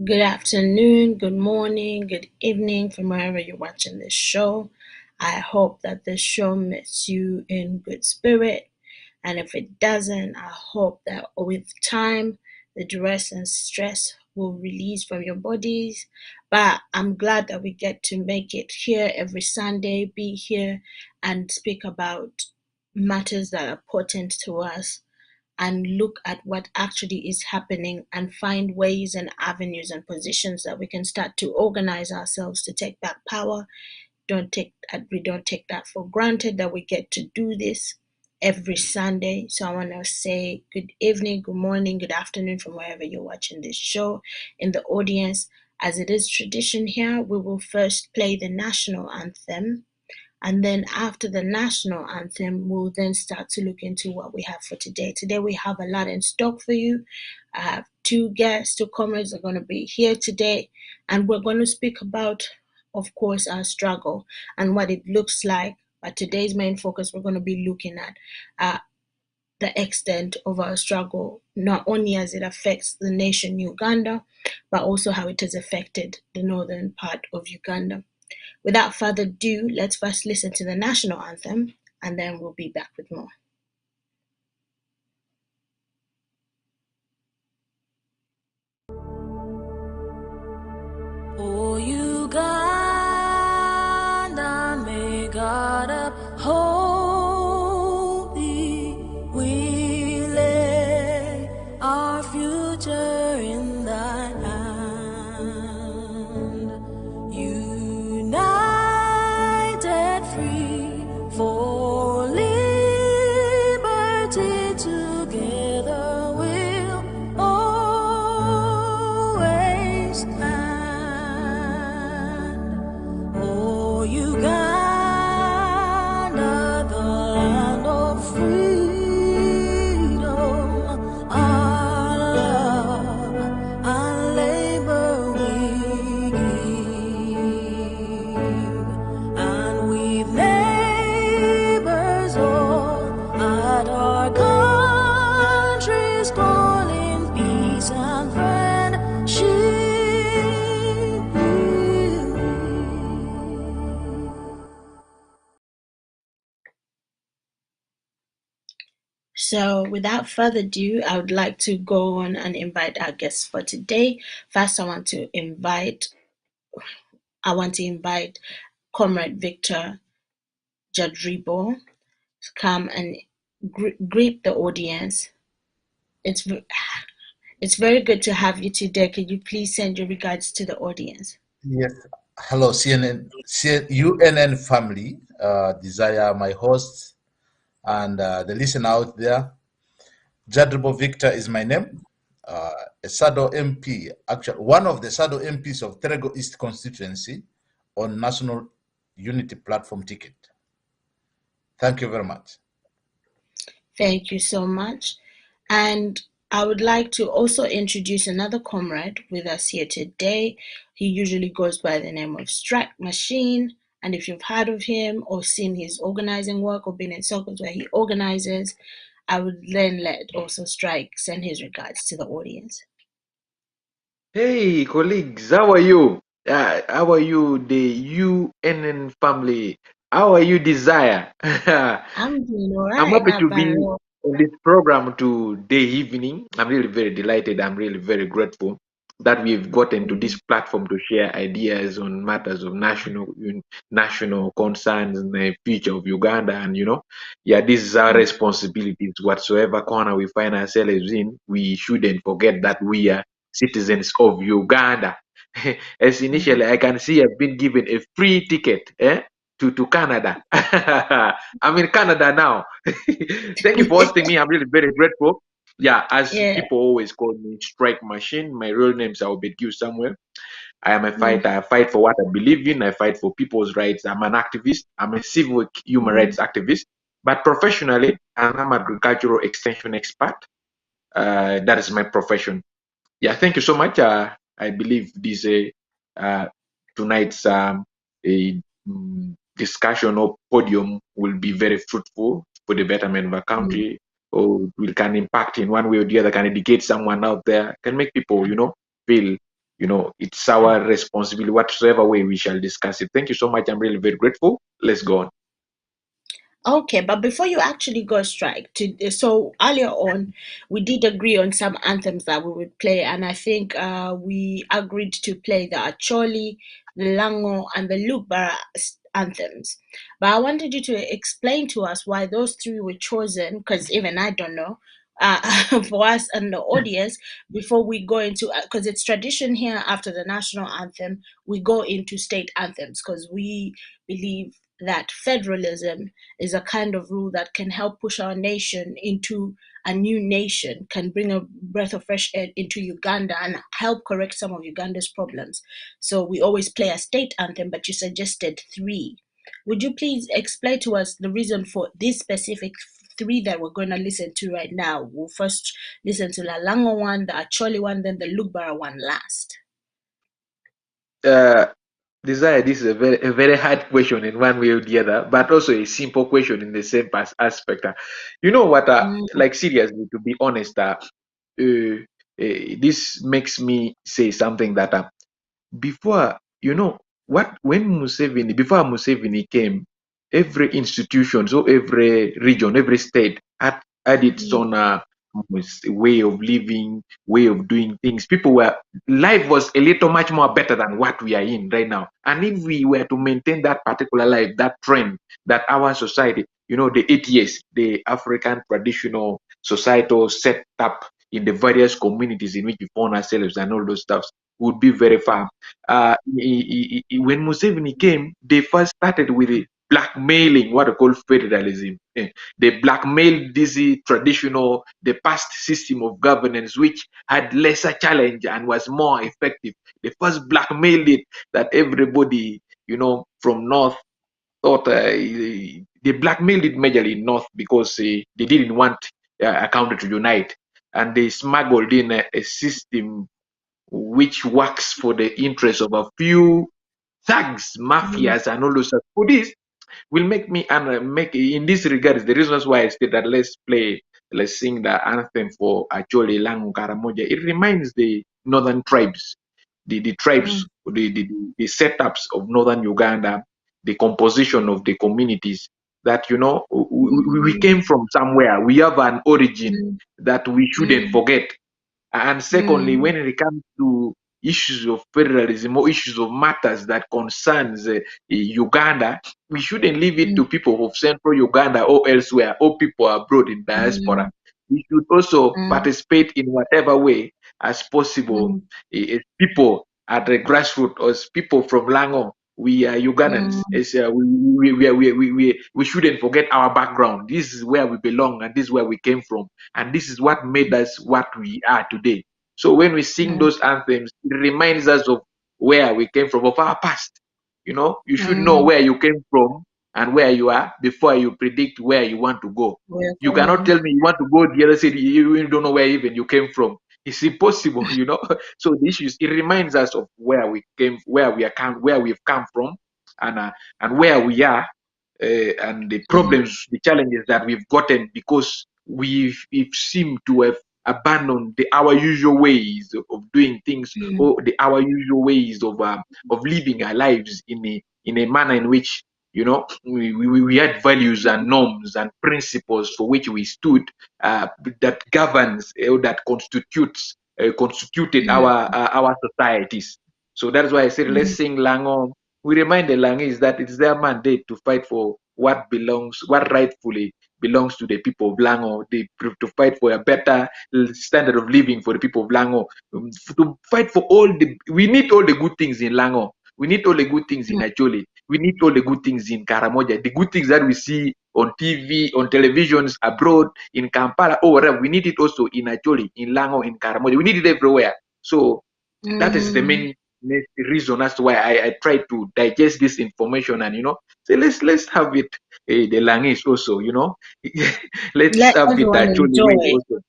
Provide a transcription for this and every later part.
Good afternoon, good morning, good evening from wherever you're watching this show. I hope that this show meets you in good spirit. And if it doesn't, I hope that with time, the duress and stress will release from your bodies. But I'm glad that we get to make it here every Sunday, be here and speak about matters that are important to us and look at what actually is happening and find ways and avenues and positions that we can start to organize ourselves to take back power. We don't take that for granted that we get to do this every Sunday. So I want to say good evening, good morning, good afternoon from wherever you're watching this show. In the audience, as it is tradition here, we will first play the national anthem. And then after the national anthem, we'll then start to look into what we have for today. Today we have a lot in stock for you. I have two comrades are going to be here today, and we're going to speak about, of course, our struggle and what it looks like. But today's main focus, we're going to be looking at the extent of our struggle, not only as it affects the nation Uganda, but also how it has affected the northern part of Uganda. Without further ado, let's first listen to the national anthem, and then we'll be back with more. Oh, Uganda, may God uphold thee. We lay our future in thy hand. United, free, for liberty, together we'll always stand. Oh, Uganda, the land of freedom, our love and labor we give, and with neighbors all at our country's calling, peace and friendship will be. So without further ado, I would like to go on and invite our guests for today. First, I want to invite Comrade Victor Jadrivic to come and greet the audience. It's very good to have you today. Could you please send your regards to the audience? Yes. Hello, UNN family, Desire, my host, and the listener out there. Jadrivic Victor is my name. A SADO MP, actually one of the SADO MPs of Terego East constituency on National Unity Platform ticket. Thank you very much. Thank you so much. And I would like to also introduce another comrade with us here today. He usually goes by the name of Strike Machine. And if you've heard of him or seen his organizing work or been in circles where he organizes, I would then let also Strike send his regards to the audience. Hey, colleagues, how are you? How are you, the UNN family? How are you, Desire? I'm doing all I'm right. happy Not to bad be at all. on this program today evening. I'm really very delighted. I'm really very grateful that we've gotten to this platform to share ideas on matters of national concerns and the future of Uganda. And this is our responsibilities. Whatsoever corner we find ourselves in, we shouldn't forget that we are citizens of Uganda. As initially, I can see I've been given a free ticket to Canada. I'm in Canada now. Thank you for hosting me. I'm really very grateful. Yeah, as people always call me Strike Machine, my real name is Albert Samuel. I am a fighter. I fight for what I believe in. I fight for people's rights. I'm an activist. I'm a civil human rights activist. But professionally, I'm an agricultural extension expert. That is my profession. Yeah, thank you so much. I believe this tonight's discussion or podium will be very fruitful for the betterment of our country, or we can impact in one way or the other, can educate someone out there, can make people, feel, it's our responsibility, whatsoever way we shall discuss it. Thank you so much. I'm really very grateful. Let's go on. Okay, but before you actually go strike, so earlier on, we did agree on some anthems that we would play, and I think we agreed to play the Acholi, the Lango, and the Lukbara anthems. But I wanted you to explain to us why those three were chosen, because even I don't know. For us and the audience, before we go into, because it's tradition here after the national anthem, we go into state anthems because we believe that federalism is a kind of rule that can help push our nation into a new nation, can bring a breath of fresh air into Uganda and help correct some of Uganda's problems. So we always play a state anthem, but you suggested three. Would you please explain to us the reason for this specific three that we're going to listen to right now? We'll first listen to the Lango one, the Acholi one, then the Lugbara one last. Desire, this is a very hard question in one way or the other, but also a simple question in the same aspect. You know what? Like seriously, to be honest, this makes me say something that before, before Museveni came, every institution, so every region, every state had its own way of living, way of doing things. Life was a little much more better than what we are in right now. And if we were to maintain that particular life, that trend, that our society, the ATS, the African traditional societal set up in the various communities in which we found ourselves and all those stuff, would be very far. When Museveni came, they first started with blackmailing what they call federalism. They blackmailed this traditional, the past system of governance, which had lesser challenge and was more effective. They first blackmailed it that everybody, from North thought they blackmailed it majorly in North because they didn't want a country to unite. And they smuggled in a system which works for the interest of a few thugs, mafias, and all those stuff. For this will make me make in this regard the reasons why I said that let's sing the anthem for Acholi, Langu, Karamoja. It reminds the northern tribes, the tribes, the setups of northern Uganda, the composition of the communities that we came from somewhere. We have an origin that we shouldn't forget. And secondly, when it comes to issues of federalism or issues of matters that concerns Uganda, we shouldn't leave it to people of central Uganda or elsewhere or people abroad in diaspora. We should also participate in whatever way as possible. People at the grassroots, as people from Lango, we are Ugandans. We shouldn't forget our background. This is where we belong and this is where we came from. And this is what made us what we are today. So when we sing those anthems, it reminds us of where we came from, of our past. You should know where you came from and where you are before you predict where you want to go. You cannot tell me you want to go the other side, you don't know where even you came from. It's impossible, So the issues, it reminds us of where we came, where we've come from, and where we are, and the problems, the challenges that we've gotten because we've seemed to have abandoned our usual ways of doing things, or our usual ways of living our lives in a manner in which we had values and norms and principles for which we stood, that governs or that constituted our societies. So that's why I said let's sing Lango. We remind the Langis that it's their mandate to fight for what rightfully belongs to the people of Lango. To fight for a better standard of living for the people of Lango. To fight for we need all the good things in Lango. We need all the good things in Acholi. We need all the good things in Karamoja. The good things that we see on TV, on televisions, abroad, in Kampala, or wherever. We need it also in Acholi, in Lango, in Karamoja. We need it everywhere. So that is the main reason as to why I try to digest this information and say let's have it the Langis also, let's have it the Acholi way also.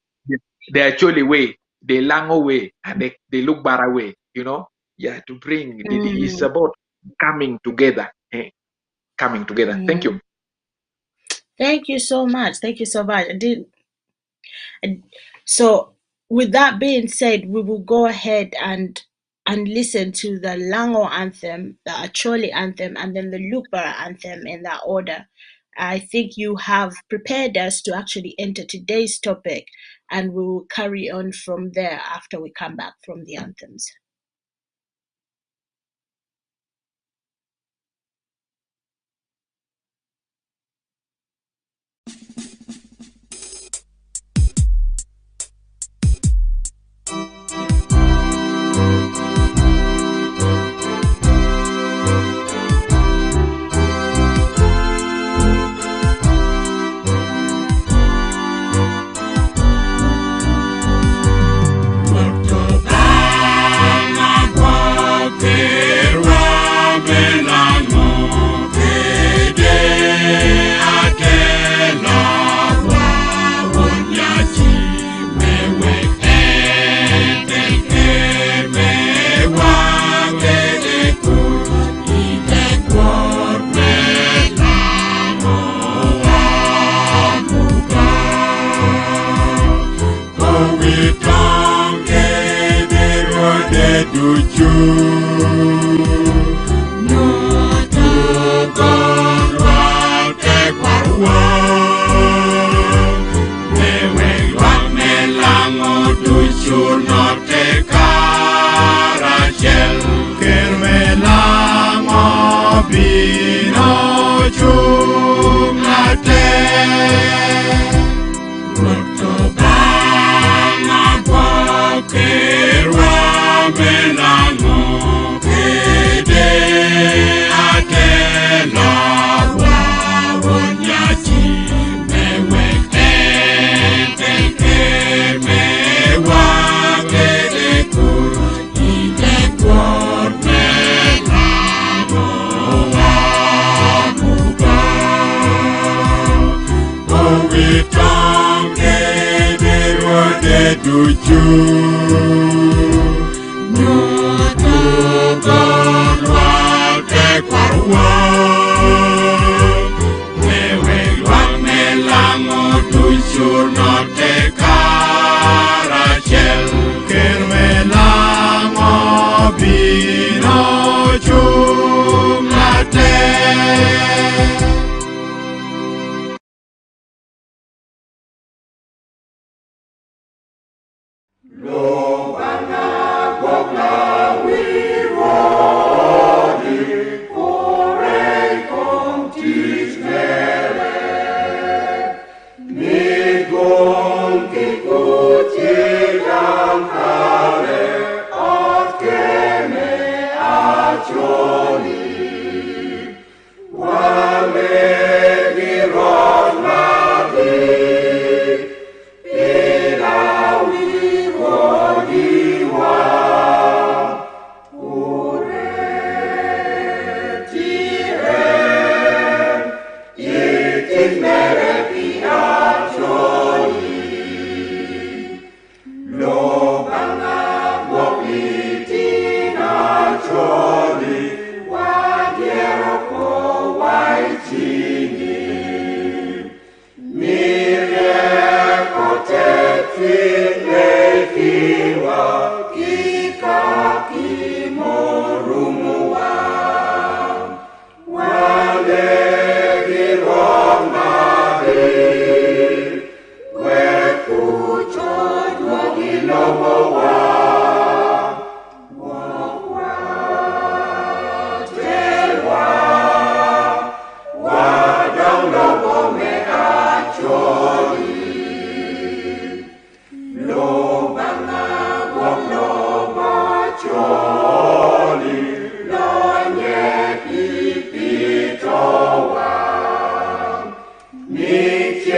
The Acholi way, the Lango way, and the Lukbara way, to bring it's about coming together. Coming together. Thank you. Thank you so much. So with that being said, we will go ahead and and listen to the Lango anthem, the Acholi anthem, and then the Lupara anthem in that order. I think you have prepared us to actually enter today's topic, and we will carry on from there after we come back from the anthems. Niech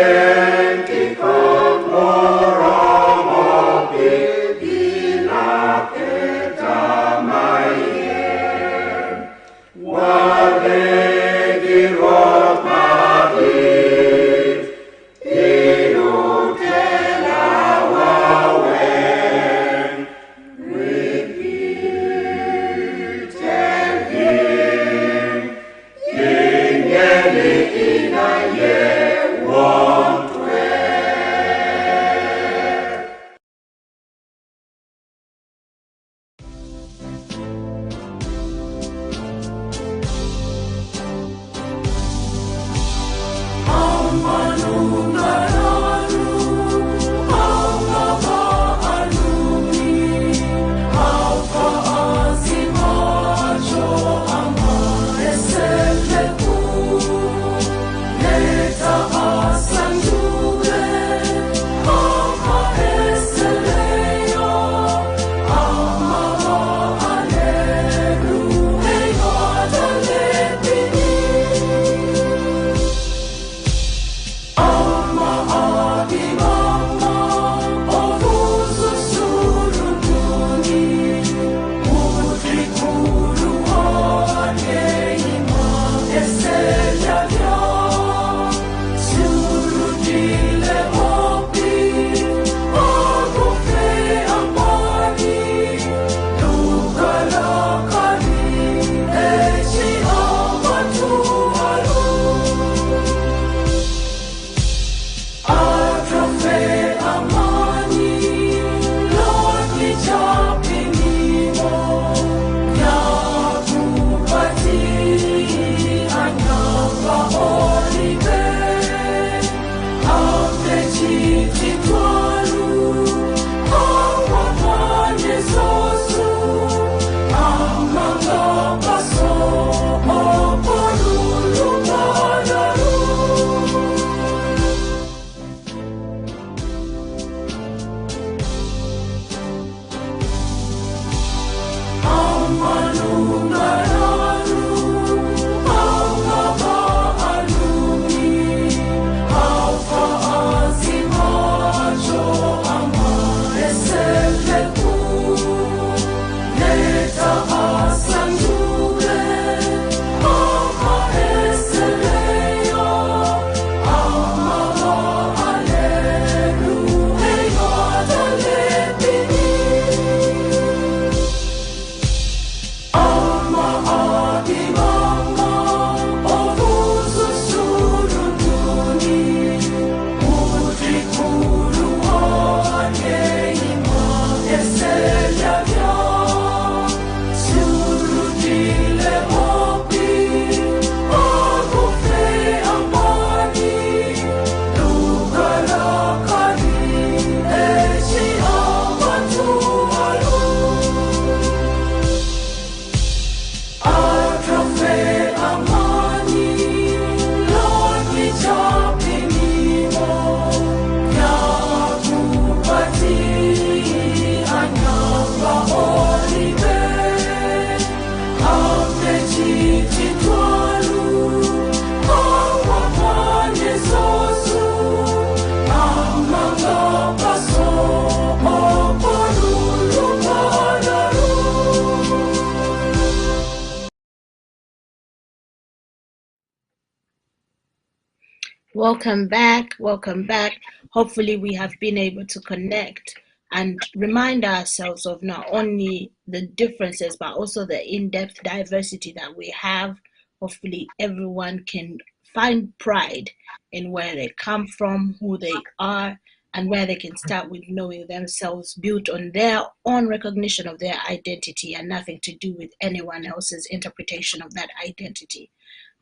Welcome back. Welcome back. Hopefully, we have been able to connect and remind ourselves of not only the differences, but also the in-depth diversity that we have. Hopefully, everyone can find pride in where they come from, who they are, and where they can start with knowing themselves, built on their own recognition of their identity and nothing to do with anyone else's interpretation of that identity.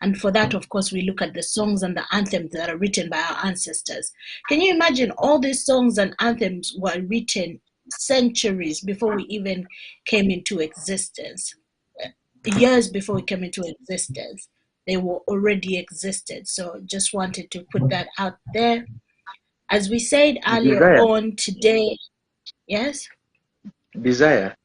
And for that, of course, we look at the songs and the anthems that are written by our ancestors. Can you imagine all these songs and anthems were written centuries before we even came into existence? Years before we came into existence, they were already existed. So just wanted to put that out there. As we said earlier Desire. on today, yes? Desire.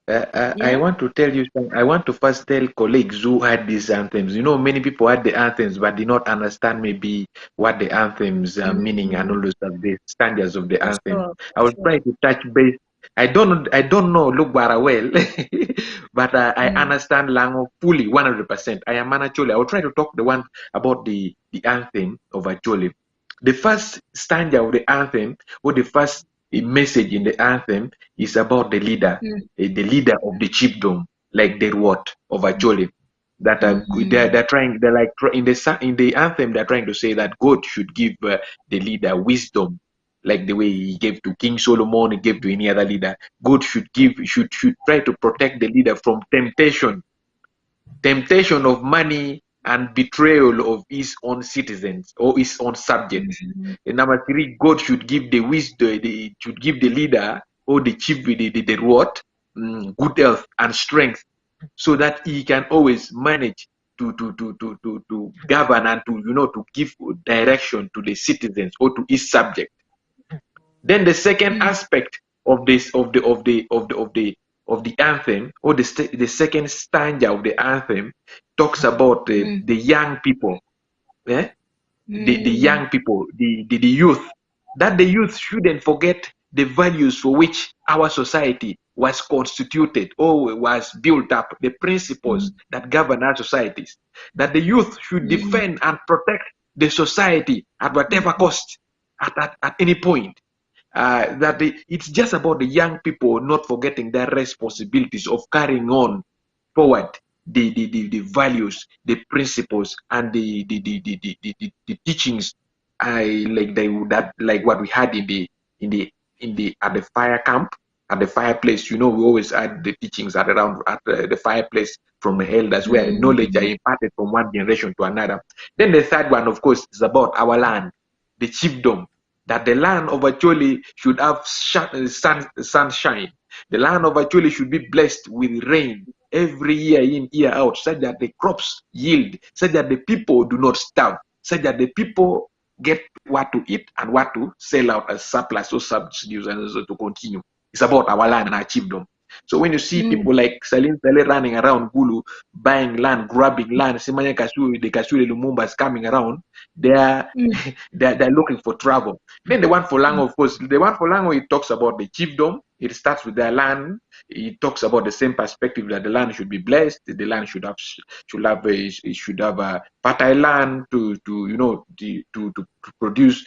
I want to tell you something. I want to first tell colleagues who had these anthems. You know, many people had the anthems but did not understand maybe what the anthems are meaning and all those stuff, the standards of the anthem. I will try to touch base. I don't know Lugbara well, but I understand Lango fully 100%. I am Acholi. I will try to talk the one about the anthem of Acholi. The first stanza of the anthem, or the first message in the anthem, is about the leader, the leader of the chiefdom, like the word of Acholi. That they're trying, they're like in the anthem, they're trying to say that God should give the leader wisdom, like the way he gave to King Solomon, he gave to any other leader. God should try to protect the leader from temptation of money and betrayal of his own citizens or his own subjects. And number 3, God should give the wisdom, should give the leader or the chief, the reward, good health and strength, so that he can always manage to govern and to give direction to the citizens or to his subject. Then the second aspect of this of the anthem, or the second stanza of the anthem, talks about the young people, the young people, the youth, that the youth shouldn't forget the values for which our society was constituted or was built up, the principles that govern our societies, that the youth should defend and protect the society at whatever cost, at any point. It's just about the young people not forgetting their responsibilities of carrying on forward the values, the principles, and the teachings, like what we had at the fire camp, at the fireplace. We always had the teachings at the fireplace from the elders, where knowledge are imparted from one generation to another. Then the third one, of course, is about our land, the chiefdom. That the land of Acholi should have sunshine. The land of Acholi should be blessed with rain every year in, year out, such that the crops yield, such that the people do not starve, such that the people get what to eat and what to sell out as surplus or subsidies, and so to continue. It's about our land and our chiefdom. So when you see people like Salim Saleh running around Gulu, buying land, grabbing land, Simanya Kasuri, the Kasuri Lumumbas coming around, they're looking for trouble. Then the one for Lango, of course, it talks about the chiefdom. It starts with their land. It talks about the same perspective, that the land should be blessed. The land should have a fertile land to produce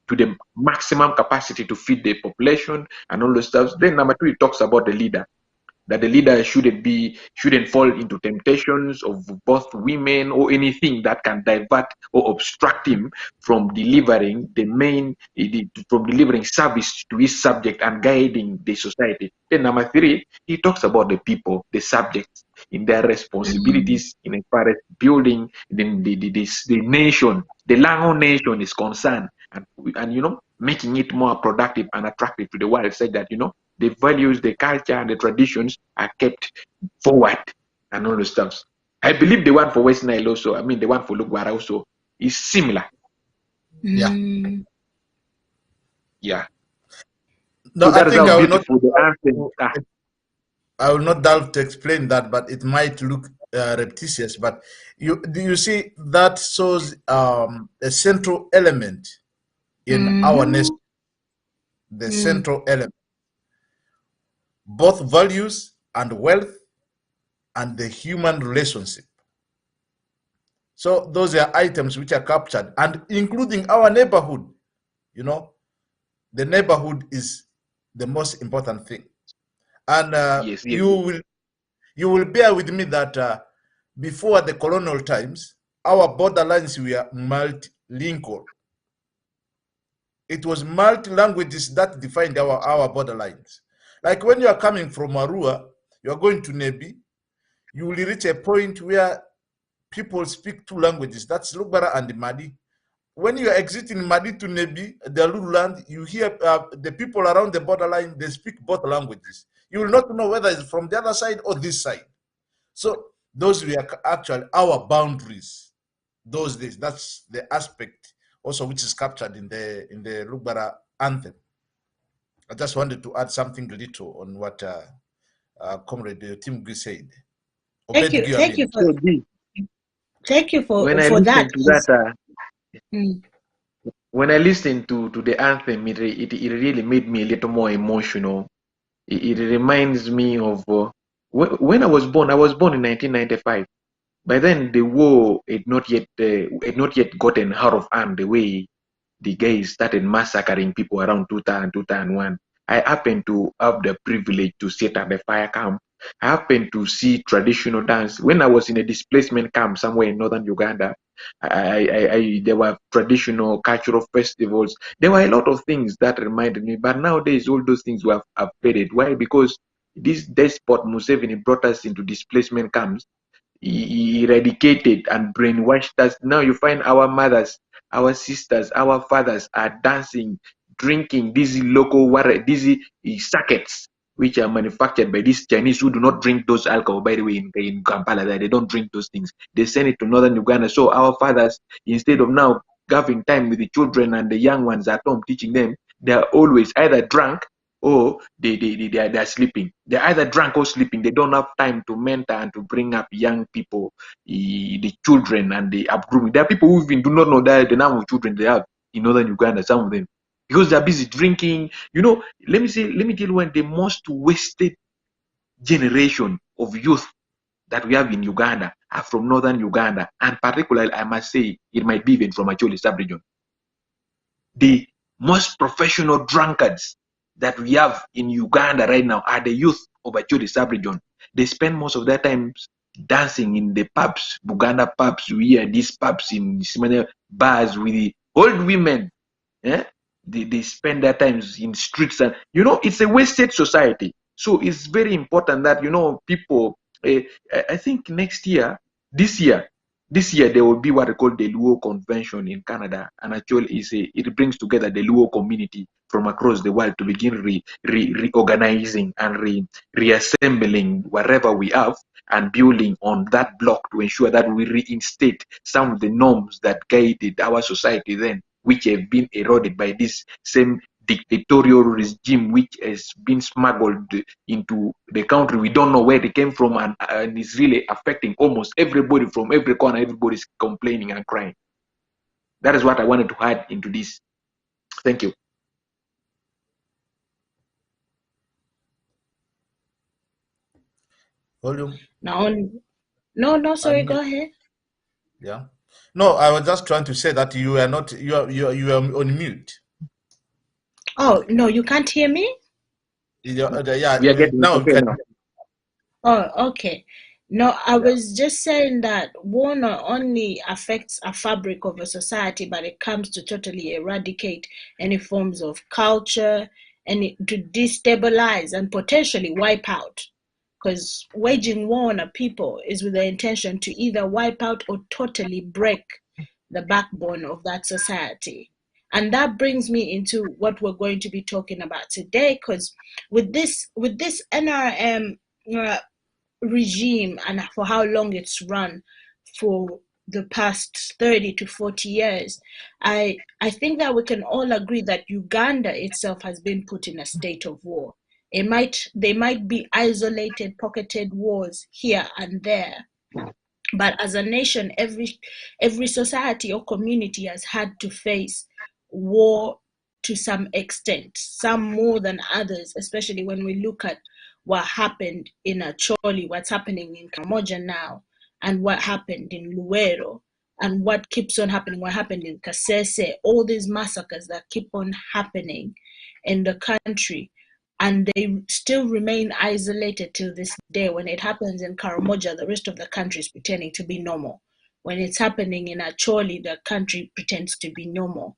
to the maximum capacity to feed the population and all those stuff. Then number 2, it talks about the leader, that the leader shouldn't fall into temptations of both women or anything that can divert or obstruct him from delivering from delivering service to his subject and guiding the society. Then number 3, he talks about the people, the subjects, in their responsibilities in as far as building the nation, the Lango nation is concerned, and making it more productive and attractive to the world, such that the values, the culture, and the traditions are kept forward and all the stuff. I believe the one for West Nile also, I mean the one for Lugwara also, is similar. Yeah. Yeah. No, So that I is think how I will not. beautiful the anthem. I will not delve to explain that, but it might look repetitious. But you see that shows a central element in our nation. The central element, both values and wealth and the human relationship. So those are items which are captured, and including our neighborhood. The neighborhood is the most important thing. And Yes. you will bear with me that before the colonial times, our borderlines were multilingual. It was multi-languages that defined our borderlines. Like when you are coming from Arua, you are going to Nebi, you will reach a point where people speak 2 languages. That's Lugbara and Madi. When you are exiting Madi to Nebi, the Lulu land, you hear the people around the borderline, they speak both languages. You will not know whether it's from the other side or this side. So those were actually our boundaries those days. That's the aspect also which is captured in the Lugbara anthem. I just wanted to add something little on what Comrade Tim Gui said. Thank you When I for listen that. to that, when I listen to the anthem, it really made me a little more emotional. It reminds me of when I was born. I was born in 1995. By then, the war had not yet gotten out of hand the way the guys started massacring people around 2000, 2001. I happened to have the privilege to sit at the fire camp. I happened to see traditional dance. When I was in a displacement camp somewhere in northern Uganda, there were traditional cultural festivals. There were a lot of things that reminded me. But nowadays, all those things have faded. Why? Because this despot Museveni brought us into displacement camps. He eradicated and brainwashed us. Now you find our mothers, our sisters, our fathers are dancing, drinking these local water, these circuits, which are manufactured by these Chinese who do not drink those alcohol. By the way, in Kampala, they don't drink those things. They send it to northern Uganda. So our fathers, instead of now having time with the children and the young ones at home teaching them, they are always either drunk or they're sleeping. They're either drunk or sleeping. They don't have time to mentor and to bring up young people, the children, and the upgrooming. There are people who even do not know that the number of children they have in northern Uganda, some of them, because they're busy drinking. Let me tell you when the most wasted generation of youth that we have in Uganda are from northern Uganda, and particularly, I must say, it might be even from Acholi sub-region. The most professional drunkards that we have in Uganda right now are the youth of Acholi sub-region. They spend most of their time dancing in the pubs, Buganda pubs. We hear these pubs in Simane bars with the old women. They spend their times in streets, and it's a wasted society. So it's very important that people. I think this year, there will be what they call the Luo Convention in Canada, and actually it brings together the Luo community from across the world to begin reorganizing and reassembling wherever we have and building on that block to ensure that we reinstate some of the norms that guided our society then, which have been eroded by this same dictatorial regime which has been smuggled into the country. We don't know where they came from, and it's really affecting almost everybody from every corner. Everybody's complaining and crying. That is what I wanted to add into this. Thank you. Volume. No, sorry, go ahead. Yeah. No, I was just trying to say that you are on mute. Oh, no, you can't hear me? Yeah, we are getting now, okay now. Oh, okay. No, I Yeah. was just saying that war not only affects a fabric of a society, but it comes to totally eradicate any forms of culture and to destabilize and potentially wipe out. Because waging war on a people is with the intention to either wipe out or totally break the backbone of that society. And that brings me into what we're going to be talking about today, because with this NRM regime and for how long it's run for the past 30 to 40 years, I think that we can all agree that Uganda itself has been put in a state of war. They might be isolated, pocketed wars here and there, but as a nation, every society or community has had to face war to some extent, some more than others, especially when we look at what happened in Acholi, what's happening in Karamoja now, and what happened in Luero, and what keeps on happening, what happened in Kasese, all these massacres that keep on happening in the country, and they still remain isolated till this day. When it happens in Karamoja, the rest of the country is pretending to be normal. When it's happening in Acholi, the country pretends to be normal.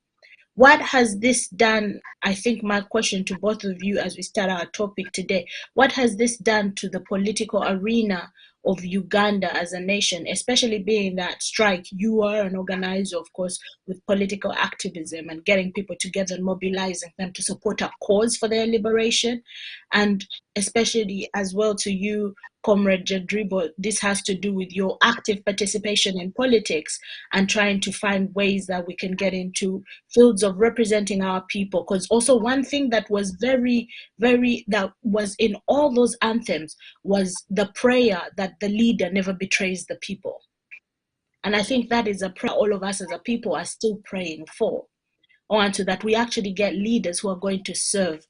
What has this done? I think my question to both of you as we start our topic today, what has this done to the political arena of Uganda as a nation, especially being that strike, you are an organizer, of course, with political activism and getting people together and mobilizing them to support a cause for their liberation, and especially as well to you, Comrade Jadribo, this has to do with your active participation in politics and trying to find ways that we can get into fields of representing our people. Because also one thing that was that was in all those anthems was the prayer that the leader never betrays the people. And I think that is a prayer all of us as a people are still praying for. On to that we actually get leaders who are going to serve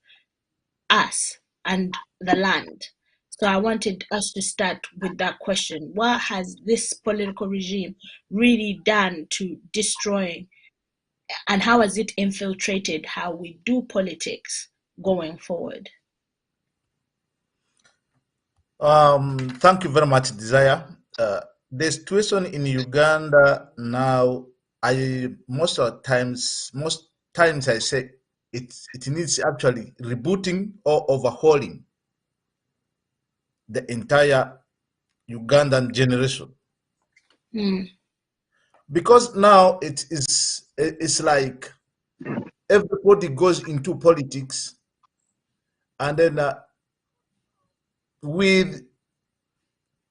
us and the land. So I wanted us to start with that question. What has this political regime really done to destroy, and how has it infiltrated how we do politics going forward? Thank you very much, Desire. The situation in Uganda now, most times I say it needs actually rebooting or overhauling the entire Ugandan generation, Mm, because now it's like everybody goes into politics, and then with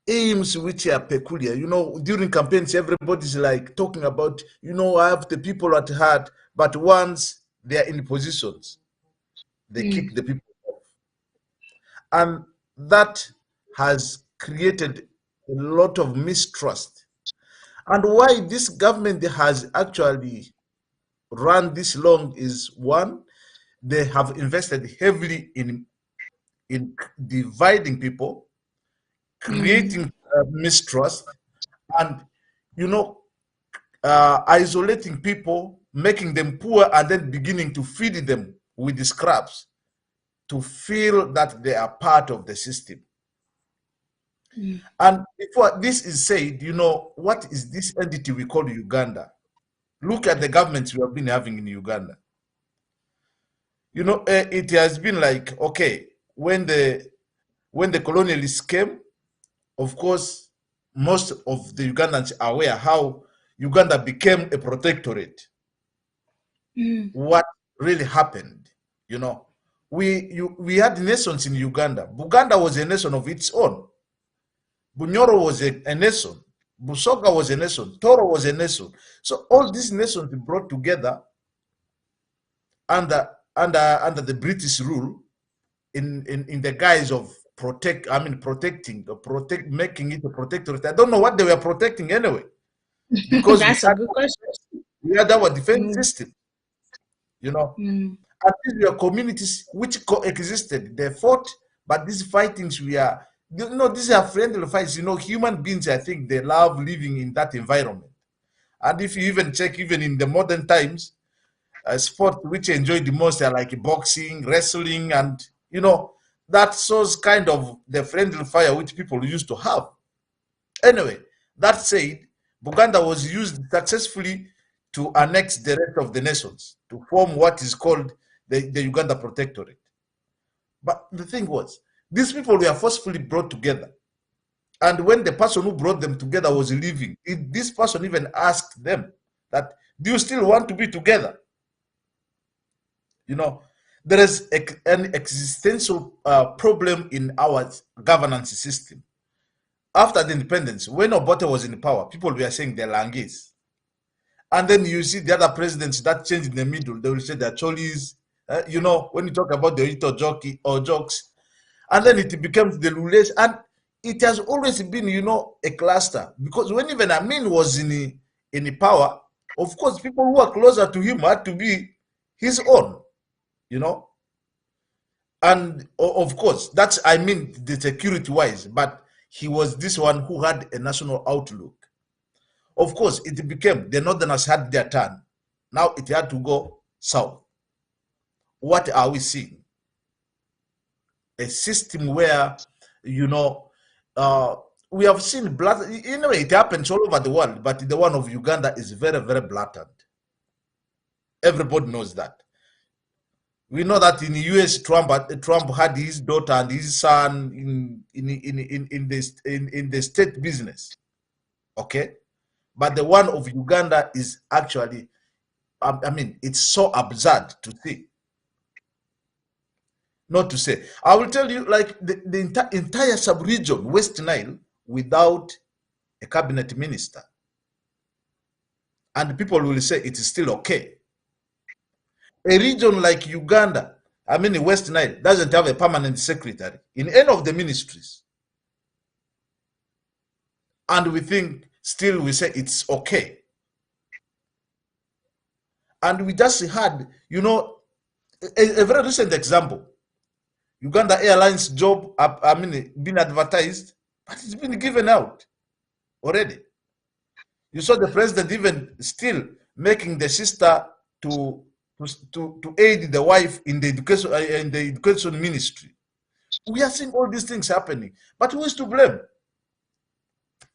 aims which are peculiar. During campaigns, everybody's like talking about, I have the people at heart, but once they're in positions, they mm, kick the people off. And that has created a lot of mistrust. And why this government has actually run this long is, one, they have invested heavily in dividing people, mm, creating mistrust, and you know isolating people, making them poor, and then beginning to feed them with the scraps to feel that they are part of the system. mm, And before this is said, what is this entity we call Uganda? Look at the governments we have been having in Uganda. It has been like, okay, when the colonialists came, of course, most of the Ugandans are aware how Uganda became a protectorate. mm, What really happened? We had nations in Uganda. Buganda was a nation of its own. Bunyoro was a nation. Busoga was a nation. Toro was a nation. So all these nations brought together under the British rule in the guise of making it a protectorate. I don't know what they were protecting anyway, because we that's a had good question. our defense Mm, system, you know. mm, And these were communities which coexisted. They fought, but these fightings these are friendly fights. Human beings, I think, they love living in that environment. And if you even check, even in the modern times, sport which I enjoy the most are like boxing, wrestling, and that shows kind of the friendly fire which people used to have. Anyway, that said, Buganda was used successfully to annex the rest of the nations to form what is called the Uganda Protectorate. But the thing was, these people were forcefully brought together. And when the person who brought them together was leaving, this person even asked them that, do you still want to be together? You know, there is an existential problem in our governance system. After the independence, when Obote was in power, people were saying they're Langis. And then you see the other presidents that change in the middle, they will say they're Cholis. You know, when you talk about the Ito jockey or jokes, and then it becomes the Lules. And it has always been, you know, a cluster. Because when even Amin was in the power, of course, people who are closer to him had to be his own, you know. And of course, that's, I mean, the security-wise, but he was this one who had a national outlook. Of course, it became the Northerners had their turn. Now it had to go south. What are we seeing? A system where, you know, we have seen blood. In a way, it happens all over the world, but the one of Uganda is very, very blatant. Everybody knows that. We know that in the US, Trump had his daughter and his son in the state business. Okay, but the one of Uganda is actually, I mean, it's so absurd to see. Not to say, I will tell you, like the entire sub-region, West Nile, without a cabinet minister. And people will say it is still okay. A region like Uganda, I mean the West Nile, doesn't have a permanent secretary in any of the ministries. And we think, still we say it's okay. And we just had, you know, a very recent example. Uganda Airlines job, I mean, been advertised, but it's been given out already. You saw the president even still making the sister to aid the wife in the education ministry. We are seeing all these things happening, but who is to blame?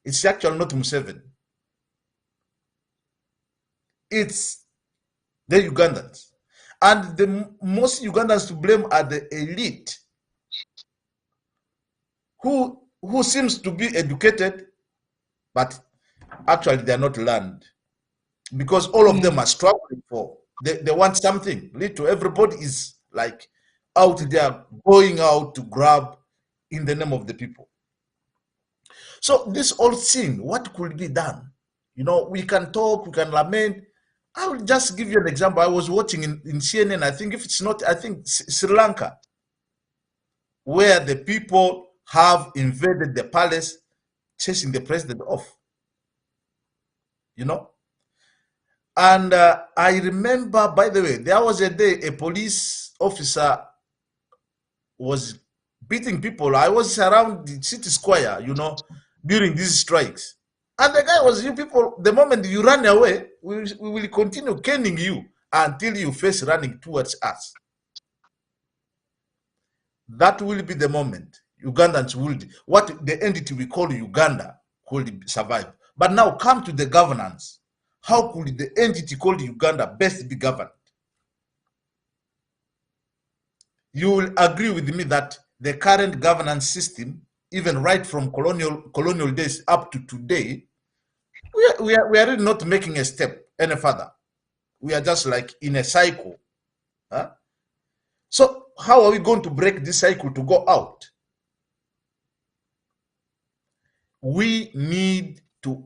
It's actually not Museveni. It's the Ugandans. And the most Ugandans to blame are the elite, who seems to be educated, but actually they are not learned, because all of them are struggling for. They want something. Little everybody is like out there going out to grab in the name of the people. So this whole thing, what could be done? You know, we can talk, we can lament. I will just give you an example. I was watching in CNN, I think if it's not, I think Sri Lanka, where the people have invaded the palace, chasing the president off. You know? And I remember, by the way, there was a day a police officer was beating people. I was around the city square, you know, during these strikes. And the guy was, you people, the moment you run away, we will continue caning you until you face running towards us. That will be the moment Ugandans will, what the entity we call Uganda could survive. But now come to the governance. How could the entity called Uganda best be governed? You will agree with me that the current governance system, even right from colonial days up to today, we are really not making a step any further. We are just like in a cycle. Huh? So how are we going to break this cycle to go out? We need to,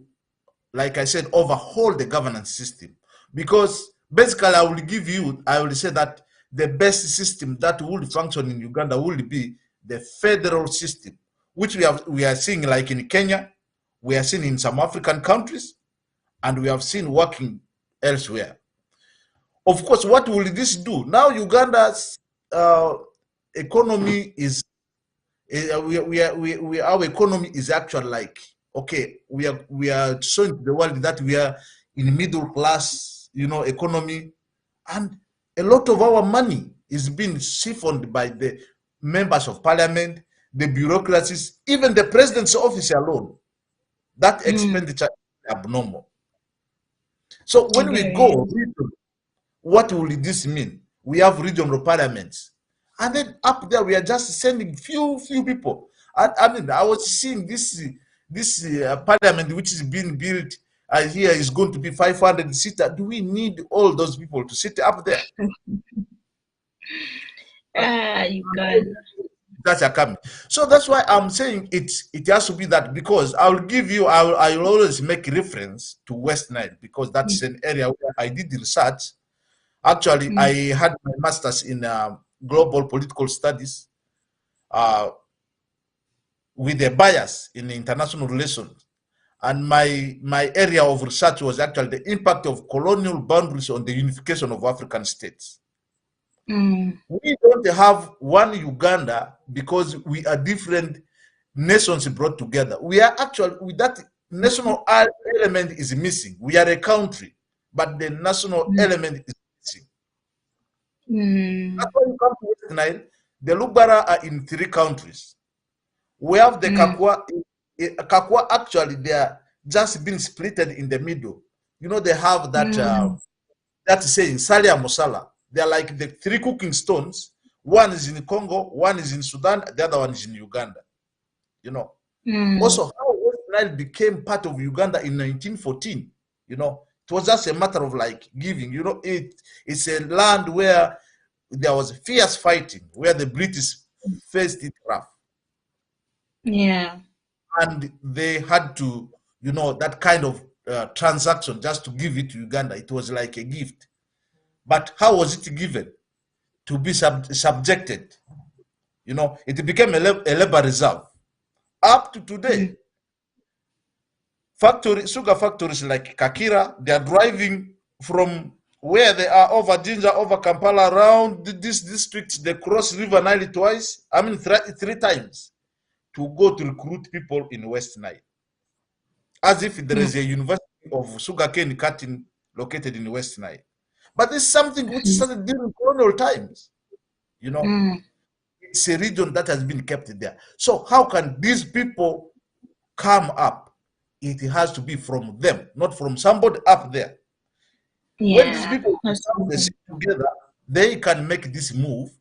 like I said, overhaul the governance system, because basically I will say that the best system that would function in Uganda will be the federal system, which we are seeing like in Kenya, we are seeing in some African countries, and we have seen working elsewhere. Of course, what will this do? Now Uganda's economy is, our economy is actually like, okay, we are showing to the world that we are in middle class, you know, economy, and a lot of our money is being siphoned by the members of parliament, the bureaucracies, even the president's office alone. That expenditure is abnormal. So when we go, what will this mean? We have regional parliaments, and then up there we are just sending few people. I mean, I was seeing this parliament which is being built here is going to be 500 seater. Do we need all those people to sit up there? Uganda. That's a coming. So that's why I'm saying it has to be that, because I will always make reference to West Nile, because that's an area where I did research. Actually, I had my master's in global political studies with a bias in international relations. And my area of research was actually the impact of colonial boundaries on the unification of African states. We don't have one Uganda because we are different nations brought together. We are actually, with that national element is missing. We are a country, but the national element is missing. That's why you come to West Nile, the Lubara are in 3 countries. We have the Kakwa. Kakwa, actually, they are just been splitted in the middle. You know, they have that that saying, Salia Mosala. They are like the 3 cooking stones. One is in Congo, one is in Sudan, the other one is in Uganda. You know. Also, how West Nile became part of Uganda in 1914. You know, it was just a matter of like giving. You know, it's a land where there was fierce fighting, where the British faced it rough. Yeah. And they had to, you know, that kind of transaction just to give it to Uganda. It was like a gift. But how was it given? To be subjected. You know, it became a labor reserve. Up to today, sugar factories like Kakira, they are driving from where they are over Jinja, over Kampala, around these districts. They cross River Nile twice, I mean 3 times, to go to recruit people in West Nile. As if there is a university of sugarcane cutting located in West Nile. But this is something which started during colonial times. You know, it's a region that has been kept there. So how can these people come up? It has to be from them, not from somebody up there. Yeah. When these people come together, they can make this move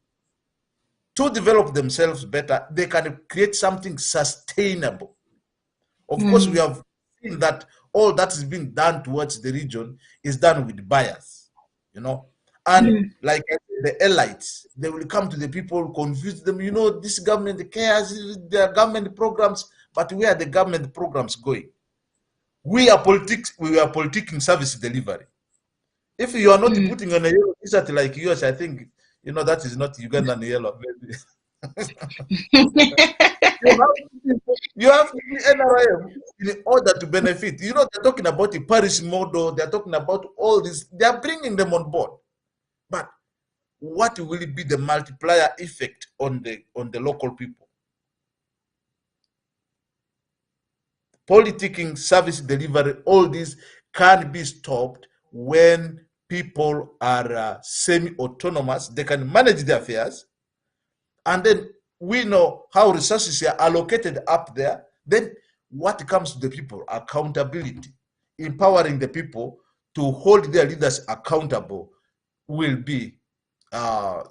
to develop themselves better. They can create something sustainable. Of course, we have seen that all that is being done towards the region is done with bias, you know. And like the elites, they will come to the people, confuse them. You know, this government cares, their government programs, but where are the government programs going? We are politicking service delivery. If you are not putting on a yellow t-shirt like yours, I think, you know, that is not Ugandan yellow. You have to be NRM in order to benefit. You know, they're talking about the Paris model, they're talking about all this, they're bringing them on board. But what will be the multiplier effect on the local people? Politicking, service delivery, all this can be stopped when people are semi-autonomous. They can manage their affairs. And then we know how resources are allocated up there. Then what comes to the people? Accountability. Empowering the people to hold their leaders accountable will be a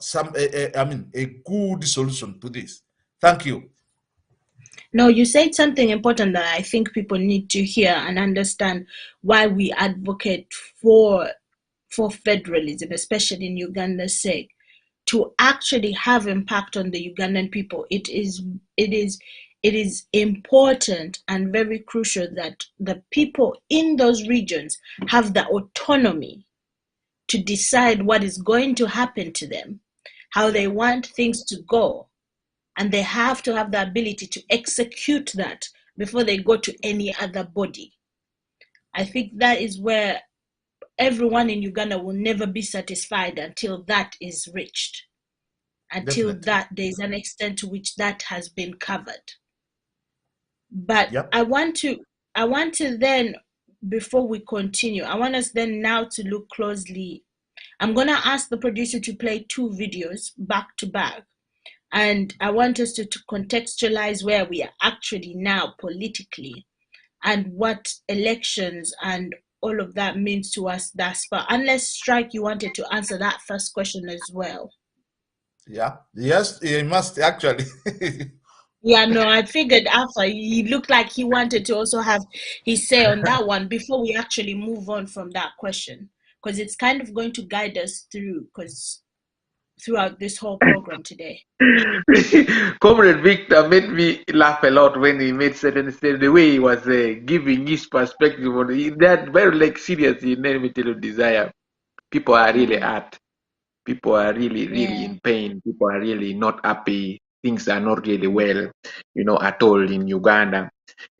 good solution to this. Thank you. No, you said something important that I think people need to hear and understand why we advocate for federalism, especially in Uganda's sake, to actually have impact on the Ugandan people. It is important and very crucial that the people in those regions have the autonomy to decide what is going to happen to them, how they want things to go, and they have to have the ability to execute that before they go to any other body. I think that is where everyone in Uganda will never be satisfied until that is reached, until that there is an extent to which that has been covered. But I want to then, before we continue, I want us then now to look closely. I'm going to ask the producer to play 2 videos back to back. And I want us to contextualize where we are actually now politically and what elections and all of that means to us thus far. Unless Strike, you wanted to answer that first question as well. Yeah. Yes, he must actually. Yeah, no, I figured after he looked like he wanted to also have his say on that one before we actually move on from that question, because it's kind of going to guide us throughout this whole program today. Comrade Victor made me laugh a lot when he made certain statements. The way he was giving his perspective on it, that very like serious in Memoriam Desire. People are really hurt. People are really, really Yeah. in pain. People are really not happy. Things are not really well, at all in Uganda.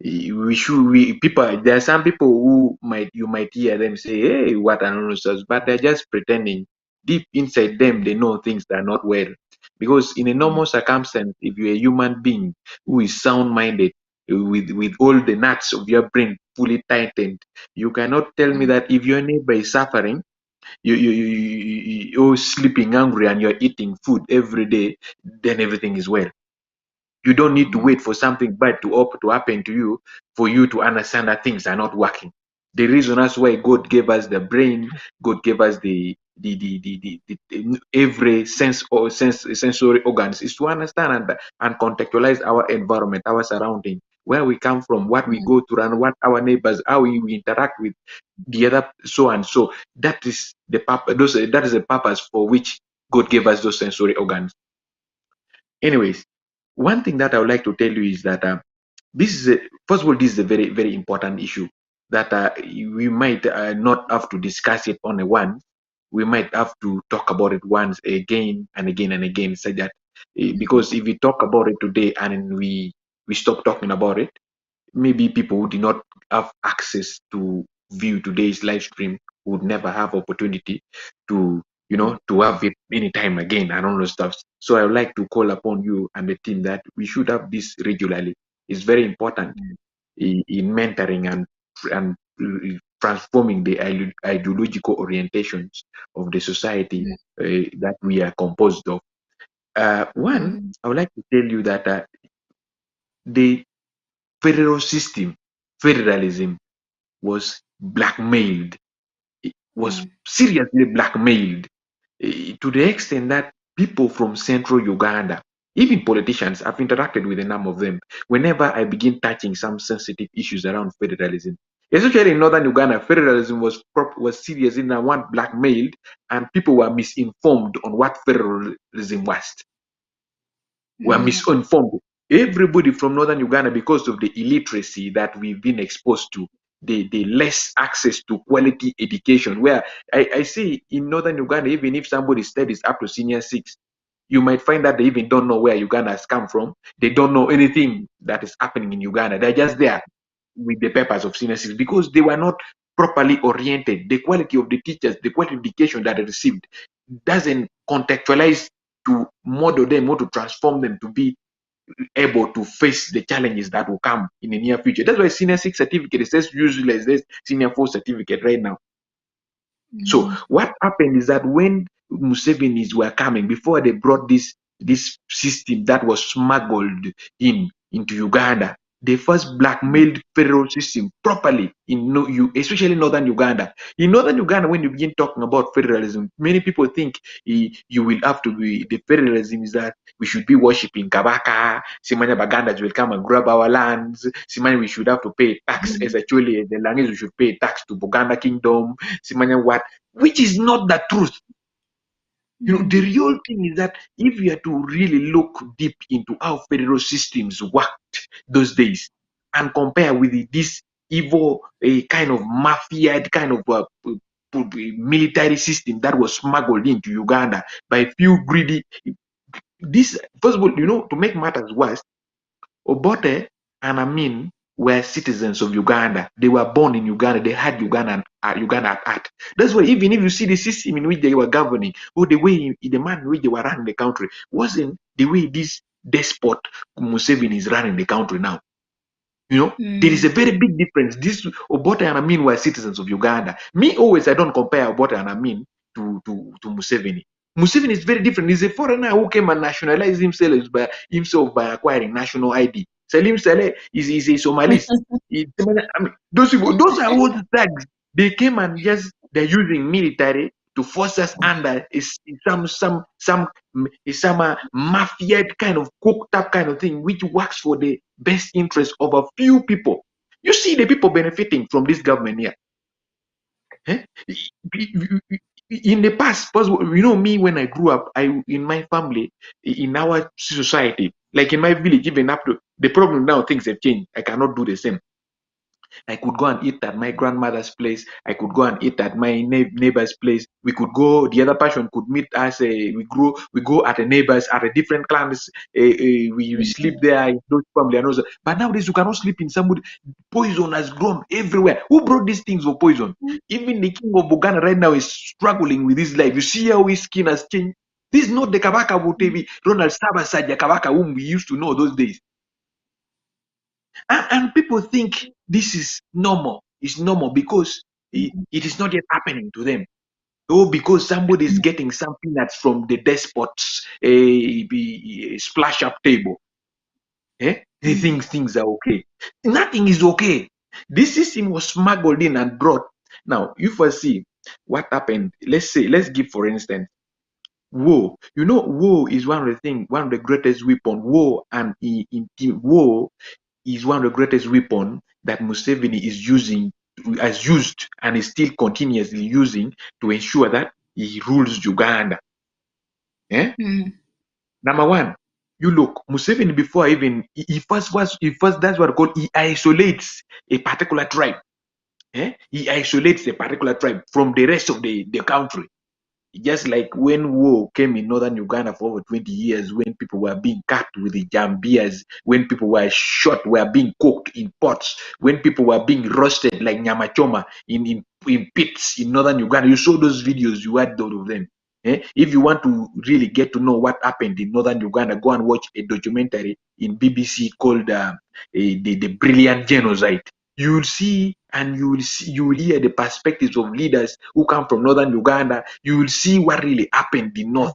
There are some people who you might hear them say, "Hey, what an nonsense," but they're just pretending. Deep inside them, they know things are not well. Because in a normal circumstance, if you're a human being who is sound-minded, with all the nuts of your brain fully tightened, you cannot tell me that if your neighbor is suffering, you're sleeping hungry and you're eating food every day, then everything is well. You don't need to wait for something bad to happen to you for you to understand that things are not working. The reason that's why God gave us the brain, God gave us the every sensory organs is to understand and contextualize our environment, our surrounding, where we come from, what we go through, and what our neighbors, how we interact with the other, so and so. That is the purpose. That is the purpose for which God gave us those sensory organs. Anyways, one thing that I would like to tell you is that first of all, this is a very, very important issue that we might not have to discuss it on a one. We might have to talk about it once again and again and again, so that because if we talk about it today and we stop talking about it, maybe people who did not have access to view today's live stream would never have opportunity to to have it anytime again and all those stuff. So I would like to call upon you and the team that we should have this regularly. It's very important in mentoring and transforming the ideological orientations of the society that we are composed of. One, I would like to tell you that the federal system, federalism, was blackmailed. It was seriously blackmailed to the extent that people from central Uganda, even politicians, I've interacted with a number of them. Whenever I begin touching some sensitive issues around federalism, especially in northern Uganda, federalism was serious in that one blackmailed, and people were misinformed on what federalism was. Were misinformed. Everybody from northern Uganda, because of the illiteracy that we've been exposed to, the less access to quality education, where I see in northern Uganda, even if somebody studies up to senior 6, you might find that they even don't know where Uganda has come from. They don't know anything that is happening in Uganda. They're just there with the papers of senior 6 because they were not properly oriented. The quality of the teachers, the quality of education that they received doesn't contextualize to model them or to transform them to be able to face the challenges that will come in the near future. That's why senior 6 certificate is just usually as this senior 4 certificate right now. So what happened is that when Museveni's were coming, before they brought this system that was smuggled into Uganda, they first blackmailed federal system properly especially northern Uganda. In northern Uganda, when you begin talking about federalism, many people think you will have to be, the federalism is that we should be worshipping Kabaka, Simanya Bagandas will come and grab our lands, Simanya we should have to pay tax, as actually the language we should pay tax to Buganda Kingdom, Simanya what, which is not the truth. The real thing is that if you are to really look deep into how federal systems worked those days and compare with this evil, a kind of mafia, kind of military system that was smuggled into Uganda by a few greedy. This, first of all, to make matters worse, Obote and Amin were citizens of Uganda. They were born in Uganda. They had Uganda at heart. That's why even if you see the system in which they were governing, or the man in which they were running the country, wasn't the way this despot Museveni is running the country now. There is a very big difference. This Obote and Amin were citizens of Uganda. Me always, I don't compare Obote and Amin to Museveni. Museveni is very different. He's a foreigner who came and nationalized himself by acquiring national ID. Salim Saleh is a Somalis. I mean, those people, those are all the thugs. They came and just they're using military to force us under some mafia kind of cooked up kind of thing, which works for the best interest of a few people. You see the people benefiting from this government here. Eh? In the past, you know me when I grew up, in my family, in our society, like in my village, even up to the problem now, things have changed. I cannot do the same. I could go and eat at my grandmother's place. I could go and eat at my neighbor's place. We could go. The other person could meet us. We go at a neighbor's at a different clans. We sleep there in those family and also. But nowadays you cannot sleep in somebody. Poison has grown everywhere. Who brought these things of poison? Even the king of Uganda right now is struggling with his life. You see how his skin has changed. This is not the Kabaka Butevi, Ronald Sabasaja Kabaka whom we used to know those days. And people think this is normal. It's normal because it is not yet happening to them. Oh, because somebody is getting something that's from the despot's splash up table. They think things are okay. Nothing is okay. This system was smuggled in and brought. Now, you first see what happened. Let's give for instance, war. You know, war is one of the greatest weapon. War and war is one of the greatest weapon that Museveni has used and is still continuously using to ensure that he rules Uganda. Yeah? Number one, you look, Museveni before even he first that's what I call he isolates a particular tribe. Yeah? He isolates a particular tribe from the rest of the country. Just like when war came in northern Uganda for over 20 years, when people were being cut with the jambias, when people were shot, were being cooked in pots, when people were being roasted like nyamachoma in pits in northern Uganda. You saw those videos, you had those of them. If you want to really get to know what happened in northern Uganda, go and watch a documentary in BBC called the Brilliant Genocide. You will see and you will hear the perspectives of leaders who come from northern Uganda. You will see what really happened in north.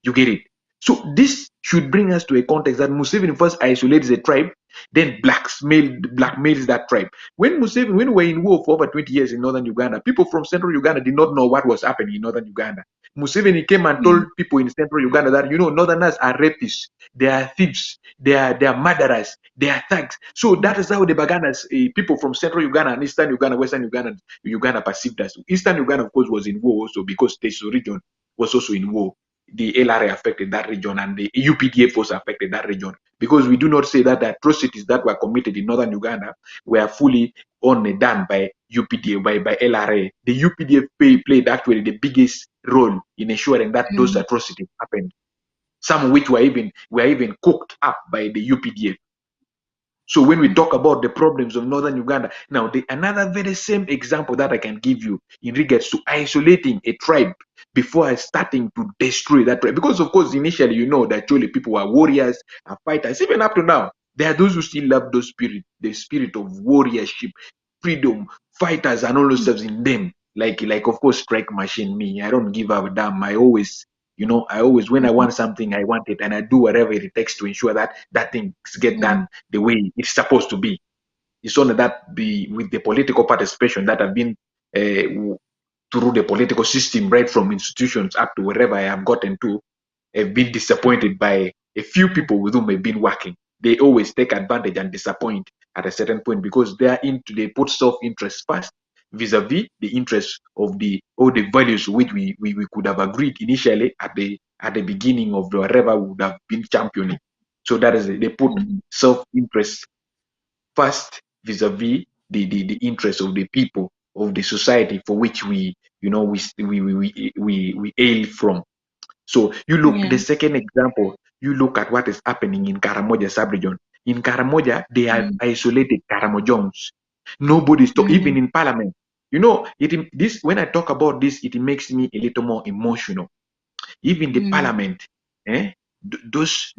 You get it? So this should bring us to a context that Museveni first isolates a tribe, then blackmails that tribe. When we were in war for over 20 years in northern Uganda, people from central Uganda did not know what was happening in northern Uganda. Museveni came and told people in central Uganda that, you know, northerners are rapists, they are thieves, they are murderers, they are thugs. So that is how the Baganas, people from central Uganda and eastern Uganda, western Uganda perceived us. Eastern Uganda, of course, was in war also because this region was also in war. The LRA affected that region and the UPDF also affected that region, because we do not say that the atrocities that were committed in northern Uganda were fully done by UPDF, by LRA. The UPDF played actually the biggest role in ensuring that those atrocities happened, some of which were even cooked up by the UPDF. So when we talk about the problems of northern Uganda, now another very same example that I can give you in regards to isolating a tribe before starting to destroy that tribe. Because of course, initially, you know that truly people are warriors and fighters. Even up to now, there are those who still love the spirit of warriorship, freedom, fighters, and all those stuff in them. Like of course, strike machine me. I don't give a damn. I always, when I want something, I want it, and I do whatever it takes to ensure that things get done the way it's supposed to be. It's only that with the political participation that have been through the political system, right from institutions up to wherever I have gotten to, have been disappointed by a few people with whom I've been working. They always take advantage and disappoint at a certain point because they put self-interest first vis-a-vis the interests of all the values which we could have agreed initially at the beginning of whatever we would have been championing. So that is they put self-interest first vis-a-vis the interests of the people of the society for which we hail from. So you look the second example, you look at what is happening in Karamoja sub-region. In Karamoja, they have isolated Karamojons. Nobody's even in parliament. You know, when I talk about this, it makes me a little more emotional. Even the parliament, those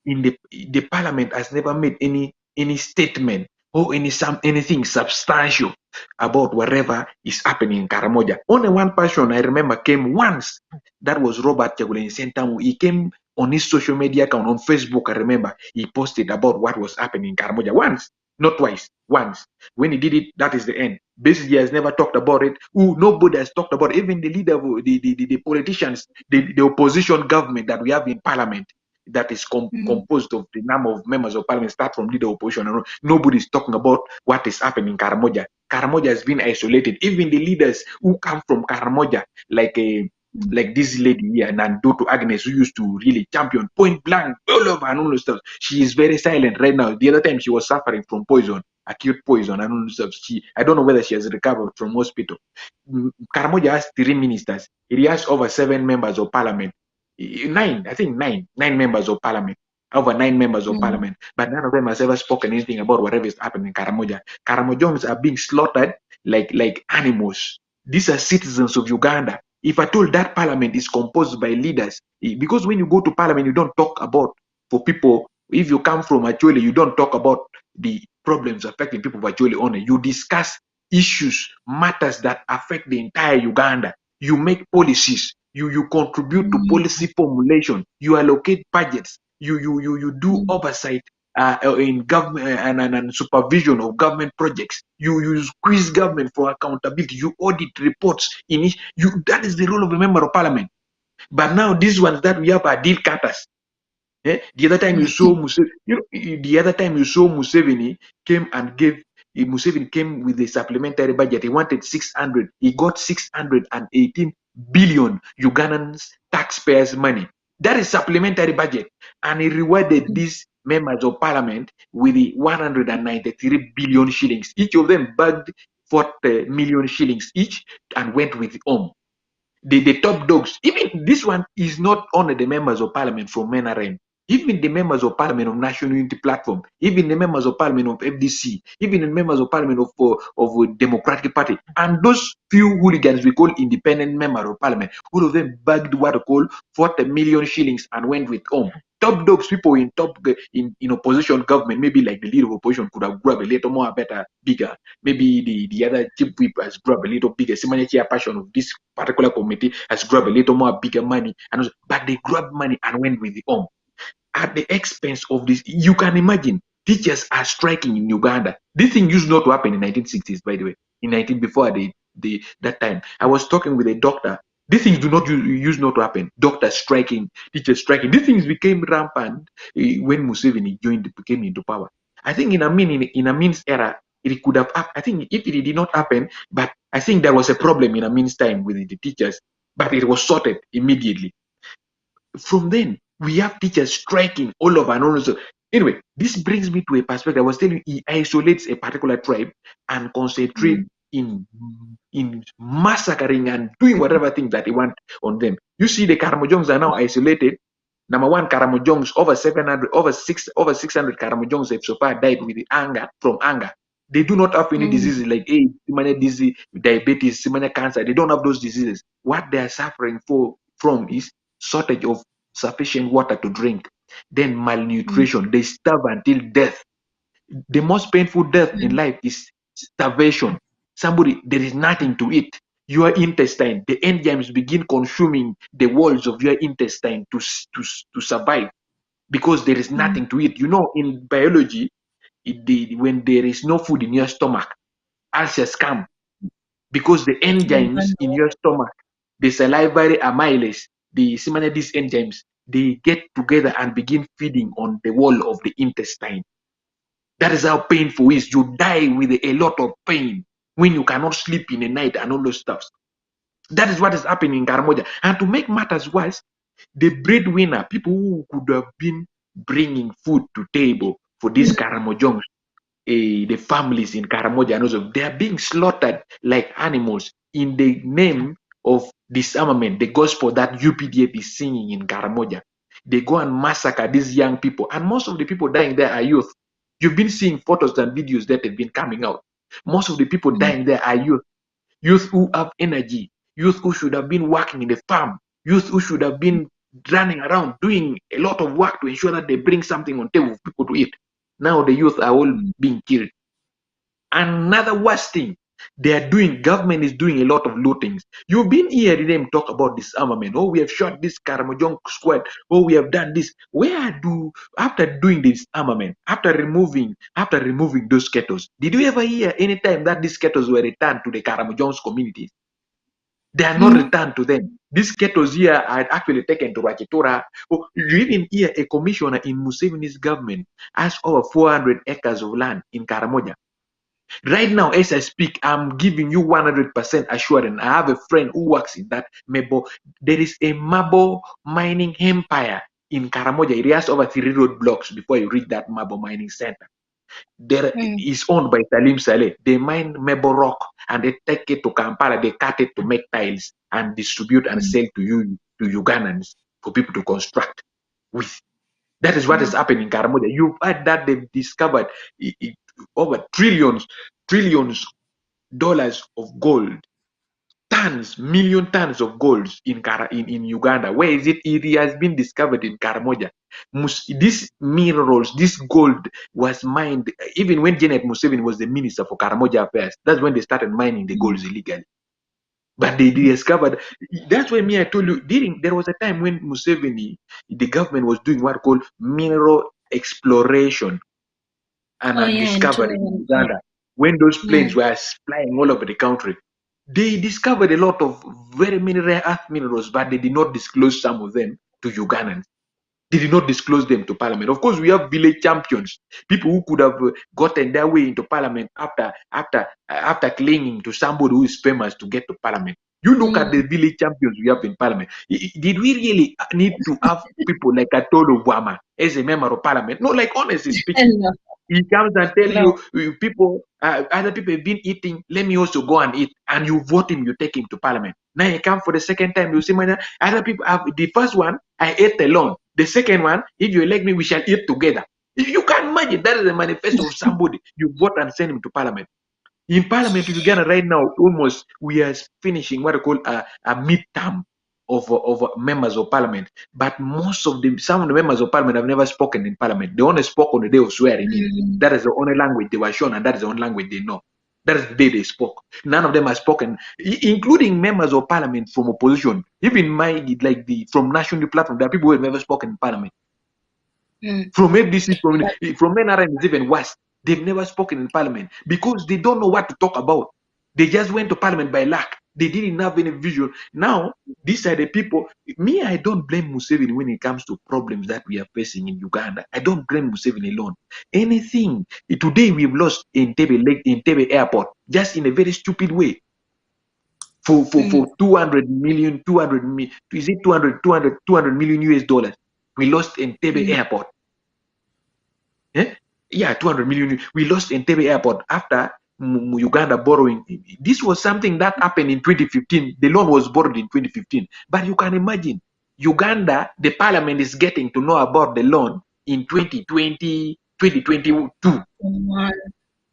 in the parliament has never made any statement or anything substantial about whatever is happening in Karamoja. Only one person I remember came once. That was Robert Chagulanyi Sentamu. He came on his social media account on Facebook. I remember he posted about what was happening in Karamoja once, not twice, once. When he did it, that is the end. Basically, has never talked about it. Ooh, nobody has talked about it. Even the leader, the politicians, the opposition government that we have in parliament, that is composed of the number of members of parliament, start from leader opposition. Nobody is talking about what is happening in Karamoja. Karamoja has been isolated. Even the leaders who come from Karamoja, like this lady here, Nandoto Agnes, who used to really champion point blank all over and all those stuff. She is very silent right now. The other time she was suffering from poison, acute poison, and all those stuff. I don't know whether she has recovered from hospital. Karamoja has 3 ministers. He has over 7 members of parliament. 9 members of parliament. Over 9 members of parliament, but none of them has ever spoken anything about whatever is happening in Karamoja. Karamojons are being slaughtered like animals. These are citizens of Uganda. If I told that parliament is composed by leaders, because when you go to parliament, you don't talk about, for people, if you come from Acholi, you don't talk about the problems affecting people of Acholi only. You discuss issues, matters that affect the entire Uganda. You make policies. You contribute to policy formulation. You allocate budgets. You do oversight in government and supervision of government projects. You squeeze government for accountability. You audit reports. That is the role of a member of parliament. But now these ones that we have are deal cutters. The other time you saw Museveni came and gave. Museveni came with a supplementary budget. He wanted 600. He got 618 billion Ugandans taxpayers' money. That is supplementary budget, and he rewarded these members of parliament with the 193 billion shillings. Each of them bagged 40 million shillings each and went with home. The top dogs. Even this one is not only the members of parliament from NRM. Even the members of parliament of National Unity Platform, even the members of parliament of FDC, even the members of parliament of Democratic Party, and those few hooligans we call independent members of parliament, all of them bagged what we call 40 million shillings and went with home. Top dogs, people in opposition government, maybe like the leader of opposition could have grabbed a little more better, bigger. Maybe the other chief whip has grabbed a little bigger. Similar passion of this particular committee has grabbed a little more bigger money, but they grabbed money and went with the home. At the expense of this, you can imagine teachers are striking in Uganda. This thing used not to happen in 1960s, by the way. Before that time, I was talking with a doctor. These things do not use not to happen. Doctors striking, teachers striking. These things became rampant when Museveni came into power. I think in Amin's era, it could have. I think if it did not happen, but I think there was a problem in Amin's time with the teachers, but it was sorted immediately. From then, we have teachers striking all over and all over. Anyway, this brings me to a perspective. I was telling you, he isolates a particular tribe and concentrates in massacring and doing whatever thing that he wants on them. You see, the Karamojongs are now isolated. Number one, Karamojongs, over 600 Karamojongs have so far died with from anger. They do not have any diseases like AIDS, disease, diabetes, cancer. They don't have those diseases. What they are suffering from is shortage of sufficient water to drink, then malnutrition. They starve until death. The most painful death in life is starvation. There is nothing to eat. Your intestine, the enzymes begin consuming the walls of your intestine to survive, because there is nothing to eat. You know, in biology, when there is no food in your stomach, ulcers come, because the enzymes in your stomach, the salivary amylase, these enzymes, they get together and begin feeding on the wall of the intestine. That is how painful it is. You die with a lot of pain when you cannot sleep in the night and all those stuff. That is what is happening in Karamoja. And to make matters worse, the breadwinner, people who could have been bringing food to table for these Karamojongs, the families in Karamoja, and also they are being slaughtered like animals in the name of disarmament, the gospel that UPDF is singing in Karamoja. They go and massacre these young people, and most of the people dying there are youth. You've been seeing photos and videos that have been coming out. Most of the people dying there are youth who have energy, youth who should have been working in the farm, youth who should have been running around doing a lot of work to ensure that they bring something on table for people to eat. Now the youth are all being killed. Another worst thing, Government is doing a lot of lootings. You've been hearing them talk about disarmament. Oh, we have shot this Karamoja squad. Oh, we have done this. After doing this armament, after removing those kettles, did you ever hear any time that these kettles were returned to the Karamoja's communities? They are not returned to them. These kettles here are actually taken to Rachitura. Oh, you even hear a commissioner in Museveni's government has over 400 acres of land in Karamoja. Right now, as I speak, I'm giving you 100% assurance. I have a friend who works in that Mebo. There is a marble mining empire in Karamoja. It has over 3 road blocks before you reach that marble mining center. There is owned by Salim Saleh. They mine marble rock and they take it to Kampala. They cut it to make tiles and distribute and sell to Ugandans for people to construct with. That is what is happening in Karamoja. You've heard that they've discovered over trillions dollars of gold, million tons of gold in Uganda. Where is it? It has been discovered in Karamoja. These minerals, this gold was mined even when Janet Museveni was the minister for Karamoja Affairs. That's when they started mining the golds illegally. But they discovered. That's why I told you. There was a time when Museveni, the government was doing what called mineral exploration and discovery in Uganda. When those planes were flying all over the country, they discovered a lot of very many rare earth minerals, but they did not disclose some of them to Ugandans. They did not disclose them to Parliament. Of course, we have village champions, people who could have gotten their way into Parliament after clinging to somebody who is famous to get to Parliament. You look at the village champions we have in Parliament. Did we really need to have people like Atolo Bwama as a member of Parliament? No, like honestly speaking. He comes and tell you people, other people have been eating, let me also go and eat. And you vote him, you take him to Parliament. Now you come for the second time, you see, man, other people have the first one, I ate alone. The second one, if you elect me, we shall eat together. You can imagine that is a manifesto of somebody. You vote and send him to Parliament. In Parliament in Uganda right now, almost we are finishing what I call a midterm of members of Parliament. But some of the members of Parliament have never spoken in Parliament. They only spoke on the day of swearing in. That is the only language they were shown, and that is the only language they know. That is the day they spoke. None of them have spoken, including members of Parliament from opposition. Even from national platform, there are people who have never spoken in Parliament. From FDC, from NRM, is even worse. They've never spoken in Parliament because they don't know what to talk about. They just went to Parliament by luck. They didn't have any vision. Now, these are the people. Me, I don't blame Museveni when it comes to problems that we are facing in Uganda. I don't blame Museveni alone. Anything. Today, we've lost Entebbe Airport just in a very stupid way. For 200 million US dollars. We lost Entebbe Airport. Yeah, 200 million. We lost Entebbe Airport after Uganda borrowing. This was something that happened in 2015. The loan was borrowed in 2015. But you can imagine, Uganda, the parliament is getting to know about the loan in 2020, 2022.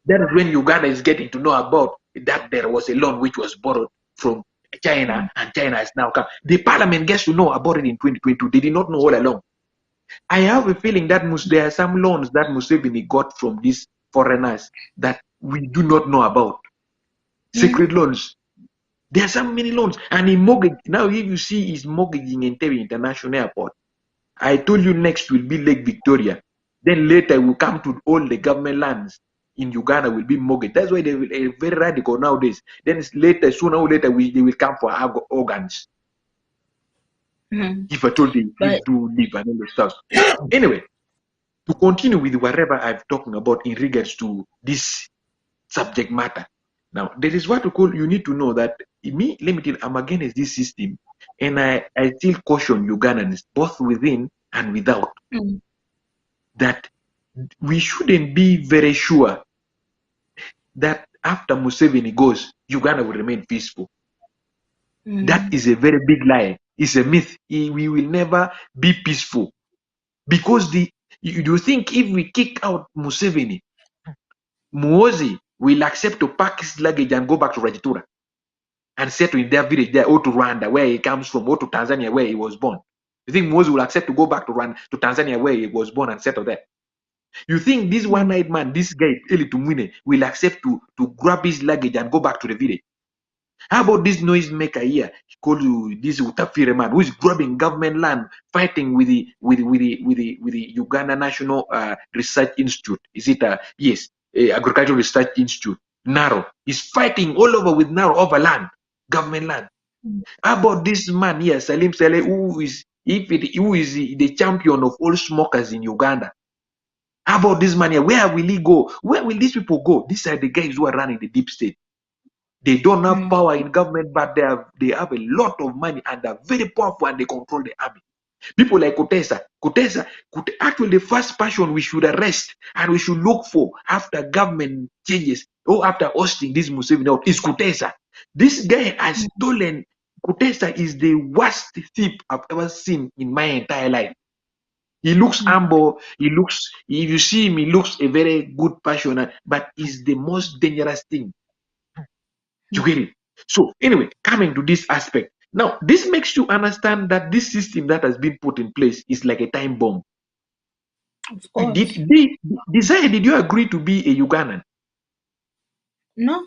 That is when Uganda is getting to know about that there was a loan which was borrowed from China, and China has now come. The parliament gets to know about it in 2022. They did not know all along. I have a feeling that there are some loans that Museveni got from these foreigners that we do not know about. Secret loans. There are so many loans. And he mortgaged. Now, if you see he's mortgaging Entebbe International Airport, I told you next will be Lake Victoria. Then later will come to all the government lands in Uganda will be mortgaged. That's why they are very radical nowadays. Then later, sooner or later, they will come for our organs. If I told them to leave and all the stuff. Anyway, to continue with whatever I'm talking about in regards to this subject matter. Now, there is what we call, you need to know that me, limited, I'm against this system, and I still caution Ugandans, both within and without, that we shouldn't be very sure that after Museveni goes, Uganda will remain peaceful. That is a very big lie. It's a myth. We will never be peaceful. Because you think if we kick out Museveni, Muhoozi will accept to pack his luggage and go back to Rajitura and settle in their village there, or to Rwanda, where he comes from, or to Tanzania, where he was born. You think Muhoozi will accept to go back to Tanzania, where he was born, and settle there? You think this one-eyed man, this guy, Eli Tumwine, will accept to grab his luggage and go back to the village? How about this noisemaker here? He called you this Utafire man who is grabbing government land, fighting with the Uganda National Research Institute. Is it yes, Agricultural Research Institute? Naro. He's fighting all over with Naro over land, government land. How about this man here, Salim Saleh, who is the champion of all smokers in Uganda? How about this man here? Where will he go? Where will these people go? These are the guys who are running the deep state. They don't have power in government, but they have a lot of money and are very powerful and they control the army. People like Kutesa. Actually, the first person we should arrest and we should look for after government changes or after hosting this Museveni out is Kutesa. This guy has stolen. Kutesa is the worst thief I've ever seen in my entire life. He looks humble. If you see him, he looks a very good person, but is the most dangerous thing. You get it? So anyway, coming to this aspect. Now, this makes you understand that this system that has been put in place is like a time bomb. Of course. Desire, did you agree to be a Ugandan? No.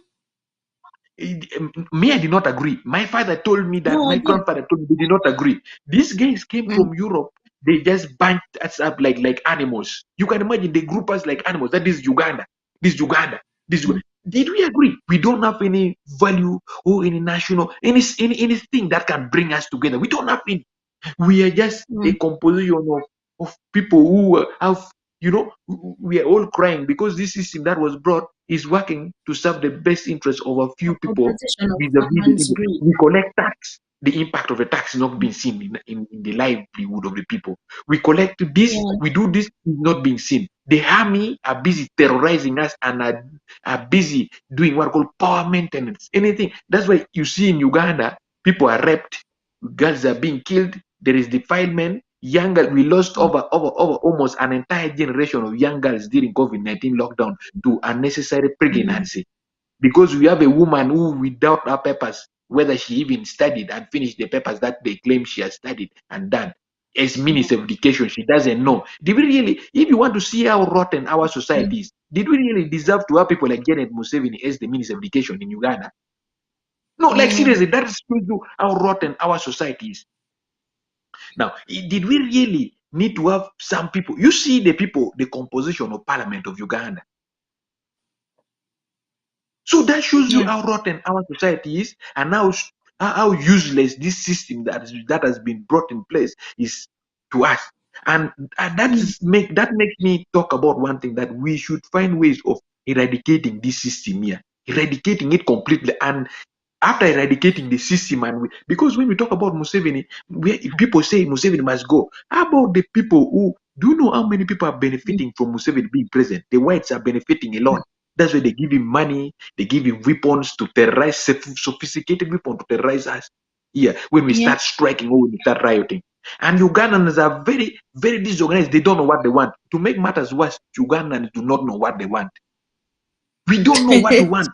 Me, I did not agree. My father told me that. No, I My did. grandfather told me they did not agree. These guys came from Europe. They just bunched us up like animals. You can imagine they group us like animals. That is Uganda. This Uganda. This Uganda. Did we agree? We don't have any value or any national anything that can bring us together. We don't have any. We are just a composition of people who have, we are all crying because this system that was brought is working to serve the best interest of a few people. We collect tax. The impact of the tax is not being seen in the livelihood of the people. We collect this, we do this, is not being seen. The army are busy terrorizing us and are busy doing what I call power maintenance. Anything. That's why you see in Uganda, people are raped, girls are being killed, there is defilement. We lost over almost an entire generation of young girls during COVID-19 lockdown to unnecessary pregnancy. Because we have a woman who, without her papers, whether she even studied and finished the papers that they claim she has studied and done, as Minister of Education, she doesn't know. Did we really, if you want to see how rotten our society is, did we really deserve to have people like Janet Museveni as the Minister of Education in Uganda? No, like seriously, that is how rotten our society is. Now, did we really need to have some people? You see the composition of Parliament of Uganda. So that shows you how rotten our society is and how useless this system that has been brought in place is to us. And that makes me talk about one thing, that we should find ways of eradicating this system here, eradicating it completely. And after eradicating the system, because when we talk about Museveni, people say Museveni must go. How about the people who, do you know how many people are benefiting from Museveni being present? The whites are benefiting a lot. That's why they give him money, they give him weapons to terrorize, sophisticated weapons to terrorize us. Here, when we start striking or when we start rioting. And Ugandans are very, very disorganized. They don't know what they want. To make matters worse, Ugandans do not know what they want. We don't know what we want.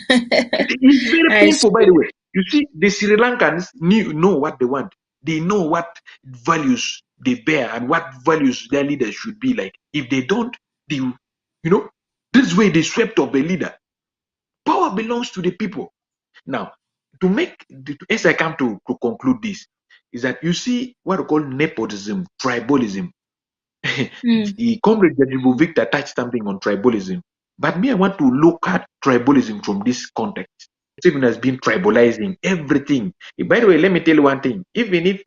It's very painful, by the way. You see, the Sri Lankans know what they want. They know what values they bear and what values their leaders should be like. If they don't, this way they swept up the leader. Power belongs to the people. Now, as I come to conclude this, is that you see what we call nepotism, tribalism. The comrade Jadrivic Victor touched something on tribalism. But me, I want to look at tribalism from this context. Even has been tribalizing everything. By the way, let me tell you one thing. Even if,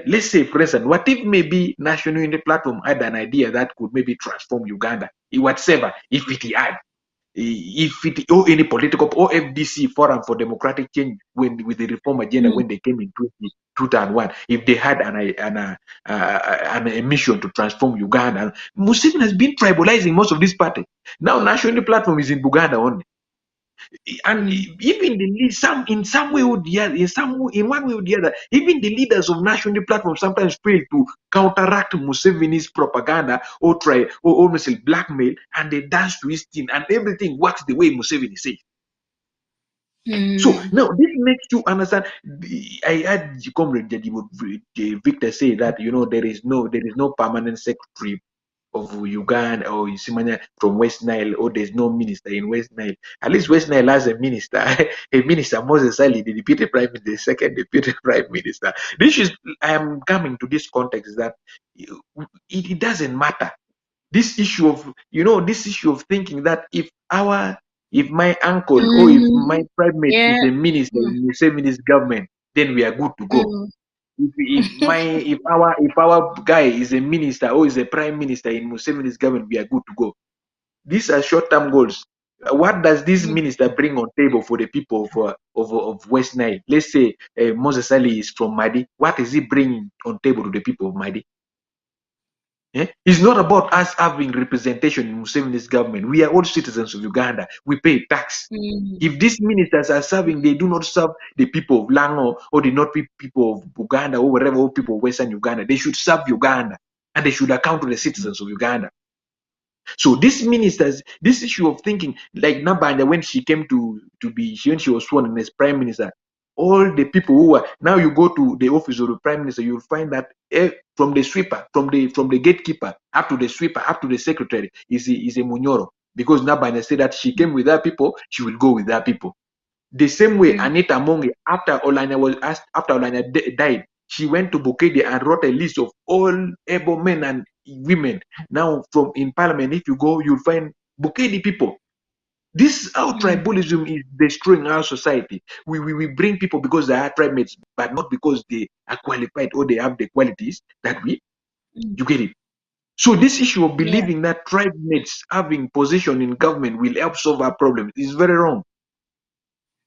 let's say, for instance, what if maybe National Unity Platform had an idea that could maybe transform Uganda, whatever, if it had, or any political, or FDC, Forum for Democratic Change, with the reform agenda when they came in 2001, if they had an mission to transform Uganda, Museveni has been tribalizing most of this party. Now, National Unity Platform is in Uganda only. And even in some way or the other, in one way or the other, even the leaders of National Unity Platform sometimes fail to counteract Museveni's propaganda or almost blackmail, and they dance to his thing, and everything works the way Museveni says. So now this makes you understand. I heard Comrade Victor say that there is no permanent secretary of Uganda or Isimanya from West Nile, or there's no minister in West Nile. At least West Nile has a minister, a minister, Moses Ali, the deputy prime minister, the second deputy prime minister. This is, I am coming to this context that it doesn't matter. This issue of, this issue of thinking that if my uncle or if my primate is Yeah. a minister in the same minister government, then we are good to go. If our guy is a minister or is a prime minister in Museveni's government, we are good to go. These are short-term goals. What does this minister bring on table for the people of West Nile? Let's say Moses Ali is from Madi. What is he bringing on table to the people of Madi? It's not about us having representation in Museveni's government. We are all citizens of Uganda. We pay tax. If these ministers are serving, they do not serve the people of Lango or the not people of Uganda or wherever, or people of Western Uganda. They should serve Uganda and they should account to the citizens of Uganda. So these ministers, this issue of thinking, like Nabanda, when she came when she was sworn in as prime minister, all the people who are now, you go to the office of the prime minister, you'll find that from the sweeper, from the gatekeeper up to the sweeper, up to the secretary is a Munyoro, because Nabanda said that she came with her people, she will go with her people. The same way Anita Monge, after Olanya died, she went to Bukede and wrote a list of all able men and women. Now, from in parliament, if you go, you'll find Bukede people. This how tribalism is destroying our society. We bring people because they are tribemates, but not because they are qualified or they have the qualities that you get it. So this issue of believing that tribemates having position in government will help solve our problems is very wrong.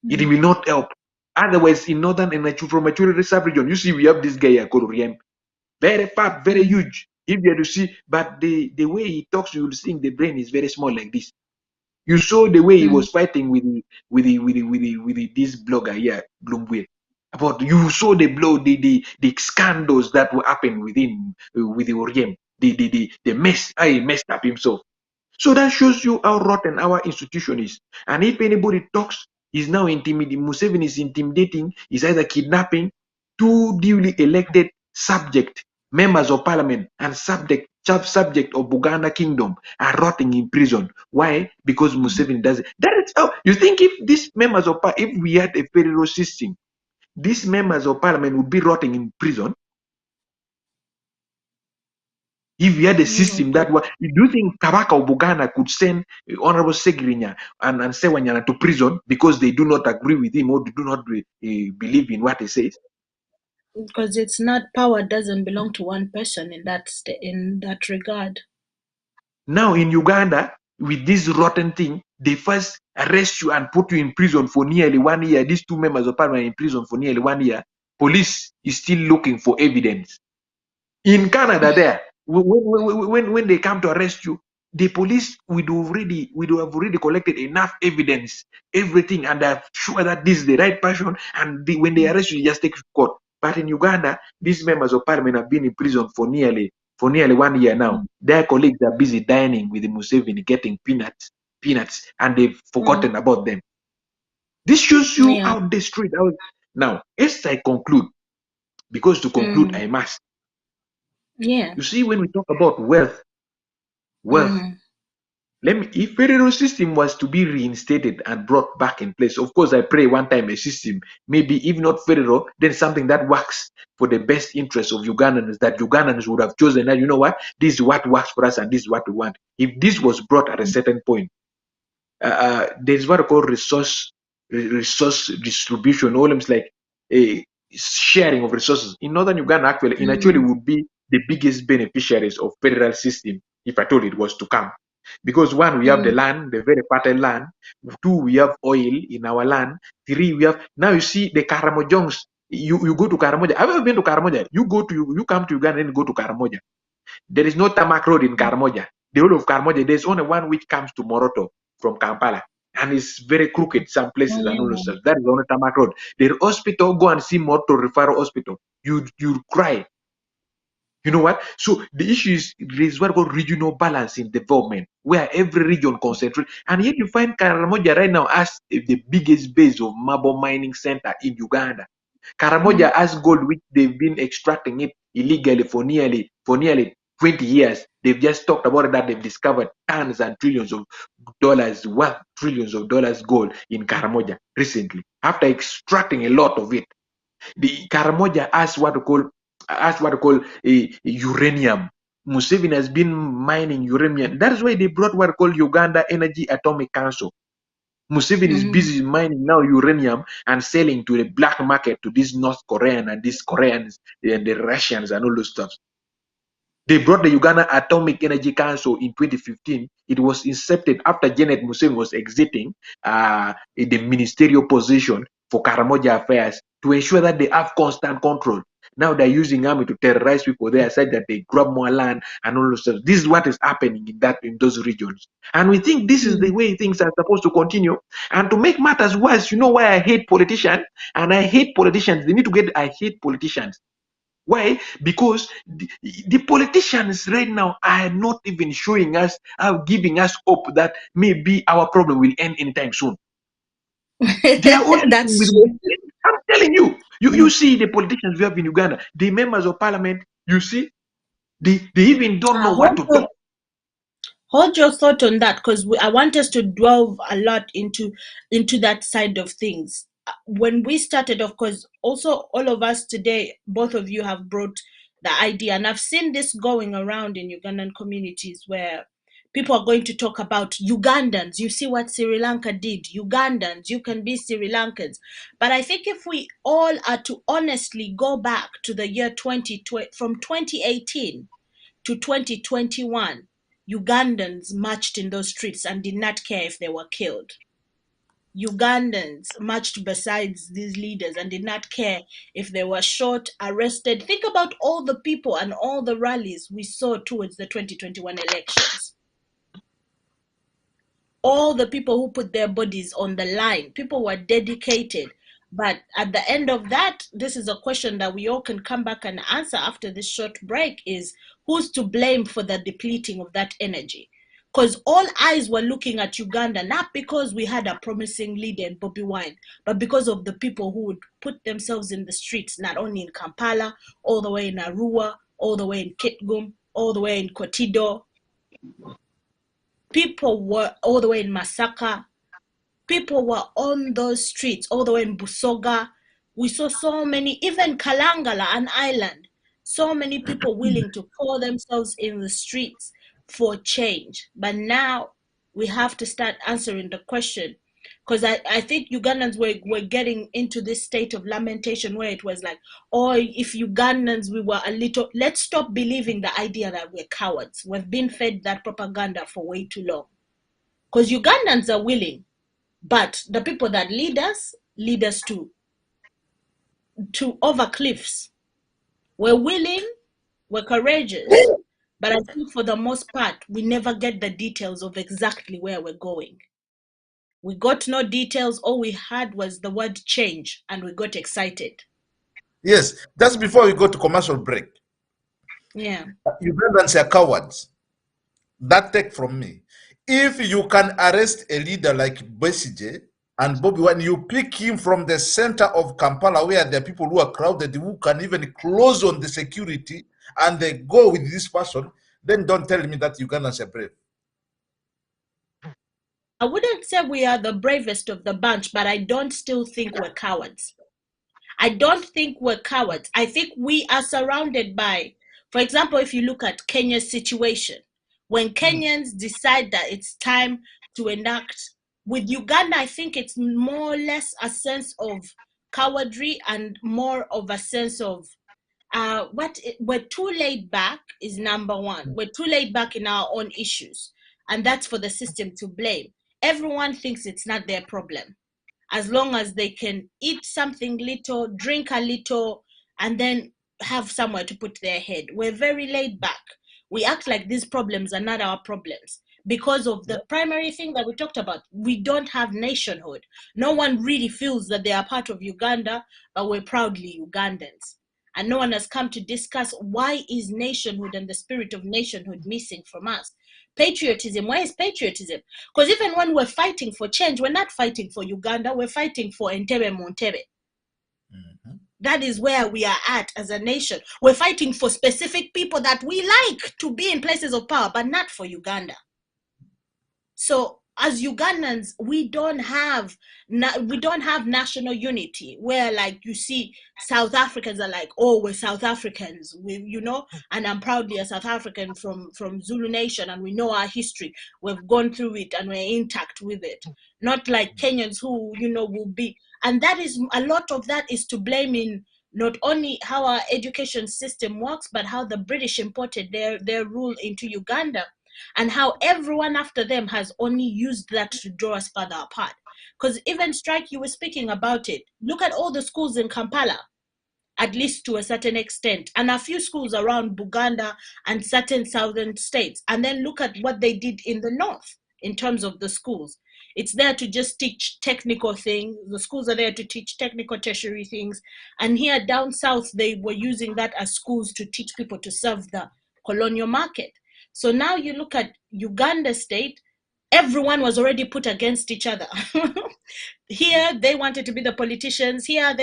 It will not help. Otherwise, in northern and from maturity sub-region, you see we have this guy here called Riem. Very fat, very huge. If you have to see, but the way he talks, you will think the brain is very small like this. You saw the way he was fighting with this blogger here, Bloomway. About you saw the scandals that were happening within with the Oriem. The mess, how he messed up himself. So that shows you how rotten our institution is. And if anybody talks, he's now intimidating. Museveni is intimidating. He's either kidnapping two duly elected subject members of parliament and subject of Buganda kingdom are rotting in prison. Why? Because Museveni does it. That is how you think if these members of if we had a federal system, these members of parliament would be rotting in prison. If we had a system that was, do you think Kabaka of Buganda could send Honorable Segrinya and Sewanyana to prison because they do not agree with him or do not believe in what he says? Because it's not, power doesn't belong to one person in that regard. Now in Uganda, with this rotten thing, they first arrest you and put you in prison for nearly 1 year. These two members of parliament in prison for nearly 1 year. Police is still looking for evidence. In Canada, there, when they come to arrest you, the police would have already collected enough evidence, everything, and they're sure that this is the right person. And when they arrest you, you just take to court. But in Uganda, these members of parliament have been in prison for nearly 1 year now. Their colleagues are busy dining with the Museveni, getting peanuts, and they've forgotten about them. This shows you how destroyed. Now, as I conclude, because to conclude, I must. Yeah. You see, when we talk about wealth, if federal system was to be reinstated and brought back in place, of course, I pray one time a system, maybe if not federal, then something that works for the best interest of Ugandans, that Ugandans would have chosen. And you know what? This is what works for us and this is what we want. If this was brought at a certain point, there's what I call resource distribution, almost like a sharing of resources. In northern Uganda, actually would be the biggest beneficiaries of federal system if I told it was to come. Because one, we have the land, the very fertile land. Two, we have oil in our land. Three, we have, now you see the Karamojons. You go to Karamoja. Have you ever been to Karamoja? You come to Uganda and go to Karamoja. There is no tarmac road in Karamoja. The whole of Karamoja, there's only one which comes to Moroto from Kampala. And it's very crooked, some places and all stuff. That is the only tarmac road. The hospital, go and see Moroto Referral Hospital. You cry. You know what? So the issue is what called regional balance in development, where every region concentrates. And yet you find Karamoja right now as the biggest base of marble mining center in Uganda. Karamoja has gold, which they've been extracting it illegally for nearly 20 years, they've just talked about it, that they've discovered tons and trillions of dollars worth, trillions of dollars gold in Karamoja recently, after extracting a lot of it. The Karamoja has what we call a uranium. Museveni has been mining uranium. That is why they brought what we call Uganda Energy Atomic Council. Museveni is busy mining now uranium and selling to the black market to these North Korean and these Koreans and the Russians and all those stuff. They brought the Uganda Atomic Energy Council in 2015. It was incepted after Janet Museveni was exiting in the ministerial position for Karamoja affairs to ensure that they have constant control. Now they're using army to terrorize people there, said that they grab more land and all those stuff. This is what is happening in those regions. And we think this is the way things are supposed to continue. And to make matters worse, you know why I hate politicians? And I hate politicians. I hate politicians. Why? Because the politicians right now are not even showing us, giving us hope that maybe our problem will end anytime soon. They are only I'm telling you, you see the politicians we have in Uganda, the members of parliament, you see, they even don't know what to talk. Hold your thought on that, because I want us to delve a lot into that side of things. When we started, of course, also all of us today, both of you have brought the idea, and I've seen this going around in Ugandan communities where people are going to talk about Ugandans. You see what Sri Lanka did. Ugandans, you can be Sri Lankans. But I think if we all are to honestly go back to the year 2020, from 2018 to 2021, Ugandans marched in those streets and did not care if they were killed. Ugandans marched besides these leaders and did not care if they were shot, arrested. Think about all the people and all the rallies we saw towards the 2021 elections. All the people who put their bodies on the line, people were dedicated. But at the end of that, this is a question that we all can come back and answer after this short break, is who's to blame for the depleting of that energy? Because all eyes were looking at Uganda, not because we had a promising leader in Bobi Wine, but because of the people who would put themselves in the streets, not only in Kampala, all the way in Arua, all the way in Kitgum, all the way in Kotido. People were all the way in Masaka. People were on those streets, all the way in Busoga. We saw so many, even Kalangala, an island, so many people willing to pour themselves in the streets for change. But now we have to start answering the question, because I think Ugandans were getting into this state of lamentation where it was like, oh, if Ugandans, we were a little, let's stop believing the idea that we're cowards. We've been fed that propaganda for way too long. Because Ugandans are willing, but the people that lead us to over cliffs. We're willing, we're courageous, but I think for the most part, we never get the details of exactly where we're going. We got no details. All we had was the word change, and we got excited. Yes, just before we go to commercial break. Yeah. Ugandans are cowards. That take from me. If you can arrest a leader like Besigye and Bobby Wine, you pick him from the center of Kampala where there are people who are crowded, who can even close on the security, and they go with this person, then don't tell me that Ugandans are brave. I wouldn't say we are the bravest of the bunch, but I don't still think we're cowards. I don't think we're cowards. I think we are surrounded by, for example, if you look at Kenya's situation, when Kenyans decide that it's time to enact, with Uganda, I think it's more or less a sense of cowardry and more of a sense of we're too laid back is number one. We're too laid back in our own issues, and that's for the system to blame. Everyone thinks it's not their problem, as long as they can eat something little, drink a little, and then have somewhere to put their head. We're very laid back. We act like these problems are not our problems because of the primary thing that we talked about. We don't have nationhood. No one really feels that they are part of Uganda, but we're proudly Ugandans. And no one has come to discuss why is nationhood and the spirit of nationhood missing from us. Patriotism, where is patriotism? Because even when we're fighting for change, we're not fighting for Uganda, we're fighting for Entebbe Montebbe. That is where we are at as a nation. We're fighting for specific people that we like to be in places of power, but not for Uganda. So as Ugandans, we don't have national unity where, like, you see South Africans are like, oh, we're South Africans, and I'm proudly a South African from Zulu Nation, and we know our history. We've gone through it and we're intact with it. Not like Kenyans who, will be, and that is, a lot of that is to blame in not only how our education system works, but how the British imported their rule into Uganda, and how everyone after them has only used that to draw us further apart. Because even Strike, you were speaking about it. Look at all the schools in Kampala, at least to a certain extent, and a few schools around Buganda and certain southern states. And then look at what they did in the north in terms of the schools. It's there to just teach technical things. The schools are there to teach technical tertiary things. And here down south, they were using that as schools to teach people to serve the colonial market. So now you look at Uganda state, everyone was already put against each other. Here, they wanted to be the politicians. Here,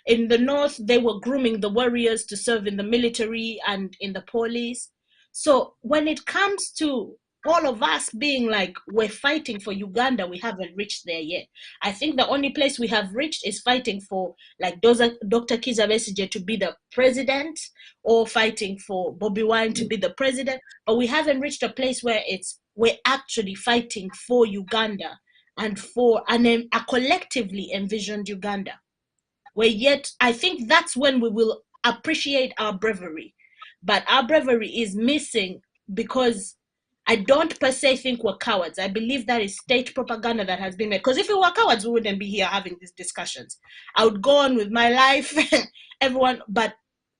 in the north, they were grooming the warriors to serve in the military and in the police. So when it comes to all of us being like, we're fighting for Uganda, we haven't reached there yet. I think the only place we have reached is fighting for, like, Dr. Kizza Besigye to be the president, or fighting for Bobi Wine to be the president. But we haven't reached a place where we're actually fighting for Uganda and for a collectively envisioned Uganda. Where yet, I think that's when we will appreciate our bravery. But our bravery is missing because I don't per se think we're cowards. I believe that is state propaganda that has been made. Because if we were cowards, we wouldn't be here having these discussions. I would go on with my life, everyone, but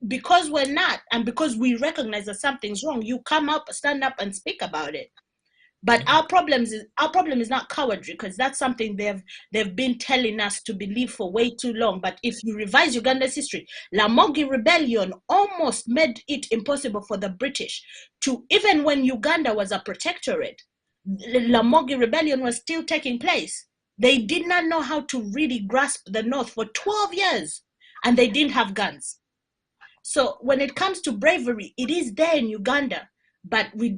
because we're not, and because we recognize that something's wrong, you come up, stand up and speak about it. But our problem is not cowardry, because that's something they've been telling us to believe for way too long. But if you revise Uganda's history, Lamogi Rebellion almost made it impossible for the British to, even when Uganda was a protectorate, Lamogi Rebellion was still taking place. They did not know how to really grasp the North for 12 years, and they didn't have guns. So when it comes to bravery, it is there in Uganda. But we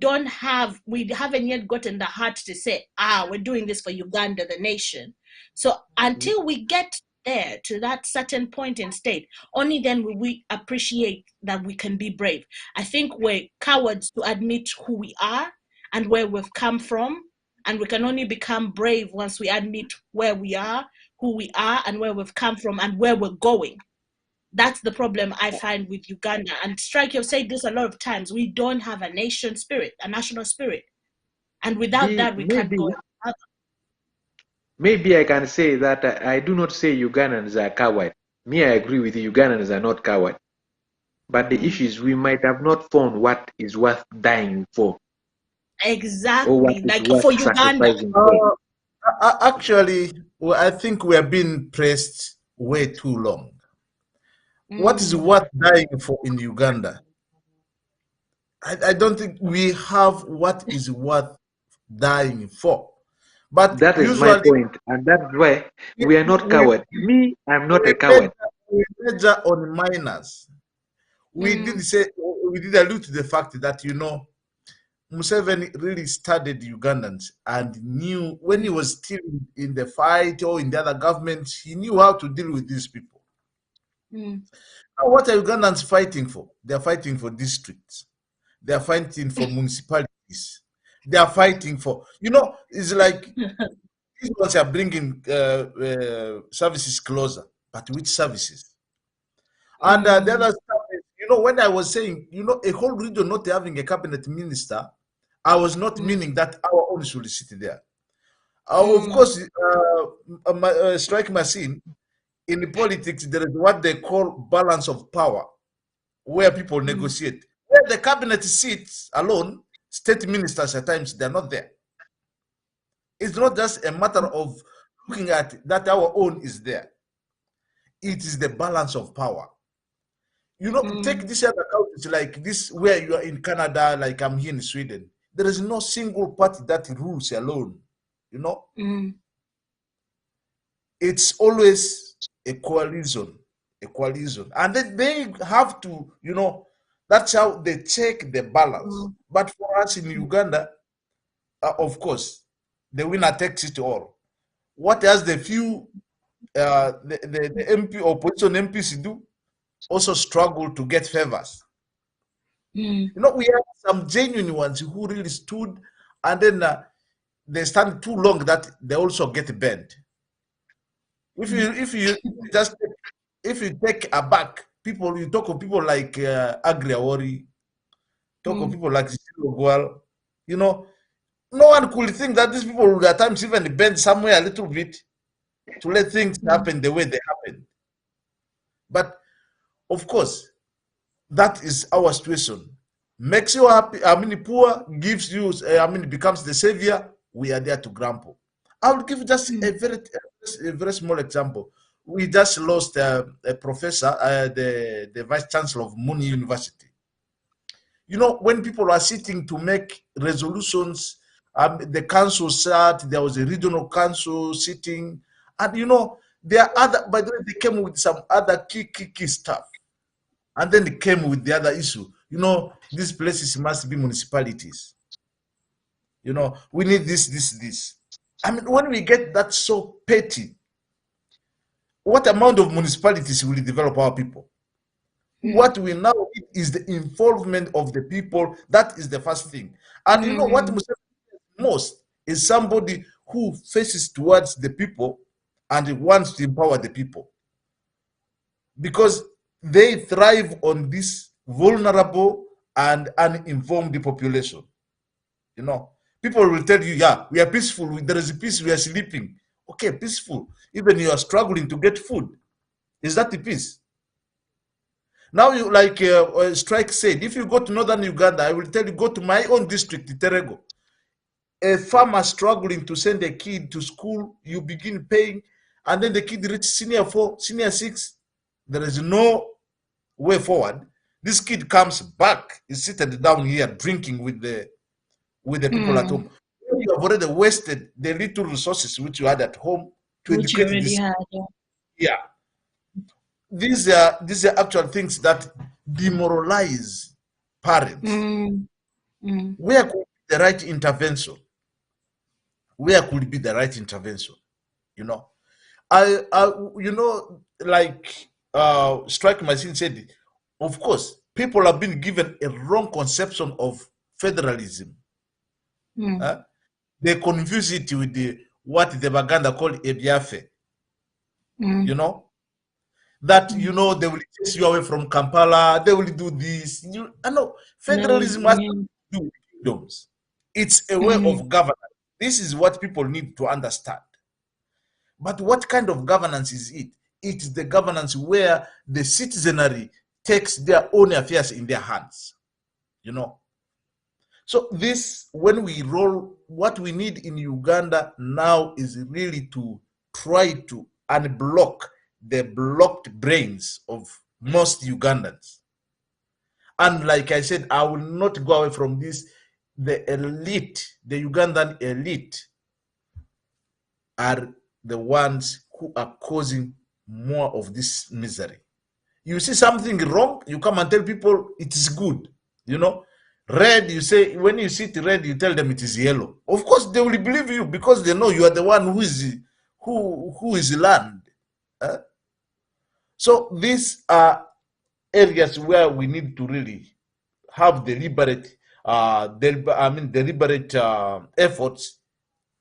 haven't yet gotten the heart to say, we're doing this for Uganda, the nation. So until we get there to that certain point in state, only then will we appreciate that we can be brave. I think we're cowards to admit who we are and where we've come from. And we can only become brave once we admit where we are, who we are, and where we've come from and where we're going. That's the problem I find with Uganda. And Strike, you've said this a lot of times. We don't have a nation spirit, a national spirit. And without that, we can't go further. Maybe I can say that I do not say Ugandans are cowards. Me, I agree with you. Ugandans are not cowards. But the issue is we might have not found what is worth dying for. Exactly. Like for Uganda. Actually, I think we have been pressed way too long. What is worth dying for in Uganda? I don't think we have what is worth dying for. But that is my point, and that's why we are not cowards. Me, I'm not a coward. We measure on minors. We did allude to the fact that, Museveni really studied Ugandans and knew when he was still in the fight or in the other governments, he knew how to deal with these people. Now, what are Ugandans fighting for? They are fighting for districts. They are fighting for municipalities. They are fighting for, it's like these ones are bringing services closer. But which services? And the other stuff is, when I was saying, a whole region not having a cabinet minister, I was not meaning that our own should sit there. Of course, Strike machine. In politics, there is what they call balance of power, where people negotiate. Where the cabinet sits alone, state ministers at times, they're not there. It's not just a matter of looking at that our own is there. It is the balance of power. Take this other countries like this, where you are in Canada, like I'm here in Sweden. There is no single party that rules alone. It's always a coalition. a coalition, and then they have to, that's how they check the balance. But for us in Uganda, of course, the winner takes it all. What else the few the MP opposition MPs do also struggle to get favors. We have some genuine ones who really stood, and then they stand too long that they also get banned. If you just if you take a back people, you talk of people like Agriawori, talk of people like Ogwal, no one could think that these people would at times even bend somewhere a little bit to let things happen the way they happen. But of course, that is our situation. Makes you happy, poor, gives you, becomes the savior. We are there to grumble. I will give just a very small example. We just lost a professor, the vice chancellor of Muni University. When people are sitting to make resolutions, the council sat, there was a regional council sitting, and there are other, by the way, they came with some other key stuff. And then they came with the other issue. These places must be municipalities. We need this. When we get that so petty, what amount of municipalities will develop our people? What we now need is the involvement of the people. That is the first thing. And what most is somebody who faces towards the people and wants to empower the people. Because they thrive on this vulnerable and uninformed population. People will tell you, yeah, we are peaceful, there is peace, we are sleeping. Okay, peaceful. Even you are struggling to get food. Is that the peace? Now, you like Strike said, if you go to northern Uganda, I will tell you, go to my own district, Terego. A farmer struggling to send a kid to school, you begin paying, and then the kid reaches senior 4, senior 6. There is no way forward. This kid comes back, is seated down here drinking with the people at home. You have already wasted the little resources which you had at home to educate this. Yeah. These are actual things that demoralize parents. Where could be the right intervention? Where could be the right intervention? Like Strike Machine said, of course, people have been given a wrong conception of federalism. They confuse it with what the Baganda call Ebiafe. That they will chase you away from Kampala, they will do this. I know federalism has to do with kingdoms. It's a way of governance. This is what people need to understand. But what kind of governance is it? It is the governance where the citizenry takes their own affairs in their hands. So this, when we roll, what we need in Uganda now is really to try to unblock the blocked brains of most Ugandans. And like I said, I will not go away from this. The elite, the Ugandan elite, are the ones who are causing more of this misery. You see something wrong, you come and tell people it is good. Red, you say, when you see it red, you tell them it is yellow. Of course, they will believe you because they know you are the one who is land. So these are areas where we need to really have deliberate efforts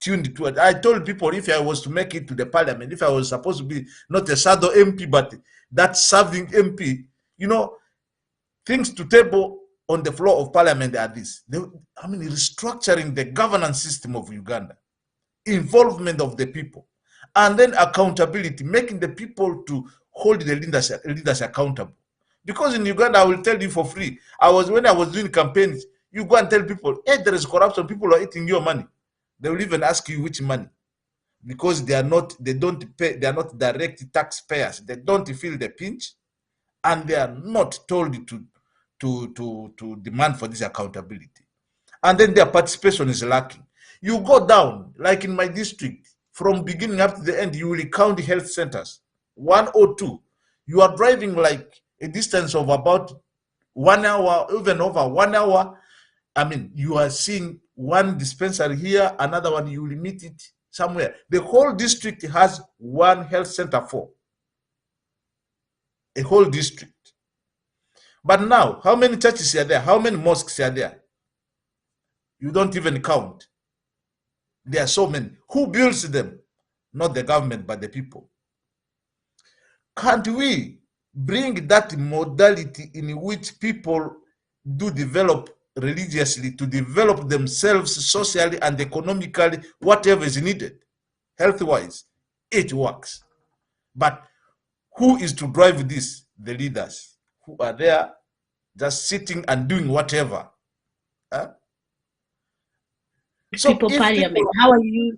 tuned to it. I told people, if I was to make it to the parliament, if I was supposed to be not a shadow MP, but that serving MP, things to table on the floor of parliament are this. Restructuring the governance system of Uganda, involvement of the people, and then accountability, making the people to hold the leaders accountable. Because in Uganda, I will tell you for free, when I was doing campaigns, you go and tell people, hey, there is corruption, people are eating your money. They will even ask you which money. Because they don't pay, they are not direct taxpayers. They don't feel the pinch, and they are not told to demand for this accountability. And then their participation is lacking. You go down, like in my district, from beginning up to the end, you will count health centers, 1 or 2. You are driving like a distance of about 1 hour, even over 1 hour. I mean, you are seeing one dispensary here, another one, you will meet it somewhere. The whole district has one health center for a whole district. But now, how many churches are there? How many mosques are there? You don't even count. There are so many. Who builds them? Not the government, but the people. Can't we bring that modality in which people do develop religiously to develop themselves socially and economically, whatever is needed, health-wise? It works. But who is to drive this? The leaders who are there just sitting and doing whatever. Huh? So People if parliament. people, How are you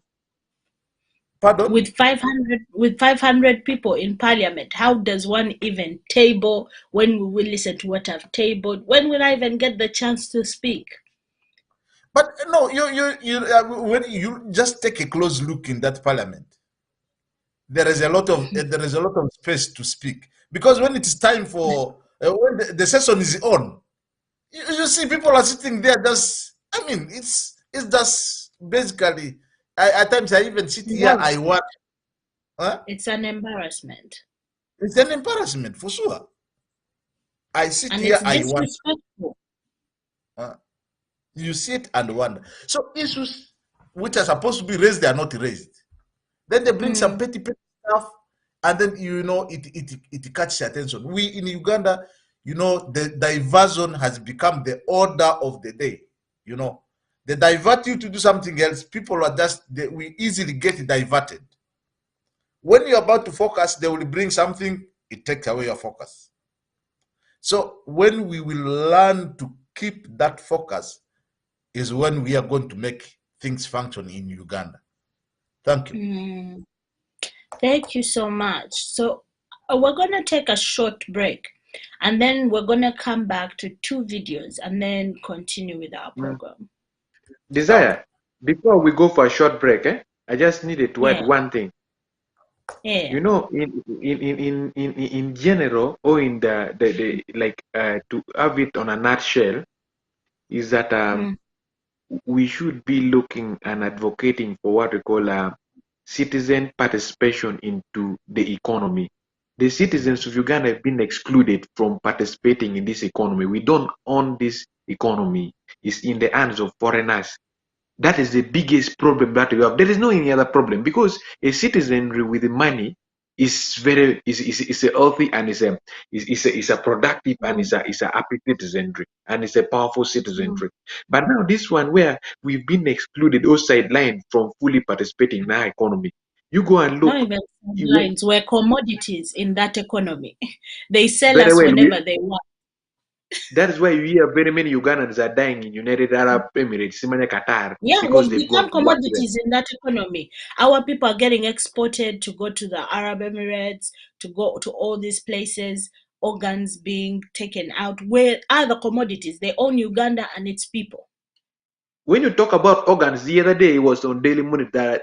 pardon? with 500 people in parliament? How does one even table? When we will listen to what I've tabled? When will I even get the chance to speak? But no, when you just take a close look in that parliament, there is a lot of space to speak, because when it is time for when the session is on, you see people are sitting there just. I mean, it's just basically. At times I even sit here. I want. Huh? It's an embarrassment. It's an embarrassment for sure. I sit And here. it's I want. disrespectful. You sit and wonder. So issues which are supposed to be raised, they are not raised. Then they bring some petty stuff, and then it catches attention. We in Uganda, the diversion has become the order of the day. They divert you to do something else. People are we easily get diverted. When you're about to focus, they will bring something, it takes away your focus. So when we will learn to keep that focus is when we are going to make things function in Uganda. Thank you. Thank you so much. So we're going to take a short break, and then we're going to come back to 2 videos and then continue with our program. Desire, before we go for a short break, I just needed to add one thing. Yeah. In general, or in the like to have it on a nutshell, is that we should be looking and advocating for what we call citizen participation into the economy. The citizens of Uganda have been excluded from participating in this economy. We don't own this economy. It's in the hands of foreigners. That is the biggest problem that we have. There is no any other problem, because a citizenry with money is is a healthy and is a productive and is a happy citizenry, and it's a powerful citizenry. But now this one, where we've been excluded or sidelined from fully participating in our economy, you go and look. Not even sidelines, we're commodities in that economy. They sell us whenever they want. That is why you hear very many Ugandans are dying in United Arab Emirates, Qatar. Yeah, because we've become commodities in that economy. Our people are getting exported to go to the Arab Emirates, to go to all these places, organs being taken out. Where are the commodities? They own Uganda and its people. When you talk about organs, the other day it was on Daily Monitor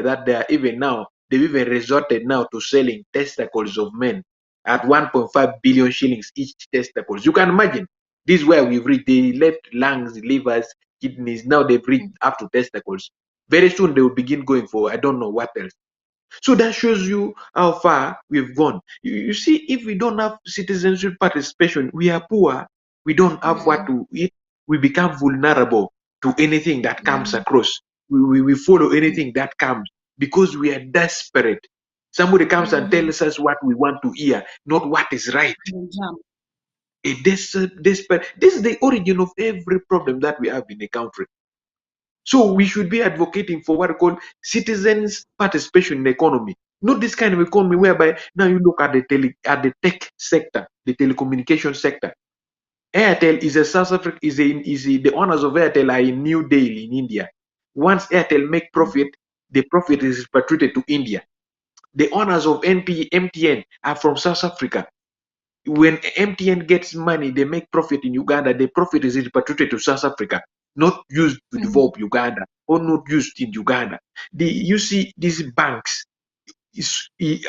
that they are even now, they've even resorted now to selling testicles of men at 1.5 billion shillings each testicles. You can imagine, this is where we've reached. They left lungs, livers, kidneys, now they've reached up to testicles. Very soon they will begin going for I don't know what else. So that shows you how far we've gone. You see, if we don't have citizenship participation, we are poor, we don't have what to eat, we become vulnerable to anything that comes across. We follow anything that comes because we are desperate. Somebody comes and tells us what we want to hear, not what is right. This is the origin of every problem that we have in the country. So we should be advocating for what we call citizens' participation in the economy. Not this kind of economy whereby now you look at the tech sector, the telecommunication sector. Airtel is a South Africa the owners of Airtel are in New Delhi in India. Once Airtel make profit, the profit is repatriated to India. The owners of MTN are from South Africa. When MTN gets money, they make profit in Uganda. The profit is repatriated to South Africa, not used to develop Uganda or not used in Uganda. You see these banks,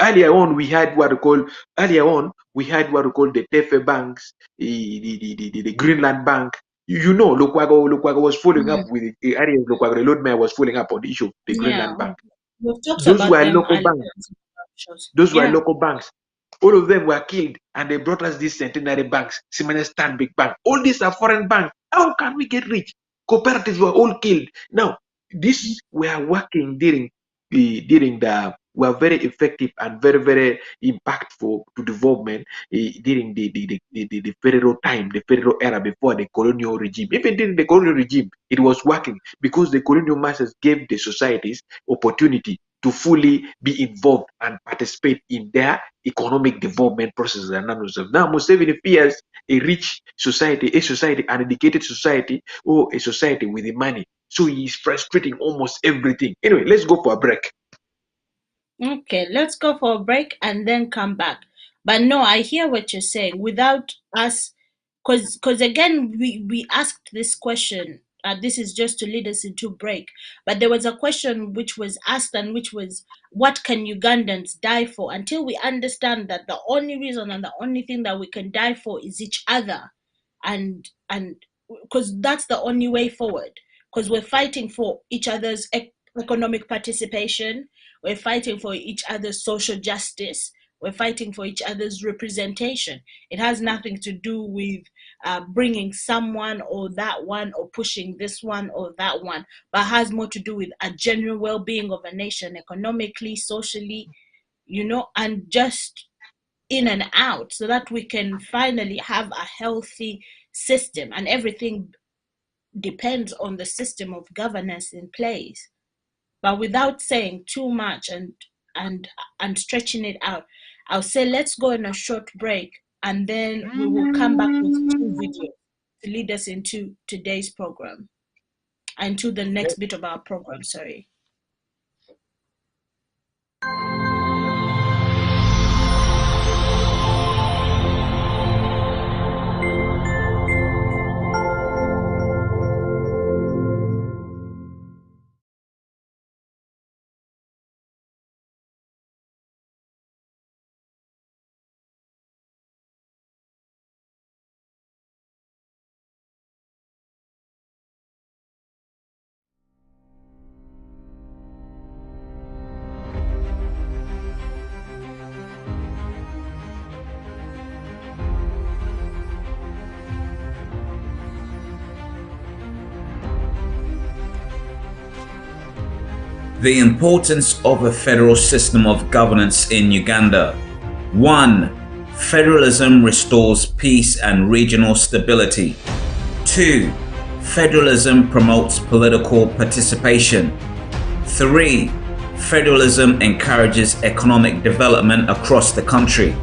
earlier on we had what we call the Tefe banks, the Greenland Bank. You know, Lukwago was following up with the areas. Lukwago, the Lord Mayor was following up on the issue of the Yeah, Greenland Bank. we've talked Those about were them local earlier. banks. Those were local banks. All of them were killed, and they brought us these centenary banks, Siemens Stanbic Bank. All these are foreign banks. How can we get rich? Cooperatives were all killed. Now, this were working during the were very effective and very, very impactful to development during the federal time, the federal era before the colonial regime. Even during the colonial regime, it was working because the colonial masters gave the societies opportunity to fully be involved and participate in their economic development processes and themselves. Now, Museveni fears a rich society, an educated society, or a society with the money. So he is frustrating almost everything. Anyway, let's go for a break. Okay, let's go for a break and then come back. But no, I hear what you're saying. Without us, because again, we asked this question. This is just to lead us into break. But there was a question which was asked, and which was, what can Ugandans die for? Until we understand that the only reason and the only thing that we can die for is each other, and because that's the only way forward. Because we're fighting for each other's economic participation. We're fighting for each other's social justice. We're fighting for each other's representation. It has nothing to do with bringing someone or that one, or pushing this one or that one, but has more to do with a general well-being of a nation, economically, socially, and just in and out, so that we can finally have a healthy system, and everything depends on the system of governance in place. But without saying too much and stretching it out, I'll say let's go on a short break, and then we will come back with 2 videos to lead us into today's program, and to the next bit of our program, sorry. The importance of a federal system of governance in Uganda. 1. Federalism restores peace and regional stability. 2. Federalism promotes political participation. 3. Federalism encourages economic development across the country.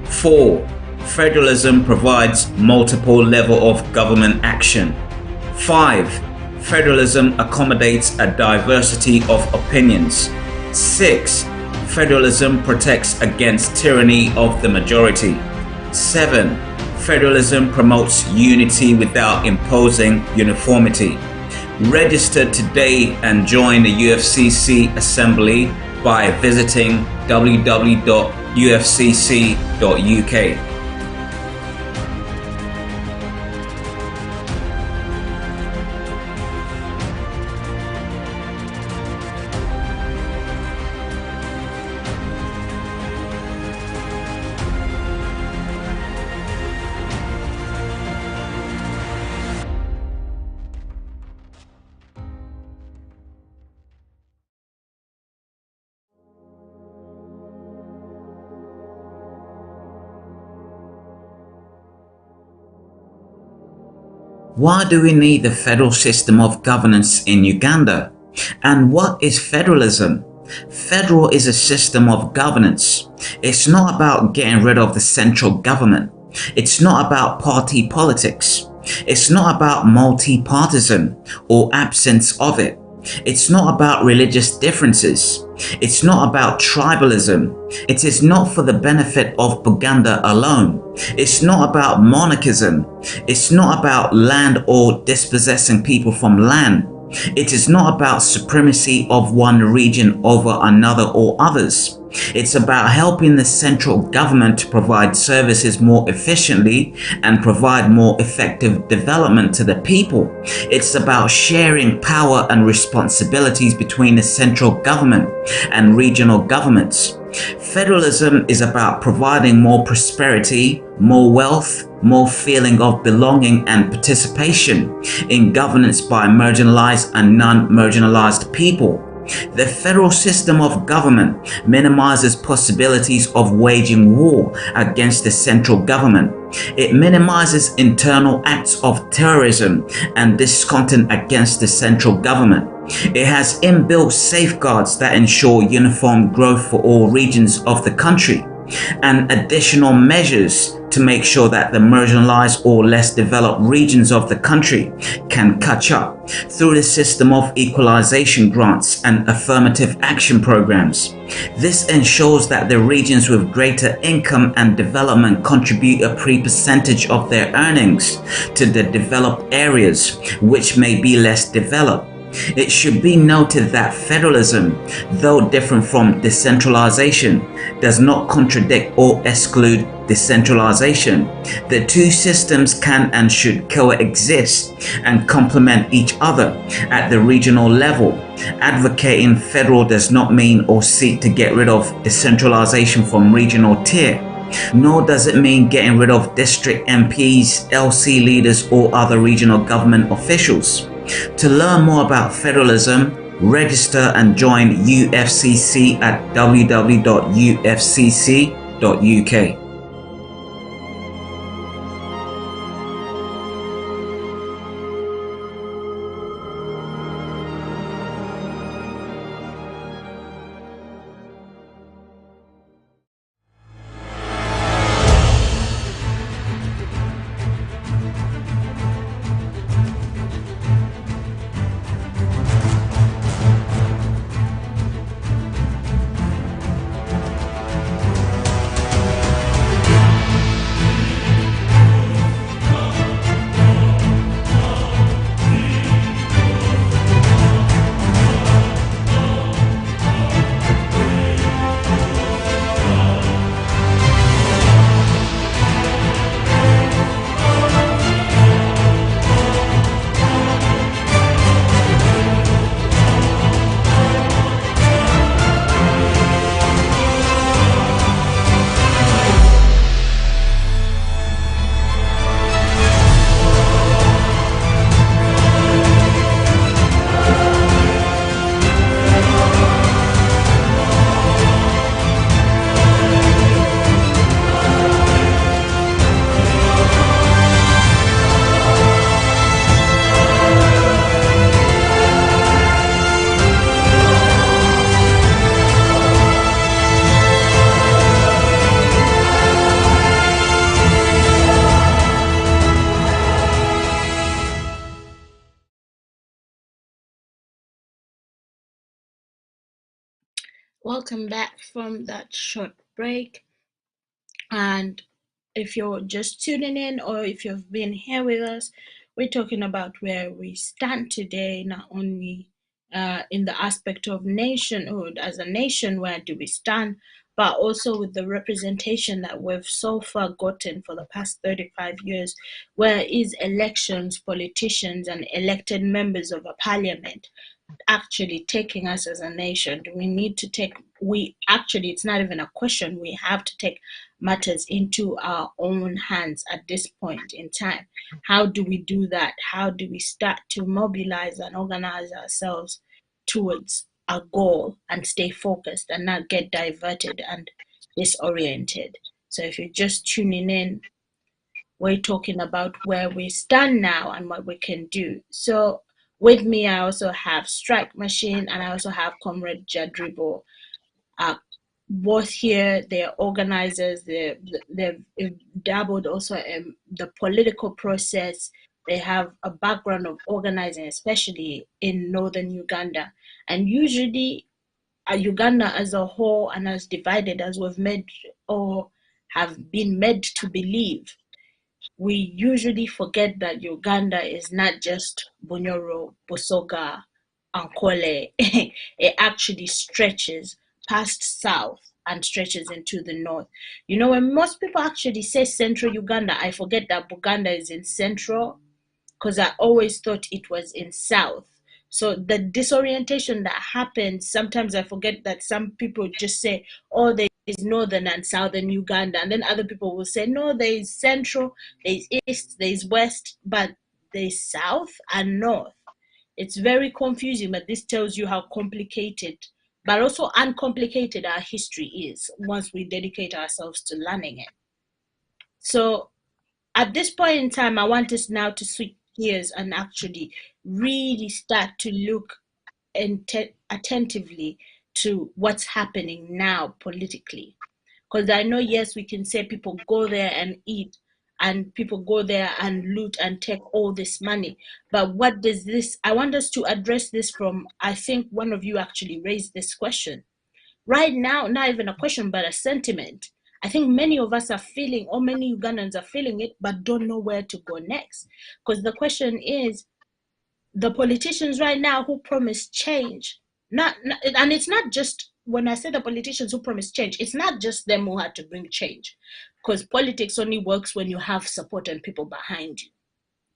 4. Federalism provides multiple levels of government action. 5. Federalism accommodates a diversity of opinions. 6. Federalism protects against tyranny of the majority. 7. Federalism promotes unity without imposing uniformity. Register today and join the UFCC Assembly by visiting www.ufcc.uk. Why do we need the federal system of governance in Uganda? And what is federalism? Federal is a system of governance. It's not about getting rid of the central government. It's not about party politics. It's not about multi-partisan or absence of it. It's not about religious differences. It's not about tribalism. It is not for the benefit of Buganda alone. It's not about monarchism. It's not about land or dispossessing people from land. It is not about supremacy of one region over another or others. It's about helping the central government to provide services more efficiently and provide more effective development to the people. It's about sharing power and responsibilities between the central government and regional governments. Federalism is about providing more prosperity, more wealth, more feeling of belonging and participation in governance by marginalized and non-marginalized people. The federal system of government minimizes possibilities of waging war against the central government. It minimizes internal acts of terrorism and discontent against the central government. It has inbuilt safeguards that ensure uniform growth for all regions of the country, and additional measures to make sure that the marginalized or less developed regions of the country can catch up through the system of equalization grants and affirmative action programs. This ensures that the regions with greater income and development contribute a percentage of their earnings to the developed areas which may be less developed. It should be noted that federalism, though different from decentralization, does not contradict or exclude decentralization. The two systems can and should coexist and complement each other at the regional level. Advocating federal does not mean or seek to get rid of decentralization from regional tier, nor does it mean getting rid of district MPs, LC leaders, or other regional government officials. To learn more about federalism, register and join UFCC at www.ufcc.uk. Welcome back from that short break. And if you're just tuning in or if you've been here with us, we're talking about where we stand today, not only in the aspect of nationhood as a nation, where do we stand, but also with the representation that we've so far gotten for the past 35 years, where is elections, politicians, and elected members of a parliament actually taking us as a nation? Do we need to take, it's not even a question, we have to take matters into our own hands at this point in time. How do we do that? How do we start to mobilize and organize ourselves towards a goal and stay focused and not get diverted and disoriented? So if you're just tuning in, we're talking about where we stand now and what we can do. So with me, I also have Strike Machine and I also have Comrade Jadrivic. Both here, they're organizers, they've dabbled also in the political process. They have a background of organizing, especially in northern Uganda. And usually, Uganda as a whole and as divided as we've made or have been made to believe, we usually forget that Uganda is not just Bunyoro, Busoga, Ankole. It actually stretches past south and stretches into the north. You know, when most people actually say central Uganda, I forget that Buganda is in central, because I always thought it was in south. So the disorientation that happens, sometimes I forget that some people just say, oh, there is northern and southern Uganda. And then other people will say, no, there is central, there is east, there is west, but there is south and north. It's very confusing, but this tells you how complicated, but also uncomplicated our history is once we dedicate ourselves to learning it. So at this point in time, I want us now to switch gears and actually really start to look attentively to what's happening now politically. Because I know, yes, we can say people go there and eat, and people go there and loot and take all this money. But what does this, I want us to address this from, I think one of you actually raised this question. Right now, not even a question, but a sentiment. I think many of us are feeling, or many Ugandans are feeling it, but don't know where to go next. Because the question is, the politicians right now who promise change, and it's not just, when I say the politicians who promise change, it's not just them who had to bring change. Because politics only works when you have support and people behind you,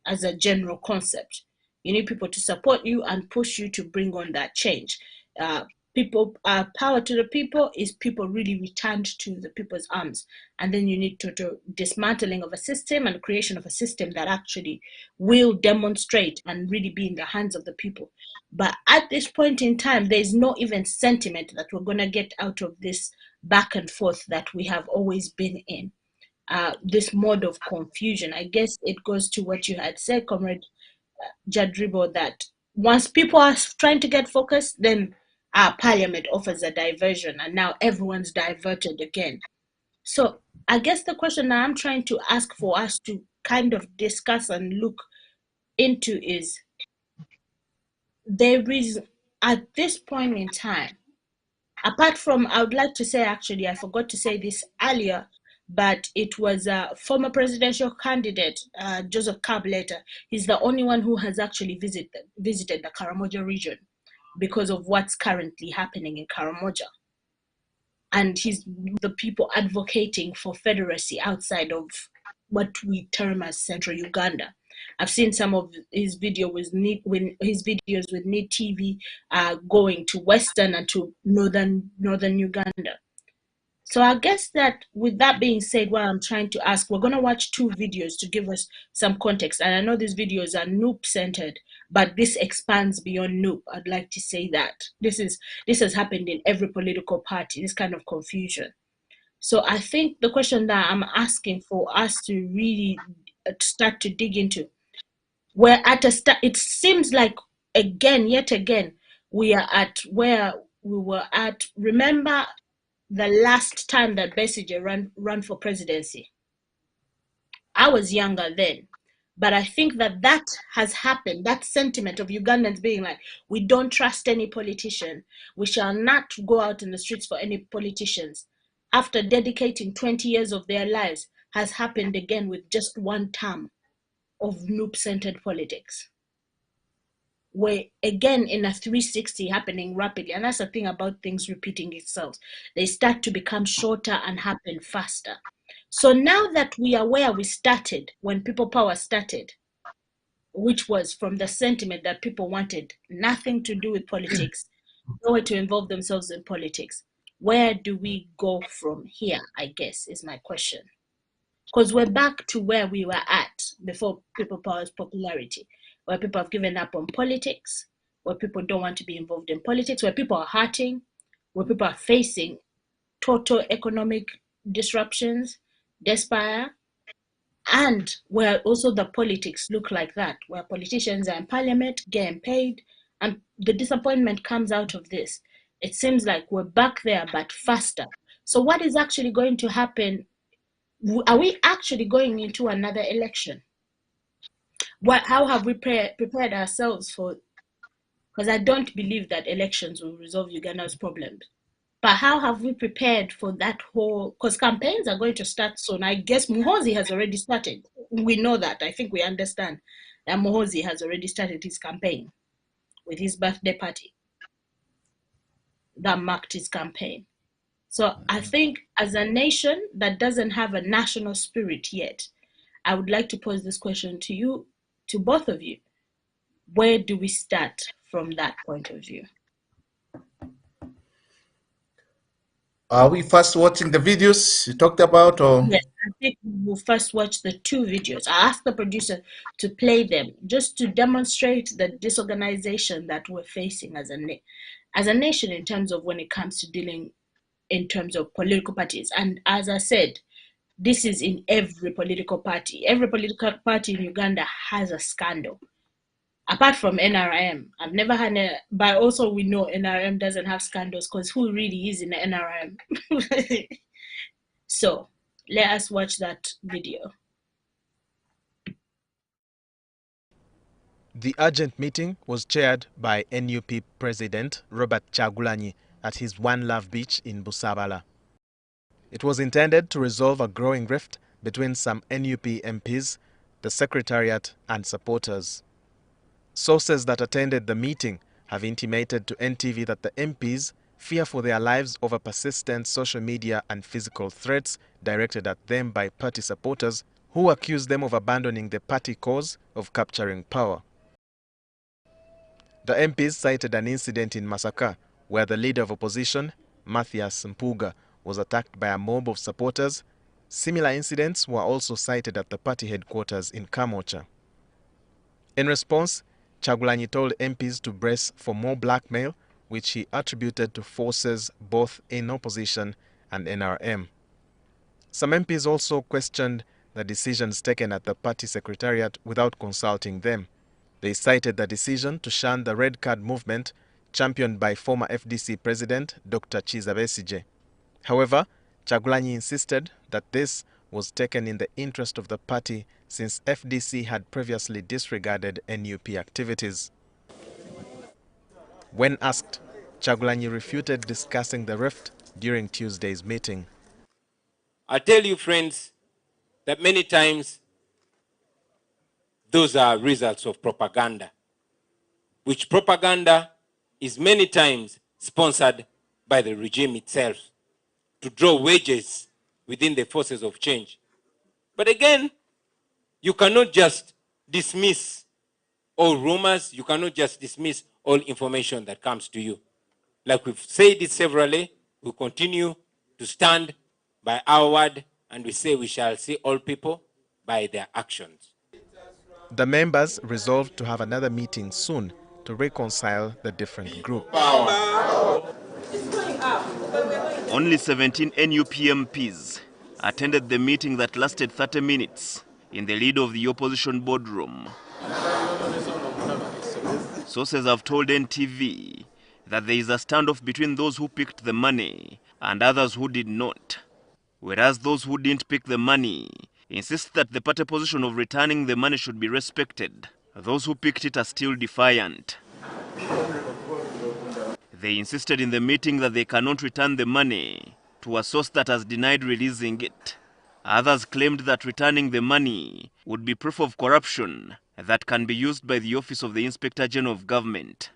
as a general concept. You need people to support you and push you to bring on that change. Power to the people is people really returned to the people's arms. And then you need to dismantling of a system and creation of a system that actually will demonstrate and really be in the hands of the people. But at this point in time, there is no even sentiment that we're going to get out of this back and forth that we have always been in. This mode of confusion. I guess it goes to what you had said, Comrade Jadrivic, that once people are trying to get focused, then Parliament offers a diversion, and now everyone's diverted again. So I guess the question that I'm trying to ask for us to kind of discuss and look into is, there is, at this point in time, apart from, I would like to say, actually, I forgot to say this earlier, but it was a former presidential candidate, Joseph Kabuleta. He's the only one who has actually visited the Karamoja region because of what's currently happening in Karamoja. And he's the people advocating for federacy outside of what we term as Central Uganda. I've seen some of his videos with Need TV going to Western and to Northern Uganda. So I guess that with that being said, what I'm trying to ask, we're going to watch two videos to give us some context. And I know these videos are Noop centered, but this expands beyond Noop. I'd like to say that this has happened in every political party, this kind of confusion. So I think the question that I'm asking for us to really start to dig into, we're at a start. It seems like yet again, we are at where we were at. Remember the last time that Besigye ran for presidency? I was younger then, but I think that has happened. That sentiment of Ugandans being like, we don't trust any politician, we shall not go out in the streets for any politicians, after dedicating 20 years of their lives, has happened again with just one term of Noop-centered politics. We're again in a 360 happening rapidly. And that's the thing about things repeating itself. They start to become shorter and happen faster. So now that we are where we started, when people power started, which was from the sentiment that people wanted nothing to do with politics, nowhere to involve themselves in politics, where do we go from here, I guess, is my question. Because we're back to where we were at before people power's popularity, where people have given up on politics, where people don't want to be involved in politics, where people are hurting, where people are facing total economic disruptions, despair, and where also the politics look like that, where politicians are in parliament, getting paid, and the disappointment comes out of this. It seems like we're back there, but faster. So what is actually going to happen? Are we actually going into another election? How have we prepared ourselves for? Because I don't believe that elections will resolve Uganda's problems. But how have we prepared for that whole, because campaigns are going to start soon. I guess Muhoozi has already started. We know that. I think we understand that Muhoozi has already started his campaign with his birthday party that marked his campaign. So I think as a nation that doesn't have a national spirit yet, I would like to pose this question to you, to both of you. Where do we start from that point of view? Are we first watching the videos you talked about, or? Yes, I think we'll first watch the two videos. I asked the producer to play them just to demonstrate the disorganization that we're facing as a nation in terms of when it comes to dealing in terms of political parties. And as I said, this is in every political party. Every political party in Uganda has a scandal. Apart from NRM, I've never had but also we know NRM doesn't have scandals because who really is in the NRM? So let us watch that video. The urgent meeting was chaired by NUP President Robert Kyagulanyi at his One Love Beach in Busabala. It was intended to resolve a growing rift between some NUP MPs, the Secretariat and supporters. Sources that attended the meeting have intimated to NTV that the MPs fear for their lives over persistent social media and physical threats directed at them by party supporters who accuse them of abandoning the party cause of capturing power. The MPs cited an incident in Masaka where the leader of opposition, Mathias Mpuga, was attacked by a mob of supporters. Similar incidents were also cited at the party headquarters in Karamoja. In response, Kyagulanyi told MPs to brace for more blackmail, which he attributed to forces both in opposition and NRM. Some MPs also questioned the decisions taken at the party secretariat without consulting them. They cited the decision to shun the red card movement championed by former FDC President Dr. Kizza Besigye. However, Kyagulanyi insisted that this was taken in the interest of the party since FDC had previously disregarded NUP activities. When asked, Kyagulanyi refuted discussing the rift during Tuesday's meeting. I tell you, friends, that many times those are results of propaganda, which propaganda is many times sponsored by the regime itself to draw wedges within the forces of change. But again, you cannot just dismiss all rumors, you cannot just dismiss all information that comes to you. Like we've said it severally, we continue to stand by our word, and we say we shall see all people by their actions. The members resolved to have another meeting soon to reconcile the different groups. Only 17 NUP MPs attended the meeting that lasted 30 minutes in the lead of the opposition boardroom. Sources have told NTV that there is a standoff between those who picked the money and others who did not, whereas those who didn't pick the money insist that the party position of returning the money should be respected. Those who picked it are still defiant. They insisted in the meeting that they cannot return the money to a source that has denied releasing it. Others claimed that returning the money would be proof of corruption that can be used by the Office of the Inspector General of Government.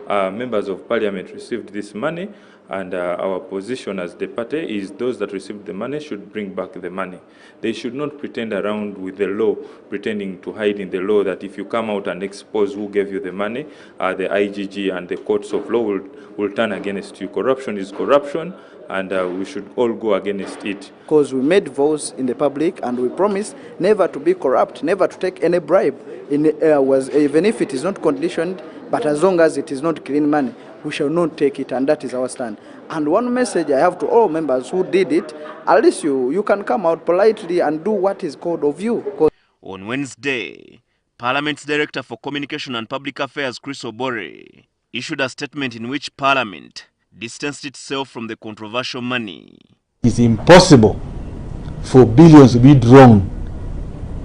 Members of Parliament received this money, and our position as the party is those that received the money should bring back the money. They should not pretend around with the law, pretending to hide in the law that if you come out and expose who gave you the money, the IGG and the courts of law will turn against you. Corruption is corruption, and we should all go against it. Because we made vows in the public and we promised never to be corrupt, never to take any bribe, even if it is not conditioned, but as long as it is not clean money, we shall not take it, and that is our stand. And one message I have to all members who did it, at least you can come out politely and do what is called of you. On Wednesday, Parliament's Director for Communication and Public Affairs, Chris Obore, issued a statement in which Parliament distanced itself from the controversial money. It's impossible for billions to be drawn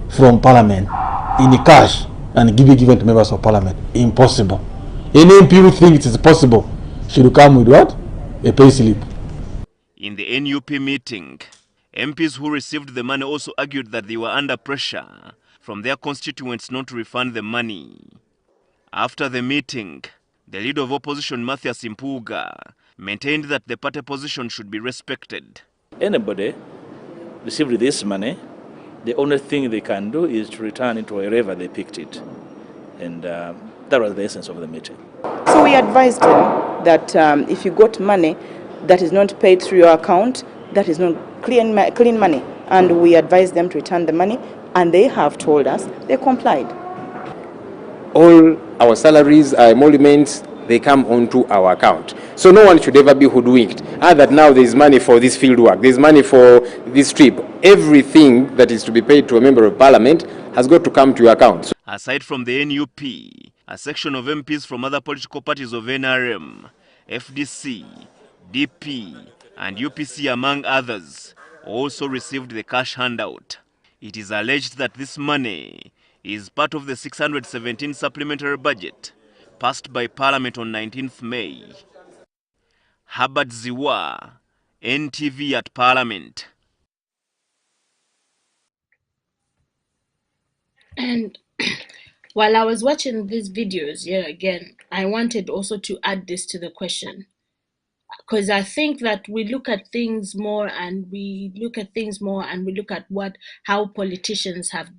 from Parliament in the cash and given to members of Parliament. Impossible. Any people think it is possible should come with what? A pay slip. In the NUP meeting, MPs who received the money also argued that they were under pressure from their constituents not to refund the money. After the meeting, the leader of opposition, Mathias Mpuuga, maintained that the party position should be respected. Anybody received this money, the only thing they can do is to return it wherever they picked it. And that was the essence of the meeting. So we advised them that if you got money that is not paid through your account, that is not clean money. And we advised them to return the money, and they have told us they complied. All our salaries, our emoluments, they come onto our account. So no one should ever be hoodwinked. That now there is money for this field work, there is money for this trip. Everything that is to be paid to a member of parliament has got to come to your account. Aside from the NUP, a section of MPs from other political parties of NRM, FDC, DP, and UPC, among others, also received the cash handout. It is alleged that this money is part of the 617 supplementary budget passed by Parliament on 19th May. Herbert Ziwa, NTV at Parliament. And while I was watching these videos, again, I wanted also to add this to the question. Because I think that we look at things more and we look at how politicians have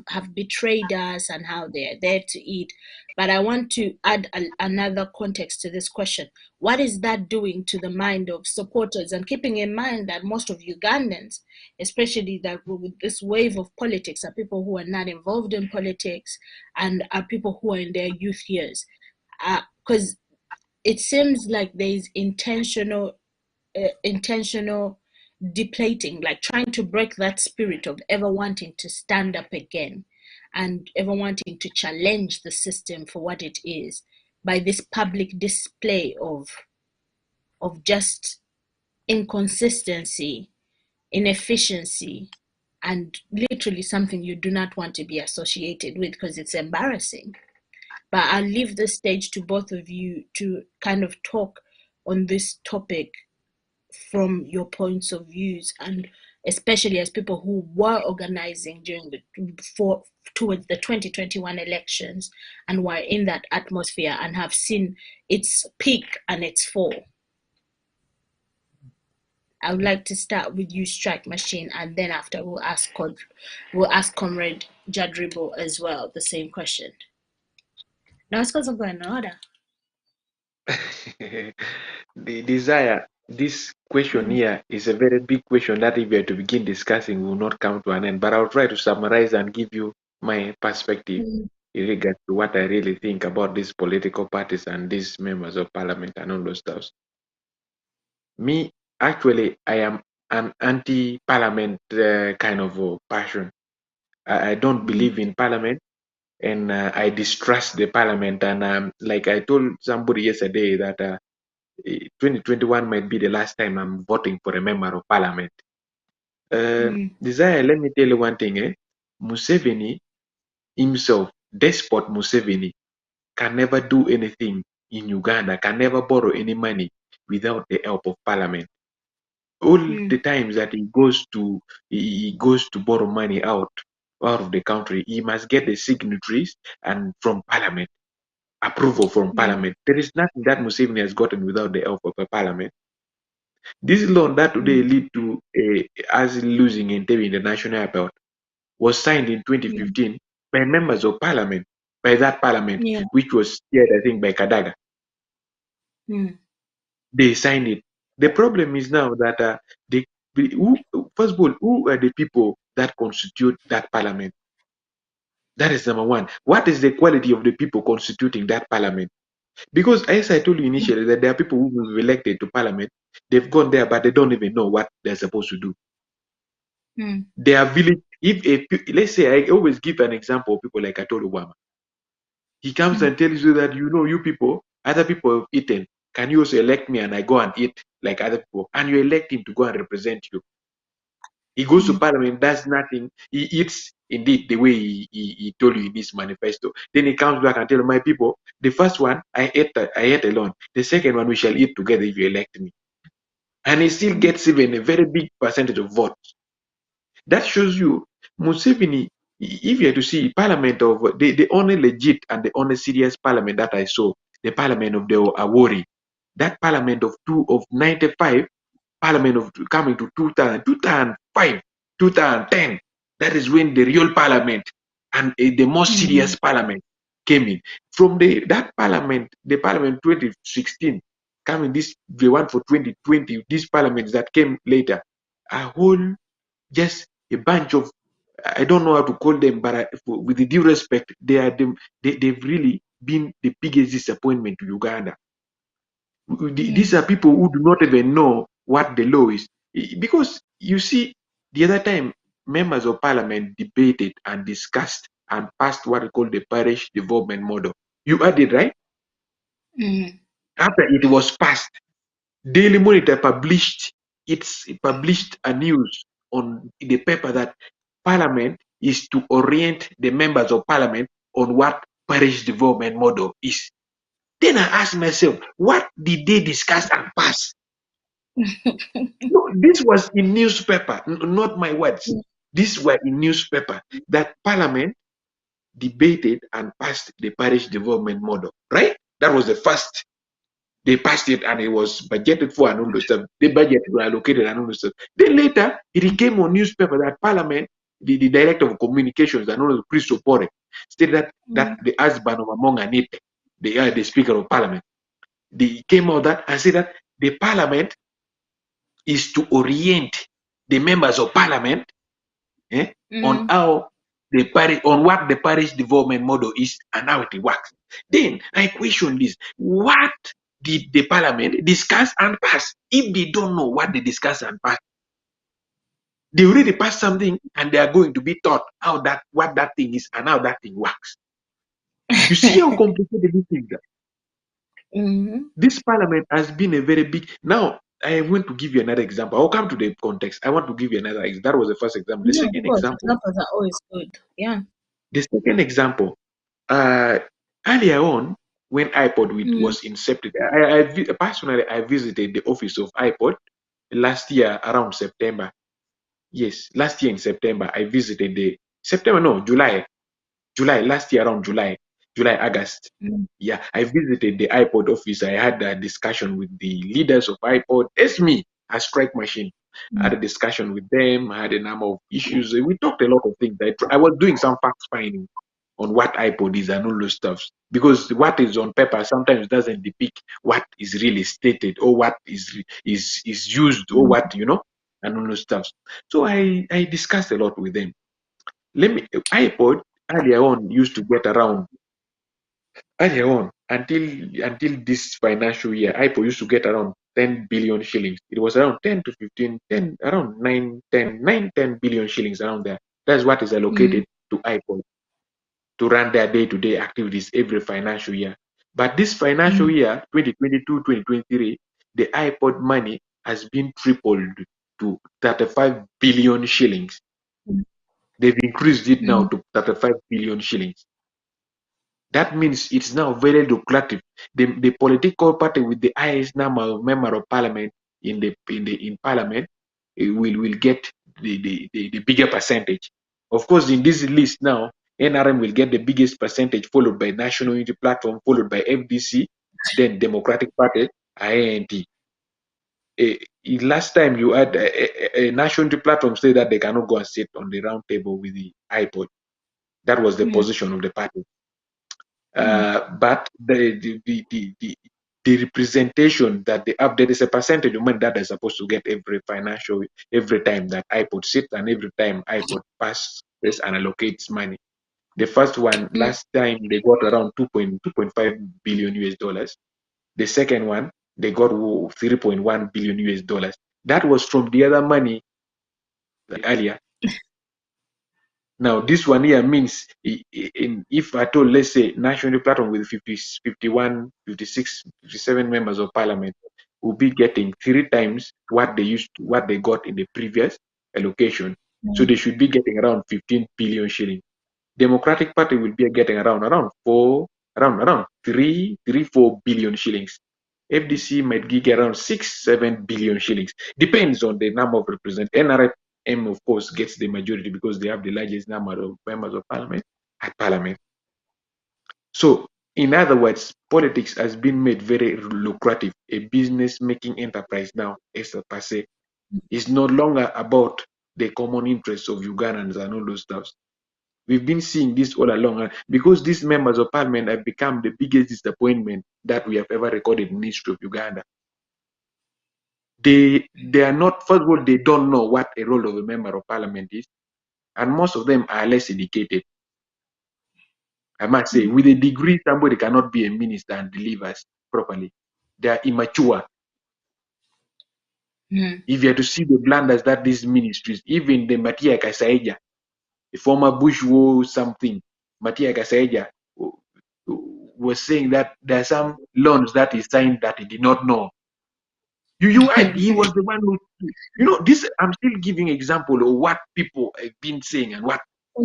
have betrayed us and how they're there to eat. But I want to add another context to this question. What is that doing to the mind of supporters? And keeping in mind that most of Ugandans, especially that with this wave of politics, are people who are not involved in politics and are people who are in their youth years. Because it seems like there's intentional depleting, like trying to break that spirit of ever wanting to stand up again and ever wanting to challenge the system for what it is by this public display of just inconsistency, inefficiency, and literally something you do not want to be associated with because it's embarrassing. But I'll leave the stage to both of you to kind of talk on this topic from your points of views, and especially as people who were organizing towards the 2021 elections and were in that atmosphere and have seen its peak and its fall. I would like to start with you, Strike Machine, and then after we'll ask Comrade Jadrivic as well the same question. Now it's going in order. The desire, this question here is a very big question that if we are to begin discussing, will not come to an end. But I'll try to summarize and give you my perspective in regard to what I really think about these political parties and these members of parliament and all those stuff. Me, actually, I am an anti-parliament kind of passion. I don't believe in parliament. And I distrust the parliament. And like I told somebody yesterday that 2021 might be the last time I'm voting for a member of parliament. Desire, let me tell you one thing. Museveni himself, despot Museveni, can never do anything in Uganda, can never borrow any money without the help of parliament. All the times that he goes to borrow money out of the country, he must get the signatories and from parliament, approval from parliament. There is nothing that Museveni has gotten without the help of a parliament. This loan that today lead to us losing Entebbe in the national airport was signed in 2015 by members of parliament, by that parliament, which was chaired, I think, by Kadaga. They signed it. The problem is now that first of all, who are the people that constitute that parliament? That is number one. What is the quality of the people constituting that parliament? Because as I told you initially, that there are people who were elected to parliament, they've gone there, but they don't even know what they're supposed to do. They are village. Let's say, I always give an example of people like I told Obama. He comes and tells you that, you people, other people have eaten. Can you also elect me and I go and eat like other people? And you elect him to go and represent you. He goes to parliament, does nothing. He eats indeed the way he told you in his manifesto. Then he comes back and tells my people, the first one I ate alone. The second one we shall eat together if you elect me. and he still gets even a very big percentage of votes. That shows you Museveni. If you are to see parliament of the only legit and the only serious parliament that I saw, the parliament of the Awori, that parliament of 95, parliament of coming to 2000, 2005, 2010. That is when the real parliament and the most serious parliament came in. From that parliament, the parliament 2016, coming this the one for 2020, these parliaments that came later, a whole just a bunch of, I don't know how to call them, but with the due respect, they've really been the biggest disappointment to Uganda. These are people who do not even know what the law is. Because you see, the other time, members of parliament debated and discussed and passed what we call the parish development model. You heard it, right? After it was passed, Daily Monitor published a news on the paper that Parliament is to orient the members of Parliament on what parish development model is. Then I asked myself, what did they discuss and pass? No, this was in newspaper, not my words. This was in newspaper that Parliament debated and passed the parish development model, right? That was the first. They passed it and it was budgeted for and all the stuff. The budget were allocated and all the stuff. Then later, it came on newspaper that Parliament, the Director of Communications and all the Chris Opore, stated that the husband of Among Anite, the Speaker of Parliament, they came out that and said that the Parliament is to orient the members of Parliament on how on what the parish development model is and how it works. Then I question this: what did the Parliament discuss and pass? If they don't know what they discuss and pass, they already passed something and they are going to be taught what that thing is and how that thing works. You see how complicated this thing is. This Parliament has been a very big. Now I want to give you another example. I'll come to the context. I want to give you another example. That was the first example. The second example. Examples are always good. Yeah. The second example. Earlier on, when iPod was incepted, personally I visited the office of iPod last year around September. Yes, last year in September I visited July last year around July, August. Yeah, I visited the iPod office. I had a discussion with the leaders of iPod. It's me, a strike machine. I had a discussion with them. I had a number of issues. We talked a lot of things. I was doing some fact finding on what iPod is and all those stuff, because what is on paper sometimes doesn't depict what is really stated or what is used or what and all those stuff. So I discussed a lot with them. iPod earlier on used to get around until this financial year, iPod used to get around 10 billion shillings. It was around 10 to 15, 10, around 9, 10 billion shillings around there. That's what is allocated to iPod to run their day-to-day activities every financial year. But this financial year, 2022-2023, the iPod money has been tripled to 35 billion shillings. They've increased it now to 35 billion shillings. That means it's now very lucrative. The political party with the highest number of member of parliament in parliament will get the bigger percentage. Of course, in this list now, NRM will get the biggest percentage, followed by National Unity Platform, followed by FDC, then Democratic Party, INT. Last time you had a National Unity Platform say that they cannot go and sit on the round table with the iPod. That was the position of the party. But the representation that they have, there is a percentage of money that they're supposed to get every time that iPod sits and every time iPod passes and allocates money. The first one, last time they got around 2.5 billion US dollars. The second one, they got 3.1 billion US dollars. That was from the other money earlier. Now, this one here means if at all, let's say, National Platform with 51, 56, 57 members of parliament will be getting 3 times what they got in the previous allocation. So they should be getting around 15 billion shillings. Democratic Party will be getting around 4 billion shillings. FDC might give around 6-7 billion shillings. Depends on the number of representatives. NRM, of course, gets the majority because they have the largest number of members of parliament at parliament. So, in other words, politics has been made very lucrative, a business-making enterprise now, as per se. It's no longer about the common interests of Ugandans and all those stuff. We've been seeing this all along, because these members of parliament have become the biggest disappointment that we have ever recorded in the history of Uganda. They are not, first of all, they don't know what a role of a member of parliament is, and most of them are less educated. I must say, with a degree, somebody cannot be a minister and deliver us properly. They are immature. If you are to see the blunders that these ministries, even the Matia Kasaija, the former Bush war something, Matia Kasaija was saying that there are some loans that he signed that he did not know. He was the one who, this, I'm still giving example of what people have been saying and what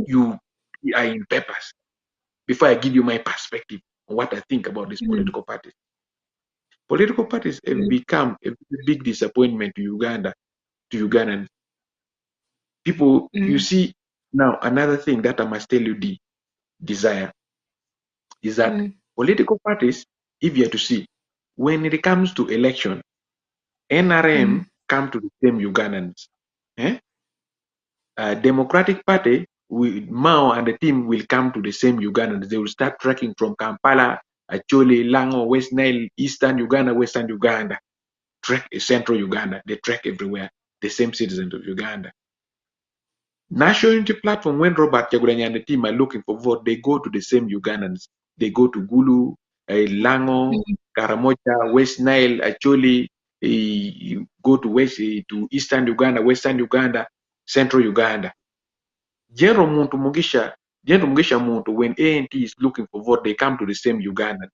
you are in papers before I give you my perspective on what I think about these political parties. Political parties have become a big disappointment to Uganda, to Ugandans. People, you see, now another thing that I must tell you, the desire, is that political parties, if you are to see, when it comes to election, NRM come to the same Ugandans. Democratic Party, Mao and the team will come to the same Ugandans. They will start tracking from Kampala, Acholi, Lango, West Nile, Eastern Uganda, Western Uganda, track Central Uganda. They track everywhere, the same citizens of Uganda. National Unity Platform, when Robert Kyagulanyi and the team are looking for vote, they go to the same Ugandans. They go to Gulu, Lango, Karamoja, West Nile, Acholi, go to to Eastern Uganda, Western Uganda, Central Uganda. General Mugisha Muntu, when ANT is looking for vote, they come to the same Ugandan.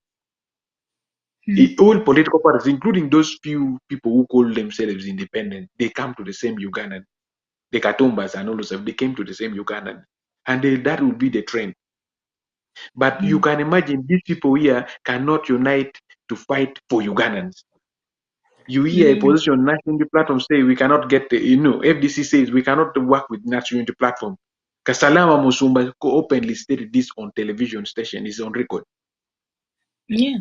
All political parties, including those few people who call themselves independent, they come to the same Ugandan. The Katumbas and all those stuff, they came to the same Ugandan. And that will be the trend. But you can imagine these people here cannot unite to fight for Ugandans. You hear a position, National Unity Platform say we cannot get, FDC says we cannot work with National Unity Platform. Kasalama Musumba openly stated this on television station, is on record. Yeah.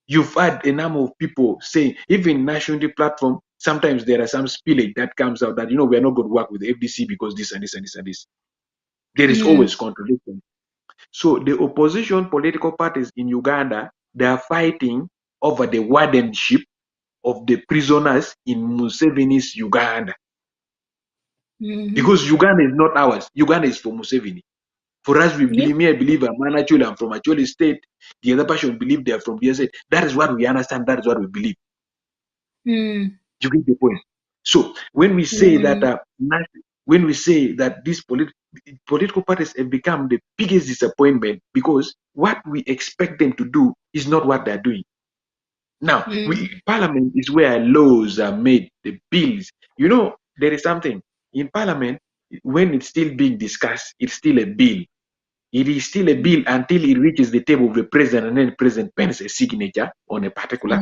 You've had a number of people saying, even National Unity Platform, sometimes there are some spillage that comes out that, we are not going to work with the FDC because this and this and this and this. There is always contradiction. So the opposition political parties in Uganda, they are fighting over the wardenship of the prisoners in Museveni's Uganda. Because Uganda is not ours. Uganda is for Museveni. For us, we believe, I believe I'm from Acholi State. The other person believe they are from the state. That is what we understand. That is what we believe. You get the point. So when we say that, these political parties have become the biggest disappointment, because what we expect them to do is not what they're doing. Now, Parliament is where laws are made, the bills. There is something in Parliament, when it's still being discussed, it's still a bill. It is still a bill until it reaches the table of the president, and then the president pens a signature on a particular.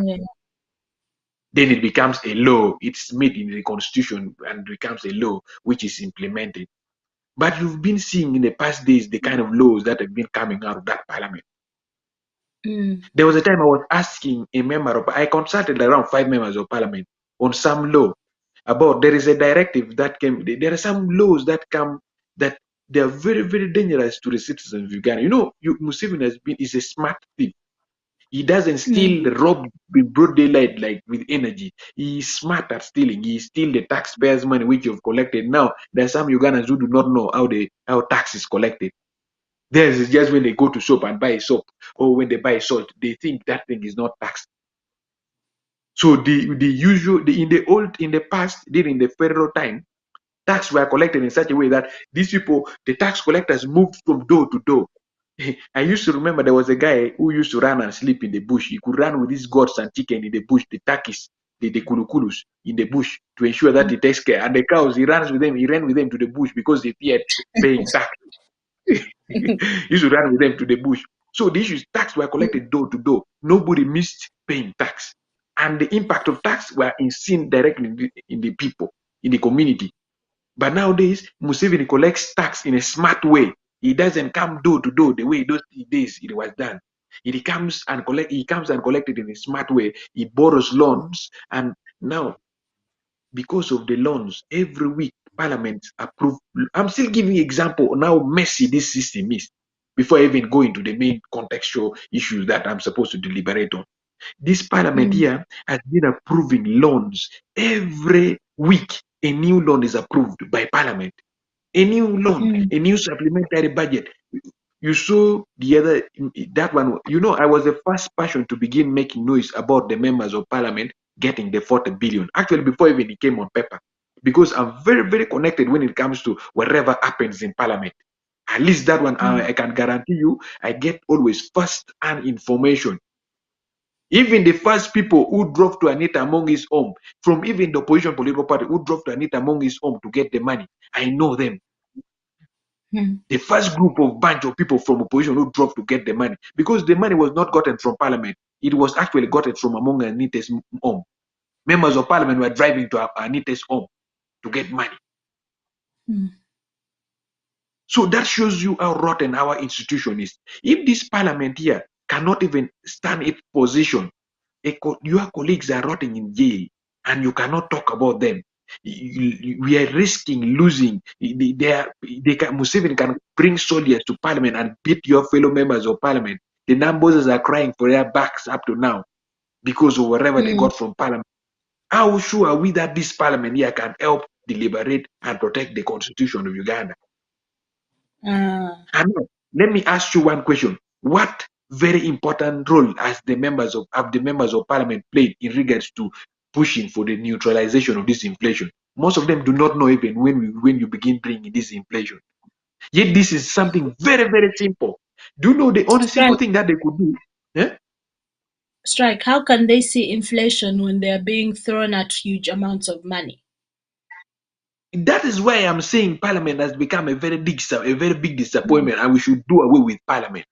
Then it becomes a law. It's made in the constitution and becomes a law which is implemented. But you've been seeing in the past days the kind of laws that have been coming out of that Parliament. There was a time I was asking a member I consulted around 5 members of Parliament on some law about, there is a directive that came, there are some laws that come that they are very, very dangerous to the citizens of Uganda. Museveni is a smart thief. He doesn't steal the rob in broad daylight, like with energy. He is smart at stealing. He steals the taxpayers' money which you've collected. Now, there are some Ugandans who do not know how tax is collected. There's just when they go to shop and buy soap, or when they buy salt, they think that thing is not taxed. So in the past, during the federal time, tax were collected in such a way that these people, the tax collectors, moved from door to door. I used to remember there was a guy who used to run and sleep in the bush. He could run with his goats and chicken in the bush, the turkeys, the kulukulus in the bush, to ensure that he takes care. And the cows, he ran with them to the bush because they feared paying tax. He used to run with them to the bush. So the issue is tax were collected door to door. Nobody missed paying tax. And the impact of tax were seen directly in the people, in the community. But nowadays, Museveni collects tax in a smart way. He doesn't come door to door the way those days it was done. He comes and collect it in a smart way. He borrows loans, and now because of the loans, every week Parliament approve. I'm still giving example on how messy this system is before I even go into the main contextual issues that I'm supposed to deliberate on. This Parliament here has been approving loans every week. A new loan is approved by Parliament. A new loan, a new supplementary budget. You saw the other, that one, I was the first person to begin making noise about the members of Parliament getting the 40 billion. Actually, before even it came on paper. Because I'm very, very connected when it comes to whatever happens in Parliament. At least that one, I can guarantee you, I get always first-hand information. Even the first people who drove to Anita Amongi's home, from even the opposition political party who drove to Anita Amongi's home to get the money, I know them. The first group of bunch of people from opposition who drove to get the money, because the money was not gotten from Parliament, it was actually gotten from among Anita's home. Members of Parliament were driving to Anita's home to get money. So that shows you how rotten our institution is. If this Parliament here cannot even stand its position, your colleagues are rotting in jail, and you cannot talk about them. We are risking losing. Museveni can bring soldiers to Parliament and beat your fellow members of Parliament. The numbers are crying for their backs up to now because of whatever they got from Parliament. How sure are we that this Parliament here can help deliberate and protect the Constitution of Uganda? And let me ask you one question. What very important role has the members of Parliament played in regards to pushing for the neutralization of this inflation? Most of them do not know even when you begin bringing this inflation. Yet this is something very, very simple. Do you know the only simple thing that they could do? Strike, how can they see inflation when they are being thrown at huge amounts of money? That is why I'm saying Parliament has become a very big disappointment, and we should do away with Parliament.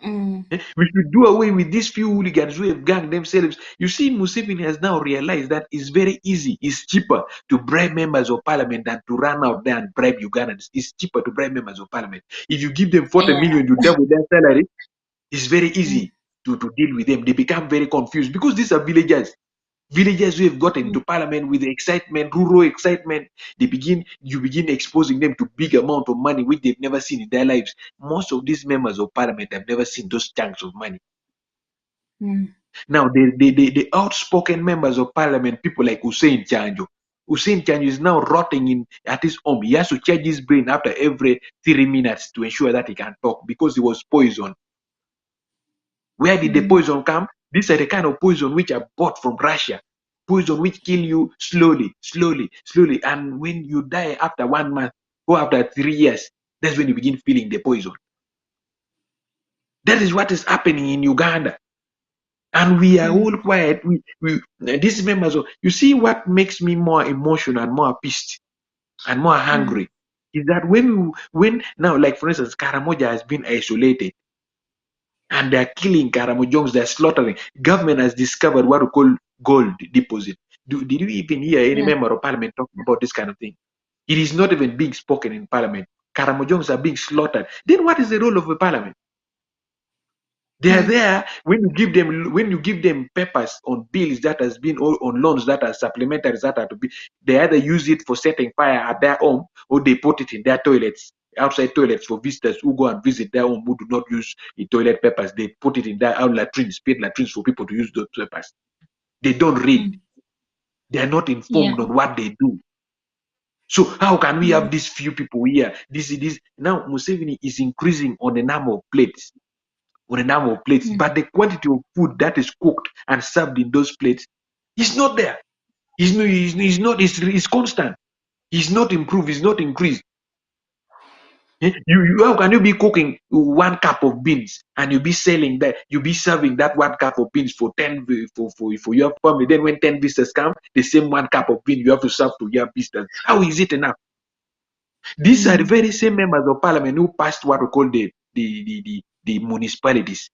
We should do away with these few hooligans who have ganged themselves. You see, Museveni has now realized that it's very easy. It's cheaper to bribe members of Parliament than to run out there and bribe Ugandans. It's cheaper to bribe members of Parliament. If you give them 40 million, you double their salary. It's very easy to deal with them. They become very confused because these are villagers. Villagers who have gotten into Parliament with the excitement, rural excitement, you begin exposing them to big amount of money which they've never seen in their lives. Most of these members of Parliament have never seen those chunks of money. Now, the outspoken members of Parliament, people like Hussein Chanjo is now rotting at his home. He has to charge his brain after every 3 minutes to ensure that he can talk because he was poisoned. Where did the poison come? These are the kind of poison which are bought from Russia. Poison which kill you slowly. And when you die after 1 month or after 3 years, that's when you begin feeling the poison. That is what is happening in Uganda. And we are all quiet. These members of, you see what makes me more emotional and more pissed and more hungry is that when now, like for instance, Karamoja has been isolated. And they're killing Karamojongs, they're slaughtering. Government has discovered what we call gold deposit. Did you even hear any member of Parliament talking about this kind of thing? It is not even being spoken in Parliament. Karamojongs are being slaughtered. Then what is the role of the Parliament? They are there when you give them papers on bills that has been on loans that are supplementaries that are to be. They either use it for setting fire at their home or they put it in their toilets. Outside toilets for visitors who go and visit their home who do not use the toilet papers. They put it in their own latrines, paid latrines for people to use those papers. They don't read. They are not informed on what they do. So how can we have these few people here? Now Museveni is increasing on the number of plates. But the quantity of food that is cooked and served in those plates is not there. It's constant. It's not improved, it's not increased. How can you be cooking 1 cup of beans and you be selling that, you be serving that 1 cup of beans for 10 for your family? Then when 10 visitors come, the same 1 cup of beans you have to serve to your visitors. How is it enough? These are the very same members of Parliament who passed what we call the the municipalities.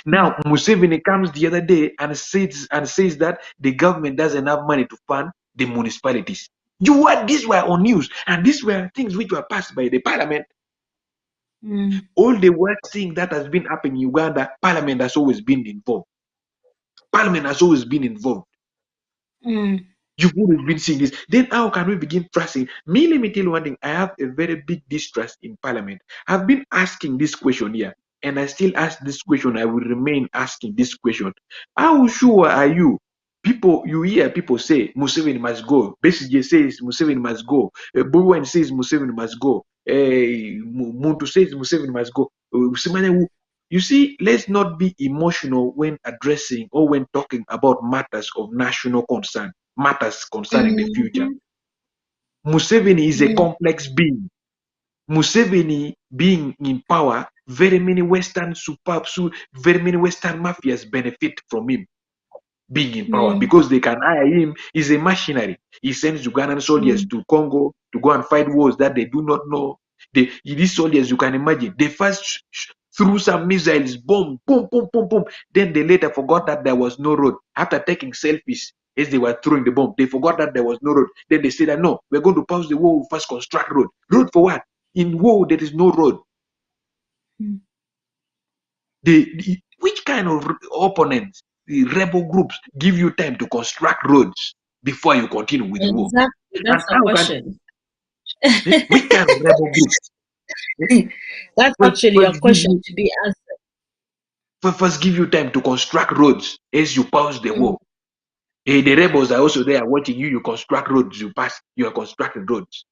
Now, Museveni comes the other day and says that the government doesn't have money to fund the municipalities. These were on news, and these were things which were passed by the parliament. All the worst thing that has been happening in Uganda, parliament has always been involved. Parliament has always been involved. You've always been seeing this. Then how can we begin trusting? Me, let me tell you one thing. I have a very big distrust in parliament. I've been asking this question here, and I still ask this question. I will remain asking this question. How sure are you? People, you hear people say Museveni must go. Besige says Museveni must go. Buwan says Museveni must go. Muntu says Museveni must go. You see, let's not be emotional when addressing or when talking about matters of national concern, matters concerning the future. Museveni is a complex being. Museveni being in power, very many Western mafias benefit from him being in power because they can hire him. He's a machinery. He sends Ugandan soldiers to Congo to go and fight wars that they do not know. These soldiers, you can imagine, they first threw some missiles, boom, boom, boom, boom, boom. Then they later forgot that there was no road. After taking selfies as they were throwing the bomb, they forgot that there was no road. Then they said that no, we're going to pause the war, we'll first construct road. Road for what? In war, there is no road. Which kind of opponents, the rebel groups, give you time to construct roads before you continue with the war? That's the question. Which kind of rebel groups? That's actually a question to be answered. First, give you time to construct roads as you pause the war. The rebels are also there watching you. You construct roads, you are constructing roads.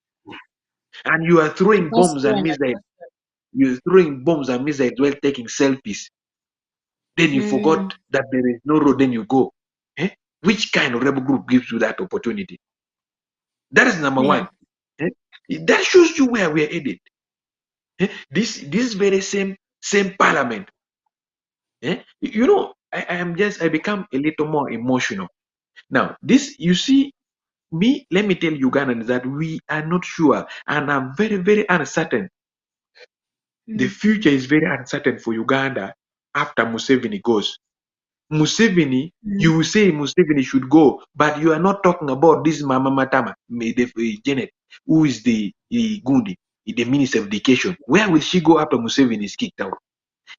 And you are throwing bombs and missiles. You're throwing bombs and missiles while taking selfies. Then you forgot that there is no road, then you go. Which kind of rebel group gives you that opportunity? That is number one. That shows you where we are headed. This very same parliament. You know, I become a little more emotional. Now, you see, let me tell Ugandans that we are not sure, and I'm very, very uncertain. The future is very uncertain for Uganda after Museveni goes. Museveni, you will say Museveni should go, but you are not talking about this Mama Matama, Janet, who is the Gundi, the Minister of Education. Where will she go after Museveni is kicked out?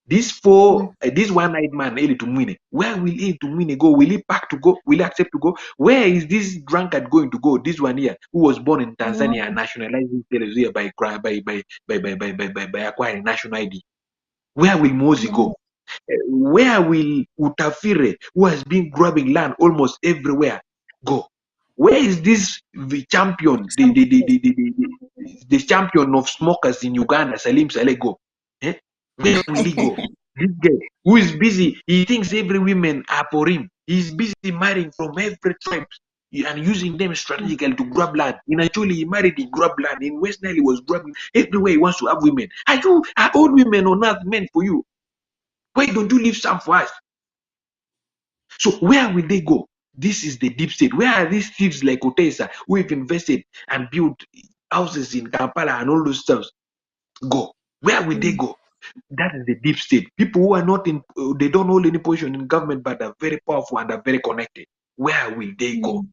This one-eyed man, Eli Tumwine, where will Eli Tumwine go? Will he pack to go? Will he accept to go? Where is this drunkard going to go? This one here, who was born in Tanzania and nationalized here by acquiring national ID. Where will Mozi go? Where will Utafire, who has been grabbing land almost everywhere, go? Where is this the champion, the champion of smokers in Uganda, Salim Saleh, go? Where will he go? This guy who is busy, he thinks every woman are for him. He's busy marrying from every tribe and using them strategically to grab land. In actually, he married, he grabbed land. In West Nile, he was grabbing everywhere. He wants to have women. Are all women or not meant for you? Why don't you leave some for us? So where will they go? This is the deep state. Where are these thieves like Otesa who have invested and built houses in Kampala and all those stuff? Go. Where will they go? That is the deep state. People who are not they don't hold any position in government, but are very powerful and are very connected. Where will they go?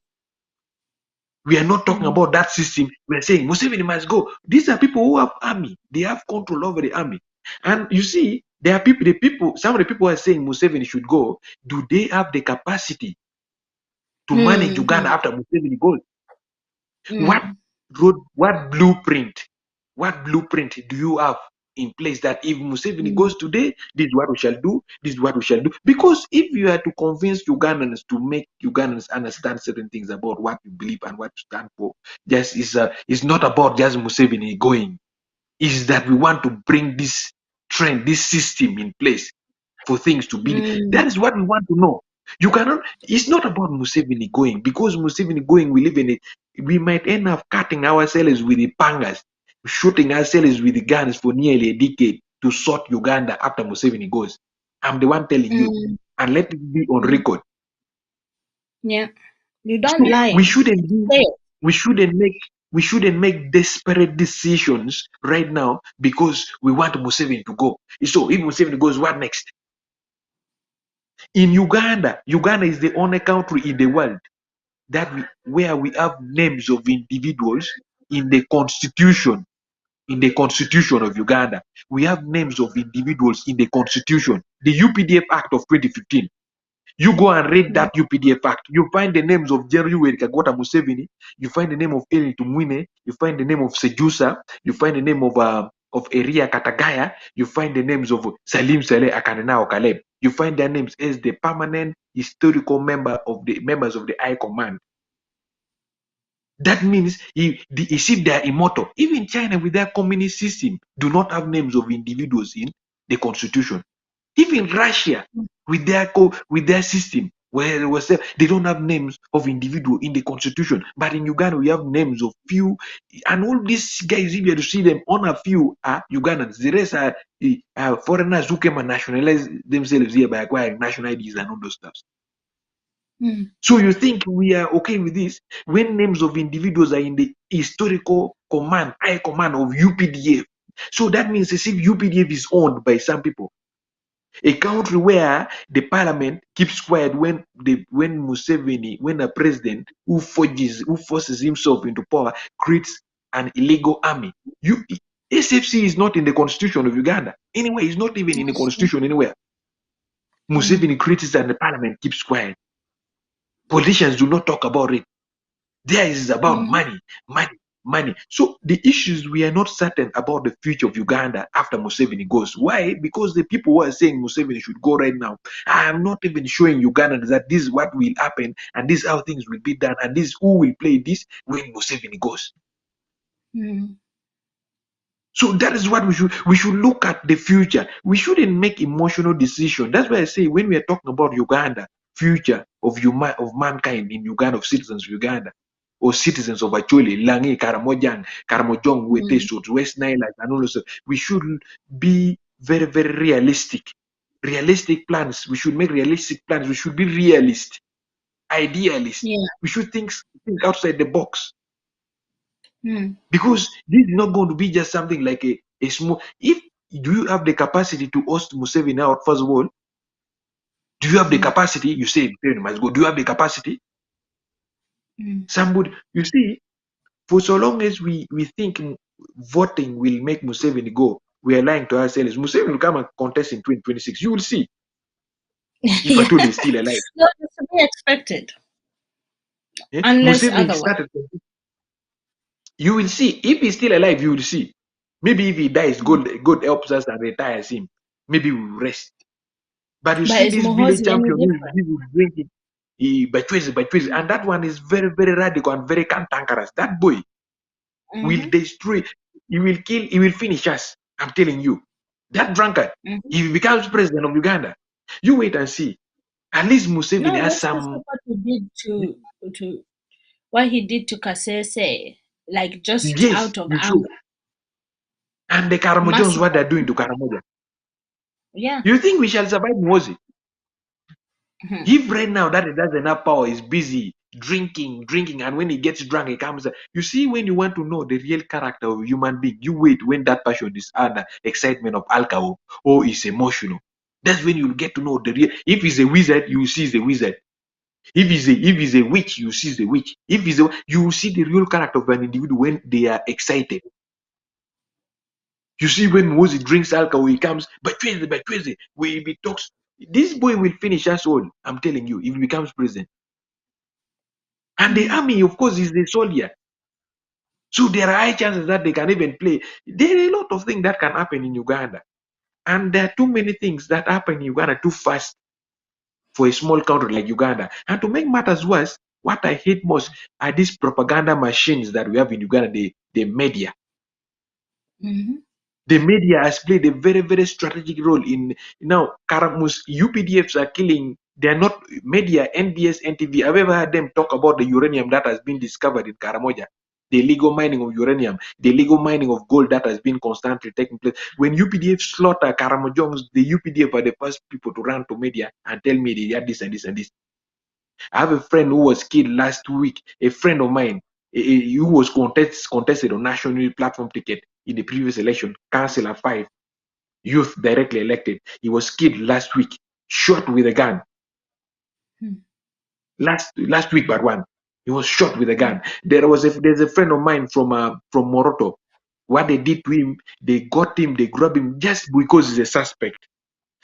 We are not talking about that system. We are saying Museveni must go. These are people who have army. They have control over the army. And you see, there are some of the people who are saying Museveni should go. Do they have the capacity to manage Uganda after Museveni goes? What blueprint do you have in place that if Museveni goes today, this is what we shall do, this is what we shall do? Because if you are to convince Ugandans to make Ugandans understand certain things about what you believe and what you stand for, it's not about just Museveni going. Is that we want to bring this trend, this system in place for things to be. That is what we want to know. You cannot. It's not about Museveni going, because Museveni going, we might end up cutting ourselves with the pangas, shooting ourselves with the guns for nearly a decade to sort Uganda after Museveni goes. I'm the one telling you, and let it be on record. Yeah, you don't lie. We shouldn't we shouldn't make desperate decisions right now because we want Museveni to go. So if Museveni goes, what next? In Uganda, Uganda is the only country in the world that where we have names of individuals in the constitution. In the constitution of Uganda, we have names of individuals in the constitution. The UPDF Act of 2015. You go and read that UPDF Act. You find the names of Jadrivic and Museveni. You find the name of Eli Tumwine. You find the name of Sejusa. You find the name of Eria Katagaya. You find the names of Salim Saleh Akanenao Caleb. You find their names as the permanent historical members of the High Command. That means if they are immortal. Even China with their communist system do not have names of individuals in the constitution. Even Russia with their system where they don't have names of individual in the constitution. But in Uganda we have names of few, and all these guys, if you have to see them, on a few are Ugandans. The rest are foreigners who came and nationalized themselves here by acquiring national IDs and all those stuff. So you think we are okay with this when names of individuals are in the historical command, high command of UPDF? So that means as if UPDF is owned by some people. A country where the parliament keeps quiet when Museveni, when a president who forces himself into power creates an illegal army. SFC is not in the constitution of Uganda. Anyway, it's not even in the constitution anywhere. Museveni creates it and the parliament keeps quiet. Politicians do not talk about it. There is about money. So the issues, we are not certain about the future of Uganda after Museveni goes. Why? Because the people who are saying Museveni should go right now, I am not even showing Ugandans that this is what will happen and this is how things will be done and this who will play this when Museveni goes. So that is what we should look at the future. We shouldn't make emotional decisions. That's why I say when we are talking about Uganda, future of mankind in Uganda, of citizens of Uganda, or citizens of Acholi, Langi, Karamojong, Wete, West Nile, and all those, we should be very, very realistic. Realistic plans. We should make realistic plans. We should be realist, idealist. We should think outside the box. Because this is not going to be just something like a small. Do you have the capacity to host Museveni out, first of all? Do you have the capacity? You say Museveni must go. Do you have the capacity? Somebody, you see, for so long as we think voting will make Museveni go, we are lying to ourselves. Museveni will come and contest in 2026. You will see. If at all he's still alive. No, it's to be expected. Unless Museveni otherwise. You will see. If he's still alive, you will see. Maybe if he dies, God helps us and retires him. Maybe we will rest. But you see this village champion who is drinking Bachwezi, and that one is very, very radical and very cantankerous. That boy will destroy, he will kill, he will finish us. I'm telling you. That drunkard, if he becomes president of Uganda, you wait and see. At least Museveni has some. What he did to Kasese, like just out of anger. And the Karamojans, what they're doing to Karamoja. Yeah. You think we shall survive Mozi? If right now that he doesn't have power, is busy drinking, and when he gets drunk, he comes. You see, when you want to know the real character of a human being, you wait when that passion is under excitement of alcohol or is emotional. That's when you'll get to know the real. If he's a wizard, you see the wizard. If he's a witch, you see the witch. If you see the real character of an individual when they are excited. You see, when Moses drinks alcohol, he comes, but crazy, when he talks, this boy will finish us all. I'm telling you, if he becomes president. And the army, of course, is the soldier. So there are high chances that they can even play. There are a lot of things that can happen in Uganda. And there are too many things that happen in Uganda too fast for a small country like Uganda. And to make matters worse, what I hate most are these propaganda machines that we have in Uganda, the media. The media has played a very, very strategic role in now. UPDFs are killing. They are not media. NBS, NTV. I've ever heard them talk about the uranium that has been discovered in Karamoja, the illegal mining of uranium, the illegal mining of gold that has been constantly taking place. When UPDF slaughter Karamojons, the UPDF are the first people to run to media and tell me they had this and this and this. I have a friend who was killed last week. A friend of mine, who was contested on national platform ticket in the previous election, Councillor 5, youth directly elected. He was killed last week, shot with a gun. Last week, but one, he was shot with a gun. There's a friend of mine from Moroto. What they did to him, they got him, they grabbed him just because he's a suspect.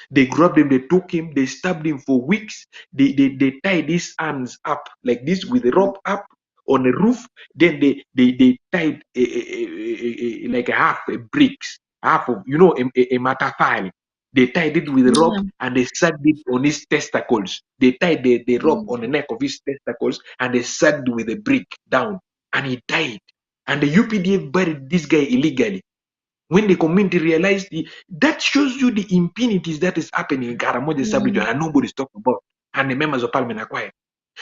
They grabbed him, they took him, they stabbed him for weeks. They tied his hands up like this with a rope up on a roof. Then they tied like a bricks, half of a matafile. They tied it with a rope and they sagged it on his testicles. They tied the rope on the neck of his testicles and they sagged with a brick down, and he died. And the UPDF buried this guy illegally. When the community realized that shows you the impunities that is happening in Karamoja sub-region and nobody's talking about, and the members of parliament are quiet.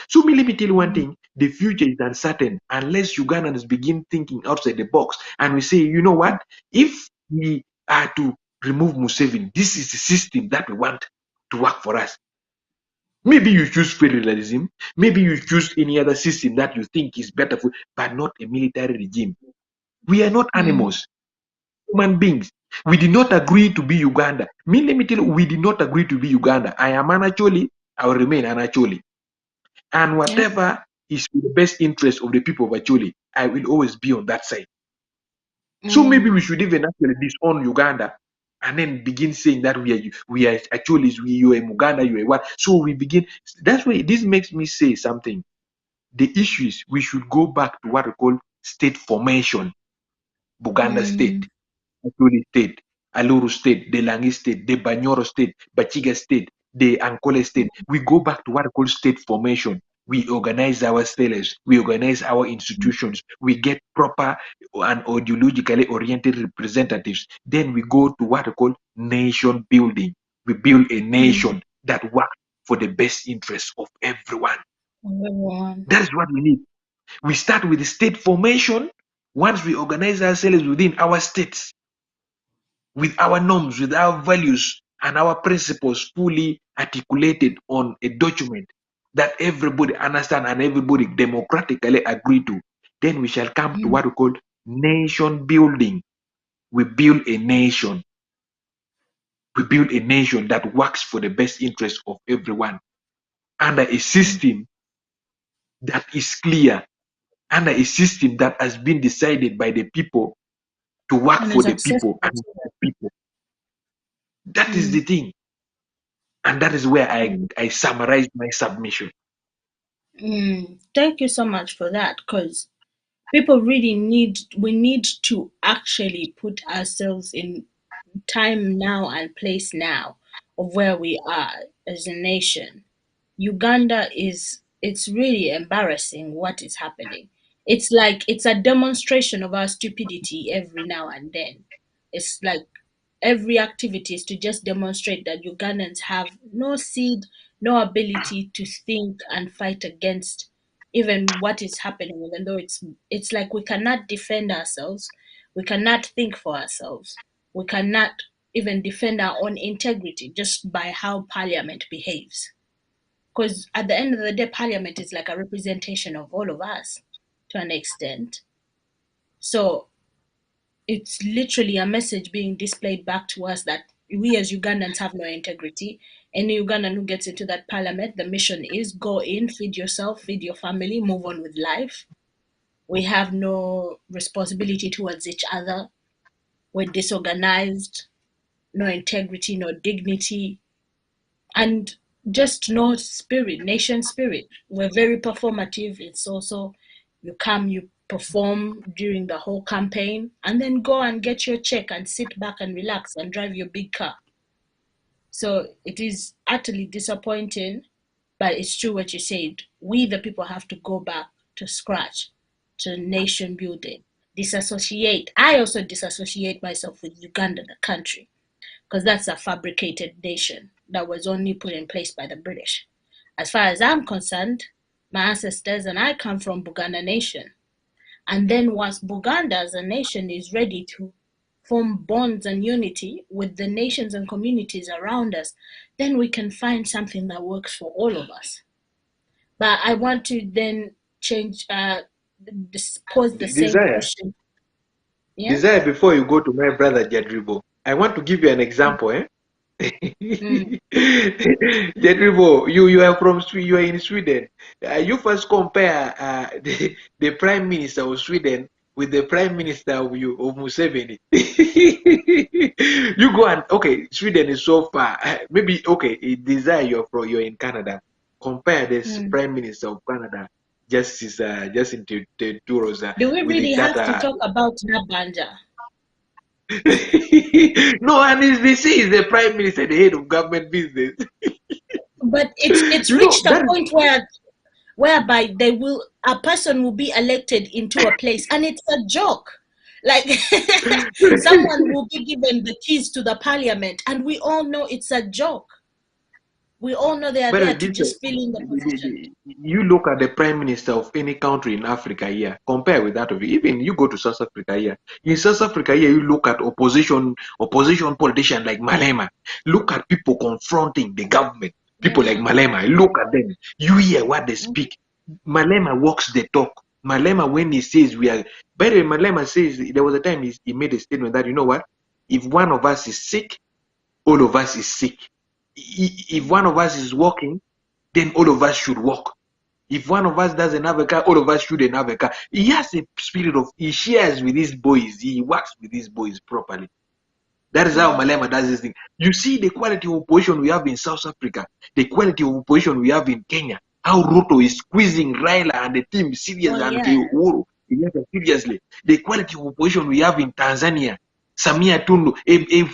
So let me tell you one thing, the future is uncertain unless Ugandans begin thinking outside the box and we say, you know what, if we are to remove Museveni, this is the system that we want to work for us. Maybe you choose federalism, maybe you choose any other system that you think is better for, but not a military regime. We are not animals. Human beings. We did not agree to be Uganda. Let me tell you, we did not agree to be Uganda. I am an Acholi, I will remain an Acholi. And whatever is for the best interest of the people of Acholi, I will always be on that side. So maybe we should even actually disown Uganda and then begin saying that we are Acholis, you are Uganda, you are what. So we begin, that's why this makes me say something. The issue is we should go back to what we call state formation. Buganda state. Acholi state, Aluru state, the Langi state, the Banyoro state, Bachiga state, the Ankole state. We go back to what we call state formation. We organize our states, we organize our institutions, we get proper and ideologically oriented representatives. Then we go to what we call nation building. We build a nation that works for the best interests of everyone. That is what we need. We start with the state formation. Once we organize ourselves within our states, with our norms, with our values and our principles fully articulated on a document that everybody understand and everybody democratically agree to, then we shall come to what we call nation building. We build a nation. We build a nation that works for the best interest of everyone under a system that is clear, under a system that has been decided by the people to work for the people and the people. That is the thing. And that is where I summarized my submission. Thank you so much for that, because people really we need to actually put ourselves in time now and place now of where we are as a nation. Uganda it's really embarrassing what is happening. It's like it's a demonstration of our stupidity every now and then. It's like every activity is to just demonstrate that Ugandans have no seed, no ability to think and fight against even what is happening, even though it's like we cannot defend ourselves, we cannot think for ourselves, we cannot even defend our own integrity just by how parliament behaves. Because at the end of the day, parliament is like a representation of all of us to an extent. So it's literally a message being displayed back to us that we as Ugandans have no integrity. Any Ugandan who gets into that parliament, the mission is go in, feed yourself, feed your family, move on with life. We have no responsibility towards each other. We're disorganized, no integrity, no dignity, and just no spirit, nation spirit. We're very performative. It's also, you come, you perform during the whole campaign, and then go and get your check and sit back and relax and drive your big car. So it is utterly disappointing, but it's true what you said. We, the people, have to go back to scratch, to nation building. Disassociate. I also disassociate myself with Uganda, the country, because that's a fabricated nation that was only put in place by the British. As far as I'm concerned, my ancestors and I come from Buganda nation. And then once Buganda as a nation is ready to form bonds and unity with the nations and communities around us, then we can find something that works for all of us. But I want to then change, pose the same Desire. question. Yeah. Desire, before you go to my brother Jadribo, I want to give you an example. Jadribo, you are you are in Sweden. You first compare the Prime Minister of Sweden with the Prime Minister of Museveni. You go and okay, Sweden is so far. Maybe okay, Desire, you're in Canada. Compare this Prime Minister of Canada, Justin Trudeau. Do we with really have to that, talk about Nabanja? No, and they say he's the Prime Minister, the head of government business. But it's You know, reached a point whereby a person will be elected into a place, and it's a joke. Like someone will be given the keys to the parliament, and we all know it's a joke. We all know they are there to just fill in the position. You look at the Prime Minister of any country in Africa here, compare with that of even you go to South Africa here. In South Africa here, you look at opposition politicians like Malema. Look at people confronting the government. People like Malema, look at them. You hear what they speak. Malema walks the talk. Malema, when he says we are, by the way, Malema says there was a time he made a statement that, you know what, if one of us is sick, all of us is sick. If one of us is walking, then all of us should walk. If one of us doesn't have a car, all of us shouldn't have a car. He has a spirit of, he shares with his boys, he works with his boys properly. That is how Malema does this thing. You see the quality of opposition we have in South Africa, the quality of opposition we have in Kenya, how Ruto is squeezing Raila and the team seriously and Uhuru seriously. The quality of opposition we have in Tanzania, Samia Tundu,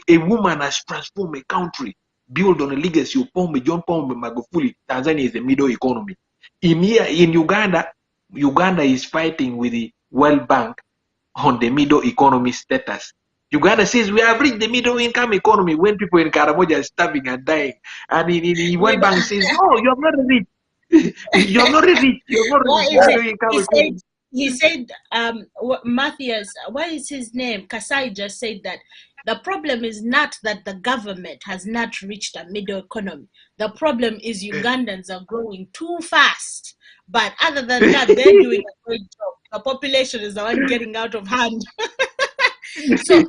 a woman has transformed a country, built on a legacy of John Pombe Magufuli. Tanzania is a middle economy. In Uganda, Uganda is fighting with the World Bank on the middle economy status. Uganda says we have reached the middle income economy when people in Karamoja are starving and dying. And in World Bank says, no, you have not reached. You have not reached. You have not reached the middle income economy. He said, Matthias, what is his name? Kasai just said that the problem is not that the government has not reached a middle economy. The problem is Ugandans are growing too fast. But other than that, they're doing a great job. The population is the one getting out of hand. So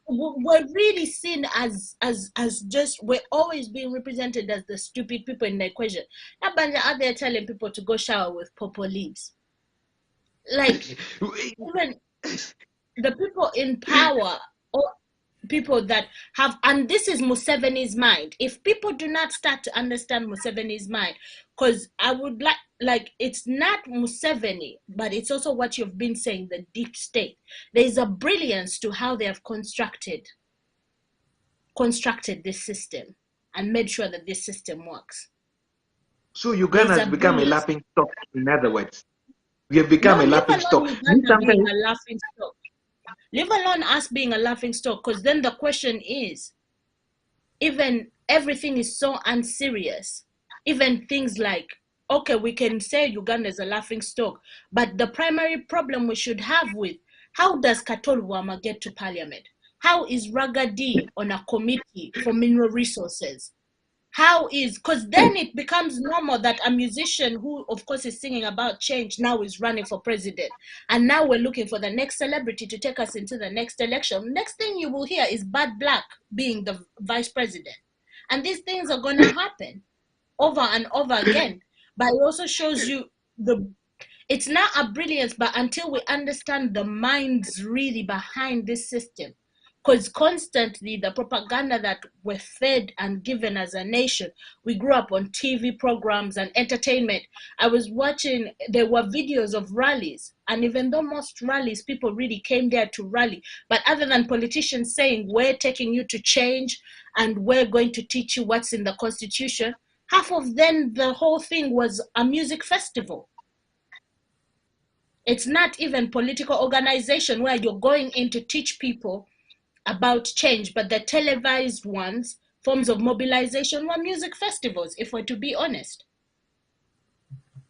we're really seen as just, we're always being represented as the stupid people in the equation. Nabanja out there telling people to go shower with purple leaves. Like, even the people in power, or people that have, and this is Museveni's mind. If people do not start to understand Museveni's mind, because I would like it's not Museveni, but it's also what you've been saying, the deep state. There is a brilliance to how they have constructed this system and made sure that this system works. So Uganda has become a laughing stock, in other words. We have become a laughing stock. Being a laughing stock. Leave alone us being a laughing stock, because then the question is, even everything is so unserious. Even things like, okay, we can say Uganda is a laughing stock, but the primary problem we should have with, how does Katolwama get to parliament? How is Ragadi on a committee for mineral resources? How is, because then it becomes normal that a musician who, of course, is singing about change now is running for president. And now we're looking for the next celebrity to take us into the next election. Next thing you will hear is Bad Black being the vice president. And these things are going to happen over and over again. But it also shows you it's not a brilliance, but until we understand the minds really behind this system. Because constantly the propaganda that we're fed and given as a nation, we grew up on TV programs and entertainment. I was watching, there were videos of rallies. And even though most rallies, people really came there to rally. But other than politicians saying, we're taking you to change and we're going to teach you what's in the Constitution, half of them, the whole thing was a music festival. It's not even political organization where you're going in to teach people about change, but the televised ones, forms of mobilization, were music festivals, if we're to be honest.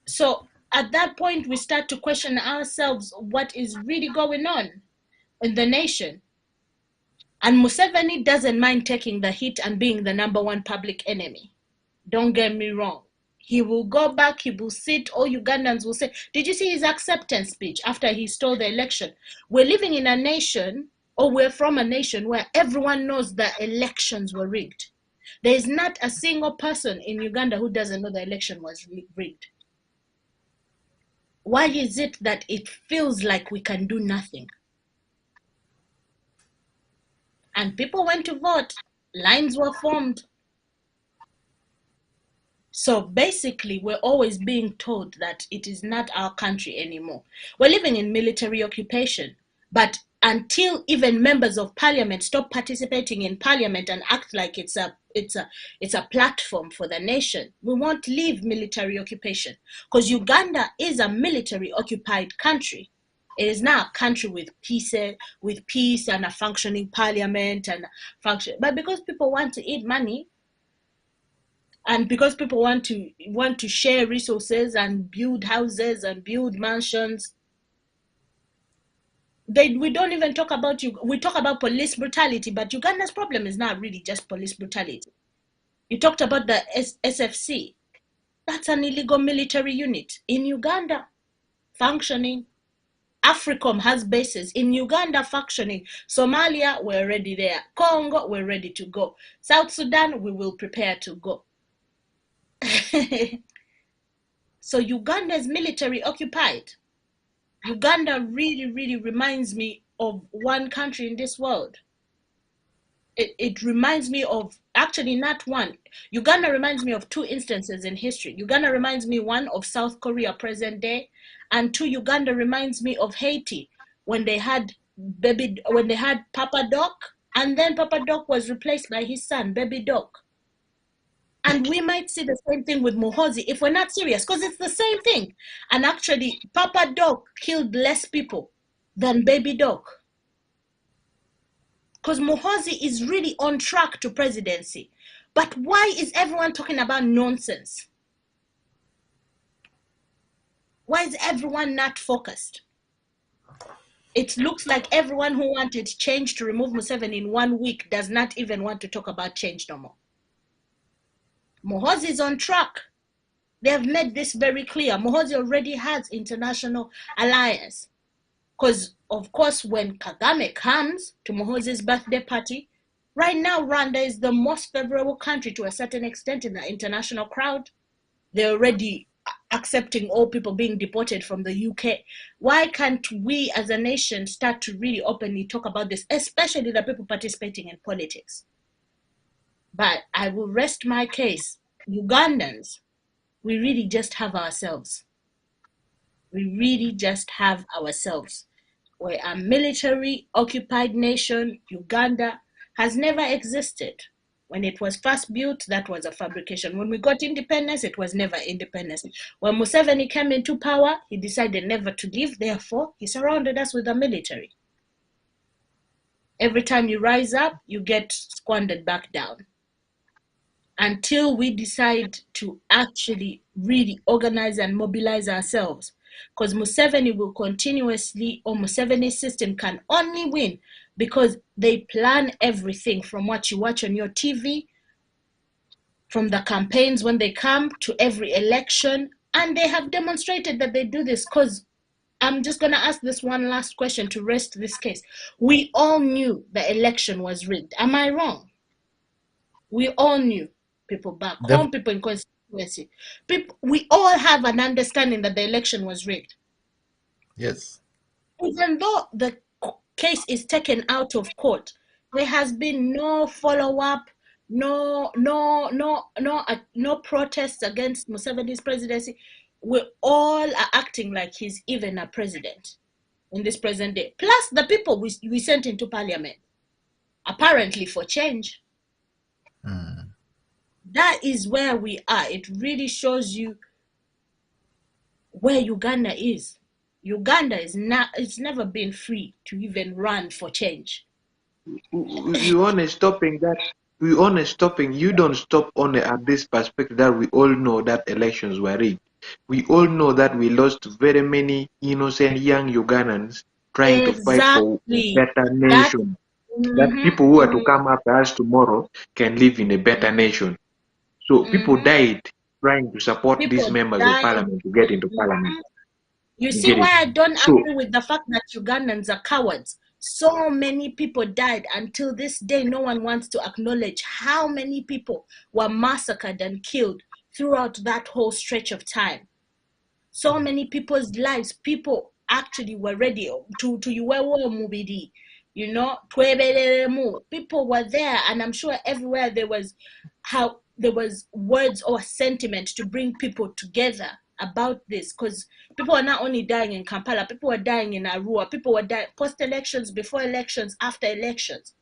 So at that point, we start to question ourselves what is really going on in the nation. And Museveni doesn't mind taking the hit and being the #1 public enemy. Don't get me wrong. He will go back, he will sit, all Ugandans will say, did you see his acceptance speech after he stole the election? We're living in a nation, or we're from a nation where everyone knows that elections were rigged. There is not a single person in Uganda who doesn't know the election was rigged. Why is it that it feels like we can do nothing? And people went to vote, lines were formed. So basically, we're always being told that it is not our country anymore. We're living in military occupation, but until even members of parliament stop participating in parliament and act like it's a platform for the nation, we won't leave military occupation, because Uganda is a military occupied country. It is now a country with peace and a functioning parliament but because people want to eat money, and because people want to share resources and build houses and build mansions, we don't even talk about we talk about police brutality, but Uganda's problem is not really just police brutality. You talked about the SFC. That's an illegal military unit in Uganda, functioning. AFRICOM has bases in Uganda, functioning. Somalia, we're already there. Congo, we're ready to go. South Sudan, we will prepare to go. So Uganda is military occupied. Uganda really, really reminds me of one country in this world. It reminds me of, actually not one. Uganda reminds me of two instances in history. Uganda reminds me, one, of South Korea present day, and two, Uganda reminds me of Haiti when they had Papa Doc, and then Papa Doc was replaced by his son, Baby Doc. And we might see the same thing with Muhoozi if we're not serious, because it's the same thing. And actually, Papa Doc killed less people than Baby Doc. Because Muhoozi is really on track to presidency. But why is everyone talking about nonsense? Why is everyone not focused? It looks like everyone who wanted change to remove Museveni in 1 week does not even want to talk about change no more. Muhoozi is on track. They have made this very clear. Muhoozi already has international alliance. Because, of course, when Kagame comes to Muhoozi's birthday party, right now Rwanda is the most favorable country to a certain extent in the international crowd. They're already accepting all people being deported from the UK. Why can't we as a nation start to really openly talk about this, especially the people participating in politics? But I will rest my case. Ugandans, we really just have ourselves. We really just have ourselves. We're a military occupied nation. Uganda has never existed. When it was first built, that was a fabrication. When we got independence, it was never independence. When Museveni came into power, he decided never to leave. Therefore, he surrounded us with the military. Every time you rise up, you get squandered back down. Until we decide to actually really organize and mobilize ourselves. Because Museveni will continuously, or Museveni's system can only win because they plan everything from what you watch on your TV, from the campaigns when they come to every election. And they have demonstrated that they do this. Because I'm just going to ask this one last question to rest this case. We all knew the election was rigged. Am I wrong? We all knew. People back home, people in constituency. We all have an understanding that the election was rigged. Yes. Even though the case is taken out of court, there has been no follow-up, no protests against Museveni's presidency. We all are acting like he's even a president in this present day. Plus the people we sent into parliament, apparently for change. That is where we are. It really shows you where Uganda is. Uganda is not, it's never been free to even run for change. We only stopping that. We only stopping. You don't stop only at this perspective that we all know that elections were rigged. We all know that we lost very many innocent young Ugandans trying to fight for a better nation. That people who are to come after us tomorrow can live in a better nation. So people died trying to support these People members of dying. parliament to get into parliament. You You see get it? why I don't So agree with the fact that Ugandans are cowards. So many people died. Until this day, no one wants to acknowledge how many people were massacred and killed throughout that whole stretch of time. So many people's lives, people actually were ready to Yuwewo Mubidi, you know, people were there, and I'm sure everywhere there was words or sentiment to bring people together about this, because people are not only dying in Kampala, people were dying in Arua, people were dying post-elections, before elections, after elections.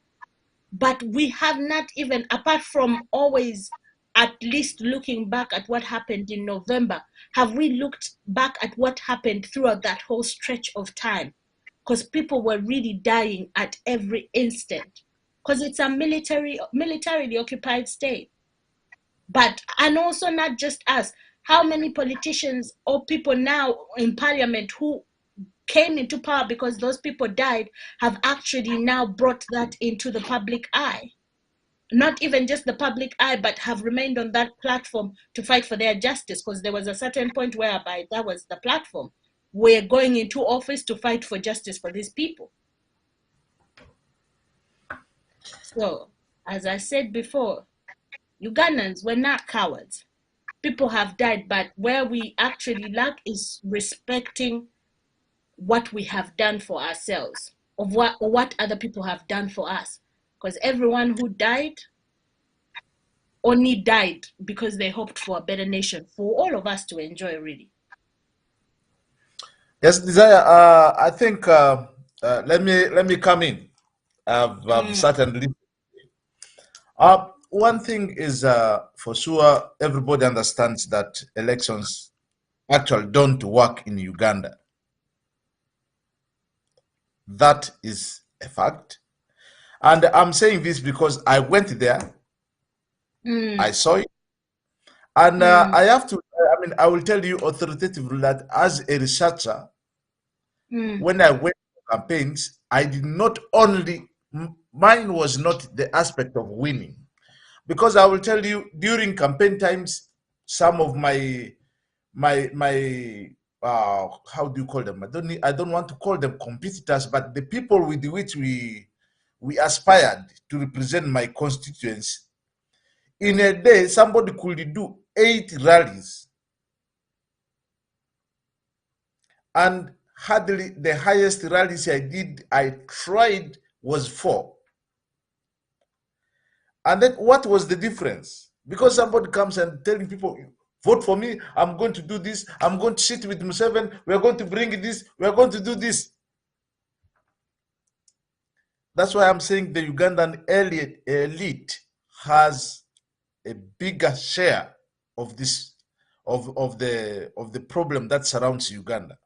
But we have not even, apart from always at least looking back at what happened in November, have we looked back at what happened throughout that whole stretch of time? Because people were really dying at every instant, because it's a militarily occupied state. But, and also not just us, how many politicians or people now in parliament who came into power because those people died have actually now brought that into the public eye? Not even just the public eye, but have remained on that platform to fight for their justice, because there was a certain point whereby that was the platform. We're going into office to fight for justice for these people. So, as I said before, Ugandans were not cowards. People have died, but where we actually lack is respecting what we have done for ourselves, of what other people have done for us. Because everyone who died only died because they hoped for a better nation for all of us to enjoy, really. Yes, Desire. I think let me come in. I've certainly. One thing is for sure, everybody understands that elections actually don't work in Uganda. That is a fact, and I'm saying this because I went there. I saw it, and I have to. I mean, I will tell you authoritatively that as a researcher, when I went to campaigns, I did not only, mine was not the aspect of winning, because I will tell you during campaign times, some of my how do you call them? I don't want to call them competitors, but the people with which we aspired to represent my constituents. In a day, somebody could do 8 rallies, and hardly the highest rallies I tried was 4. And then what was the difference? Because somebody comes and telling people, vote for me, I'm going to do this, I'm going to sit with Museveni, we're going to bring this, we're going to do this. That's why I'm saying the Ugandan elite has a bigger share of this, of the problem that surrounds Uganda.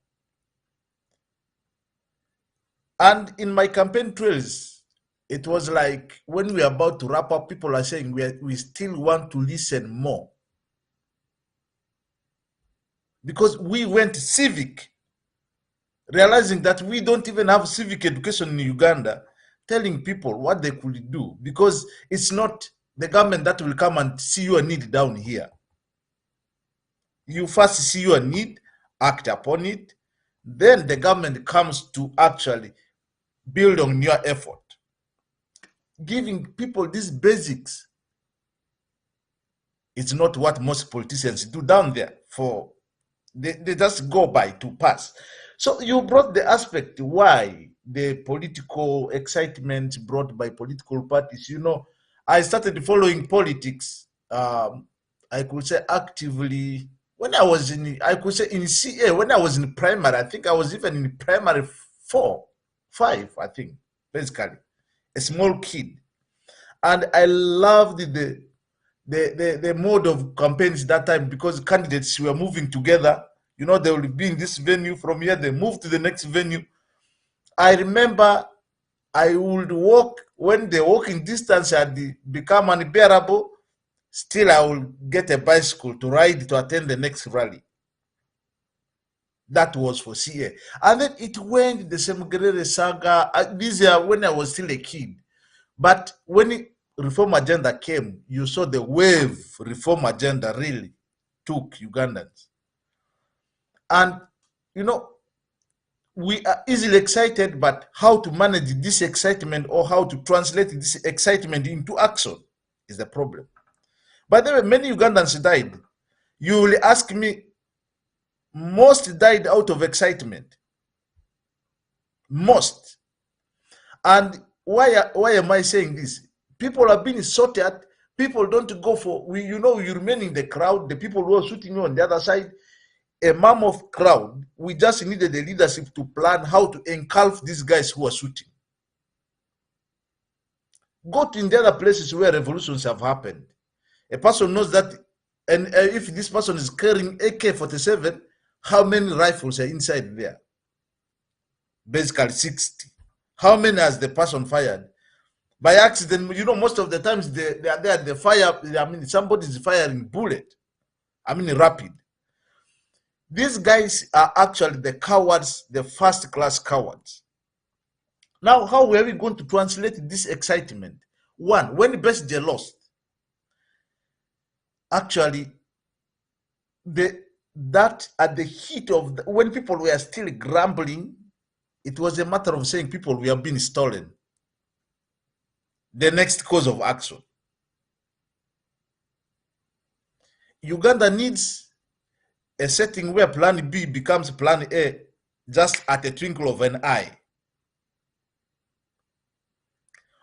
And in my campaign trails, it was like when we are about to wrap up, people are saying we still want to listen more. Because we went civic, realizing that we don't even have civic education in Uganda, telling people what they could do, because it's not the government that will come and see your need down here. You first see your need, act upon it, then the government comes to actually build on your effort. Giving people these basics, it's not what most politicians do down there. They just go by to pass. So you brought the aspect why the political excitement brought by political parties. You know, I started following politics, I could say actively, when I was in CA, when I was in primary. I think I was even in primary 4, 5, I think, basically, a small kid. And I loved the mode of campaigns that time, because candidates were moving together. You know, they will be in this venue, from here they move to the next venue. I remember I would walk, when the walking distance had become unbearable, still I will get a bicycle to ride to attend the next rally. That was for CA. And then it went the Semugerere saga. These are when I was still a kid. But when reform agenda came, you saw the wave reform agenda, really. took Ugandans. And, you know, we are easily excited, but how to manage this excitement or how to translate this excitement into action is the problem. By the way, many Ugandans died. You will ask me, most died out of excitement. Most. And why am I saying this? People are being shot at. People don't go for, you remain in the crowd. The people who are shooting you on the other side, a mammoth crowd. We just needed the leadership to plan how to engulf these guys who are shooting. Go to in the other places where revolutions have happened. A person knows that, and if this person is carrying AK-47, how many rifles are inside there? Basically 60. How many has the person fired? By accident, most of the times they are there, they fire, somebody is firing bullet. Rapid. These guys are actually the cowards, the first-class cowards. Now, how are we going to translate this excitement? One, when Besige lost, actually, that at the heat of when people were still grumbling, it was a matter of saying people were being stolen. The next course of action. Uganda needs a setting where Plan B becomes Plan A just at a twinkle of an eye.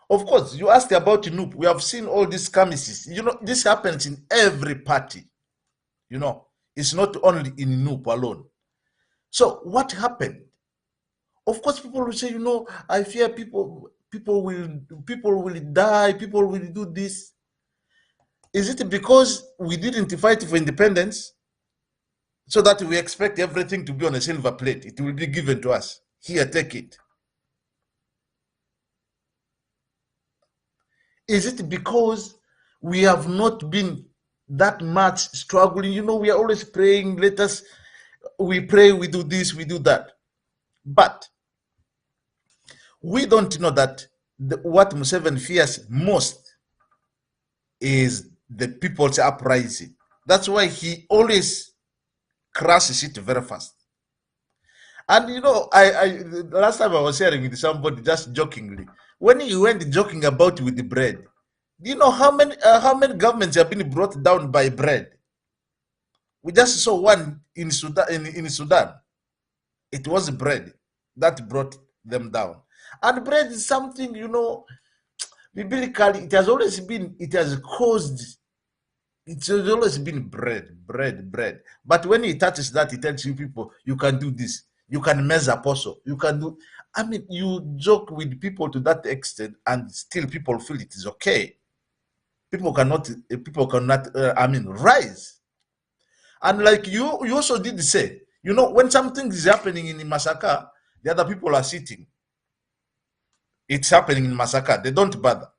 Of course, you asked about NUP. We have seen all these skirmishes. This happens in every party. It's not only in NUP alone. So what happened? Of course, people will say, I fear people will die, people will do this. Is it because we didn't fight for independence so that we expect everything to be on a silver plate? It will be given to us. Here, take it. Is it because we have not been that much struggling? We are always praying, we pray, we do this, we do that. But we don't know that what Museveni fears most is the people's uprising. That's why he always crashes it very fast. And last time I was sharing with somebody just jokingly, when he went joking about with the bread, do you know how many governments have been brought down by bread? We just saw one in Sudan. In Sudan, it was bread that brought them down. And bread is something, biblically, it has always been bread. But when he touches that, he tells you people, you can do this, you can measure apostle, you can do. You joke with people to that extent, and still people feel it is okay. People cannot rise. And like you also did say, when something is happening in Masaka, the other people are sitting. It's happening in Masaka. They don't bother.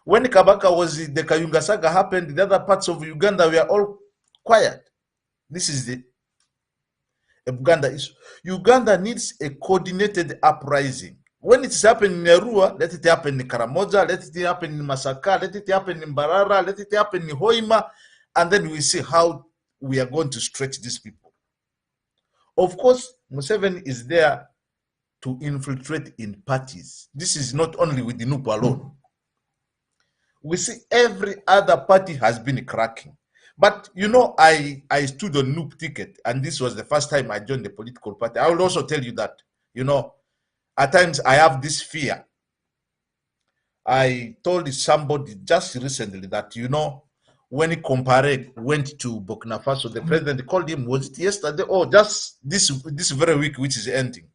When Kabaka was the Kayunga saga happened, the other parts of Uganda were all quiet. This is the Uganda issue. Uganda needs a coordinated uprising. When it's happening in Arua, let it happen in Karamoja, let it happen in Masaka, let it happen in Barara, let it happen in Hoima, and then we see how we are going to stretch these people. Of course, Museveni is there to infiltrate in parties. This is not only with the NUP alone. We see every other party has been cracking. But I stood on NUP ticket, and this was the first time I joined the political party. I will also tell you that, at times I have this fear. I told somebody just recently that, when Compare went to Burkina Faso, the president called him, was it yesterday or just this very week, which is ending?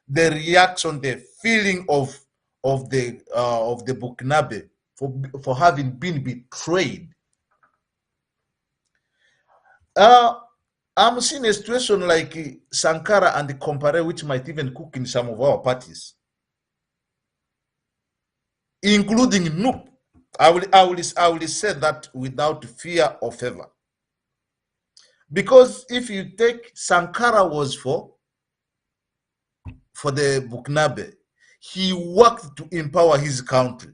The reaction, the feeling of the Burkinabe for having been betrayed. I'm seeing a situation like Sankara and the Compare, which might even cook in some of our parties, including NUP. I will say that without fear or favor. Because if you take Sankara was for the Burkinabe, he worked to empower his country.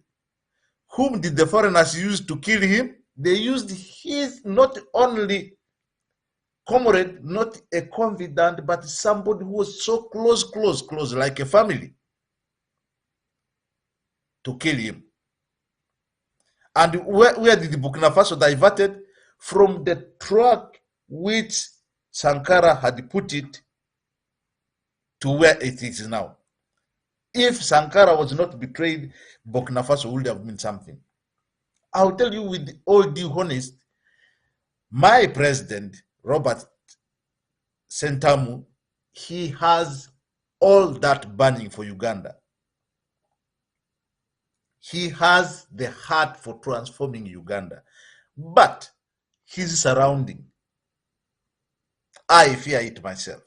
Whom did the foreigners use to kill him? They used his not only comrade, not a confidant, but somebody who was so close, like a family, to kill him. And where did the Burkina Faso diverted? From the track which Sankara had put it to where it is now. If Sankara was not betrayed, Burkina Faso would have been something. I'll tell you with all due honest, my president, Robert Sentamu, he has all that burning for Uganda. He has the heart for transforming Uganda. But his surrounding, I fear it myself.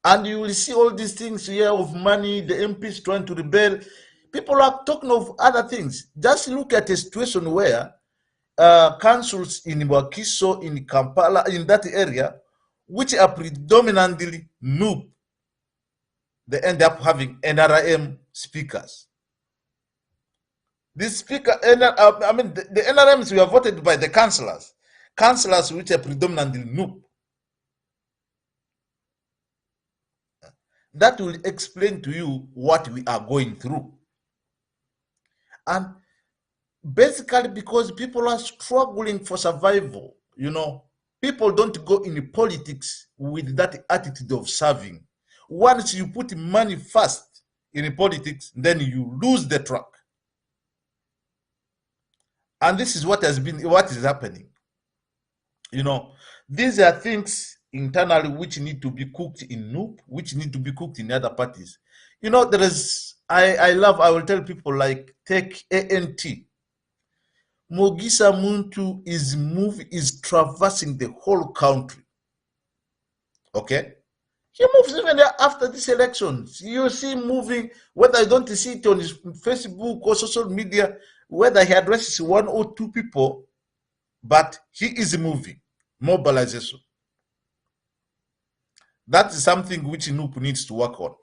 And you will see all these things here of money, the MPs trying to rebel. People are talking of other things. Just look at a situation where councils in Wakiso, in Kampala, in that area, which are predominantly noob, they end up having NRM speakers. This speaker, the NRMs were voted by the councillors which are predominantly noob. That will explain to you what we are going through. And basically because people are struggling for survival, people don't go in politics with that attitude of serving. Once you put money first in politics, then you lose the track. And this is what is happening. These are things internally which need to be cooked in NUP, which need to be cooked in other parties. There is, I will tell people, like, take ANT. Mogisa Muntu is traversing the whole country. Okay? He moves even after these elections. You see him moving, whether I don't see it on his Facebook or social media, whether he addresses one or two people, but he is moving. Mobilization. That is something which NUP needs to work on.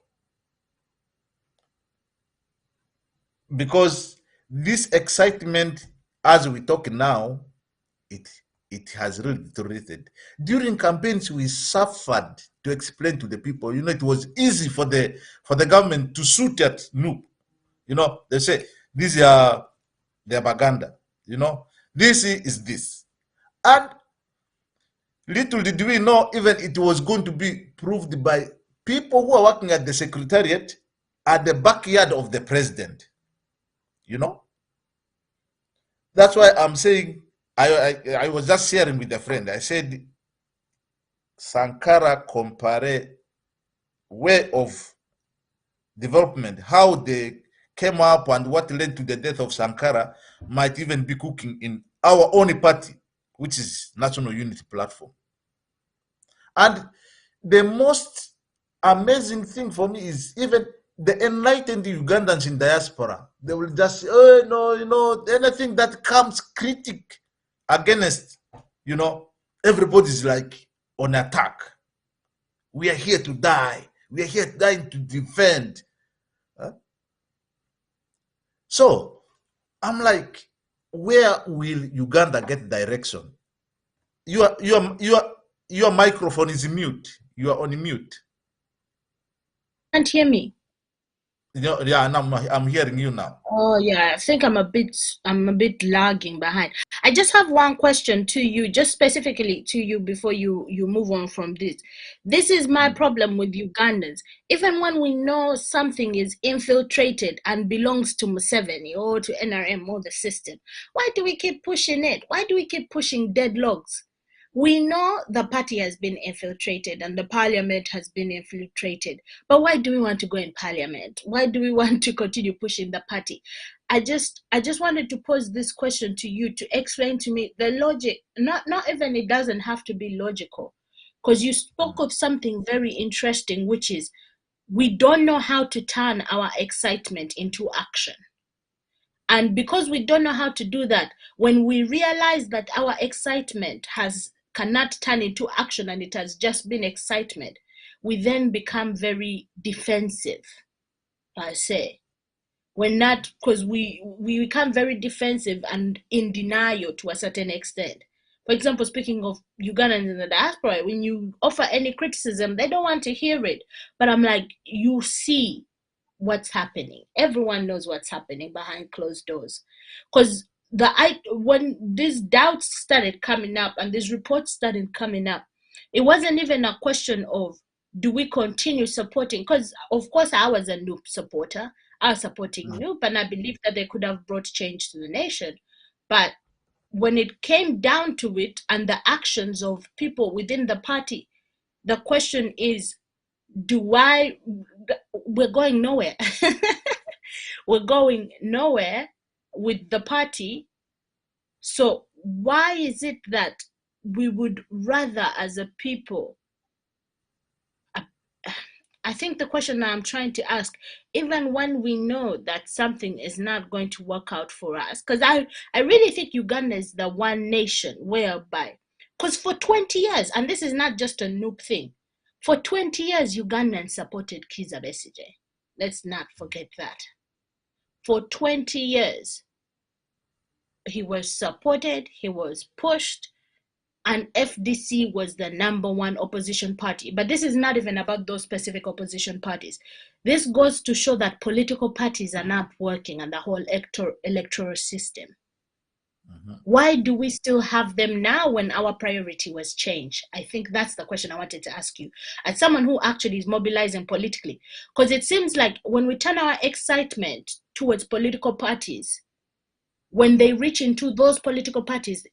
Because this excitement, as we talk now, it has really deteriorated. During campaigns, we suffered to explain to the people. It was easy for the government to shoot at NUP. They say, these are their propaganda. This is this. And little did we know, even it was going to be proved by people who are working at the secretariat at the backyard of the president. That's why I'm saying, I was just sharing with a friend. I said, Sankara compare way of development, how they came up and what led to the death of Sankara might even be cooking in our own party, which is National Unity Platform. And the most amazing thing for me is even the enlightened Ugandans in diaspora. They will just say, oh, no, anything that comes critic against, everybody's like on attack. We are here to die. We are here dying to defend. So I'm like, where will Uganda get direction? Your microphone is mute. You are on mute. Can't hear me. Yeah, and I'm hearing you now. Oh yeah, I think I'm a bit lagging behind. I just have one question to you, just specifically to you before you move on from this. This is my problem with Ugandans. Even when we know something is infiltrated and belongs to Museveni or to NRM or the system, why do we keep pushing it? Why do we keep pushing deadlocks? We know the party has been infiltrated and the parliament has been infiltrated, but why do we want to go in parliament? Why do we want to continue pushing the party? I just wanted to pose this question to you to explain to me the logic. Not even, it doesn't have to be logical, because you spoke of something very interesting, which is we don't know how to turn our excitement into action. And because we don't know how to do that, when we realize that our excitement cannot turn into action and it has just been excitement, we then become very defensive, per se. We're not, because we become very defensive and in denial to a certain extent. For example, speaking of Ugandans in the diaspora, when you offer any criticism, they don't want to hear it. But I'm like, you see what's happening. Everyone knows what's happening behind closed doors. Because when these doubts started coming up and these reports started coming up, it wasn't even a question of, do we continue supporting? Because, of course, I was a Noop supporter. I was supporting Noop, and I believe that they could have brought change to the nation. But when it came down to it and the actions of people within the party, the question is, we're going nowhere. We're going nowhere with the party. So why is it that we would rather, as a people, I think the question that I'm trying to ask, even when we know that something is not going to work out for us, because I really think Uganda is the one nation whereby, because for 20 years, and this is not just a Noop thing, for 20 years, Ugandans supported Kizza Besigye. Let's not forget that. For 20 years, he was supported, he was pushed, and FDC was the #1 opposition party. But this is not even about those specific opposition parties. This goes to show that political parties are not working and the whole electoral system. Why do we still have them now when our priority was changed? I think that's the question I wanted to ask you, as someone who actually is mobilizing politically. Because it seems like when we turn our excitement towards political parties, when they reach into those political parties,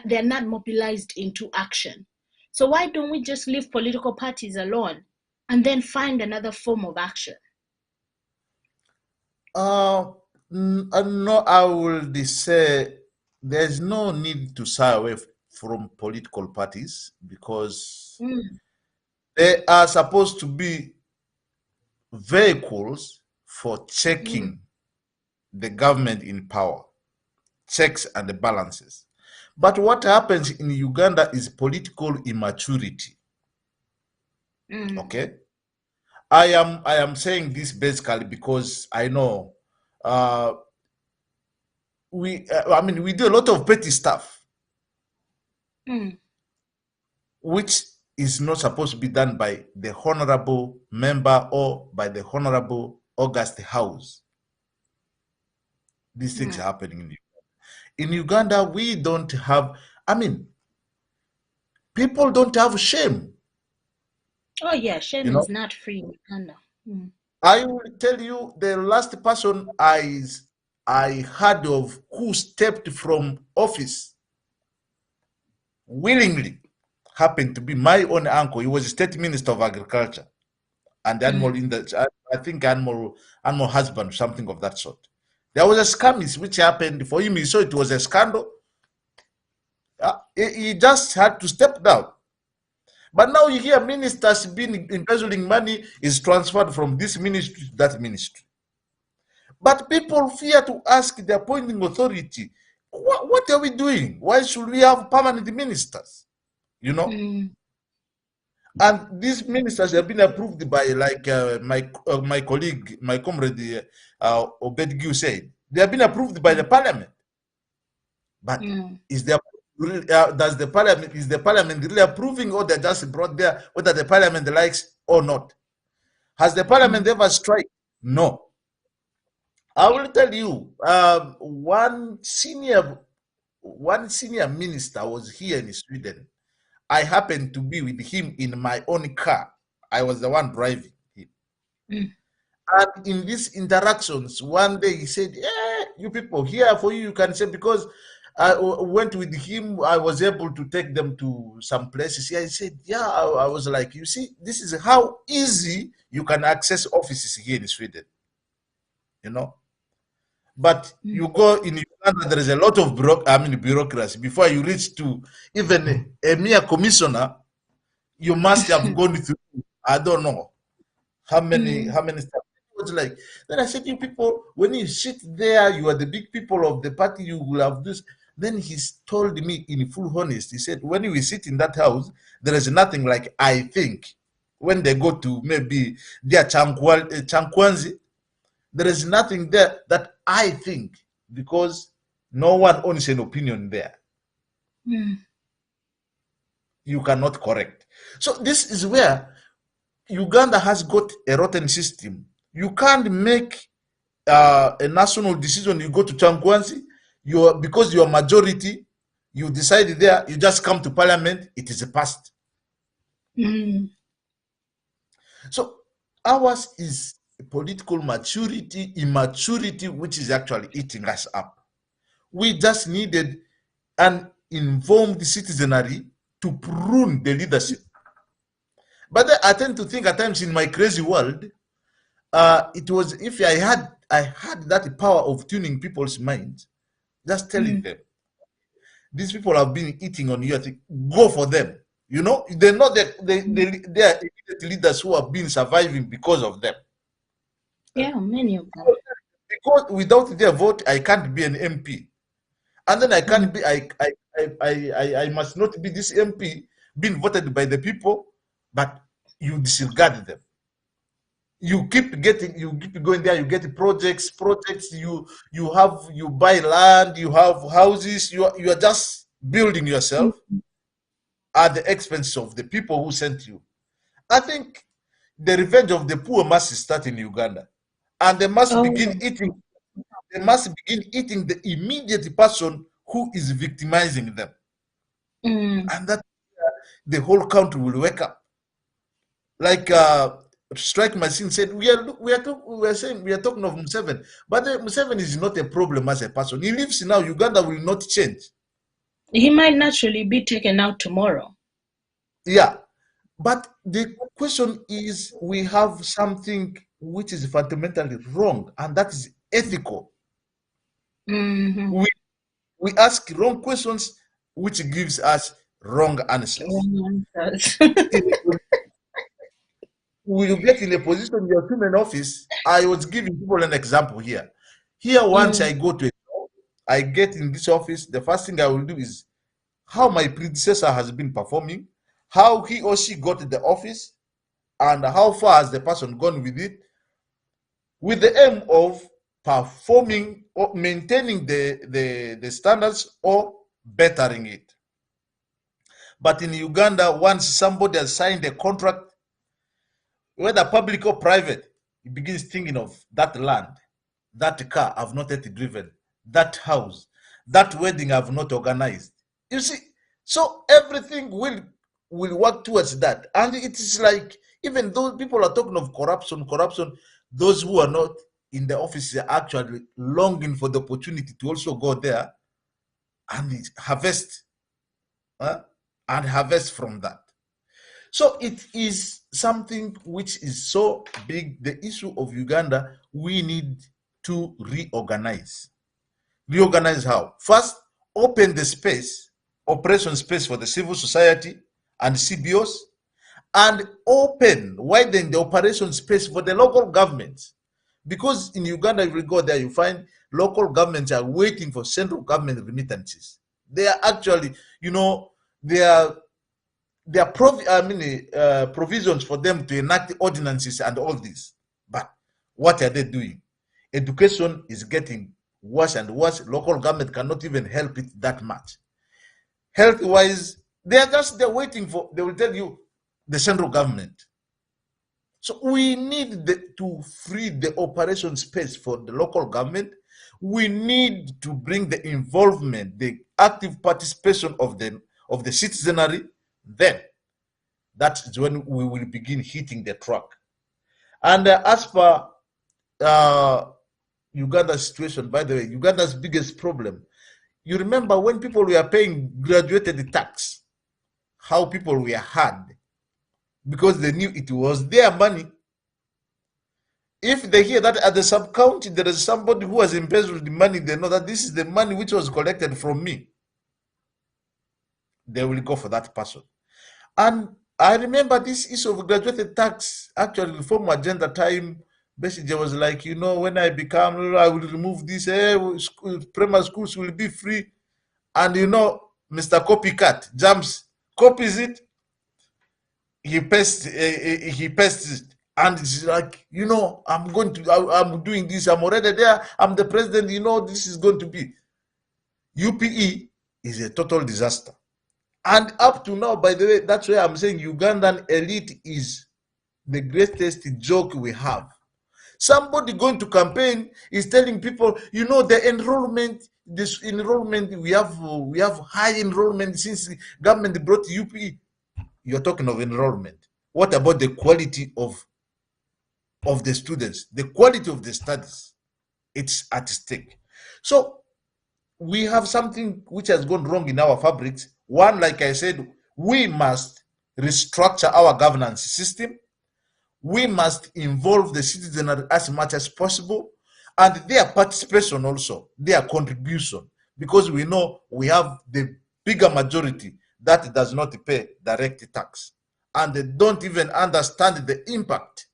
they're not mobilized into action. So why don't we just leave political parties alone and then find another form of action? No, I will say there's no need to shy away from political parties because they are supposed to be vehicles for checking the government in power, checks and the balances. But what happens in Uganda is political immaturity. Okay, I am saying this basically because I know we do a lot of petty stuff, which is not supposed to be done by the honorable member or by the honorable August House. These things are happening in Uganda. In Uganda, we don't have, people don't have shame. Oh yeah, shame is not free in Uganda. I will tell you the last person I heard of who stepped from office willingly happened to be my own uncle. He was state minister of agriculture and animal I think animal husband, something of that sort. There was a scam which happened for him. He saw it was a scandal. He just had to step down. But now you hear ministers being embezzling money is transferred from this ministry to that ministry. But people fear to ask the appointing authority, what are we doing? Why should we have permanent ministers? And these ministers have been approved by, like my colleague, my comrade Obed Giu said, they have been approved by the parliament. But is the parliament really approving, or they're just brought there whether the parliament likes or not? Has the parliament ever strike? No. I will tell you, one senior minister was here in Sweden. I happened to be with him in my own car. I was the one driving him. And in these interactions, one day he said, you people here for you can say, because I went with him, I was able to take them to some places. He said, I was like, you see, this is how easy you can access offices here in Sweden. But you go in Uganda, there is a lot of bureaucracy. Before you reach to even a mere commissioner, you must have gone through, I don't know how many steps. It was like, then I said, you people, when you sit there, you are the big people of the party, you will have this. Then he told me in full honesty, he said, when we sit in that house, there is nothing like, I think, when they go to maybe their Chankwanzi, There is nothing there that I think, because no one owns an opinion there. You cannot correct. So this is where Uganda has got a rotten system. You can't make a national decision. You go to Chankwanzi, because you are majority, you decide there, you just come to parliament, it is passed. So ours is political maturity, immaturity, which is actually eating us up. We just needed an informed citizenry to prune the leadership. But I tend to think at times in my crazy world, it was if I had that power of tuning people's minds, just telling them, these people have been eating on you, I think, go for them. You know, they're not that they are leaders who have been surviving because of them. Yeah, many of them. Because without their vote, I can't be an MP. And then I can't be I must not be this MP being voted by the people, but you disregard them. You keep going there, you get projects, you buy land, you have houses, you are just building yourself at the expense of the people who sent you. I think the revenge of the poor must start in Uganda, and they must begin eating. They must begin eating the immediate person who is victimizing them, and that the whole country will wake up. Like Strike Machine said, we are talking of Museveni, but Museveni is not a problem as a person. He lives now. Uganda will not change. He might naturally be taken out tomorrow. Yeah, but the question is, we have something which is fundamentally wrong, and that is ethical. We ask wrong questions, which gives us wrong answers. When you get in a position, you're still in office. I was giving people an example here. Once I go to a job, I get in this office, the first thing I will do is how my predecessor has been performing, how he or she got to the office, and how far has the person gone with it, with the aim of performing or maintaining the standards or bettering it. But in Uganda, once somebody has signed a contract, whether public or private, he begins thinking of that land, that car I've not yet driven, that house, that wedding I've not organized. You see, so everything will work towards that. And it is like, even though people are talking of corruption, those who are not in the office are actually longing for the opportunity to also go there and harvest, and harvest from that. So it is something which is so big, the issue of Uganda. We need to reorganize. Reorganize how? First, open the space, operation space for the civil society and CBOs, and widen the operation space for the local governments. Because in Uganda, if you go there, you find local governments are waiting for central government remittances. They are actually, there are provisions for them to enact ordinances and all this. But what are they doing? Education is getting worse and worse. Local government cannot even help it that much. Health-wise, they're waiting for, they will tell you, the central government. So we need to free the operation space for the local government. We need to bring the involvement, the active participation of the citizenry. Then that is when we will begin hitting the track. And as per Uganda's situation, by the way, Uganda's biggest problem, you remember when people were paying graduated tax, how people were hard because they knew it was their money. If they hear that at the sub-county there is somebody who has embezzled the money, they know that this is the money which was collected from me. They will go for that person. And I remember this issue of graduated tax, actually, reform agenda time, basically was like, when I become, I will remove this, primary schools will be free. And Mr. Copycat jumps, copies it, he pastes it, And it's like, I'm I'm doing this, I'm already there, I'm the president, this is going to be. UPE is a total disaster. And up to now, by the way, that's why I'm saying Ugandan elite is the greatest joke we have. Somebody going to campaign is telling people, the enrollment, we have high enrollment since the government brought UPE. You're talking of enrollment. What about the quality of the students, the quality of the studies? It's at stake. So we have something which has gone wrong in our fabrics. One, like I said, we must restructure our governance system. We must involve the citizenry as much as possible, and their participation also, their contribution, because we know we have the bigger majority that does not pay direct tax, and they don't even understand the impact.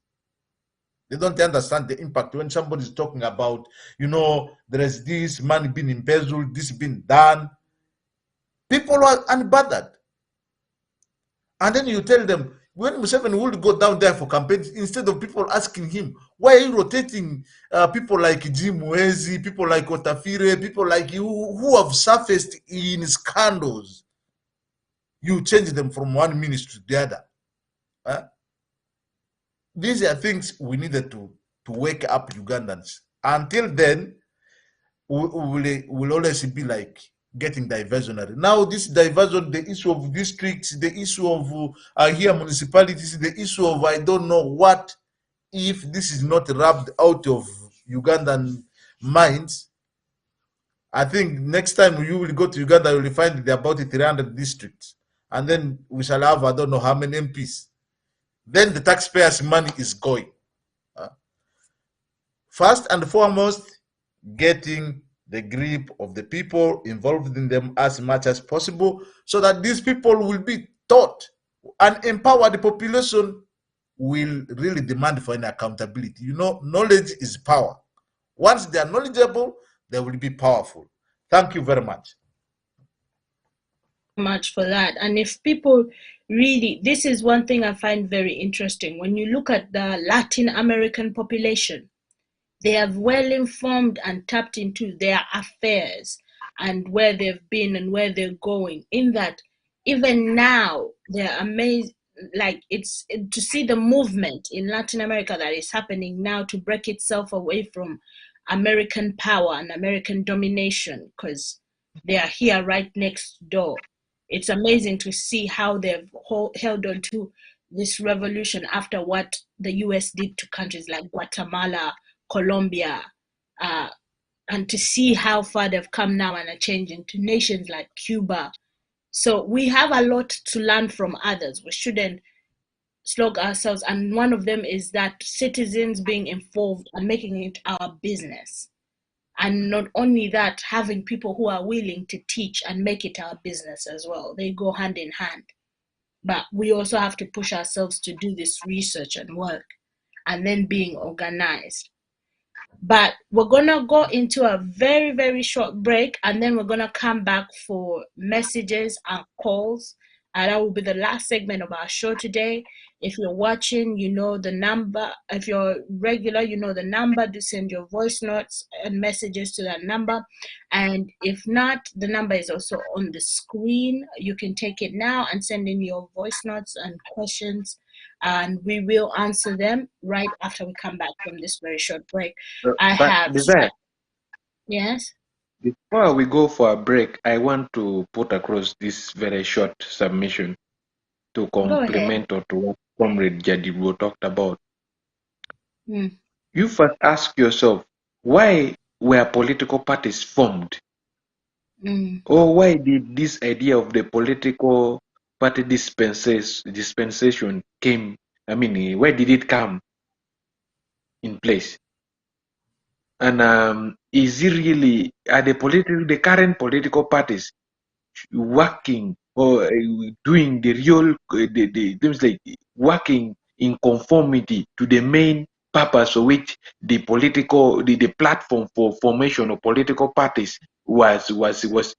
They don't understand the impact when somebody is talking about, there is this money being embezzled, this being done. People are unbothered. And then you tell them, when Museveni would go down there for campaigns, instead of people asking him, why are you rotating people like Jim Mwezi, people like Otafire, people like you who have surfaced in scandals? You change them from one ministry to the other. These are things we needed to wake up Ugandans. Until then, we'll always be like getting diversionary. Now, this diversion, the issue of districts, the issue of here municipalities, the issue of I don't know what, if this is not rubbed out of Ugandan minds, I think next time you will go to Uganda, you will find there are about 300 districts. And then we shall have, I don't know how many MPs. Then the taxpayers' money is going. First and foremost, getting the grip of the people, involved in them as much as possible, so that these people will be taught and empower the population will really demand for an accountability. Knowledge is power. Once they are knowledgeable, they will be powerful. Thank you very much. Much for that. And if people really, this is one thing I find very interesting. When you look at the Latin American population, they have well informed and tapped into their affairs and where they've been and where they're going. In that, even now, they're amazed. Like, it's to see the movement in Latin America that is happening now to break itself away from American power and American domination, because they are here right next door. It's amazing to see how they've held on to this revolution after what the US did to countries like Guatemala, Colombia, and to see how far they've come now and are changing to nations like Cuba. So we have a lot to learn from others. We shouldn't slog ourselves. And one of them is that citizens being involved and making it our business. And not only that, having people who are willing to teach and make it our business as well. They go hand in hand. But we also have to push ourselves to do this research and work, and then being organized. But we're going to go into a very, very short break, and then we're going to come back for messages and calls. And that will be the last segment of our show today. If you're watching, you know the number. If you're regular, you know the number to send your voice notes and messages to that number. And if not, the number is also on the screen. You can take it now and send in your voice notes and questions, and we will answer them right after we come back from this very short break. Desire, Yes? before we go for a break, I want to put across this very short submission to complement or to what Comrade Jadrivic talked about. You first ask yourself, why were political parties formed? Or why did this idea of the political party dispensation came? I mean, where did it come in place? And is it really, are the current political parties working or doing the real, the things like working in conformity to the main purpose for which the platform for formation of political parties was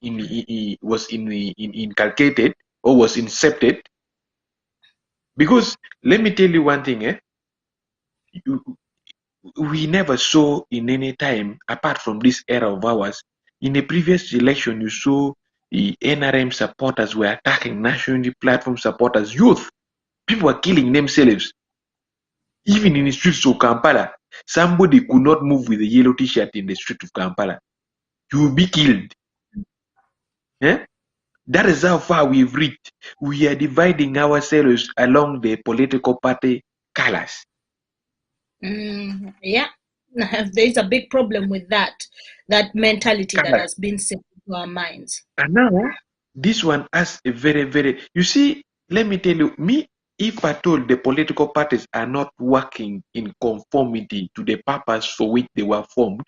inculcated or was incepted? Because let me tell you one thing, we never saw in any time, apart from this era of ours. In the previous election, you saw the NRM supporters were attacking National Unity Platform supporters, youth. People were killing themselves. Even in the streets of Kampala, somebody could not move with a yellow t-shirt in the street of Kampala. You will be killed. Eh? That is how far we've reached. We are dividing ourselves along the political party colors. Yeah, there's a big problem with that mentality that has been set into our minds. And now, this one has a very, you see, let me tell you, if at all the political parties are not working in conformity to the purpose for which they were formed,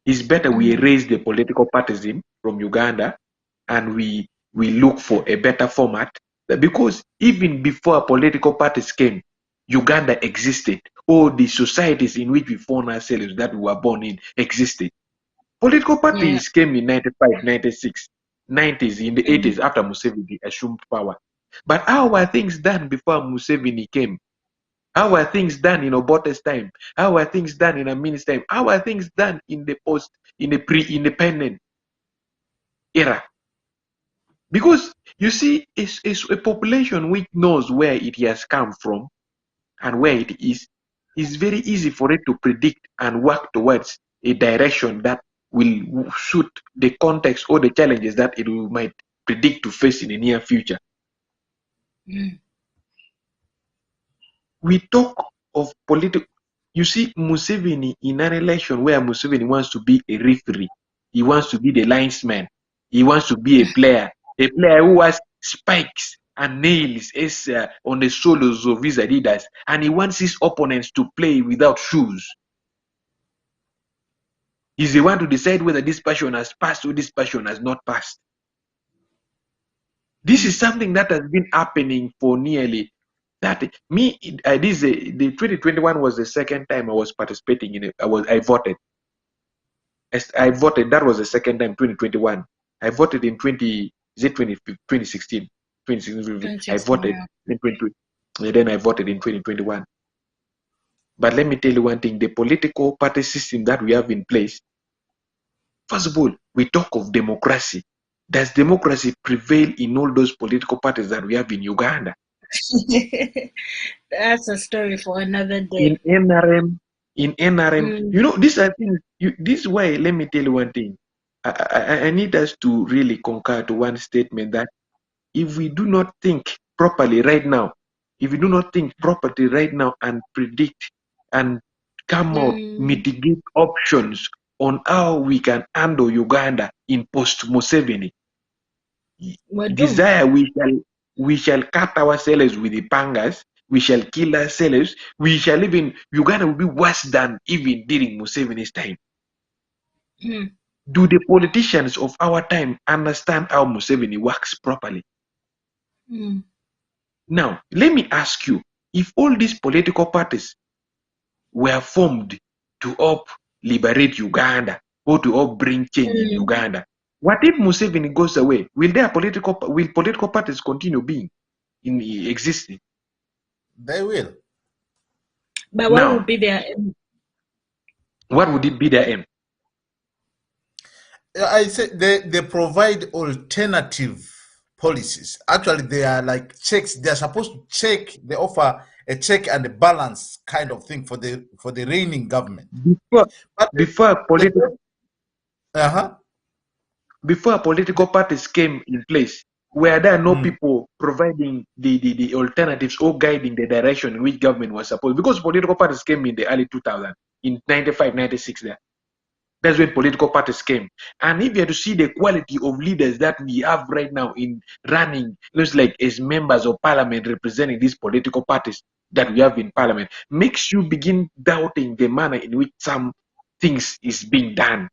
it's better we erase the political partism from Uganda and we look for a better format. Because even before political parties came, Uganda existed. All the societies in which we found ourselves that we were born in existed. Political parties came in 95, 96, 90s, in the 80s after Museveni assumed power. But how were things done before Museveni came? How were things done in Obote's time? How were things done in Amini's time? How were things done in the pre-independent era? Because you see, it's a population which knows where it has come from and where it is. It's very easy for it to predict and work towards a direction that will suit the context or the challenges that it might predict to face in the near future. We talk of political. You see, Museveni in an election where Museveni wants to be a referee, he wants to be the linesman, he wants to be a player who has spikes and nails on the soles of his Adidas, and he wants his opponents to play without shoes. He's the one to decide whether this person has passed or this person has not passed. This is something that has been happening for nearly that. The 2021 was the second time I was participating in it. I voted. I voted. That was the second time. 2021. I voted in 2016. 2016. I voted in 2020, and then I voted in 2021. But let me tell you one thing: the political party system that we have in place. First of all, we talk of democracy. Does democracy prevail in all those political parties that we have in Uganda? That's a story for another day. In NRM, you know, these are things. This way, let me tell you one thing. I need us to really concur to one statement that if we do not think properly right now, and predict and come out, mitigate options on how we can handle Uganda in post-Museveni, Desire, we shall cut ourselves with the pangas, we shall kill ourselves, Uganda will be worse than even during Museveni's time. Do the politicians of our time understand how Museveni works properly? Now, let me ask you, if all these political parties were formed to help liberate Uganda or to help bring change in Uganda, what if Museveni goes away? Will political parties continue being existing? They will. But what would be their aim? What would it be their aim? I say they provide alternative policies. Actually, they are like checks. They are supposed to check. They offer a check and a balance kind of thing for the reigning government. Before political parties came in place, were there no people providing the alternatives or guiding the direction in which government was supposed? Because political parties came in the early 2000s, in 95, 96 there. That's when political parties came. And if you have to see the quality of leaders that we have right now in running, looks like as members of parliament representing these political parties that we have in parliament, makes you begin doubting the manner in which some things is being done.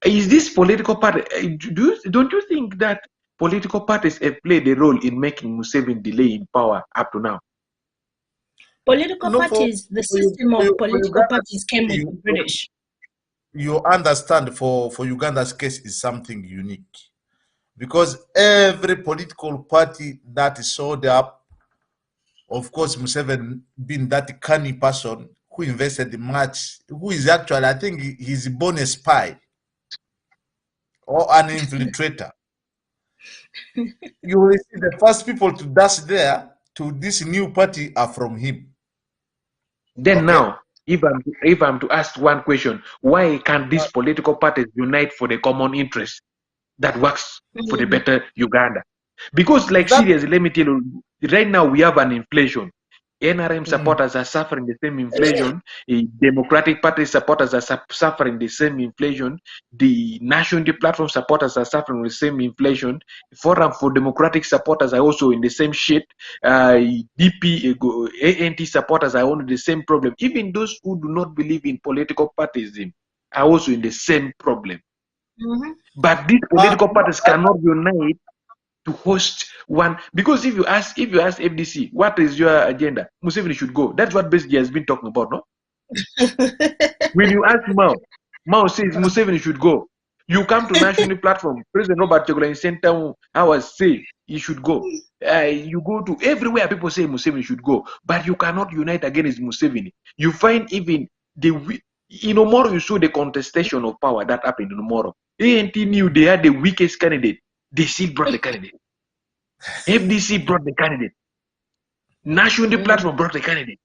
Is this political party? Don't you think that political parties have played a role in making Museveni delay in power up to now? Political parties, the system of political parties came with the British. You understand, for Uganda's case is something unique, because every political party that showed up of course, Museveni being that canny person who invested much, who is actually, I think he's born a spy or an infiltrator. You will see the first people to dash there to this new party are from him. Then now, if I'm to ask one question, why can't these political parties unite for the common interest that works for the better Uganda? Because, like, seriously, let me tell you, right now we have an inflation. NRM supporters are suffering the same inflation. Democratic Party supporters are suffering the same inflation. The National Unity Platform supporters are suffering the same inflation. Forum for Democratic supporters are also in the same shit. DP, ANT supporters are on the same problem. Even those who do not believe in political partyism are also in the same problem. But these political parties cannot unite to host one, because if you ask FDC what is your agenda, Museveni should go. That's what basically has been talking about, no? When you ask Mao says Museveni should go. You come to National Platform, President Robert Chagulanyi Sentamu, I was say he should go. You go to everywhere, people say Museveni should go, but you cannot unite against Museveni. You find even in Omoro, you saw the contestation of power that happened in Omoro. ANT knew they had the weakest candidate. They still brought the candidate. FDC brought the candidate. National Unity Platform brought the candidate.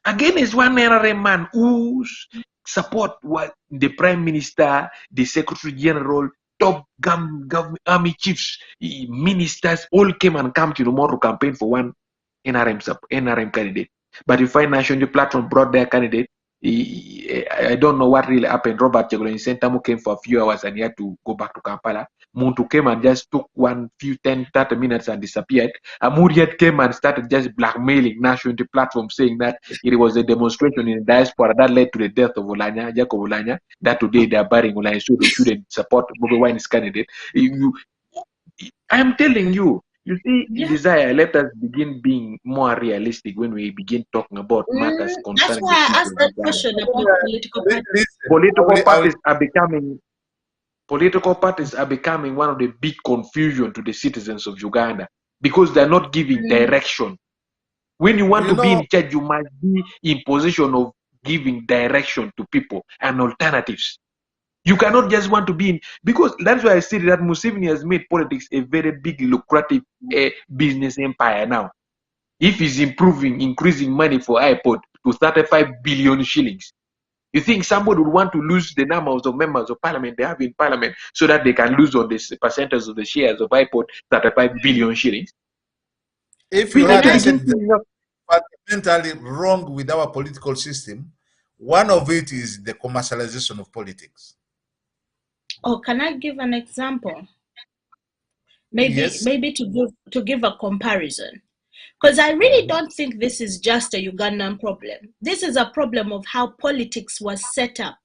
Again, is one NRM man whose support was the Prime Minister, the Secretary General, top army chiefs, ministers, all came to Omoro campaign for one NRM candidate. But you find National Unity Platform brought their candidate. I don't know what really happened. Robert Chagulanyi Sentamu came for a few hours and he had to go back to Kampala. Muntu came and just took 10, 30 minutes and disappeared. Amuriat came and started just blackmailing National Unity Platform, saying that it was a demonstration in the diaspora that led to the death of Olanya, Jacob Olanya, that today they are burying Olanya, so they shouldn't support Bobi Wine's candidate. I'm telling you, you see, Desire, let us begin being more realistic when we begin talking about matters concerning. That's why I asked that question about political parties. Political parties are becoming one of the big confusion to the citizens of Uganda, because they're not giving direction. When you want to be in charge, you must be in position of giving direction to people and alternatives. You cannot just want to be in, because that's why I said that Museveni has made politics a very big, lucrative business empire now. If he's increasing money for iPod to 35 billion shillings, you think somebody would want to lose the numbers of members of parliament they have in parliament so that they can lose on this percentage of the shares of iPod 35 billion shillings? If you had fundamentally wrong with our political system, one of it is the commercialization of politics. Oh, can I give an example? Maybe to give a comparison. Because I really don't think this is just a Ugandan problem. This is a problem of how politics was set up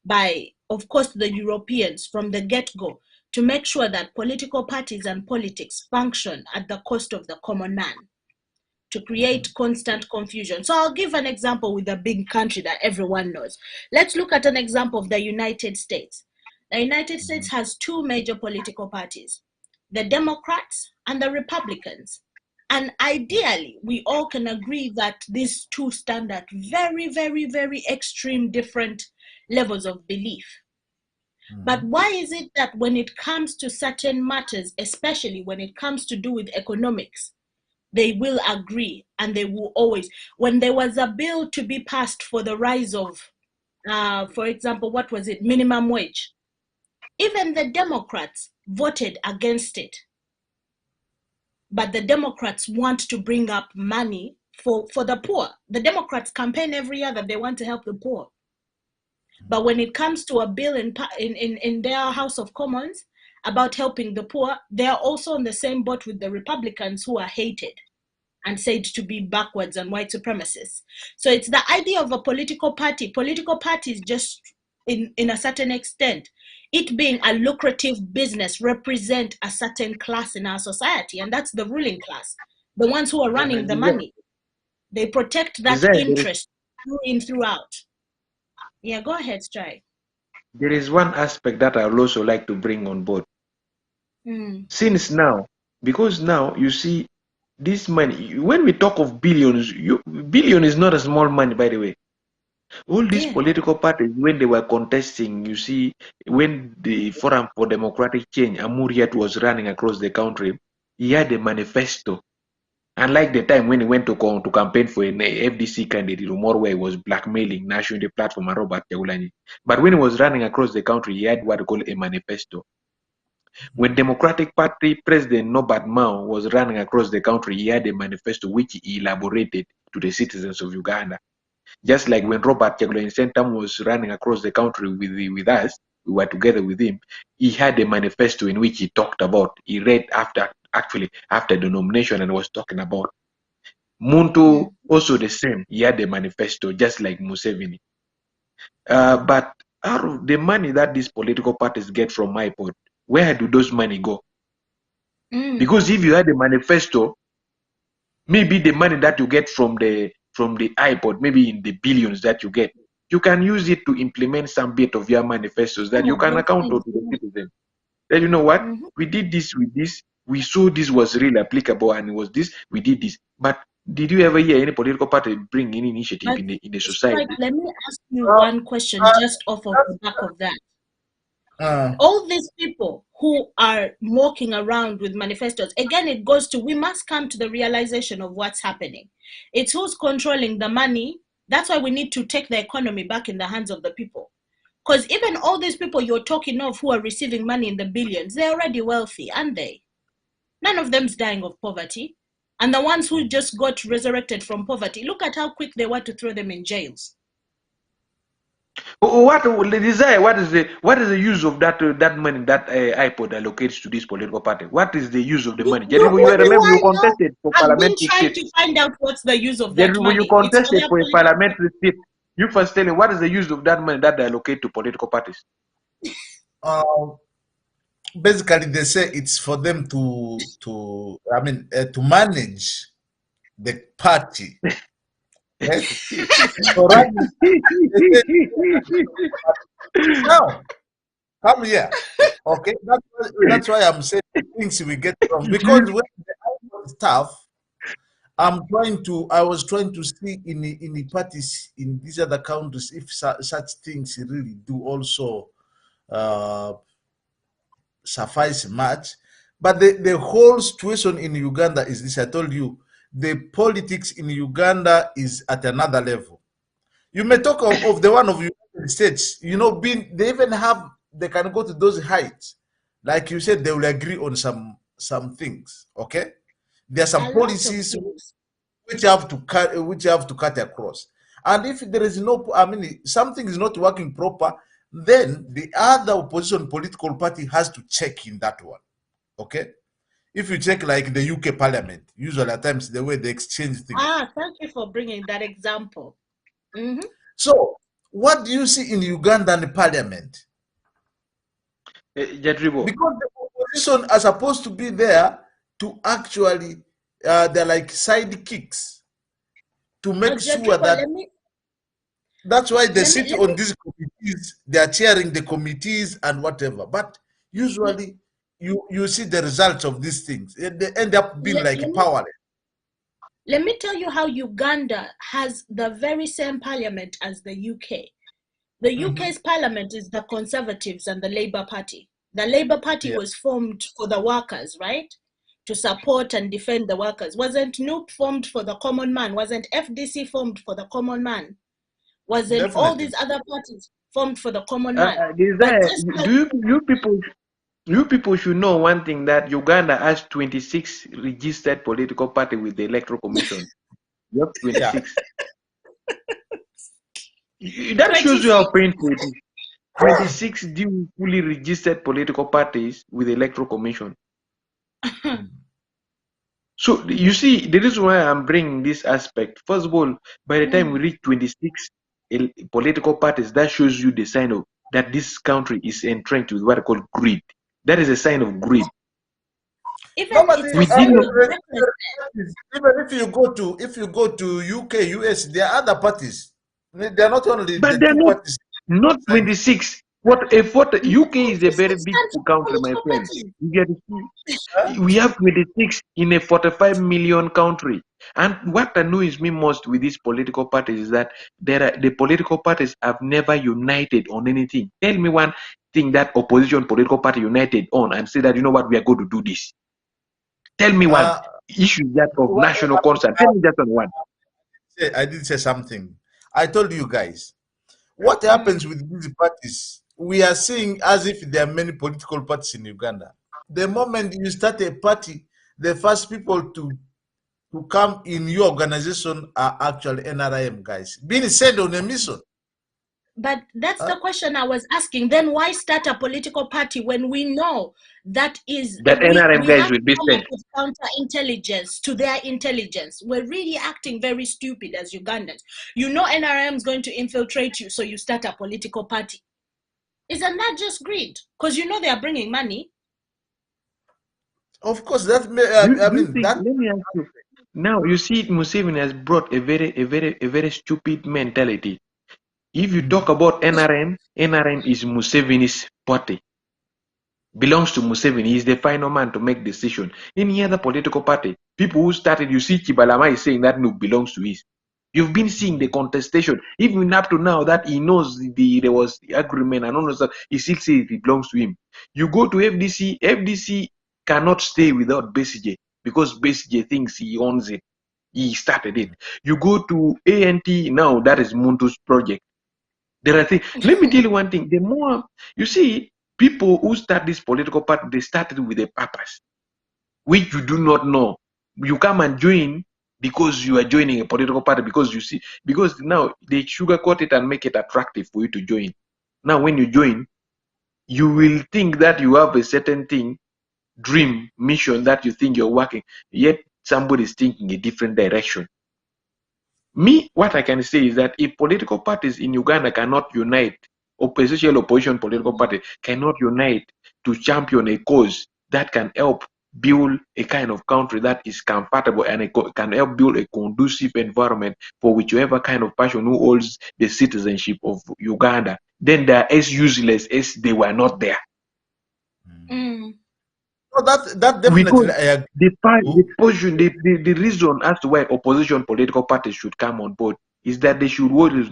by, of course, the Europeans from the get-go to make sure that political parties and politics function at the cost of the common man, to create constant confusion. So I'll give an example with a big country that everyone knows. Let's look at an example of the United States. The United States has two major political parties, the Democrats and the Republicans. And ideally, we all can agree that these two stand at very, very, very extreme different levels of belief. But why is it that when it comes to certain matters, especially when it comes to do with economics, they will agree and they will always, when there was a bill to be passed for the rise of, for example, what was it, minimum wage, even the Democrats voted against it. But the Democrats want to bring up money for the poor. The Democrats campaign every year that they want to help the poor. But when it comes to a bill in their House of Commons about helping the poor, they are also on the same boat with the Republicans, who are hated and said to be backwards and white supremacists. So it's the idea of a political party. Political parties, just in a certain extent, it being a lucrative business, represent a certain class in our society, and that's the ruling class, the ones who are running the money. They protect that interest throughout. Yeah, go ahead, Strike. There is one aspect that I would also like to bring on board. Since now, because now you see, this money, when we talk of billions, billion is not a small money, by the way. All these political parties, when they were contesting, you see, when the Forum for Democratic Change, Amuriat was running across the country, he had a manifesto. Unlike the time when he went to campaign for an FDC candidate, where he was blackmailing National Unity Platform and Robert Kyagulanyi. But when he was running across the country, he had what he called a manifesto. When Democratic Party President Norbert Mao was running across the country, he had a manifesto which he elaborated to the citizens of Uganda. Just like when Robert Kyagulanyi was running across the country with us, we were together with him. He had a manifesto in which he talked about. He read after the nomination and was talking about. Muntu also the same. He had a manifesto just like Museveni. But out of the money that these political parties get from MyPod, where do those money go? Because if you had a manifesto, maybe the money that you get from the iPod, maybe in the billions that you get, you can use it to implement some bit of your manifestos that you can account to the citizen. Then you know what? We did this with this. We saw this was really applicable and it was this. We did this. But did you ever hear any political party bring any initiative in the society? Let me ask you one question just off of the back of that. All these people who are walking around with manifestos, again, it goes to, we must come to the realization of what's happening. It's who's controlling the money. That's why we need to take the economy back in the hands of the people. Because even all these people you're talking of who are receiving money in the billions, they're already wealthy, aren't they? None of them's dying of poverty. And the ones who just got resurrected from poverty, look at how quick they were to throw them in jails. What the desire? What is the use of that money that iPod allocates to this political party? What is the use of the money? You contested for parliamentary seat. I've been trying to find out what's the use of that money. You contested for a parliamentary seat. You first tell me what is the use of that money that they allocate to political parties? Basically, they say it's for them to manage the party. Now, come here. Okay, that's why I'm saying things we get from, because when the stuff, I was trying to see in the parties in these other countries if such things really do also suffice much. But the whole situation in Uganda is this. I told you, the politics in Uganda is at another level. You may talk of the one of United States, they can go to those heights. Like you said, they will agree on some things. Okay, there are some policies which have to cut across. And if there is something is not working proper, then the other opposition political party has to check in that one. Okay, if you check like the UK Parliament, usually at times the way they exchange things. Thank you for bringing that example. So, what do you see in Ugandan Parliament? Because the opposition are supposed to be there to actually, they're like sidekicks to make sure that. That's why they sit on these committees. They are chairing the committees and whatever. But usually, you see the results of these things. They end up being powerless. Let me tell you how Uganda has the very same parliament as the UK. The UK's parliament is the Conservatives and the Labour Party. The Labour Party was formed for the workers, right? To support and defend the workers. Wasn't NUP formed for the common man? Wasn't FDC formed for the common man? Wasn't all these other parties formed for the common man? You people should know one thing, that Uganda has 26 registered political parties with the Electoral Commission. You have 26. That shows you how painful it is. 26 fully registered political parties with the Electoral Commission. So you see, the reason why I'm bringing this aspect, first of all, by the time we reach 26 political parties, that shows you the sign of that this country is entrenched with what I call greed. That is a sign of greed. Even if you go to UK, US, there are other parties. They are not only but they're not 26. UK is a very big Stand for country, my political friend. parties. You get to see, we have 26 in a 45 million country. And what annoys me most with these political parties is that the political parties have never united on anything. Tell me one thing that opposition political party united on and say that, you know what, we are going to do this. Tell me one issue that of national concern. Tell me just on one. I did say something. I told you guys, what happens with these parties, we are seeing as if there are many political parties in Uganda. The moment you start a party, the first people to come in your organization are actually NRM guys, being sent on a mission. But that's the question I was asking. Then why start a political party when we know that is that NRM guys have will be come sent up with counterintelligence to their intelligence? We're really acting very stupid as Ugandans. You know NRM is going to infiltrate you, so you start a political party. Isn't that just greed? Because you know they are bringing money. Of course, that let me ask you. Now you see, Museveni has brought a very stupid mentality. If you talk about NRM, NRM is Museveni's party. Belongs to Museveni. He is the final man to make decision. Any other political party, people who started, you see Chibalama is saying that no belongs to his. You've been seeing the contestation, even up to now that he knows there was the agreement and all of that, he still says it belongs to him. You go to FDC, FDC cannot stay without Besigye because Besigye thinks he owns it. He started it. You go to ANT now, that is Muntu's project. There are things. Let me tell you one thing. The more you see, people who start this political party, they started with a purpose, which you do not know. You come and join because you are joining a political party because now they sugarcoat it and make it attractive for you to join. Now, when you join, you will think that you have a certain thing, dream, mission that you think you're working, yet somebody is thinking a different direction. Me, what I can say is that if political parties in Uganda cannot unite, opposition political party cannot unite to champion a cause that can help build a kind of country that is comfortable and can help build a conducive environment for whichever kind of person who holds the citizenship of Uganda, then they are as useless as they were not there. No, that definitely the reason as to why opposition political parties should come on board is that they should always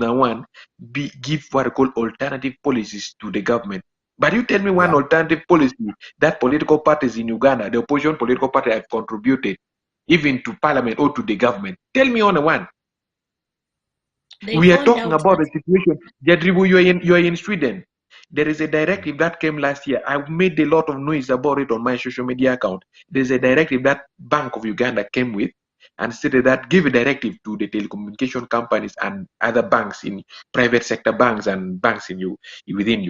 give what I call alternative policies to the government. But you tell me one alternative policy that political parties in Uganda, the opposition political party, have contributed even to parliament or to the government. Tell me on one. We are talking about a situation. Jadrivic, you are in Sweden. There is a directive that came last year. I made a lot of noise about it on my social media account. There's a directive that Bank of Uganda came with and stated that give a directive to the telecommunication companies and other banks in private sector banks and banks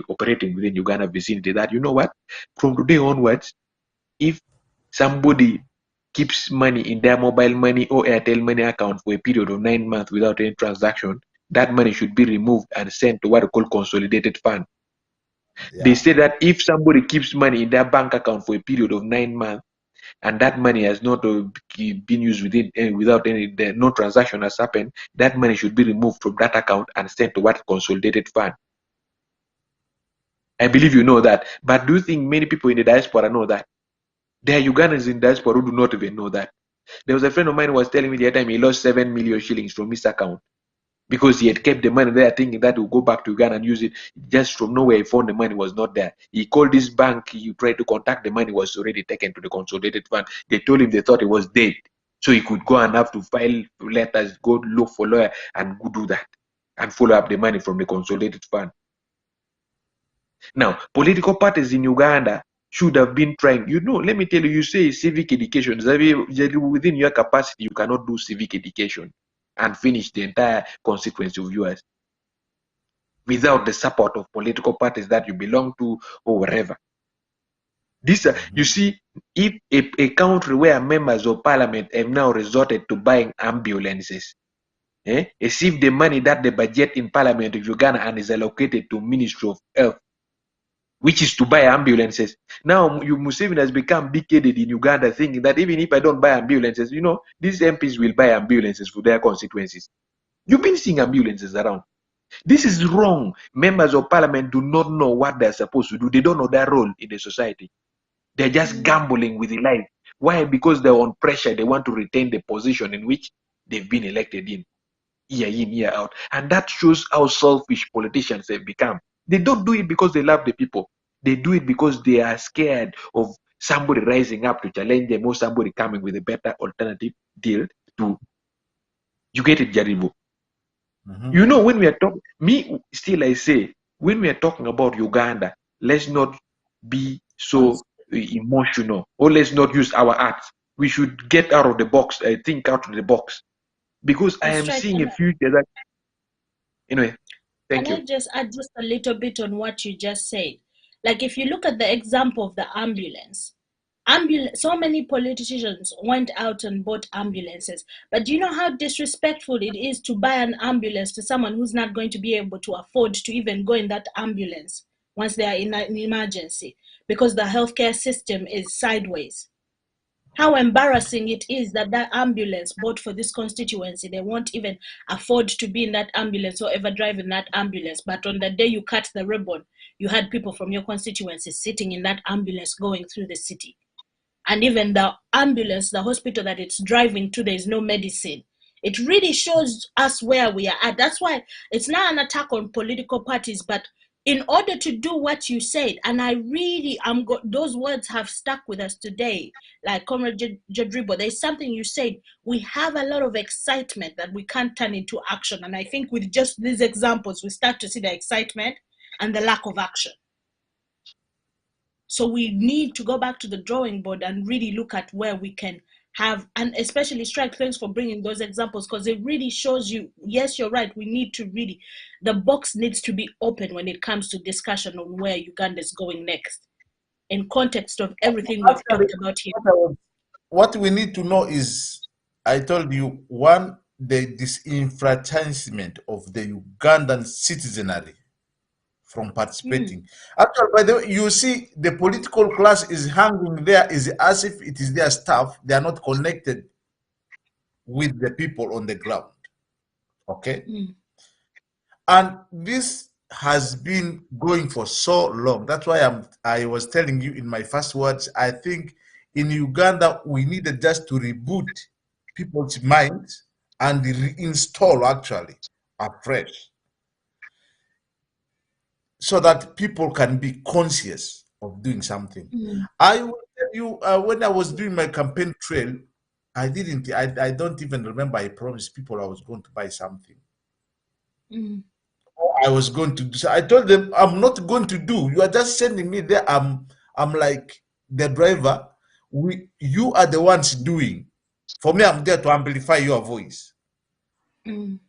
operating within Uganda vicinity that, you know what, from today onwards, if somebody keeps money in their mobile money or Airtel money account for a period of 9 months without any transaction, that money should be removed and sent to what we call consolidated fund. They say that if somebody keeps money in their bank account for a period of 9 months and that money has not been used without no transaction has happened, that money should be removed from that account and sent to what consolidated fund. I believe you know that, but do you think many people in the diaspora know that? There are Ugandans in diaspora who do not even know that. There was a friend of mine who was telling me the other time he lost 7 million shillings from his account because he had kept the money there thinking that he'll go back to Uganda and use it. Just from nowhere he found the money was not there. He called this bank, he tried to contact the money, was already taken to the consolidated fund. They told him they thought he was dead. So he could go and have to file letters, go look for lawyer and go do that and follow up the money from the consolidated fund. Now, political parties in Uganda should have been trying, let me tell you, you say civic education. Within your capacity, you cannot do civic education and finish the entire consequence of yours without the support of political parties that you belong to or wherever. This, you see, if a country where members of parliament have now resorted to buying ambulances, as if the money that they budget in parliament of Uganda and is allocated to Ministry of Health, which is to buy ambulances. Now, Museveni has become big-headed in Uganda, thinking that even if I don't buy ambulances, these MPs will buy ambulances for their constituencies. You've been seeing ambulances around. This is wrong. Members of parliament do not know what they're supposed to do. They don't know their role in the society. They're just gambling with the life. Why? Because they're on pressure. They want to retain the position in which they've been elected in, year out. And that shows how selfish politicians have become. They don't do it because they love the people. They do it because they are scared of somebody rising up to challenge them or somebody coming with a better alternative deal to, you get it, Jaribu. You know, when we are talking, I say, when we are talking about Uganda, let's not be so emotional, or let's not use our arts. We should get out of the box, think out of the box, because I am seeing a future that, anyway, thank you. Can I just add just a little bit on what you just said? Like, if you look at the example of the ambulance, so many politicians went out and bought ambulances, but do you know how disrespectful it is to buy an ambulance to someone who's not going to be able to afford to even go in that ambulance once they are in an emergency, because the healthcare system is sideways? How embarrassing it is that that ambulance bought for this constituency, they won't even afford to be in that ambulance or ever drive in that ambulance. But on the day you cut the ribbon, you had people from your constituency sitting in that ambulance going through the city. And even the ambulance, the hospital that it's driving to, there is no medicine. It really shows us where we are at. That's why it's not an attack on political parties, but in order to do what you said, and I really those words have stuck with us today, like Comrade Jadribo, there's something you said. We have a lot of excitement that we can't turn into action. And I think with just these examples, we start to see the excitement and the lack of action. So we need to go back to the drawing board and really look at where we can have, and especially Strike, thanks for bringing those examples, because it really shows you, yes, you're right, we need to really, the box needs to be open when it comes to discussion on where Uganda is going next, in context of everything we've talked about here. What we need to know is, I told you, one, the disenfranchisement of the Ugandan citizenry from participating. Actually, by the way, you see the political class is hanging there is as if it is their staff. They are not connected with the people on the ground. Okay? And this has been going for so long. That's why I was telling you in my first words, I think in Uganda, we needed just to reboot people's minds and reinstall actually afresh, so that people can be conscious of doing something. I will tell you, when I was doing my campaign trail, I don't even remember I promised people I was going to buy something. I was going to do so. I told them, I'm not going to do. You are just sending me there. I'm like the driver. You are the ones doing. For me, I'm there to amplify your voice. And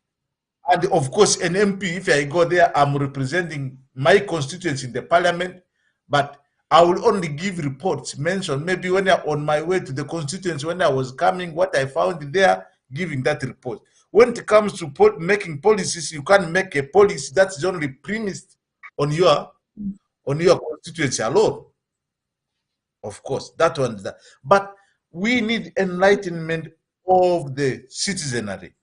of course, an MP, if I go there, I'm representing my constituency in the parliament, but I will only give reports, mention maybe when I'm on my way to the constituency, when I was coming, what I found there, giving that report. When it comes to making policies, you can't make a policy that's only premised on your constituency alone. Of course, that one is that. But we need enlightenment of the citizenry.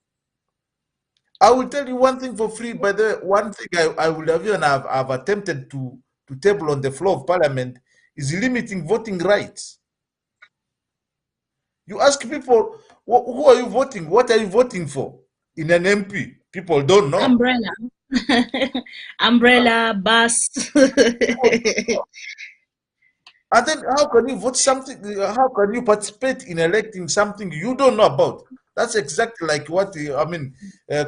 I will tell you one thing for free. By the way, one thing I will have you and I've attempted to table on the floor of parliament is limiting voting rights. You ask people, who are you voting? What are you voting for in an MP? People don't know. Umbrella. Umbrella, bus. And then how can you vote something? How can you participate in electing something you don't know about? That's exactly like what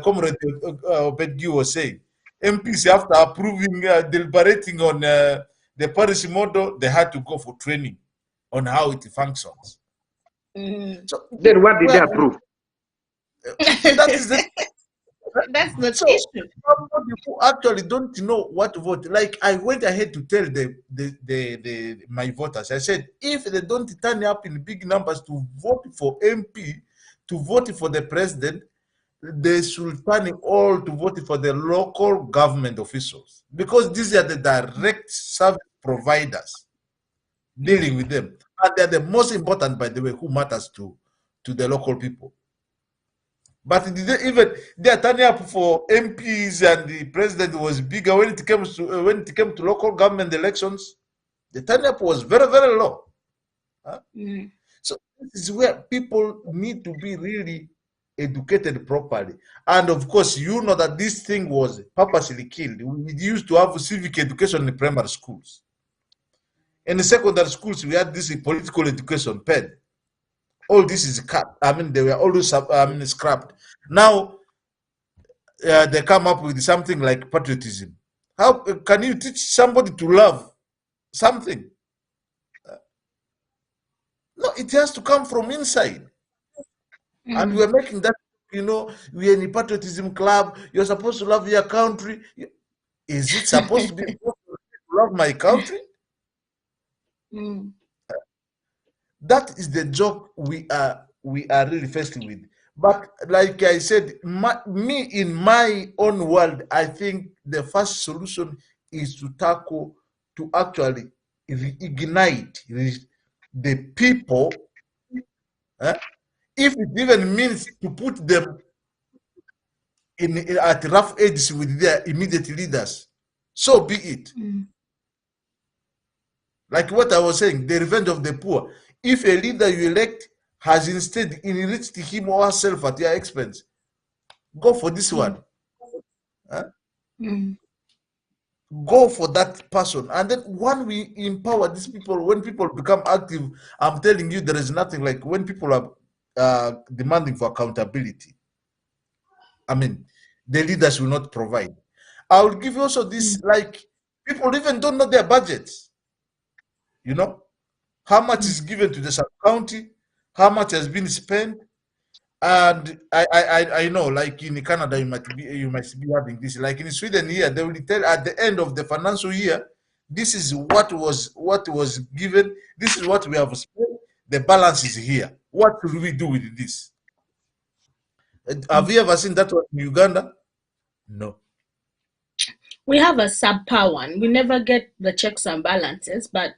Comrade Obedi was saying. MPs, after approving, deliberating on the parish model, they had to go for training on how it functions. So, then what did they approve? That is that's the issue. Somebody who actually don't know what to vote. Like, I went ahead to tell my voters, I said, if they don't turn up in big numbers to vote for MP, to vote for the president, they should turn all to vote for the local government officials, because these are the direct service providers dealing with them, and they're the most important, by the way, who matters to the local people. But even they are turning up for MPs, and the president was bigger when it came to local government elections. The turn up was very, very low. So this is where people need to be really educated properly. And of course, you know that this thing was purposely killed. We used to have civic education in primary schools. In the secondary schools, we had this political education paid. All this is cut. I mean, they were always scrapped. Now they come up with something like patriotism. How can you teach somebody to love something? No, it has to come from inside. And we're making that, we're in a patriotism club. You're supposed to love your country. Is it supposed to be to love my country? That is the joke we are really facing with. But like I said, me in my own world, I think the first solution is to actually reignite the people. If it even means to put them at rough edges with their immediate leaders, so be it. Like what I was saying, the revenge of the poor. If a leader you elect has instead enriched him or herself at your expense, go for this one. Go for that person. And then when we empower these people, when people become active, I'm telling you, there is nothing like when people are demanding for accountability. I mean, the leaders will not provide. I will give you also this, like, people even don't know their budgets. How much is given to the sub-county, how much has been spent. And I know, like in Canada, you might be having this. Like in Sweden here, they will tell at the end of the financial year, this is what was given, this is what we have spent, the balance is here. What will we do with this? Have you ever seen that one in Uganda? No. We have a subpar one. We never get the checks and balances, but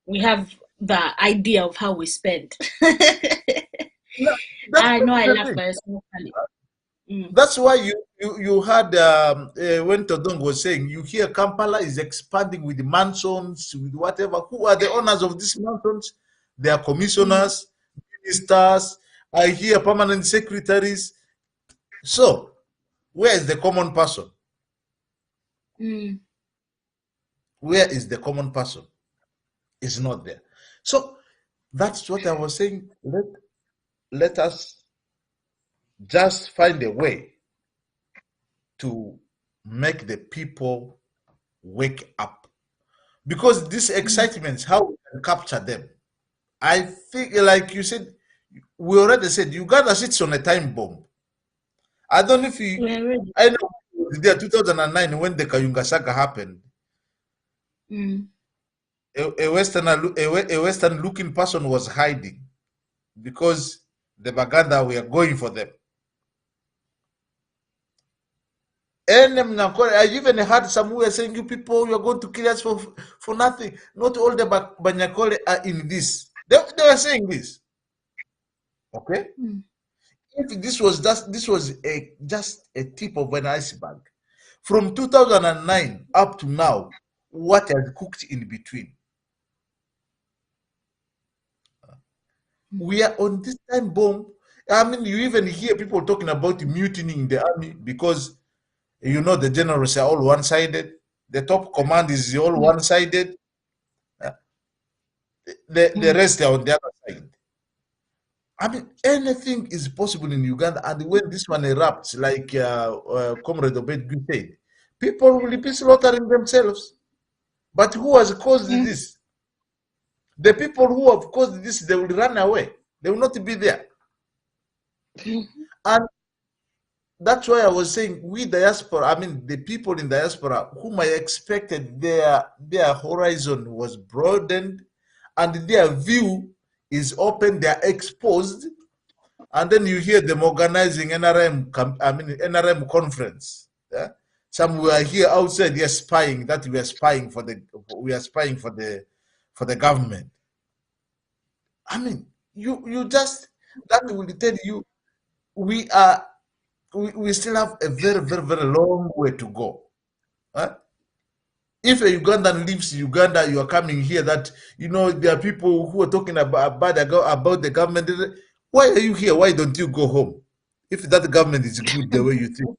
we have the idea of how we spend. I know I love my small family. That's why you had when Todong was saying, you hear Kampala is expanding with mansions, with whatever. Who are the owners of these mansions? They are commissioners, ministers. I hear permanent secretaries. So, where is the common person? Where is the common person? It's not there. So that's what I was saying. Let us just find a way to make the people wake up, because this excitement is how we can capture them. I think, like you said, we already said Uganda sits on a time bomb. I don't know if I know there 2009 when the Kayunga saga happened. A Western looking person was hiding because the Baganda were going for them. I even heard some who were saying, you people, you are going to kill us for nothing. Not all the Banyakole are in this. They were saying this. Okay? If this was just a tip of an iceberg. From 2009 up to now, what has cooked in between? We are on this time bomb. I mean, you even hear people talking about mutiny in the army because, the generals are all one-sided. The top command is all one-sided. The rest are on the other side. I mean, anything is possible in Uganda. And when this one erupts, like Comrade Obed said, people will be slaughtering themselves. But who has caused this? The people who have caused this, they will run away. They will not be there. And that's why I was saying, we diaspora, I mean, the people in diaspora, whom I expected their horizon was broadened and their view is open, they are exposed. And then you hear them organizing NRM conference. Yeah? Some were here outside, they are spying, that we are spying for the government. I mean, you just, that will tell you we still have a very, very, very long way to go. If a Ugandan lives in Uganda, you are coming here that, there are people who are talking about the government. Why are you here? Why don't you go home? If that government is good the way you think.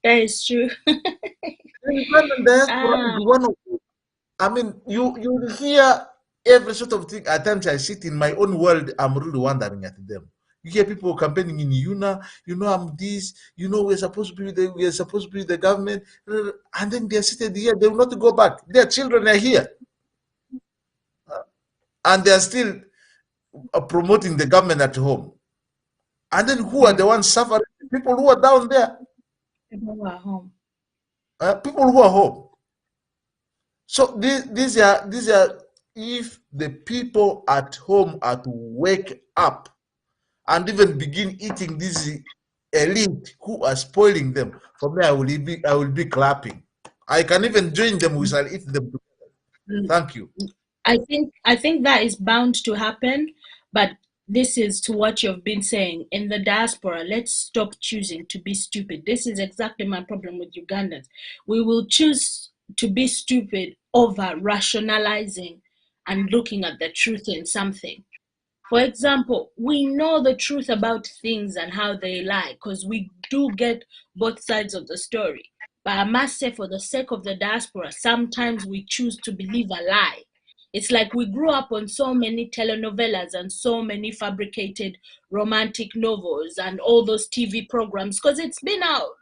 That is true. You hear every sort of thing. At times I sit in my own world, I'm really wondering at them. You hear people campaigning in UNA, I'm this, we're supposed to be the government, and then they're seated here, they will not go back. Their children are here. And they're still promoting the government at home. And then who are the ones suffering? People who are down there. People who are home. People who are home. So these are if the people at home are to wake up and even begin eating this elite who are spoiling them, for me I will be clapping. I can even join them. We shall eat them together. Thank you. I think that is bound to happen, but this is to what you've been saying. In the diaspora, let's stop choosing to be stupid. This is exactly my problem with Ugandans. We will choose to be stupid over rationalizing and looking at the truth in something. For example, we know the truth about things and how they lie because we do get both sides of the story. But I must say, for the sake of the diaspora, sometimes we choose to believe a lie. It's like we grew up on so many telenovelas and so many fabricated romantic novels and all those TV programs because it's been out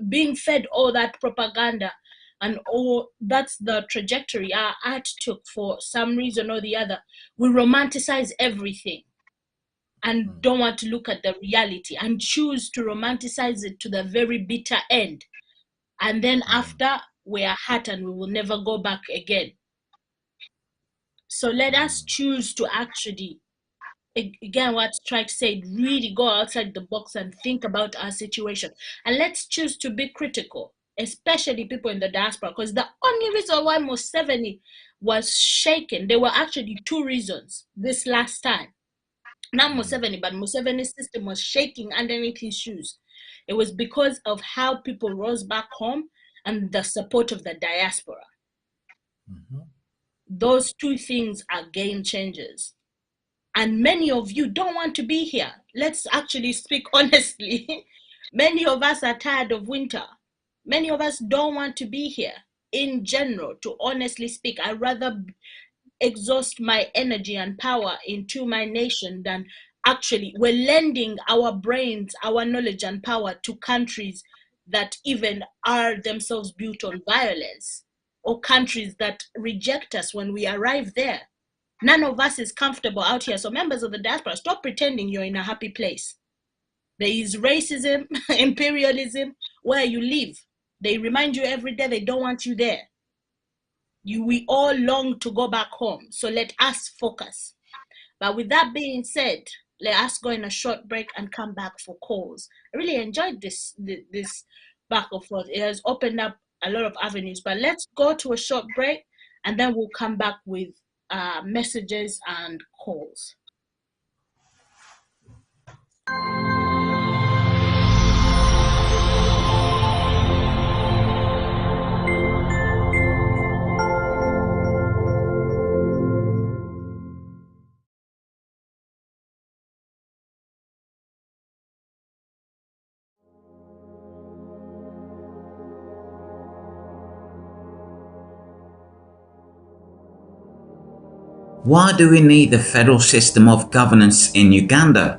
being fed all that propaganda, and all that's the trajectory our art took for some reason or the other. We romanticize everything and don't want to look at the reality and choose to romanticize it to the very bitter end. And then after, we are hurt and we will never go back again. So let us choose to actually, again, what Strike said, really go outside the box and think about our situation. And let's choose to be critical, especially people in the diaspora, because the only reason why Museveni was shaken, there were actually two reasons this last time. Not Museveni, but Museveni's system was shaking underneath his shoes. It was because of how people rose back home and the support of the diaspora. Those two things are game changers. And many of you don't want to be here. Let's actually speak honestly. Many of us are tired of winter. Many of us don't want to be here. In general, to honestly speak, I'd rather exhaust my energy and power into my nation than actually we're lending our brains, our knowledge and power to countries that even are themselves built on violence, or countries that reject us when we arrive there. None of us is comfortable out here. So members of the diaspora, stop pretending you're in a happy place. There is racism, imperialism where you live. They remind you every day they don't want you there. We all long to go back home. So let us focus. But with that being said, let us go in a short break and come back for calls. I really enjoyed this back and forth. It has opened up a lot of avenues. But let's go to a short break and then we'll come back with messages and calls. Why do we need a federal system of governance in Uganda?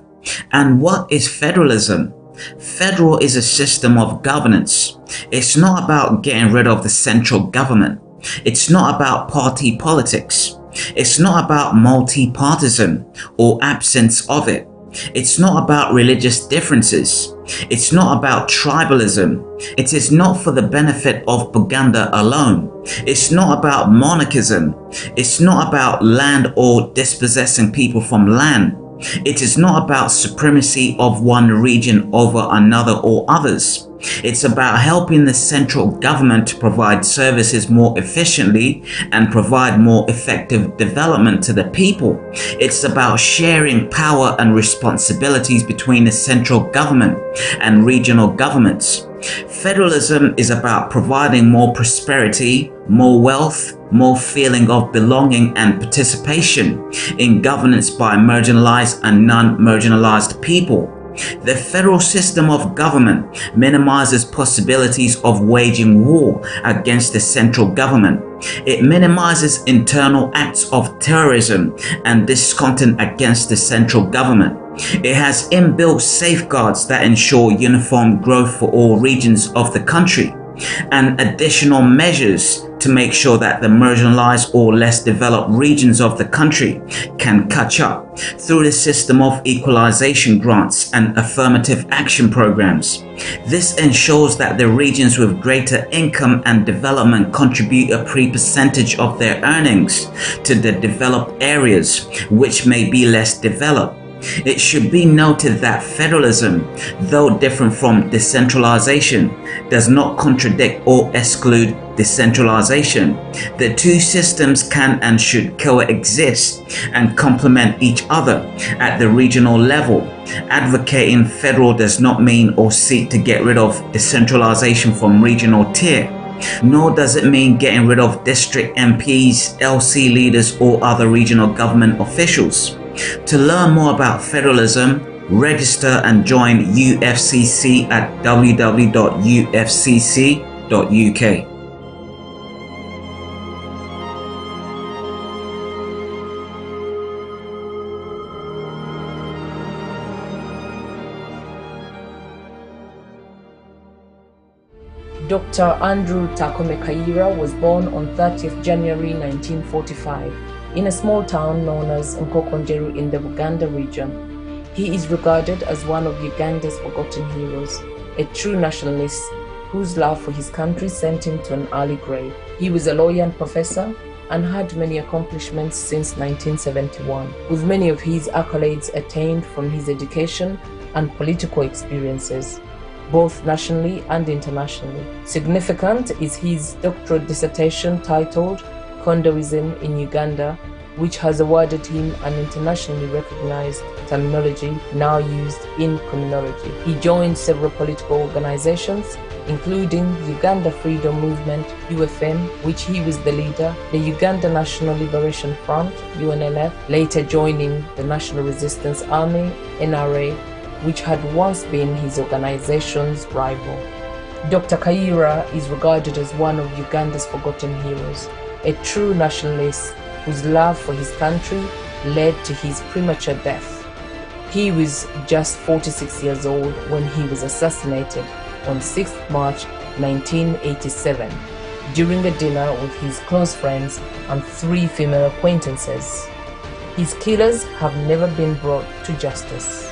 And what is federalism? Federal is a system of governance. It's not about getting rid of the central government. It's not about party politics. It's not about multi-partisan or absence of it. It's not about religious differences. It's not about tribalism. It is not for the benefit of Buganda alone. It's not about monarchism. It's not about land or dispossessing people from land. It is not about supremacy of one region over another or others. It's about helping the central government to provide services more efficiently and provide more effective development to the people. It's about sharing power and responsibilities between the central government and regional governments. Federalism is about providing more prosperity, more wealth, more feeling of belonging and participation in governance by marginalized and non-marginalized people. The federal system of government minimizes possibilities of waging war against the central government. It minimizes internal acts of terrorism and discontent against the central government. It has inbuilt safeguards that ensure uniform growth for all regions of the country, and additional measures to make sure that the marginalized or less developed regions of the country can catch up through the system of equalization grants and affirmative action programs. This ensures that the regions with greater income and development contribute a percentage of their earnings to the developed areas which may be less developed. It should be noted that federalism, though different from decentralization, does not contradict or exclude decentralization. The two systems can and should coexist and complement each other at the regional level. Advocating federal does not mean or seek to get rid of decentralization from regional tier, nor does it mean getting rid of district MPs, LC leaders, or other regional government officials. To learn more about federalism, register and join UFCC at www.ufcc.uk. Dr. Andrew Takome Kaira was born on 30th January 1945 in a small town known as Nkokonjeru in the Uganda region. He is regarded as one of Uganda's forgotten heroes, a true nationalist whose love for his country sent him to an early grave. He was a lawyer and professor and had many accomplishments since 1971, with many of his accolades attained from his education and political experiences, both nationally and internationally. Significant is his doctoral dissertation titled Federalism in Uganda, which has awarded him an internationally recognized terminology now used in criminology. He joined several political organizations, including Uganda Freedom Movement, UFM, which he was the leader, the Uganda National Liberation Front, UNLF, later joining the National Resistance Army, NRA, which had once been his organization's rival. Dr. Kaira is regarded as one of Uganda's forgotten heroes, a true nationalist whose love for his country led to his premature death. He was just 46 years old when he was assassinated on 6th March 1987 during a dinner with his close friends and 3 female acquaintances. His killers have never been brought to justice.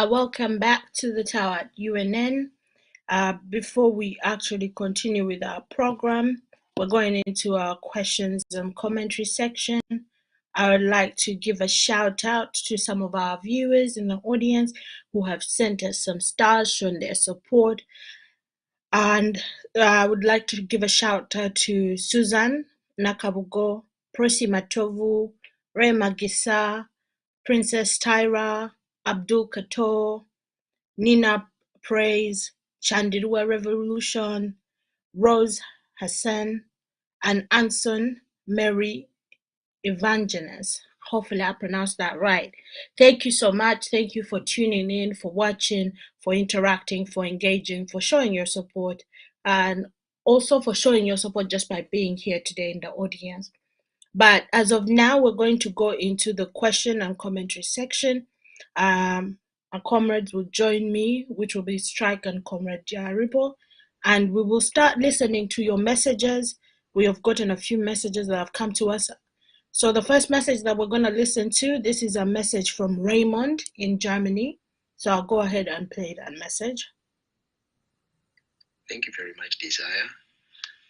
Welcome back to the Tower UNN. Before we actually continue with our program, we're going into our questions and commentary section. I would like to give a shout out to some of our viewers in the audience who have sent us some stars, shown their support. And I would like to give a shout out to Susan Nakabugo, Prosi Matovu, Ray Magisa, Princess Tyra, Abdul Kato, Nina Praise, Chandirua Revolution, Rose Hassan, and Anson Mary Evangelist. Hopefully I pronounced that right. Thank you so much. Thank you for tuning in, for watching, for interacting, for engaging, for showing your support, and also for showing your support just by being here today in the audience. But as of now, we're going to go into the question and commentary section. Our comrades will join me, which will be Strike and Comrade Jaribo, and we will start listening to your messages. We have gotten a few messages that have come to us. So the first message that we're going to listen to, this is a message from Raymond in Germany. So I'll go ahead and play that message. Thank you very much, Desire,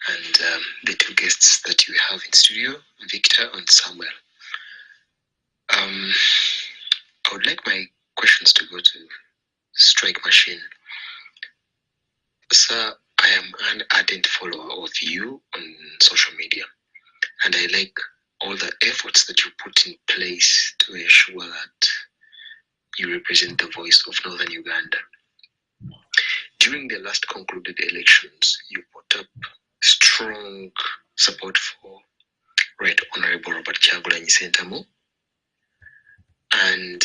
and the two guests that you have in studio, Victor and Samuel. I would like my questions to go to Strike Machine. Sir, I am an ardent follower of you on social media, and I like all the efforts that you put in place to ensure that you represent the voice of Northern Uganda. During the last concluded elections, you put up strong support for Right Honorable Robert Kyagulanyi Ssentamu, and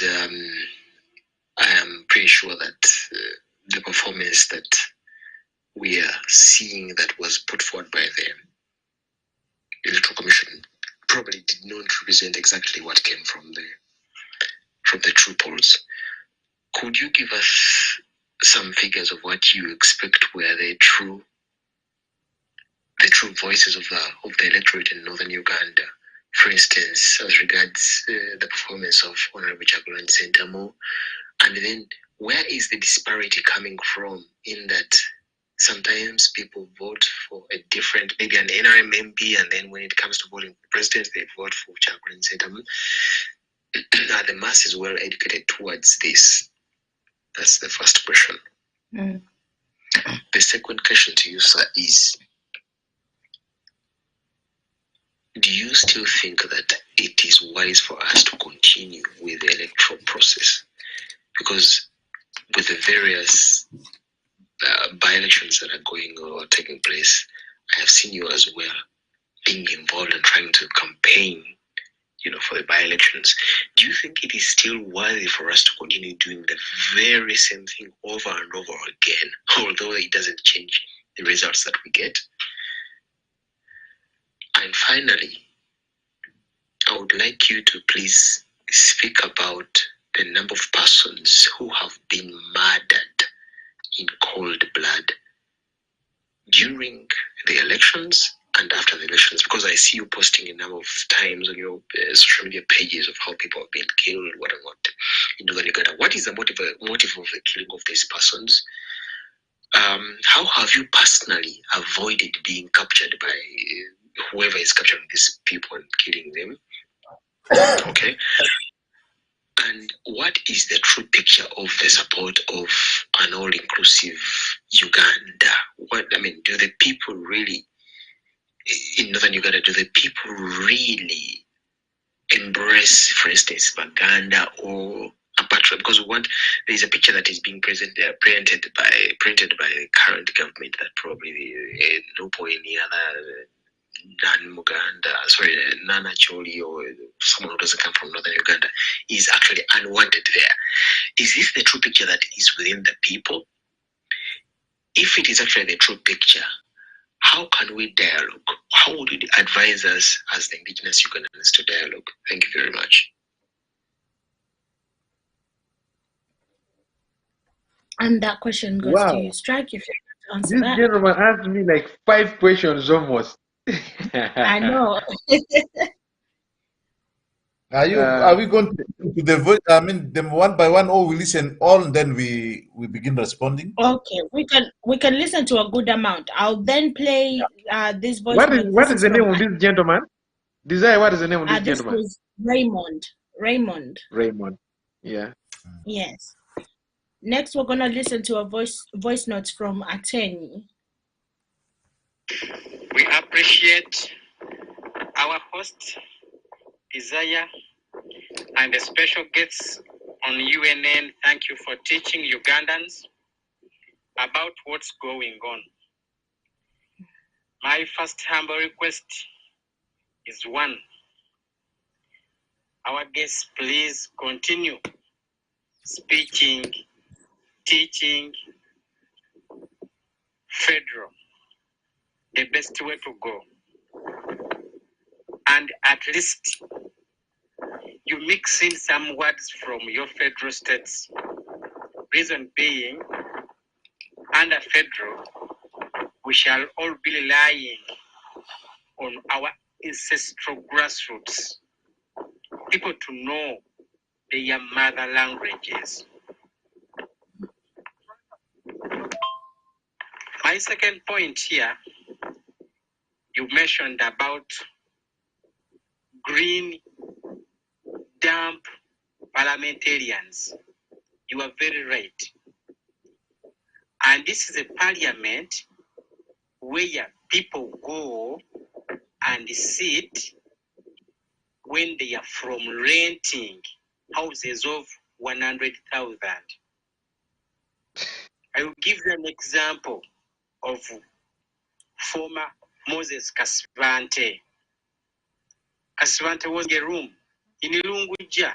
I am pretty sure that the performance that we are seeing that was put forward by the Electoral Commission probably did not represent exactly what came from the true polls. Could you give us some figures of what you expect were the true voices of the electorate in Northern Uganda? For instance, as regards the performance of Honorable Kyagulanyi Ssentamu, and then where is the disparity coming from in that sometimes people vote for a different, maybe an NRM MP, and then when it comes to voting for president, they vote for Kyagulanyi Ssentamu. Are the masses well educated towards this? That's the first question. The second question to you, sir, is, do you still think that it is wise for us to continue with the electoral process? Because with the various by-elections that are going or taking place, I have seen you as well being involved and trying to campaign, for the by-elections. Do you think it is still worthy for us to continue doing the very same thing over and over again, although it doesn't change the results that we get? And finally, I would like you to please speak about the number of persons who have been murdered in cold blood during the elections and after the elections, because I see you posting a number of times on your social media pages of how people have been killed, what and what in Northern Uganda. What is the motive of the killing of these persons? How have you personally avoided being captured by whoever is capturing these people and killing them? Okay. And what is the true picture of the support of an all-inclusive Uganda? Do the people really, in Northern Uganda, do the people really embrace, for instance, Baganda or Apatra? Because there is a picture that is being printed by the current government that probably no point any other Nana Choli or someone who doesn't come from Northern Uganda is actually unwanted there. Is this the true picture that is within the people? If it is actually the true picture, how can we dialogue? How would you advise us as the indigenous Ugandans to dialogue? Thank you very much. And that question goes to you, Strike, if you want to answer that. This gentleman asked me like 5 questions almost. I know. Are we going to the vote? Them one by one, or we listen all and then we begin responding? Okay, we can listen to a good amount. I'll then play this voice. What is the name of this gentleman? Desire, what is the name of this This gentleman? was Raymond. Raymond. Yeah. Yes. Next, we're gonna listen to a voice notes from Ateni. We appreciate our host, Desire, and the special guests on UNN. Thank you for teaching Ugandans about what's going on. My first humble request is one. Our guests, please continue speaking, teaching federal, the best way to go. And at least you mix in some words from your federal states. Reason being, under federal, we shall all be relying on our ancestral grassroots, people to know their mother languages. My second point here, you mentioned about green dump parliamentarians. You are very right. And this is a parliament where people go and sit when they are from renting houses of 100,000. I will give you an example of former Moses Kasivante. Kasivante was in a room in Ilunguja.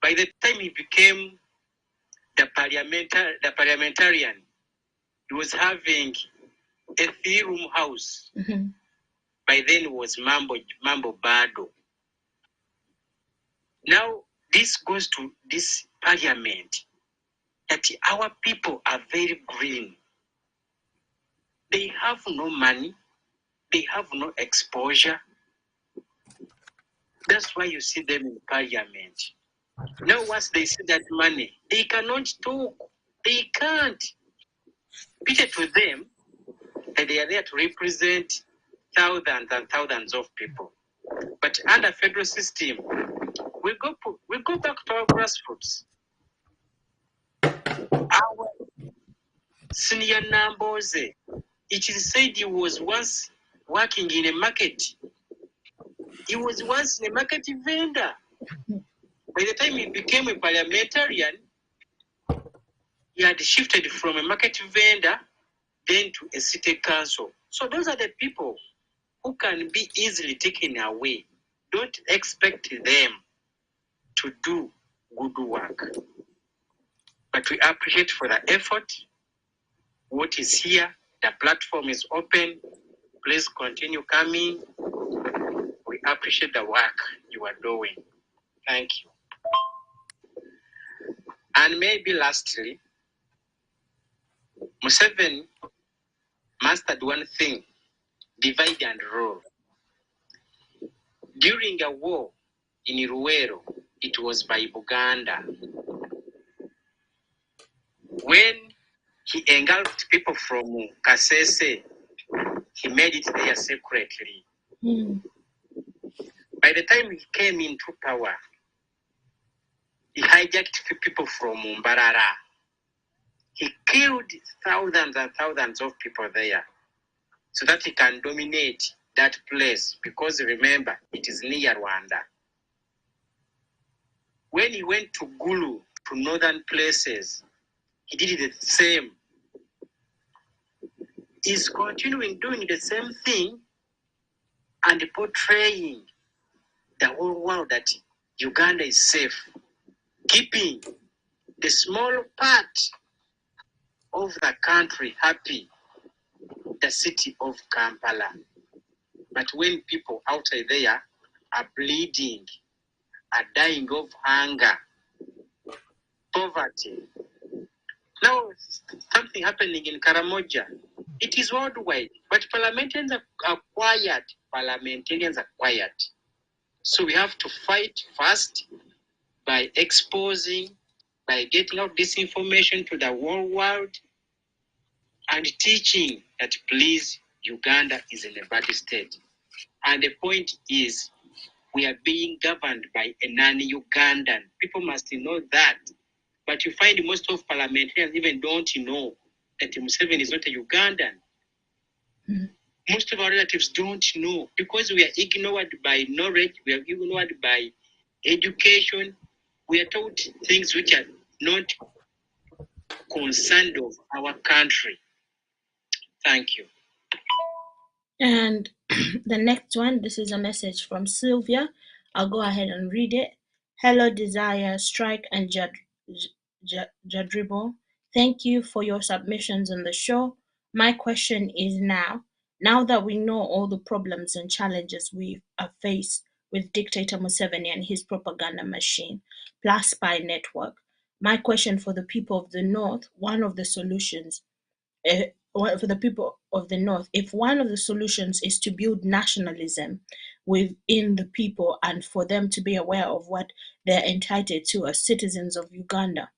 By the time he became the parliamentarian, he was having a 3-room house. Mm-hmm. By then it was Mambo Bado. Now this goes to this parliament that our people are very green. They have no money. They have no exposure. That's why you see them in parliament. Now once they see that money, they cannot talk. They can't. Picture to them that they are there to represent thousands and thousands of people. But under federal system, we go back to our grassroots. Our senior Namboze, it is said he was once working in a market. He was once a market vendor. By the time he became a parliamentarian, he had shifted from a market vendor then to a city council. So those are the people who can be easily taken away. Don't expect them to do good work. But we appreciate for the effort. What is here, the platform is open. Please continue coming. We appreciate the work you are doing. Thank you. And maybe lastly, Museveni mastered one thing, divide and rule. During a war in Ruwero, it was by Uganda. When he engulfed people from Kasese, he made it there secretly. By the time he came into power, he hijacked people from Mbarara. He killed thousands and thousands of people there so that he can dominate that place, because remember, it is near Rwanda. When he went to Gulu, to northern places, he did the same. He's continuing doing the same thing and portraying the whole world that Uganda is safe, keeping the small part of the country happy, the city of Kampala. But when people outside there are bleeding, are dying of hunger, poverty. Now, something happening in Karamoja. It is worldwide, but parliamentarians are quiet. Parliamentarians are quiet. So we have to fight first by exposing, by getting out this information to the whole world and teaching that please Uganda is in a bad state. And the point is, we are being governed by a non-Ugandan. People must know that. But you find most of parliamentarians even don't know that Museveni is not a Ugandan. Mm-hmm. Most of our relatives don't know because we are ignored by knowledge, we are ignored by education. We are taught things which are not concerned of our country. Thank you. And the next one, this is a message from Sylvia. I'll go ahead and read it. Hello, Desire, Strike, and Jadrivic. Thank you for your submissions on the show. My question is now that we know all the problems and challenges we are faced with dictator Museveni and his propaganda machine, plus spy network, my question for the people of the North, one of the solutions for the people of the North, if one of the solutions is to build nationalism within the people and for them to be aware of what they're entitled to as citizens of Uganda.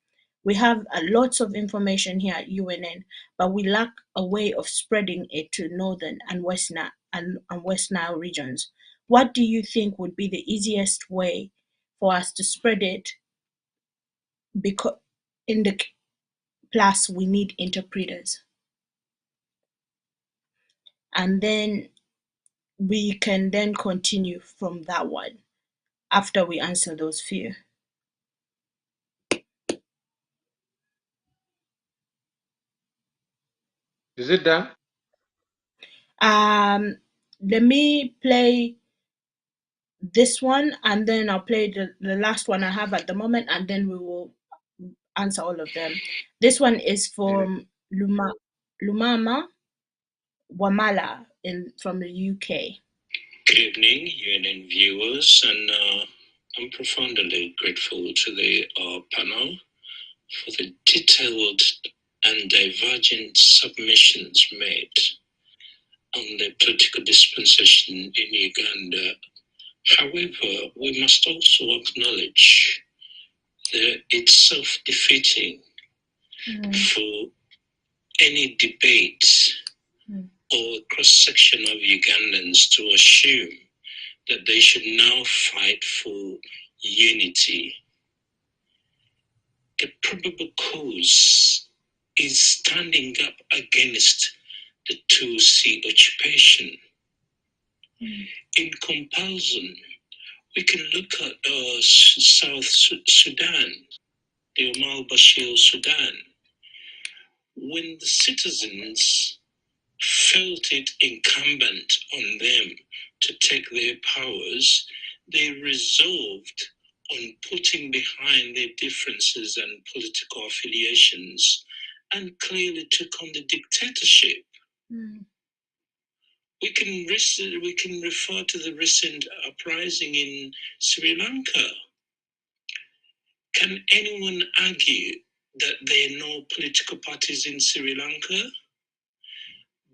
We have lots of information here at UNN, but we lack a way of spreading it to Northern and West Nile regions. What do you think would be the easiest way for us to spread it? Because in the plus we need interpreters. And then we can then continue from that one after we answer those few. Is it done? Let me play this one and then I'll play the last one I have at the moment and then we will answer all of them. This one is from Lumama Wamala from the UK. Good evening, UNN viewers, and I'm profoundly grateful to the panel for the detailed and divergent submissions made on the political dispensation in Uganda. However, we must also acknowledge that it's self-defeating for any debate or cross-section of Ugandans to assume that they should now fight for unity. The probable cause is standing up against the 2C occupation. In comparison, we can look at South Sudan, the Omar Bashir Sudan, when the citizens felt it incumbent on them to take their powers, they resolved on putting behind their differences and political affiliations and clearly took on the dictatorship. We can refer to the recent uprising in Sri Lanka. Can anyone argue that there are no political parties in Sri Lanka?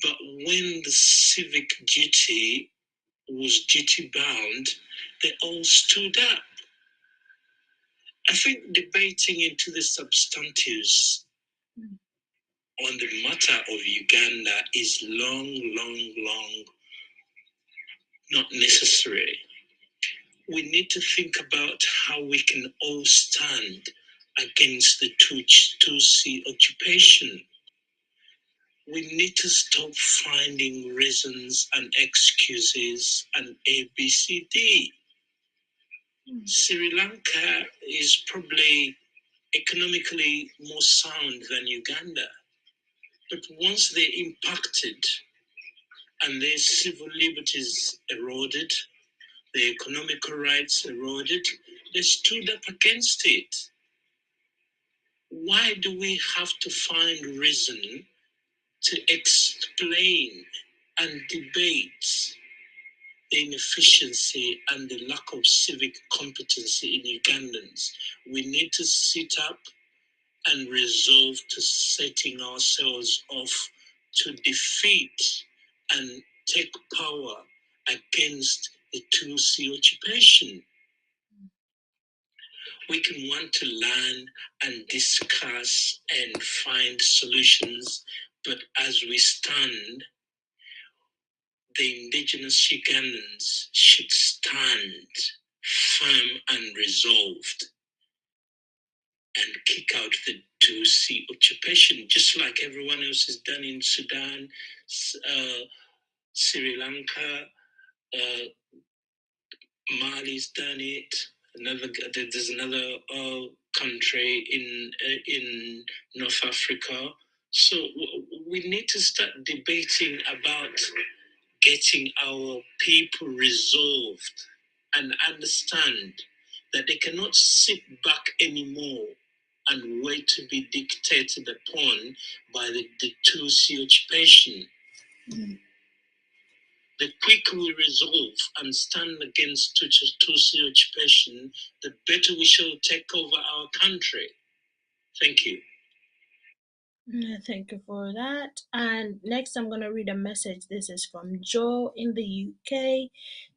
But when the civic duty was duty bound, they all stood up. I think debating into the substantives on the matter of Uganda is long not necessary. We need to think about how we can all stand against the Tutsi occupation. We need to stop finding reasons and excuses and ABCD. Sri Lanka is probably economically more sound than Uganda. But once they're impacted and their civil liberties eroded, their economical rights eroded, they stood up against it. Why do we have to find reason to explain and debate the inefficiency and the lack of civic competency in Ugandans? We need to sit up and resolve to setting ourselves off to defeat and take power against the Tutsi occupation. We can want to learn and discuss and find solutions, but as we stand, the indigenous Ugandans should stand firm and resolved and kick out the Tutsi occupation, just like everyone else has done in Sudan, Sri Lanka, Mali's done it. There's another country in North Africa. So we need to start debating about getting our people resolved and understand that they cannot sit back anymore and wait to be dictated upon by the Tutsi occupation. The quicker we resolve and stand against Tutsi occupation, the better we shall take over our country. Thank you. Thank you for that. And next, I'm going to read a message. This is from Joe in the UK.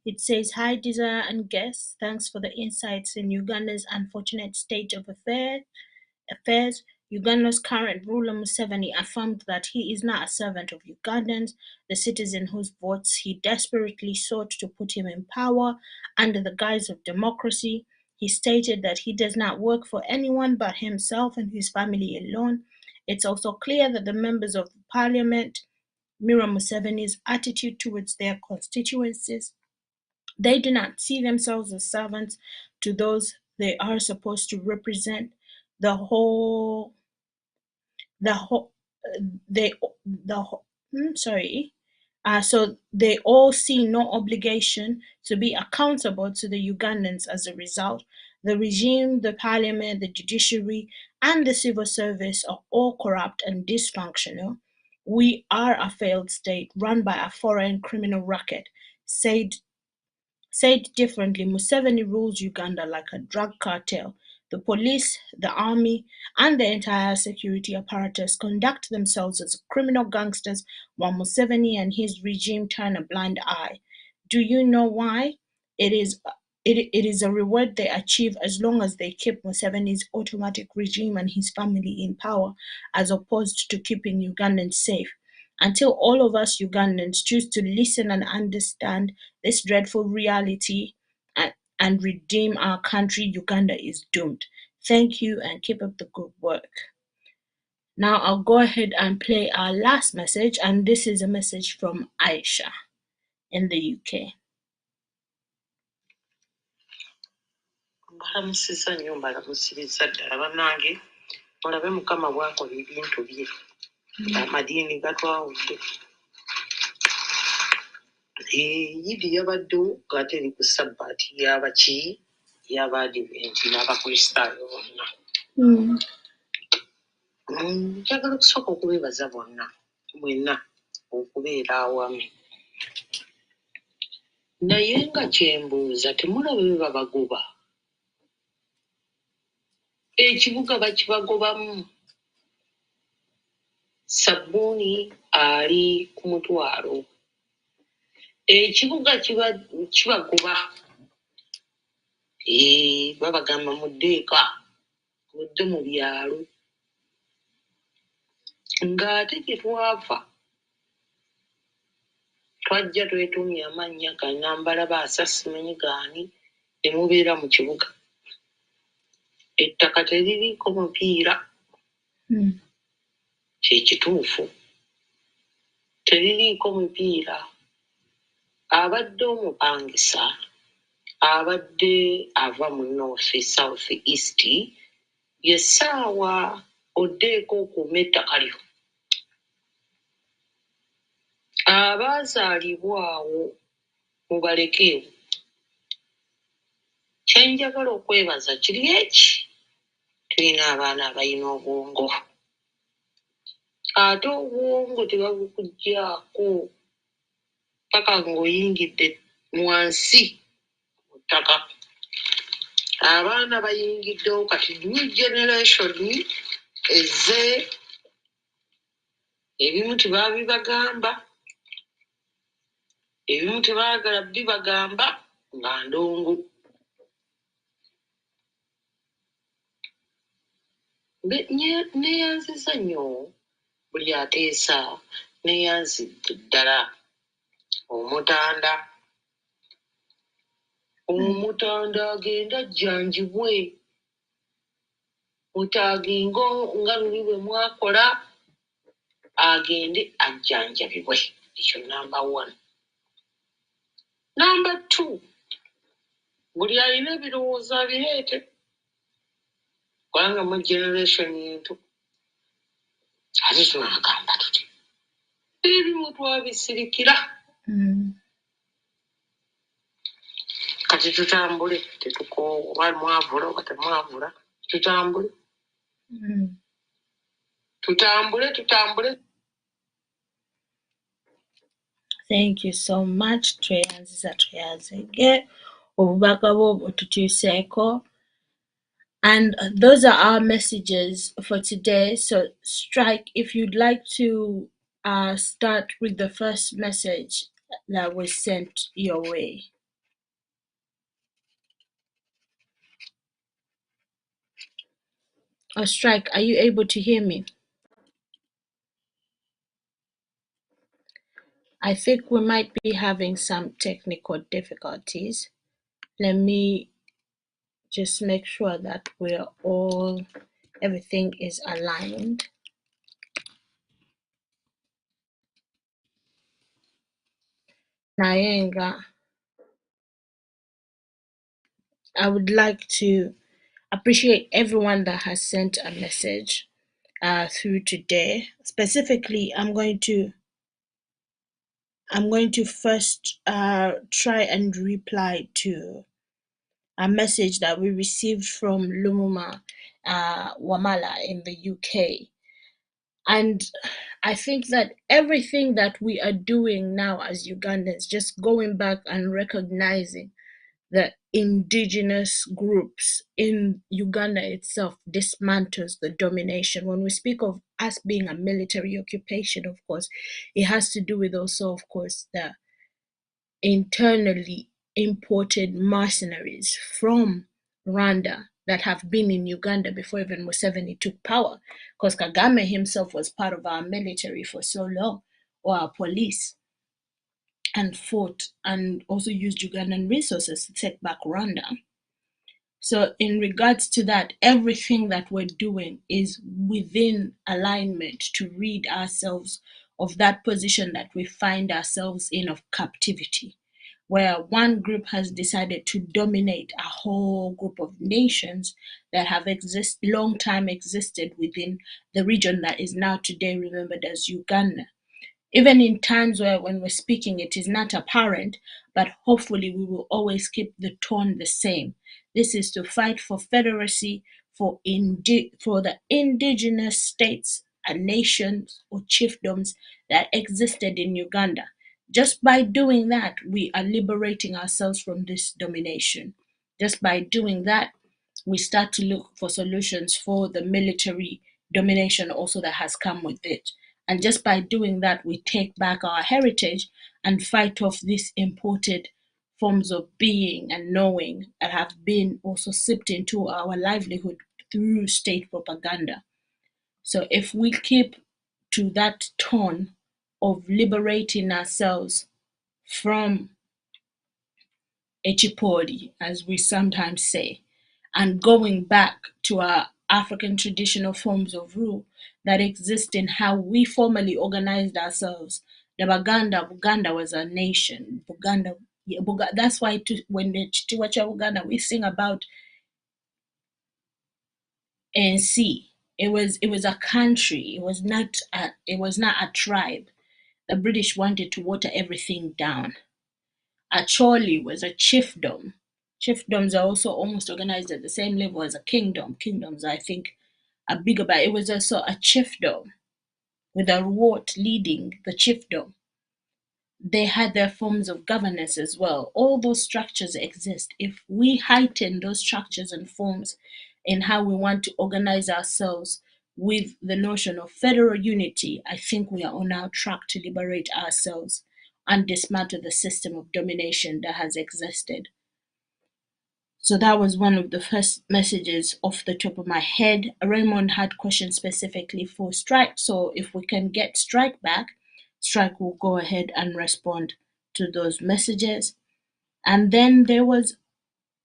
It says, "Hi, Desire and guests. Thanks for the insights in Uganda's unfortunate state of affairs. Uganda's current ruler Museveni affirmed that he is not a servant of Ugandans, the citizens whose votes he desperately sought to put him in power under the guise of democracy. He stated that he does not work for anyone but himself and his family alone. It's also clear that the members of parliament mirror Museveni's attitude towards their constituencies. They do not see themselves as servants to those they are supposed to represent. So they all see no obligation to be accountable to the Ugandans. As a result, the regime, the parliament, the judiciary, and the civil service are all corrupt and dysfunctional. We are a failed state run by a foreign criminal racket," Said differently, Museveni rules Uganda like a drug cartel. The police, the army, and the entire security apparatus conduct themselves as criminal gangsters while Museveni and his regime turn a blind eye. Do you know why? It is a reward they achieve as long as they keep Museveni's automatic regime and his family in power, as opposed to keeping Ugandans safe. Until all of us Ugandans choose to listen and understand this dreadful reality and redeem our country, Uganda is doomed. Thank you and keep up the good work. Now I'll go ahead and play our last message, and this is a message from Aisha in the UK. Mbalamusizza nnyo mbalamusirizza ddala bannange mulabe mukama bw'akola ebintu bye amadiini gatwawudde. Yidi yabaddewo ng'ate eri ku sabbaati y'abaki y'Abadiventi n'Abakristaayo bonna. Njagala okusooka okubeebaza bonna mwenna okubeera awamu. Naye nga kyembuuza temulaba bwe babagoba. Ekibuga bakibagobamu. Sabbuuni ali ku mutwalo. Ekibuga kibagoba. Babagamba muddeeka mudde mu byalo. Ng'ate gye twava twajja twetumya amannya Kanambala Baasasimanyi gaani ne mubeera mu kibuga. Ettaka teririiko mupiira. Kye kituufu. Teririiko mupiira. Abadde omupangisa abadde ava mu north south east yessaawa oddeeko okuuma ettaka lyo. Abaazaalibwa awo mubalekeewo. Kye njagala okwebaza kiri eki. Tulina abaana abalina obwongo. Ate obwongo tebabukuggyaako paka ng'oyingidde wansi mu ttaka. Abaana bayingiddewo kati new generation ezze ebimu tebabibagamba, ebimu tebaagala bibagamba nga ndongo. Neeyanziza nnyo buli ateesa, neeyanzidde ddala omutanda agenda ajjanjibwe mutagingo nga luli bwe mwakola agende ajjanjabibwe. Ekyo number 1. Number 2, buli alina ebirowoozo abireete kubanga mu generation yentu ate tunagamba tuti ebimu twabisirikira. Kati tutambule tetukoowa mwavula oba temwavula, tutambule tutambule. Thank you so much. Tweyanziza tweyanzige obubaka bwo bututuuseeko. And those are our messages for today. So Strike, if you'd like to start with the first message that was sent your way. Strike, are you able to hear me? I think we might be having some technical difficulties. Let me just make sure that everything is aligned. Nayenga, I would like to appreciate everyone that has sent a message through today. Specifically, I'm going to first try and reply to a message that we received from Lumuma Wamala in the UK. And I think that everything that we are doing now as Ugandans, just going back and recognizing the indigenous groups in Uganda itself dismantles the domination. When we speak of us being a military occupation, of course, it has to do with also, of course, the internally imported mercenaries from Rwanda that have been in Uganda before even Museveni took power, because Kagame himself was part of our military for so long, or our police, and fought and also used Ugandan resources to take back Rwanda. So in regards to that, everything that we're doing is within alignment to rid ourselves of that position that we find ourselves in of captivity, where one group has decided to dominate a whole group of nations that have long time existed within the region that is now today remembered as Uganda. Even in times when we're speaking, it is not apparent, but hopefully we will always keep the tone the same. This is to fight for federacy, for the indigenous states and nations or chiefdoms that existed in Uganda. Just by doing that, we are liberating ourselves from this domination. Just by doing that, we start to look for solutions for the military domination also that has come with it. And just by doing that, we take back our heritage and fight off these imported forms of being and knowing that have been also sipped into our livelihood through state propaganda. So if we keep to that tone of liberating ourselves from Echipodi, as we sometimes say, and going back to our African traditional forms of rule that exist in how we formally organized ourselves. The Buganda was a nation. That's why when the Chitiwacha Uganda, we sing about NC. It was a country. It was not a tribe. The British wanted to water everything down. Acholi was a chiefdom. Chiefdoms are also almost organized at the same level as a kingdom. Kingdoms, I think, are bigger, but it was also a chiefdom with a Ruot leading the chiefdom. They had their forms of governance as well. All those structures exist. If we heighten those structures and forms in how we want to organize ourselves with the notion of federal unity, I think we are on our track to liberate ourselves and dismantle the system of domination that has existed. So that was one of the first messages off the top of my head. Raymond had questions specifically for Strike. So if we can get Strike back, Strike will go ahead and respond to those messages. And then there was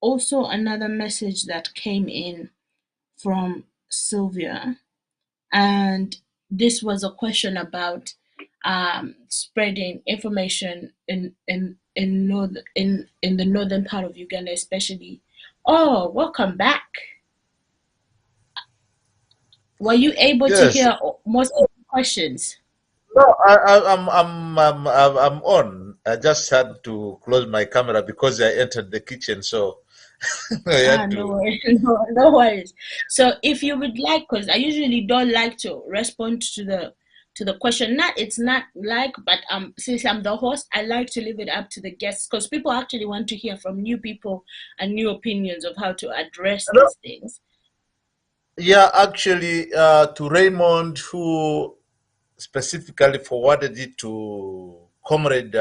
also another message that came in from Sylvia, and this was a question about spreading information in the northern part of Uganda, especially. Oh, welcome back. Were you able to Yes. hear most of the questions? No, I'm on. I just had to close my camera because I entered the kitchen, so I had No to. worries. No worries. So if you would like, because I usually don't like to respond to the question. It's not like, but since I'm the host, I like to leave it up to the guests, because people actually want to hear from new people and new opinions of how to address these things. Yeah, actually, to Raymond, who specifically forwarded it to Comrade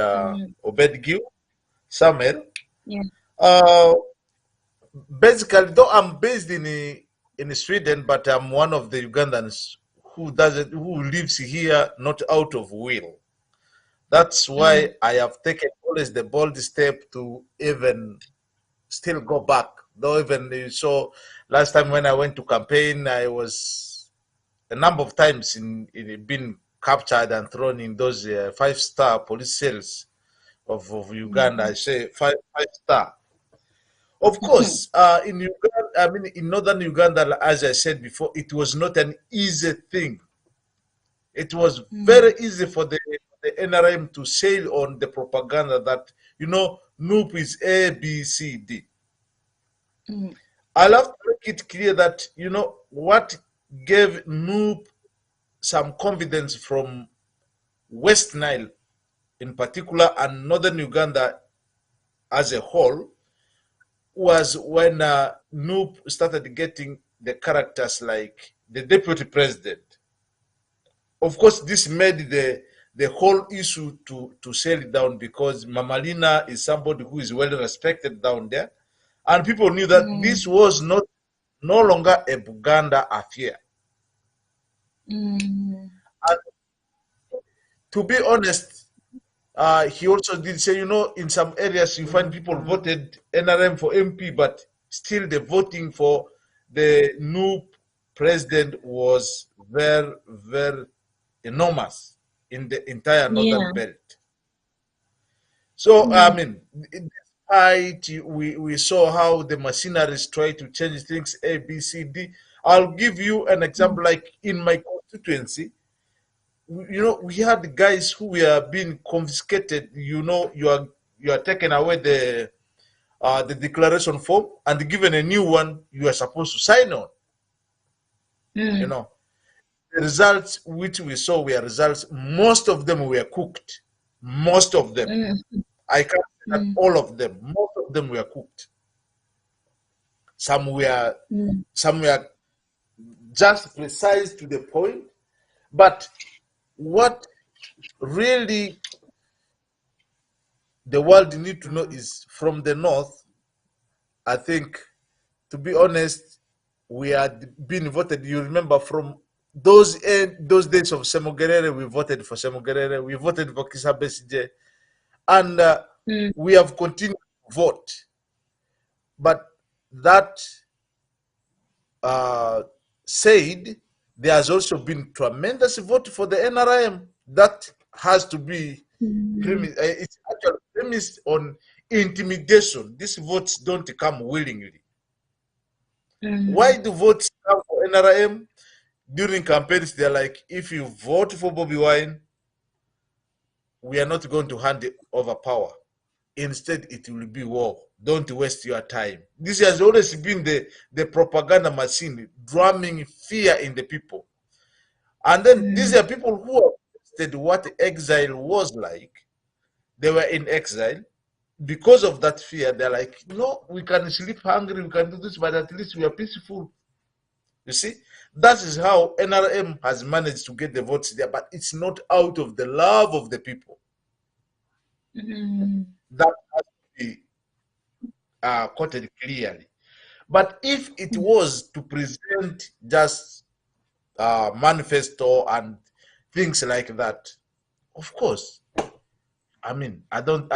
Obedgil Samuel. Yeah. Basically, though I'm based in Sweden, but I'm one of the Ugandans who lives here not out of will. That's why I have taken always the bold step to even still go back. Though even so, last time when I went to campaign, I was a number of times in being captured and thrown in those 5-star police cells of Uganda. I say five-star. Of course, in Uganda, I mean in northern Uganda, as I said before, it was not an easy thing. It was very easy for the NRM to sail on the propaganda that, NUP is A, B, C, D. I'll have to make it clear that, what gave NUP some confidence from West Nile in particular and northern Uganda as a whole was when NUP started getting the characters like the deputy president. Of course, this made the whole issue to sail down, because Mamalina is somebody who is well respected down there, and people knew that this was no longer a Buganda affair. And to be honest, he also did say, in some areas you find people voted NRM for MP, but still the voting for the new president was very, very enormous in the entire northern belt. So, I mean, despite we saw how the machineries try to change things, A, B, C, D. I'll give you an example, like in my constituency, we had guys who were being confiscated. You are taken away the declaration form and given a new one you are supposed to sign on. The results which we saw were results. Most of them were cooked. Most of them. I can't say that all of them. Most of them were cooked. Some were just precise to the point. But what really the world need to know is, from the north, I think, to be honest, we are being voted. You remember from those days of Semogerere, we voted for Semogerere, we voted for Kisa Besigye, and we have continued to vote. But that said, there has also been tremendous vote for the NRM. That has to be it's actually premised on intimidation. These votes don't come willingly. Why do votes come for NRM? During campaigns, they're like, if you vote for Bobby Wine, we are not going to hand over power. Instead, it will be war. Don't waste your time. This has always been the propaganda machine, drumming fear in the people. And then these are people who have tested what exile was like. They were in exile. Because of that fear, they're like, no, we can sleep hungry, we can do this, but at least we are peaceful. You see, that is how NRM has managed to get the votes there, but it's not out of the love of the people. That has to be quoted clearly. But if it was to present just manifesto and things like that, of course, I mean, I don't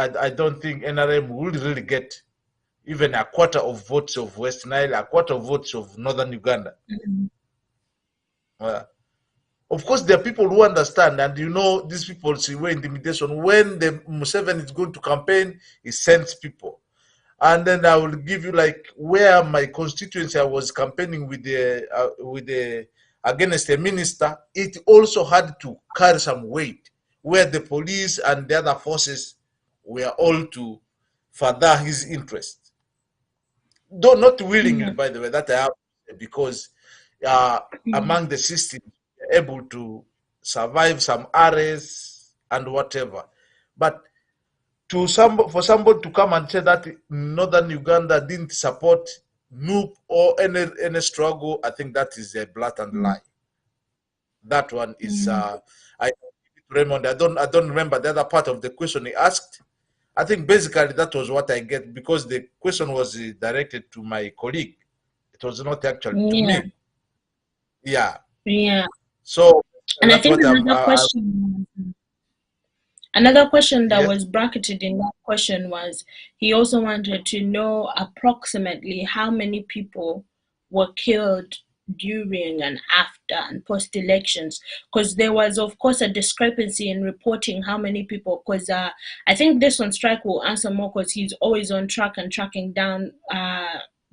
think NRM will really get even a quarter of votes of West Nile, a quarter of votes of Northern Uganda. Of course, there are people who understand, and these people see where intimidation. When the Museveni is going to campaign, he sends people. And then I will give you like where my constituency I was campaigning with the against a minister. It also had to carry some weight, where the police and the other forces were all to further his interest. Though not willingly, by the way, that I have, because among the systems, able to survive some arrests and whatever. But for somebody to come and say that Northern Uganda didn't support NUP or any struggle, I think that is a blatant lie. That one is Raymond. I don't remember the other part of the question he asked. I think basically that was what I get, because the question was directed to my colleague. It was not actually to me. Yeah. So and I think another question that was bracketed in that question was, he also wanted to know approximately how many people were killed during and after and post elections, because there was of course a discrepancy in reporting how many people, because I think this on strike will answer more, because he's always on track and tracking down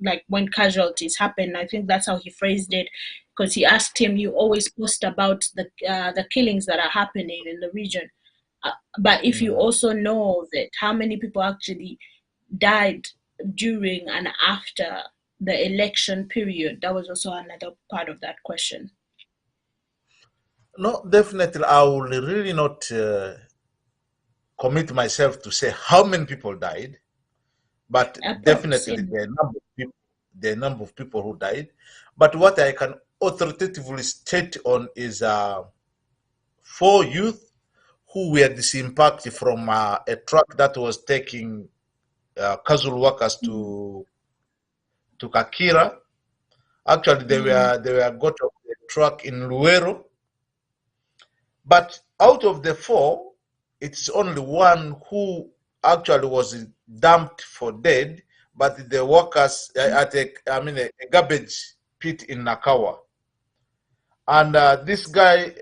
like when casualties happen. I think that's how he phrased it, because he asked him, you always post about the killings that are happening in the region, but if you also know that how many people actually died during and after the election period, that was also another part of that question. No, definitely I will really not commit myself to say how many people died, but definitely the number of people who died. But what I can authoritatively state on is 4 youth who were disimpacted from a truck that was taking casual workers to Kakira. Actually, they were got off the truck in Luero. But out of the 4, it's only 1 who actually was dumped for dead, but the workers at a garbage pit in Nakawa. And this guy,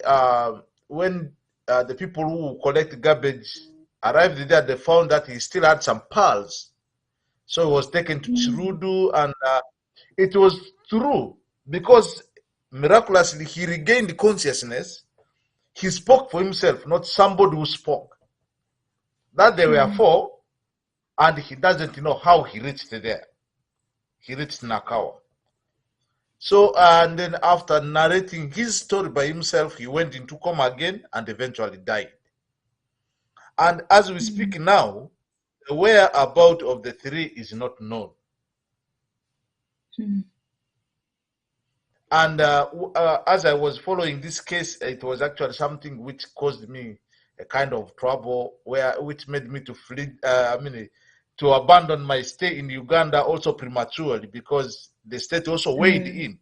when the people who collect garbage arrived there, they found that he still had some pearls. So he was taken to Chirudu, and it was true, because miraculously he regained consciousness. He spoke for himself, not somebody who spoke. That there were 4, and he doesn't know how he reached there. He reached Nakawa. So, and then after narrating his story by himself, he went into coma again and eventually died. And as we speak now, the whereabouts of the 3 is not known. And as I was following this case, it was actually something which caused me a kind of trouble, which made me to flee, to abandon my stay in Uganda also prematurely, because the state also weighed in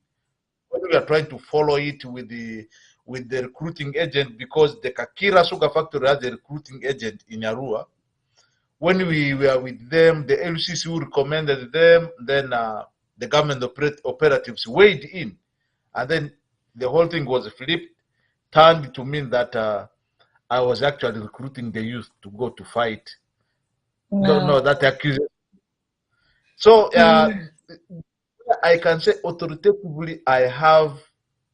when we are trying to follow it with the recruiting agent, because the Kakira Sugar Factory has a recruiting agent in Arua. When we were with them, the LCC who recommended them, then the government operatives weighed in. And then the whole thing was flipped, turned to mean that I was actually recruiting the youth to go to fight. No, that accusation. So I can say authoritatively, I have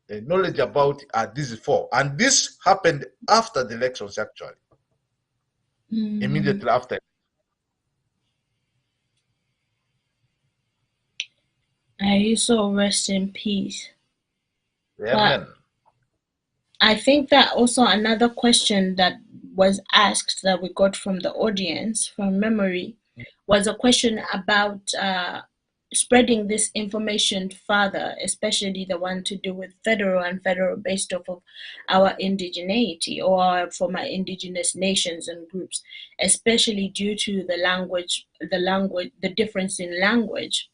knowledge about these 4. And this happened after the elections, actually. Immediately after. I so rest in peace. Amen. I think that also another question that was asked that we got from the audience, from memory, was a question about spreading this information further, especially the one to do with federal based off of our indigeneity, or from our indigenous nations and groups, especially due to the difference in language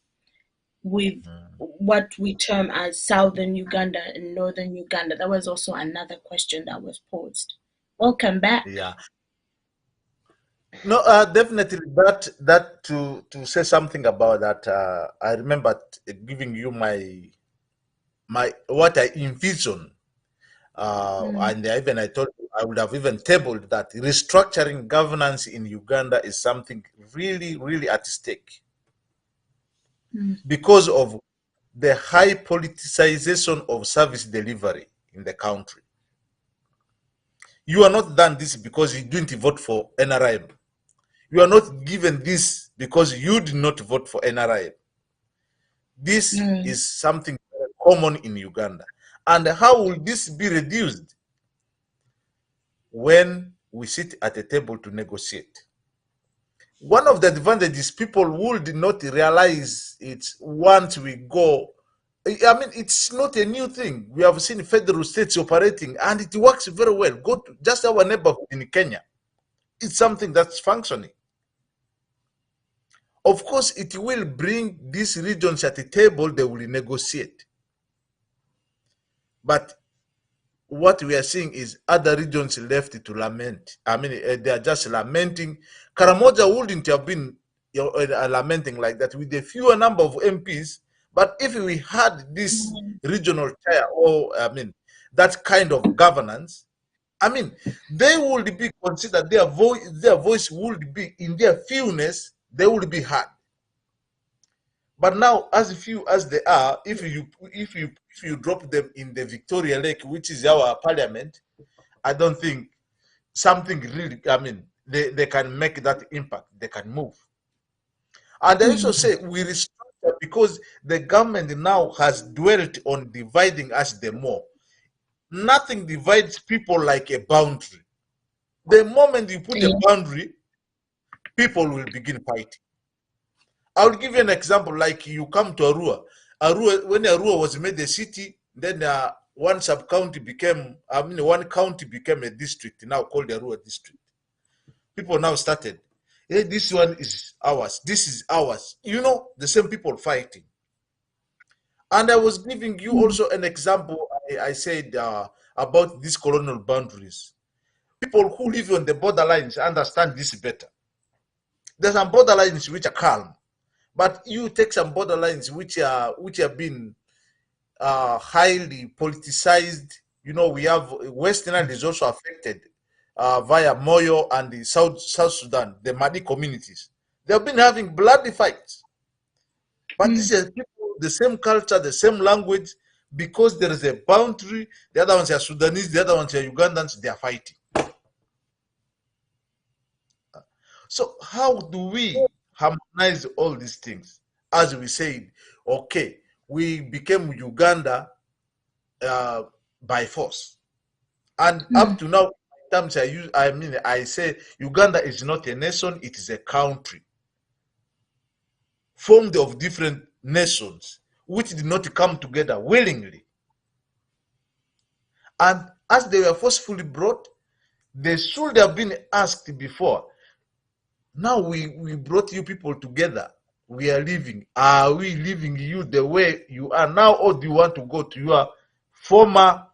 with what we term as Southern Uganda and Northern Uganda. That was also another question that was posed. Welcome back. Yeah. No, definitely that to say something about that. I remember giving you my what I envision, and even I told you I would have even tabled that restructuring governance in Uganda is something really, really at stake because of the high politicization of service delivery in the country. You are not done this because you didn't vote for NRM. You are not given this because you did not vote for NRM. This is something very common in Uganda. And how will this be reduced? When we sit at a table to negotiate. One of the advantages people would not realize it once we go. I mean, it's not a new thing. We have seen federal states operating and it works very well. Go to just our neighborhood in Kenya. It's something that's functioning. Of course, it will bring these regions at the table, they will negotiate. But what we are seeing is other regions left to lament. I mean, they are just lamenting. Karamoja wouldn't have been lamenting like that with a fewer number of MPs. But if we had this regional chair, or I mean, that kind of governance, I mean, they would be considered. Their voice would be in their fewness. They would be heard. But now, as few as they are, if you drop them in the Victoria Lake, which is our parliament, I don't think something really. I mean, they can make that impact. They can move. And I also say we restructure because the government now has dwelt on dividing us the more. Nothing divides people like a boundary. The moment you put a boundary, people will begin fighting. I'll give you an example. Like you come to Arua. When Arua was made a city, then one sub-county became, one county became a district, now called Arua district. People now started, hey, this one is ours, this is ours. You know, the same people fighting. And I was giving you also an example. I said about these colonial boundaries. People who live on the borderlines understand this better. There's some borderlines which are calm. But you take some borderlines which have been highly politicized. You know, we have Western Island is also affected via Moyo and the South Sudan, the Madi communities. They have been having bloody fights. But this is people, the same culture, the same language, because there is a boundary. The other ones are Sudanese, the other ones are Ugandans, they are fighting. So how do we harmonize all these things? As we said, okay, we became Uganda by force, and up to now, times I say Uganda is not a nation; it is a country formed of different nations which did not come together willingly, and as they were forcefully brought, they should have been asked before. Now we brought you people together. We are living. Are we leaving you the way you are now, or do you want to go to your former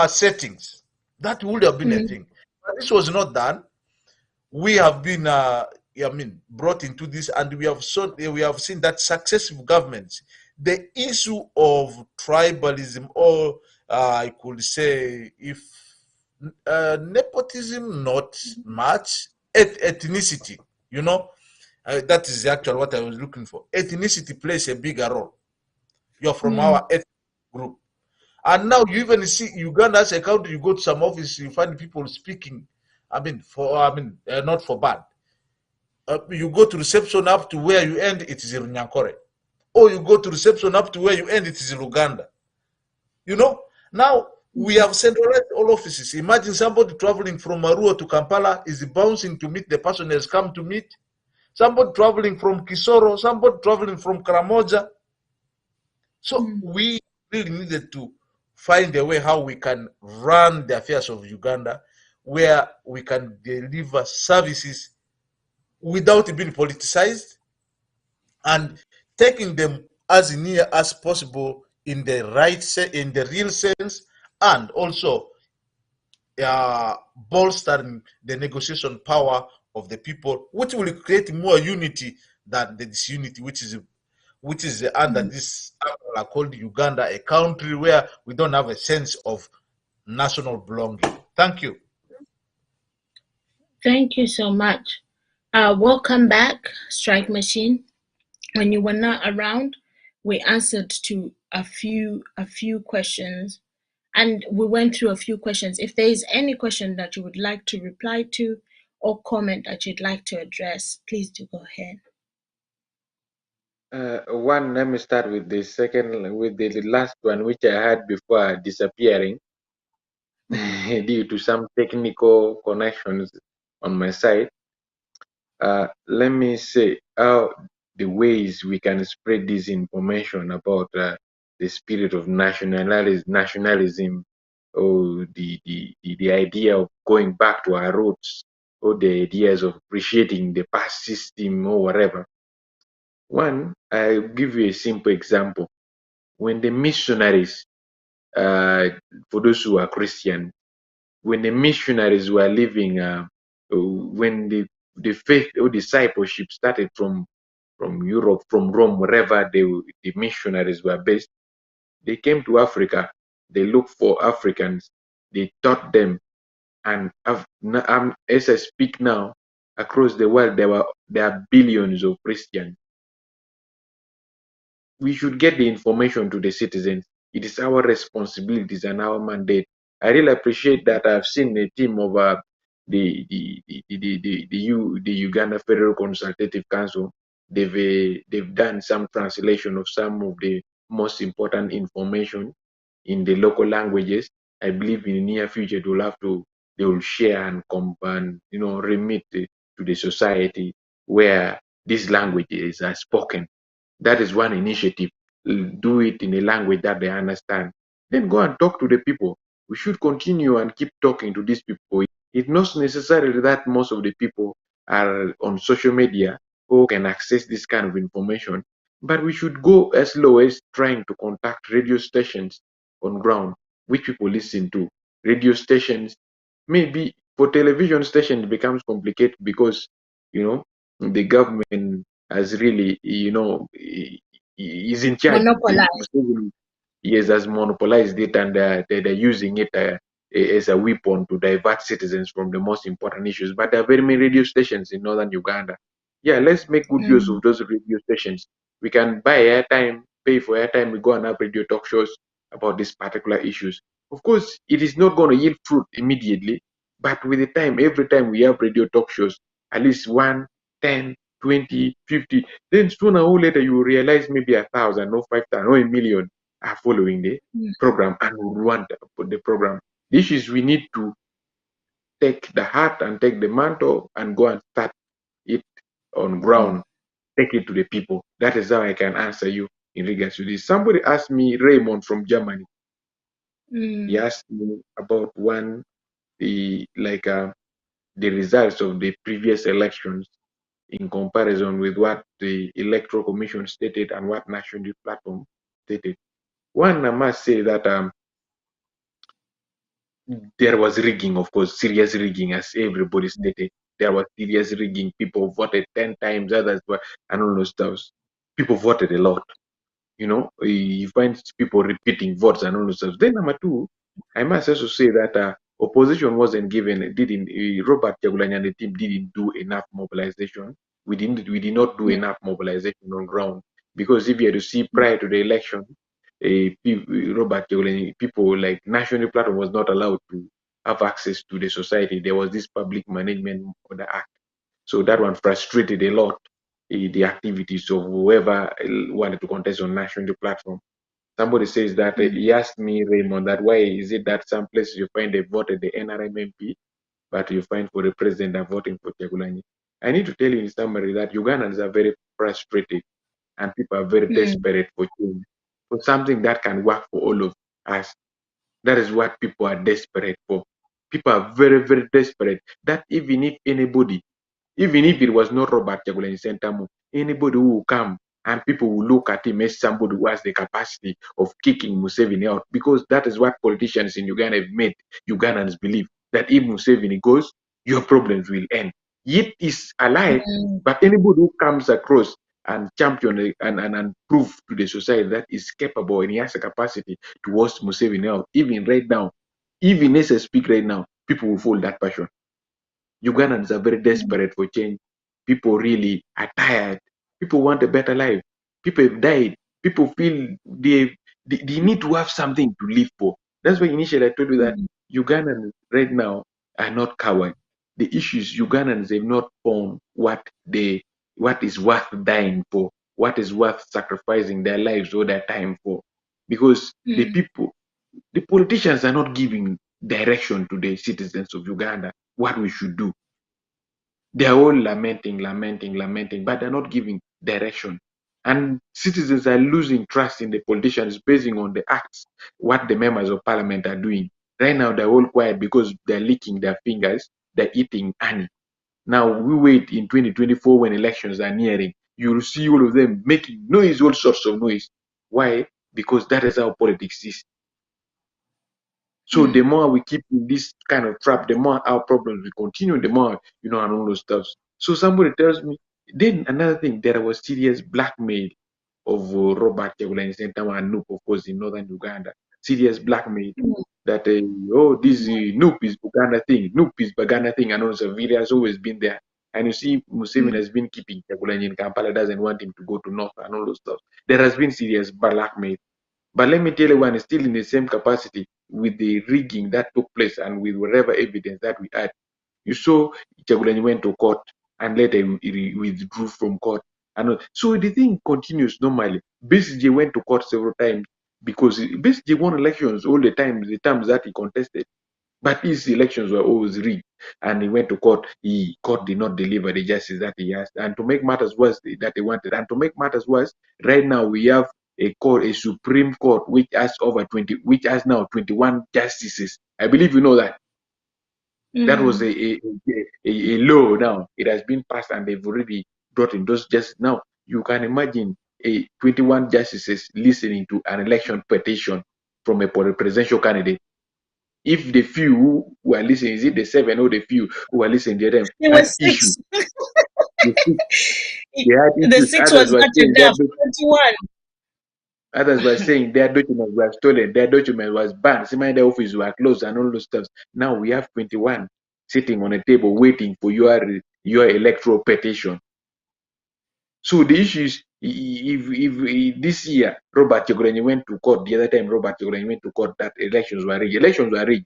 settings? That would have been a thing. But this was not done. We have been brought into this, and we have seen that successive governments, the issue of tribalism, or I could say, if nepotism, not much, ethnicity, you know, that is actually what I was looking for. Ethnicity plays a bigger role. You're from our ethnic group. And now you even see Uganda as a country, you go to some office, you find people speaking, not for bad. You go to reception up to where you end, it is in Runyankore. Or you go to reception up to where you end, it is in Uganda. You know, now we have centralized all offices. Imagine somebody traveling from Arua to Kampala is bouncing to meet the person he has come to meet. Somebody traveling from Kisoro, somebody traveling from Karamoja. So we really needed to find a way how we can run the affairs of Uganda, where we can deliver services without being politicized and taking them as near as possible in the real sense, and also bolstering the negotiation power of the people, which will create more unity than the disunity, which is under this umbrella called Uganda, a country where we don't have a sense of national belonging. Thank you. Thank you so much. Welcome back, Strike Machine. When you were not around, we answered to a few questions, and we went through a few questions. If there is any question that you would like to reply to or comment that you'd like to address, please do go ahead. Let me start with the last one, which I had before disappearing due to some technical connections on my side. Let me say how the ways we can spread this information about the spirit of nationalism, or the idea of going back to our roots, or the ideas of appreciating the past system or whatever. One, I'll give you a simple example. When the missionaries, for those who are Christian, when the missionaries were living, when the faith or discipleship started from Europe, from Rome, wherever the missionaries were based, they came to Africa. They looked for Africans. They taught them, and as I speak now, across the world there are billions of Christians. We should get the information to the citizens. It is our responsibilities and our mandate. I really appreciate that I've seen a team of the Uganda Federal Consultative Council. They've done some translation of some of the most important information in the local languages. I believe in the near future they will share and remit to the society where these languages are spoken. That is one initiative. Do it in a language that they understand. Then go and talk to the people. We should continue and keep talking to these people. It's not necessarily that most of the people are on social media who can access this kind of information, but we should go as low as trying to contact radio stations on ground, which people listen to. Radio stations, maybe for television stations, it becomes complicated because, the government has really, is in charge. Monopolized. Yes, has monopolized it, and they're using it as a weapon to divert citizens from the most important issues. But there are very many radio stations in northern Uganda. Yeah, let's make good use of those radio stations. We can buy airtime, pay for airtime, we go and have radio talk shows about these particular issues. Of course, it is not going to yield fruit immediately, but with the time, every time we have radio talk shows, at least 1, 10, 20, 50, then sooner or later you will realize maybe 1,000 or 5,000 or 1,000,000 are following the program and will want the program. The issue is we need to take the hat and take the mantle and go and start it on ground, take it to the people. That is how I can answer you in regards to this. Somebody asked me, Raymond from Germany. He asked me about the results of the previous elections in comparison with what the Electoral Commission stated and what National Youth Platform stated. One, I must say that there was rigging, of course, serious rigging, as everybody stated. There was serious rigging. People voted 10 times, others were, and all those stuff. People voted a lot. You find people repeating votes and all those stuff. Then number two, I must also say that opposition wasn't given, Robert Kyagulanyi and the team didn't do enough mobilization. We did not do enough mobilization on ground, because if you had to see prior to the election, Robert Kyagulanyi, people like National Platform was not allowed to have access to the society. There was this Public Management Order Act, so that one frustrated a lot the activities of whoever wanted to contest on National Platform. Somebody says that he asked me, Raymond, that why is it that some places you find they voted the NRM MP, but you find for the president are voting for Kyagulanyi? I need to tell you in summary that Ugandans are very frustrated and people are very desperate for change, for something that can work for all of us. That is what people are desperate for. People are very, very desperate that even if it was not Robert Kyagulanyi Sentamu, anybody who will come and people will look at him as somebody who has the capacity of kicking Museveni out, because that is what politicians in Uganda have made Ugandans believe. that if Museveni goes, your problems will end. Yet is alive, but anybody who comes across and champion and prove to the society that is capable and he has a capacity to host Museveni out, even right now, even as I speak right now, people will follow that passion. Ugandans are very desperate for change. People really are tired. People want a better life. People have died. People feel they need to have something to live for. That's why initially I told you that Ugandans right now are not cowards. The issue is Ugandans have not found what is worth dying for, what is worth sacrificing their lives or their time for. Because the politicians are not giving direction to the citizens of Uganda what we should do. They are all lamenting, but they're not giving direction. And citizens are losing trust in the politicians based on the acts, what the members of parliament are doing. Right now, they're all quiet because they're licking their fingers, they're eating honey. Now, we wait in 2024 when elections are nearing. You'll see all of them making noise, all sorts of noise. Why? Because that is how politics is. So the more we keep in this kind of trap, the more our problems will continue, the more, and all those stuff. So somebody tells me, then another thing, there was serious blackmail of Robert Kyagulanyi Ssentamu and Nup, of course, in northern Uganda. Serious blackmail that, this Nup is Uganda thing, Nup is Baganda thing, and also Vili has always been there. And you see, Museveni has been keeping Kyagulanyi in Kampala, doesn't want him to go to north and all those stuff. There has been serious blackmail. But let me tell you, one is still in the same capacity with the rigging that took place and with whatever evidence that we had. You saw Kyagulanyi went to court and later he withdrew from court. And so the thing continues normally. Besigye went to court several times because Besigye won elections all the time, the times that he contested. But his elections were always rigged. And he went to court. Court did not deliver the justice that he asked. And to make matters worse, that he wanted. And to make matters worse, right now we have a Supreme Court which has now 21 justices. I believe you know that. That was a law now. It has been passed and they've already brought in those justices. Now you can imagine 21 justices listening to an election petition from a presidential candidate. If the few who are listening, is it the 7 or the few who are listening to them? It was 6. The 6 was not enough. 21. Others were saying their documents were stolen, their document was banned, some of their offices were closed and all those stuff. Now we have 21 sitting on a table waiting for your electoral petition. So the issue is, if this year Robert Kyagulanyi went to court, the other time Robert Kyagulanyi went to court, that elections were rigged,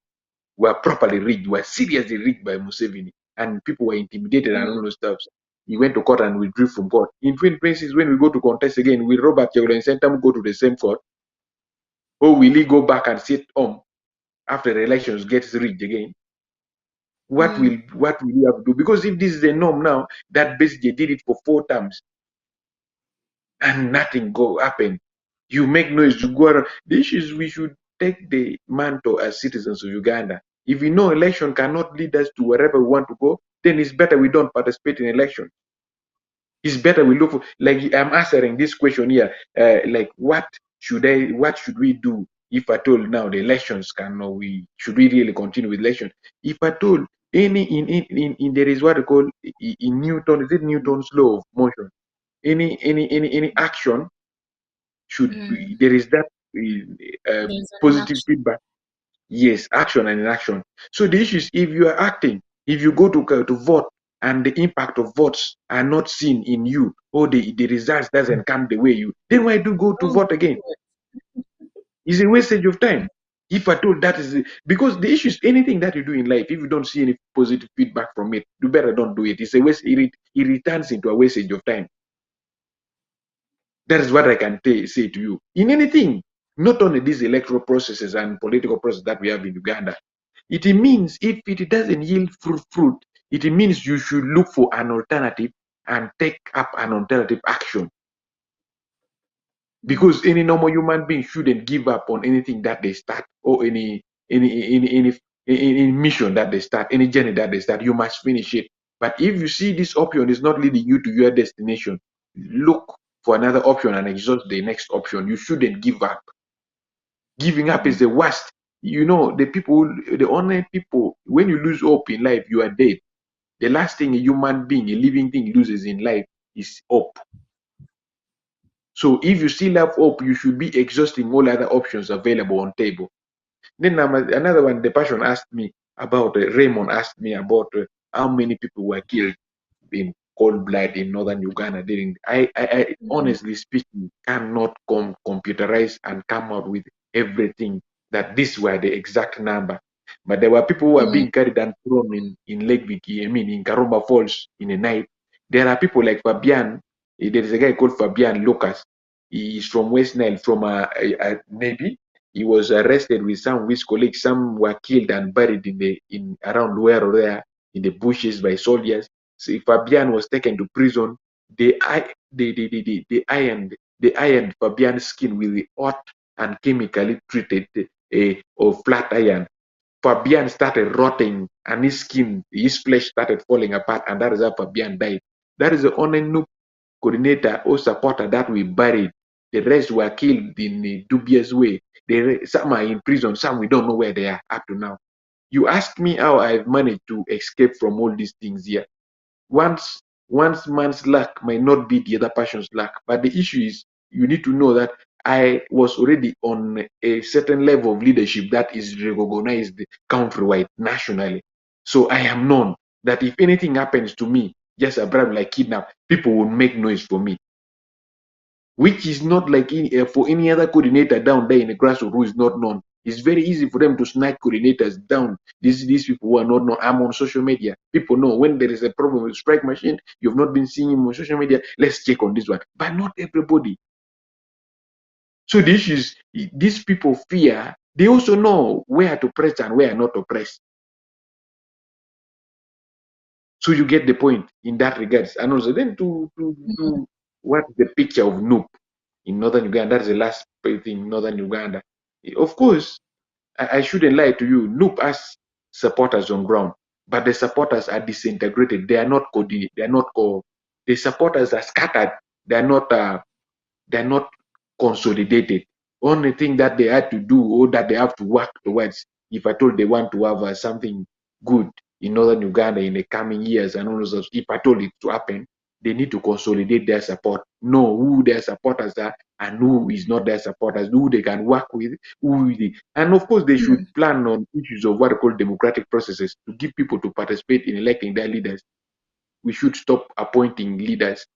were properly rigged, were seriously rigged by Museveni, and people were intimidated and all those stuff. He went to court and withdrew from court. In 2026, when we go to contest again, will Robert Kyagulanyi Ssentamu go to the same court? Or will he go back and sit home after the elections gets rigged again? What will he have to do? Because if this is the norm now, that basically did it for 4 terms and nothing happen. You make noise, you go around. The issue is we should take the mantle as citizens of Uganda. If we know election cannot lead us to wherever we want to go, then it's better we don't participate in election. It's better we look for, like I'm answering this question here, like what should we do if at all now the elections should we really continue with election? If at all in there is what we call in Newton, is it Newton's law of motion? Any action should be, there is that positive feedback. Yes, action and inaction. So the issue is, if you are acting, if you go to vote and the impact of votes are not seen in you, or the results doesn't come the way you, then why do you go to vote again? It's a wastage of time. If I told that is because the issue is, anything that you do in life, if you don't see any positive feedback from it, you better don't do it. It's a waste. It returns into a wastage of time. That is what I can say to you. In anything, not only these electoral processes and political processes that we have in Uganda, it means if it doesn't yield fruit, it means you should look for an alternative and take up an alternative action. Because any normal human being shouldn't give up on anything that they start, or any mission that they start, any journey that they start. You must finish it. But if you see this option is not leading you to your destination, look for another option and exhaust the next option. You shouldn't give up. Giving up is the worst. You know, the only people, when you lose hope in life, you are dead. The last thing a human being, a living thing, loses in life is hope. So if you still have hope, you should be exhausting all other options available on table. Then another one, the person asked me about, Raymond asked me about how many people were killed in cold blood in northern Uganda. I honestly speaking, cannot computerize and come out with everything that these were the exact number. But there were people who were being carried and thrown in Lake Viki, in Karumba Falls in the night. There are people like Fabian. There is a guy called Fabian Lucas. He is from West Nile, from Navy. He was arrested with some of his colleagues. Some were killed and buried in around Luero there in the bushes by soldiers. So if Fabian was taken to prison, they ironed Fabian's skin with the hot and chemically treated or flat iron. Fabian started rotting and his flesh started falling apart, and that is how Fabian died. That is the only NUP coordinator or supporter that we buried. The rest were killed in a dubious way. Some are in prison, some we don't know where they are up to now. You ask me how I've managed to escape from all these things here. Once man's luck might not be the other person's luck, but the issue is you need to know that I was already on a certain level of leadership that is recognized countrywide, nationally. So I am known that if anything happens to me, just a bribe like kidnap, people will make noise for me. Which is not like for any other coordinator down there in the grassroots who is not known. It's very easy for them to snatch coordinators down. These people who are not known. I'm on social media. People know when there is a problem with strike machine, you've not been seeing him on social media, let's check on this one. But not everybody. So the issue is, these people fear, they also know where to press and where not to press. So you get the point in that regards. And also then to what the picture of NUP in northern Uganda. That's the last thing in northern Uganda. Of course, I shouldn't lie to you. NUP has supporters on ground, but the supporters are disintegrated. They are not coordinated. They are not the supporters are scattered. They are not consolidated. Only thing that they had to do or that they have to work towards, if I told they want to have something good in northern Uganda in the coming years, and all those, if I told it to happen, they need to consolidate their support, know who their supporters are and who is not their supporters, who they can work with, and of course they should plan on issues of what are called democratic processes to give people to participate in electing their leaders. We should stop appointing leaders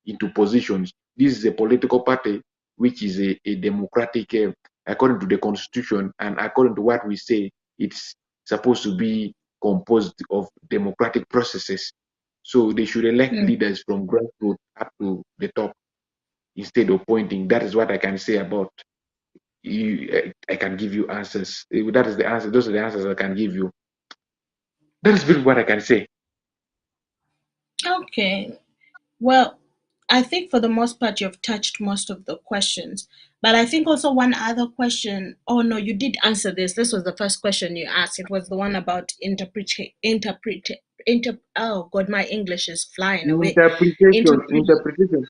into positions. This is a political party which is a democratic, according to the constitution and according to what we say, it's supposed to be composed of democratic processes. So they should elect leaders from grassroots up to the top instead of appointing. That is what I can say about you. I can give you answers. That is the answer. Those are the answers I can give you. That is what I can say. Okay. Well, I think for the most part you've touched most of the questions. But I think also one other question. Oh no, you did answer this. This was the first question you asked. It was the one about oh God, my English is flying away. Interpretation.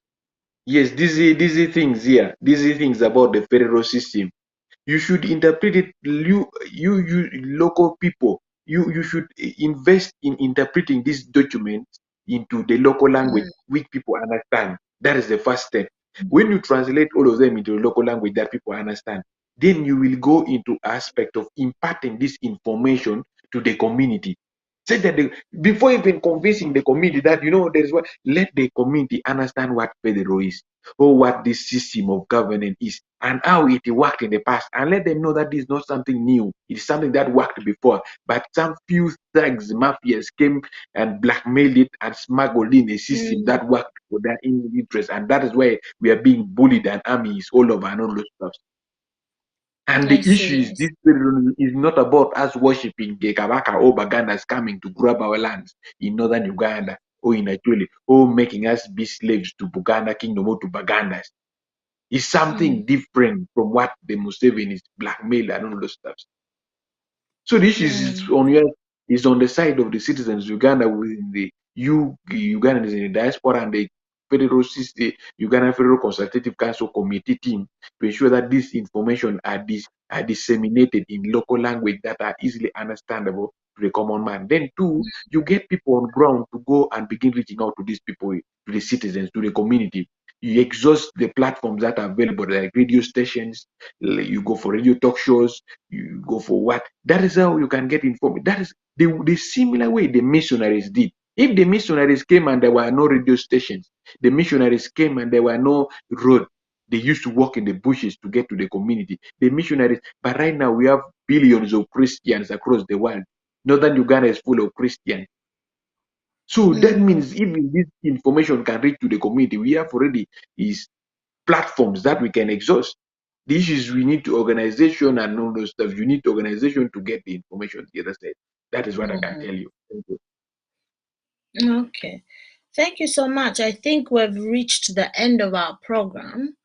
Yes, these things here. These things about the federal system. You should interpret it. You local people. You should invest in interpreting these documents into the local language which people understand. That is the first step. When you translate all of them into the local language that people understand, then you will go into aspect of imparting this information to the community. Say that before even convincing the community that there is what, let the community understand what federal is or what this system of governance is and how it worked in the past, and let them know that this is not something new. It's something that worked before, but some few thugs, mafias came and blackmailed it and smuggled in a system that worked for their interest, and that is why we are being bullied and armies all over and all those stuff. And the issue is, this is not about us worshipping Gekabaka or Bagandas coming to grab our lands in northern Uganda or in Acholi, or making us be slaves to Buganda Kingdom or to Bagandas. It's something different from what the Museveni is blackmail and all those stuff. So the issue is on the side of the citizens of Uganda within the Ugandans in the diaspora and the Federal System, Uganda Federal Consultative Council Committee team to ensure that this information are disseminated in local language that are easily understandable to the common man. Then two, you get people on ground to go and begin reaching out to these people, to the citizens, to the community. You exhaust the platforms that are available, like radio stations, you go for radio talk shows, you go for what? That is how you can get informed. That is the similar way the missionaries did. If the missionaries came and there were no radio stations, the missionaries came and there were no road, they used to walk in the bushes to get to the community. The missionaries, but right now we have billions of Christians across the world. Northern Uganda is full of Christians. So that means even this information can reach to the community. We have already is platforms that we can exhaust. The issue is we need to organization and all those stuff. You need organization to get the information the other side. That is what I can tell you. Thank you. Okay. Thank you so much. I think we've reached the end of our program.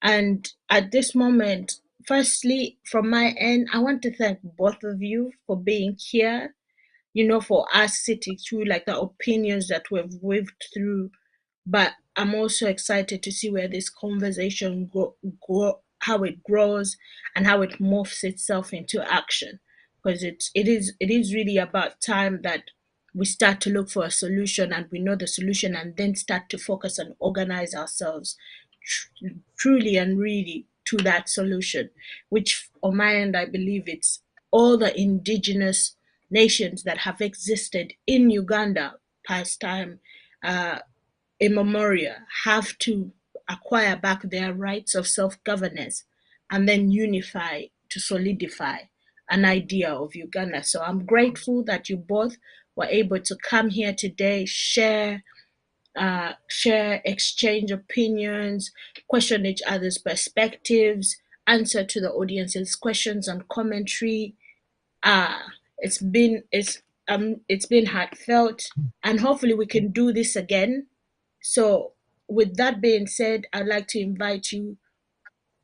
And at this moment, firstly, from my end, I want to thank both of you for being here, for us sitting through like the opinions that we've weaved through. But I'm also excited to see where this conversation how it grows and how it morphs itself into action. Because it is really about time that we start to look for a solution and we know the solution and then start to focus and organize ourselves truly and really to that solution, which on my end, I believe it's all the indigenous nations that have existed in Uganda past time in Memoriam have to acquire back their rights of self-governance and then unify to solidify an idea of Uganda. So I'm grateful that you both were able to come here today, share, exchange opinions, question each other's perspectives, answer to the audience's questions and commentary. It's been heartfelt, and hopefully we can do this again. So, with that being said, I'd like to invite you,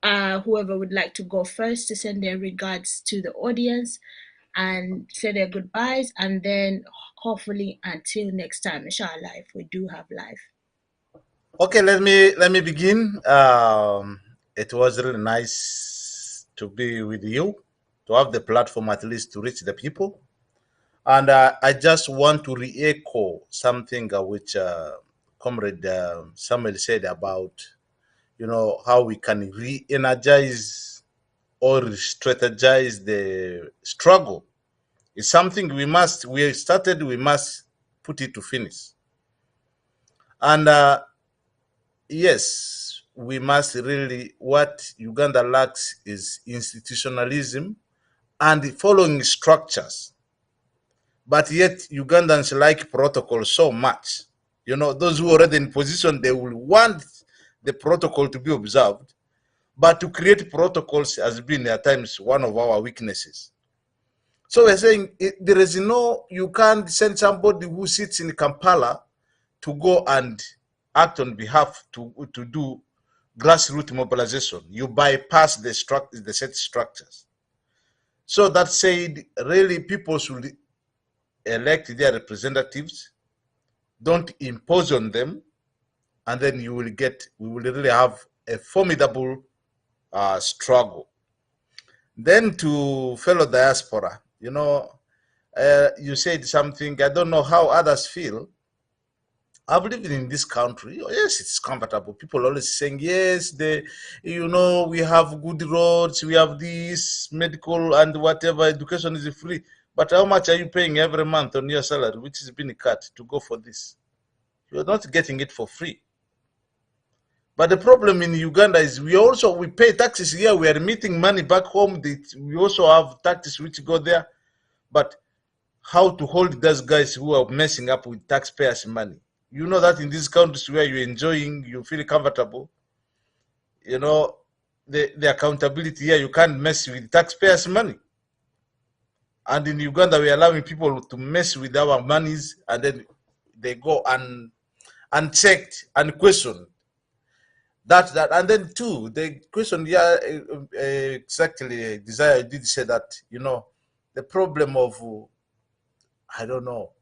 whoever would like to go first, to send their regards to the audience and say their goodbyes, and then hopefully until next time, inshallah, if we do have life. Okay, let me begin. It was really nice to be with you, to have the platform at least to reach the people. And I just want to re-echo something which Comrade Samuel said about, how we can re-energize or strategize the struggle. It's something we must put it to finish. And yes, we must really, what Uganda lacks is institutionalism and following structures. But yet Ugandans like protocol so much. Those who are already in position, they will want the protocol to be observed. But to create protocols has been at times one of our weaknesses. So we're saying you can't send somebody who sits in Kampala to go and act on behalf to do grassroots mobilization. You bypass the set structures. So that said, really people should elect their representatives, don't impose on them, and then we will really have a formidable struggle. Then to fellow diaspora, you said something, I don't know how others feel. I've lived in this country. Oh, yes, it's comfortable. People always saying, yes, we have good roads, we have this medical and whatever, education is free. But how much are you paying every month on your salary, which has been cut to go for this? You're not getting it for free. But the problem in Uganda is we pay taxes here. We are remitting money back home. We also have taxes which go there. But how to hold those guys who are messing up with taxpayers' money? You know that in these countries where you're enjoying, you feel comfortable. The accountability here, you can't mess with taxpayers' money. And in Uganda, we're allowing people to mess with our monies, and then they go unchecked and questioned. That and then too, the question, exactly, Desire did say that, the problem of, I don't know,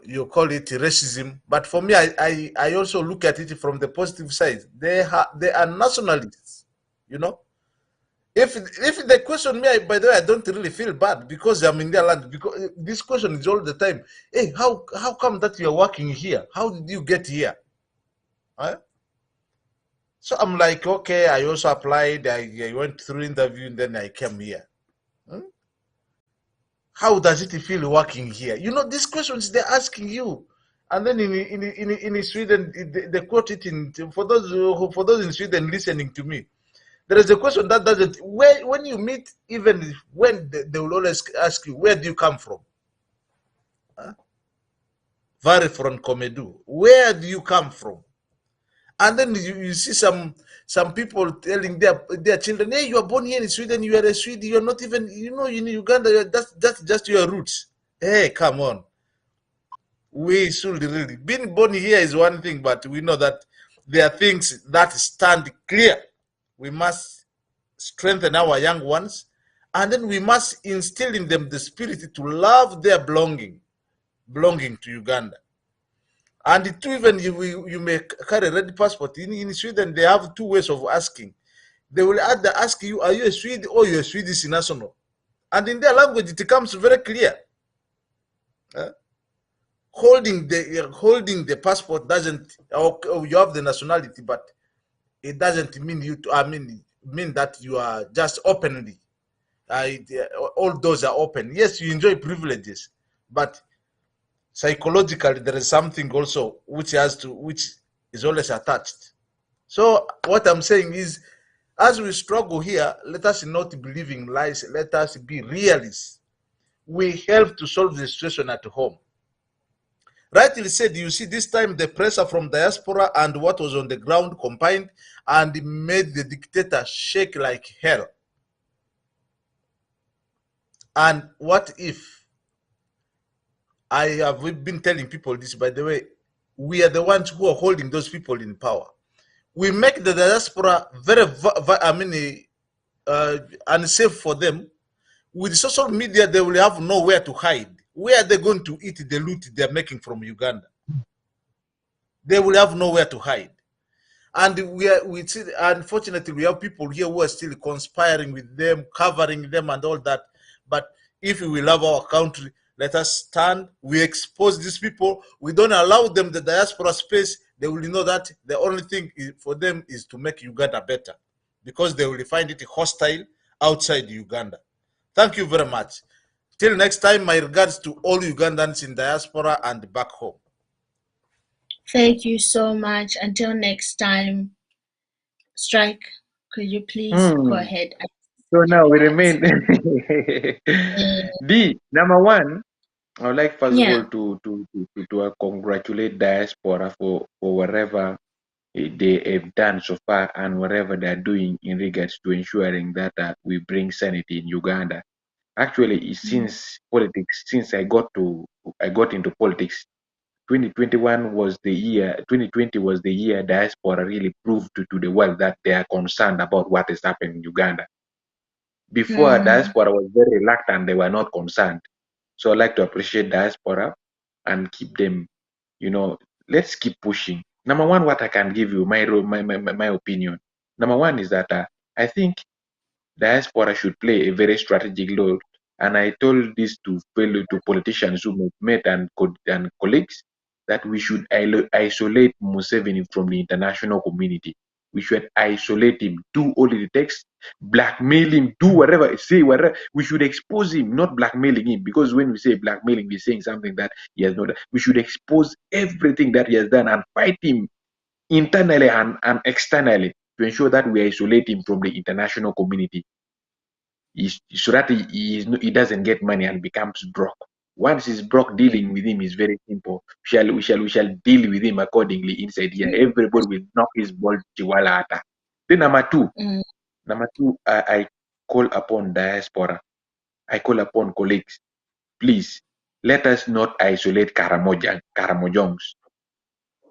you call it racism, but for me, I also look at it from the positive side. They are nationalists, you know. If they question me, by the way, I don't really feel bad because I'm in their land. Because this question is all the time. Hey, how come that you're working here? How did you get here? Huh? So I'm like, okay, I also applied. I went through interview and then I came here. How does it feel working here? You know, these questions they're asking you. And then in Sweden, they quote it in for those in Sweden listening to me. There is a question that doesn't, when you meet, even when they will always ask you, where do you come from? Vary from Komedu. Where do you come from? And then you see some people telling their children, hey, you are born here in Sweden, you are a Swede, you are not even, you know, in Uganda, that's just your roots. Hey, come on. We should really, being born here is one thing, but we know that there are things that stand clear. We must strengthen our young ones, and then we must instill in them the spirit to love their belonging to Uganda. And it too, even you may carry a red passport. In Sweden, they have two ways of asking. They will either ask you, are you a Swede or you're a Swedish national? And in their language, it becomes very clear. Holding the passport doesn't, or you have the nationality, but it doesn't mean mean that you are just openly. All doors are open. Yes, you enjoy privileges, but psychologically there is something also which is always attached. So what I'm saying is, as we struggle here, let us not believe in lies. Let us be realists. We help to solve the situation at home. Rightly said, you see this time the pressure from diaspora and what was on the ground combined and made the dictator shake like hell. And what if, I have been telling people this, by the way, we are the ones who are holding those people in power. We make the diaspora very, unsafe for them. With social media, they will have nowhere to hide. Where are they going to eat the loot they're making from Uganda? They will have nowhere to hide. And we see, unfortunately, we have people here who are still conspiring with them, covering them and all that. But if we love our country, let us stand. We expose these people. We don't allow them the diaspora space. They will know that the only thing for them is to make Uganda better, because they will find it hostile outside Uganda. Thank you very much. Till next time, my regards to all Ugandans in diaspora and back home. Thank you so much. Until next time, Strike, could you please go ahead? So now we remain. Number one, I would like first of all to congratulate diaspora for whatever they have done so far and whatever they are doing in regards to ensuring that we bring sanity in Uganda. Actually, since I got into politics, 2021 was the year. 2020 was the year diaspora really proved to the world that they are concerned about what is happening in Uganda. Before, diaspora was very reluctant; they were not concerned. So I'd like to appreciate diaspora and keep them. Let's keep pushing. Number one, what I can give you, my opinion. Number one is that I think diaspora should play a very strategic role, and I told this to politicians who met and colleagues that we should isolate Museveni from the international community. We should isolate him, do all it takes, blackmail him, do whatever, say whatever. We should expose him, not blackmailing him, because when we say blackmailing, we're saying something that he has not done. We should expose everything that he has done and fight him internally and externally to ensure that we isolate him from the international community, so that he doesn't get money and becomes broke. Once he's broke, dealing with him is very simple. We shall deal with him accordingly inside here. Everybody will knock his ball chiwalata. Then number two, I call upon diaspora. I call upon colleagues. Please, let us not isolate Karamojongs.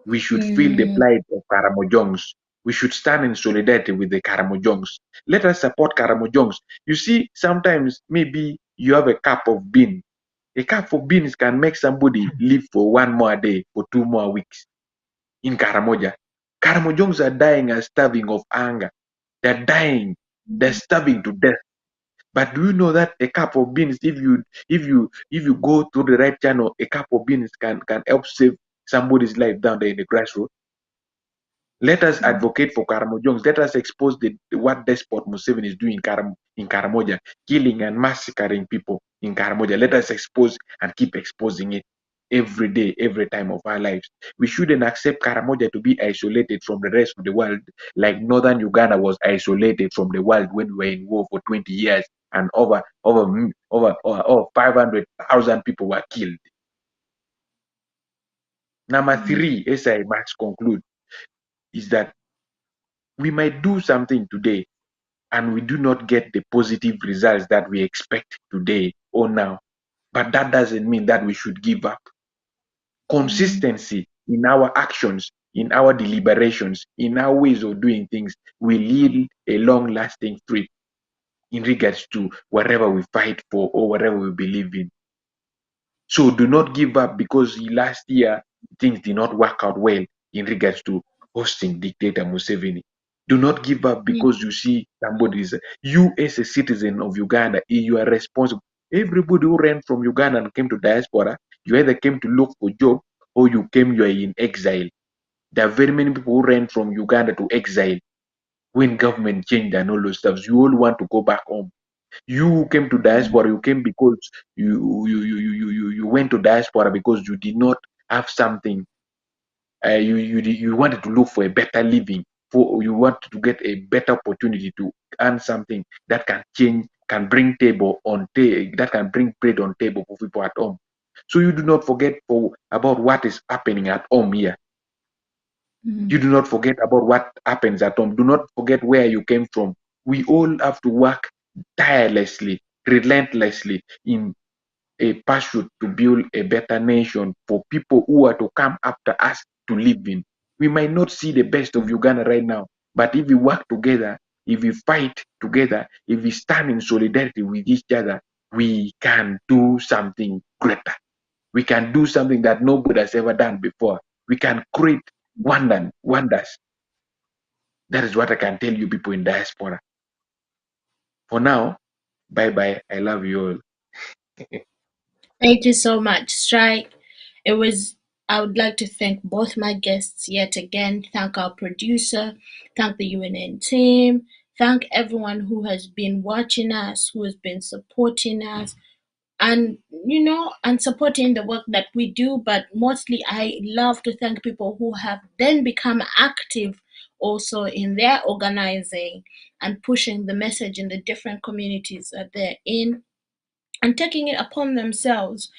We should feel the plight of Karamojongs. We should stand in solidarity with the Karamojongs. Let us support Karamojongs. You see, sometimes maybe you have a cup of bean A cup of beans can make somebody live for 1 more day, for 2 more weeks in Karamoja. Karamojongs are dying and starving of hunger. They're dying. They're starving to death. But do you know that a cup of beans, if you go through the right channel, a cup of beans can help save somebody's life down there in the grassroots? Let us advocate for Karamojongs. Let us expose what Despot Museveni is doing in Karamoja, killing and massacring people in Karamoja. Let us expose and keep exposing it every day, every time of our lives. We shouldn't accept Karamoja to be isolated from the rest of the world, like Northern Uganda was isolated from the world when we were in war for 20 years and over 500,000 people were killed. Number 3, as I must conclude, is that we might do something today and we do not get the positive results that we expect today or now. But that doesn't mean that we should give up. Consistency in our actions, in our deliberations, in our ways of doing things will yield a long-lasting fruit in regards to whatever we fight for or whatever we believe in. So do not give up because last year things did not work out well in regards to hosting dictator Museveni. Do not give up because you see somebody's. You as a citizen of Uganda, you are responsible. Everybody who ran from Uganda and came to diaspora, you either came to look for job or you are in exile. There are very many people who ran from Uganda to exile when government changed and all those stuff. You all want to go back home. You came to diaspora, you came because you went to diaspora because you did not have something. You wanted to look for a better living, for you wanted to get a better opportunity to earn something that can change, can bring that can bring bread on table for people at home. So you do not forget about what is happening at home here. You do not forget about what happens at home. Do not forget where you came from. We all have to work tirelessly, relentlessly in a pursuit to build a better nation for people who are to come after us to live in. We might not see the best of Uganda right now, but if we work together, if we fight together, if we stand in solidarity with each other, we can do something greater. We can do something that nobody has ever done before. We can create wonders. That is what I can tell you people in diaspora. For now, bye-bye. I love you all. Thank you so much, Strike. I would like to thank both my guests yet again. Thank our producer, thank the UNN team, thank everyone who has been watching us, who has been supporting us, and supporting the work that we do. But mostly I love to thank people who have then become active also in their organizing and pushing the message in the different communities that they're in and taking it upon themselves,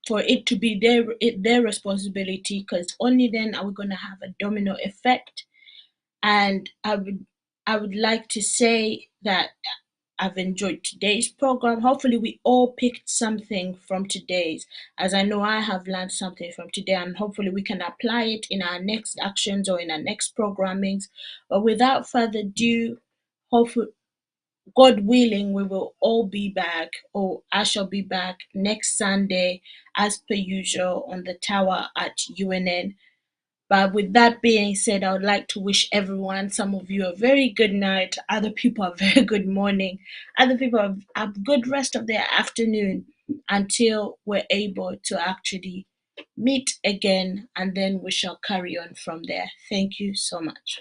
for it to be their responsibility, because only then are we going to have a domino effect. And I would like to say that I've enjoyed today's program. Hopefully we all picked something from today's, as I know I have learned something from today, and hopefully we can apply it in our next actions or in our next programmings. But without further ado, hopefully, God willing, we will all be back, or I shall be back next Sunday as per usual on the Tower at UNN. But with that being said, I would like to wish everyone, some of you a very good night, other people a very good morning, other people have a good rest of their afternoon until we're able to actually meet again, and then we shall carry on from there. Thank you so much.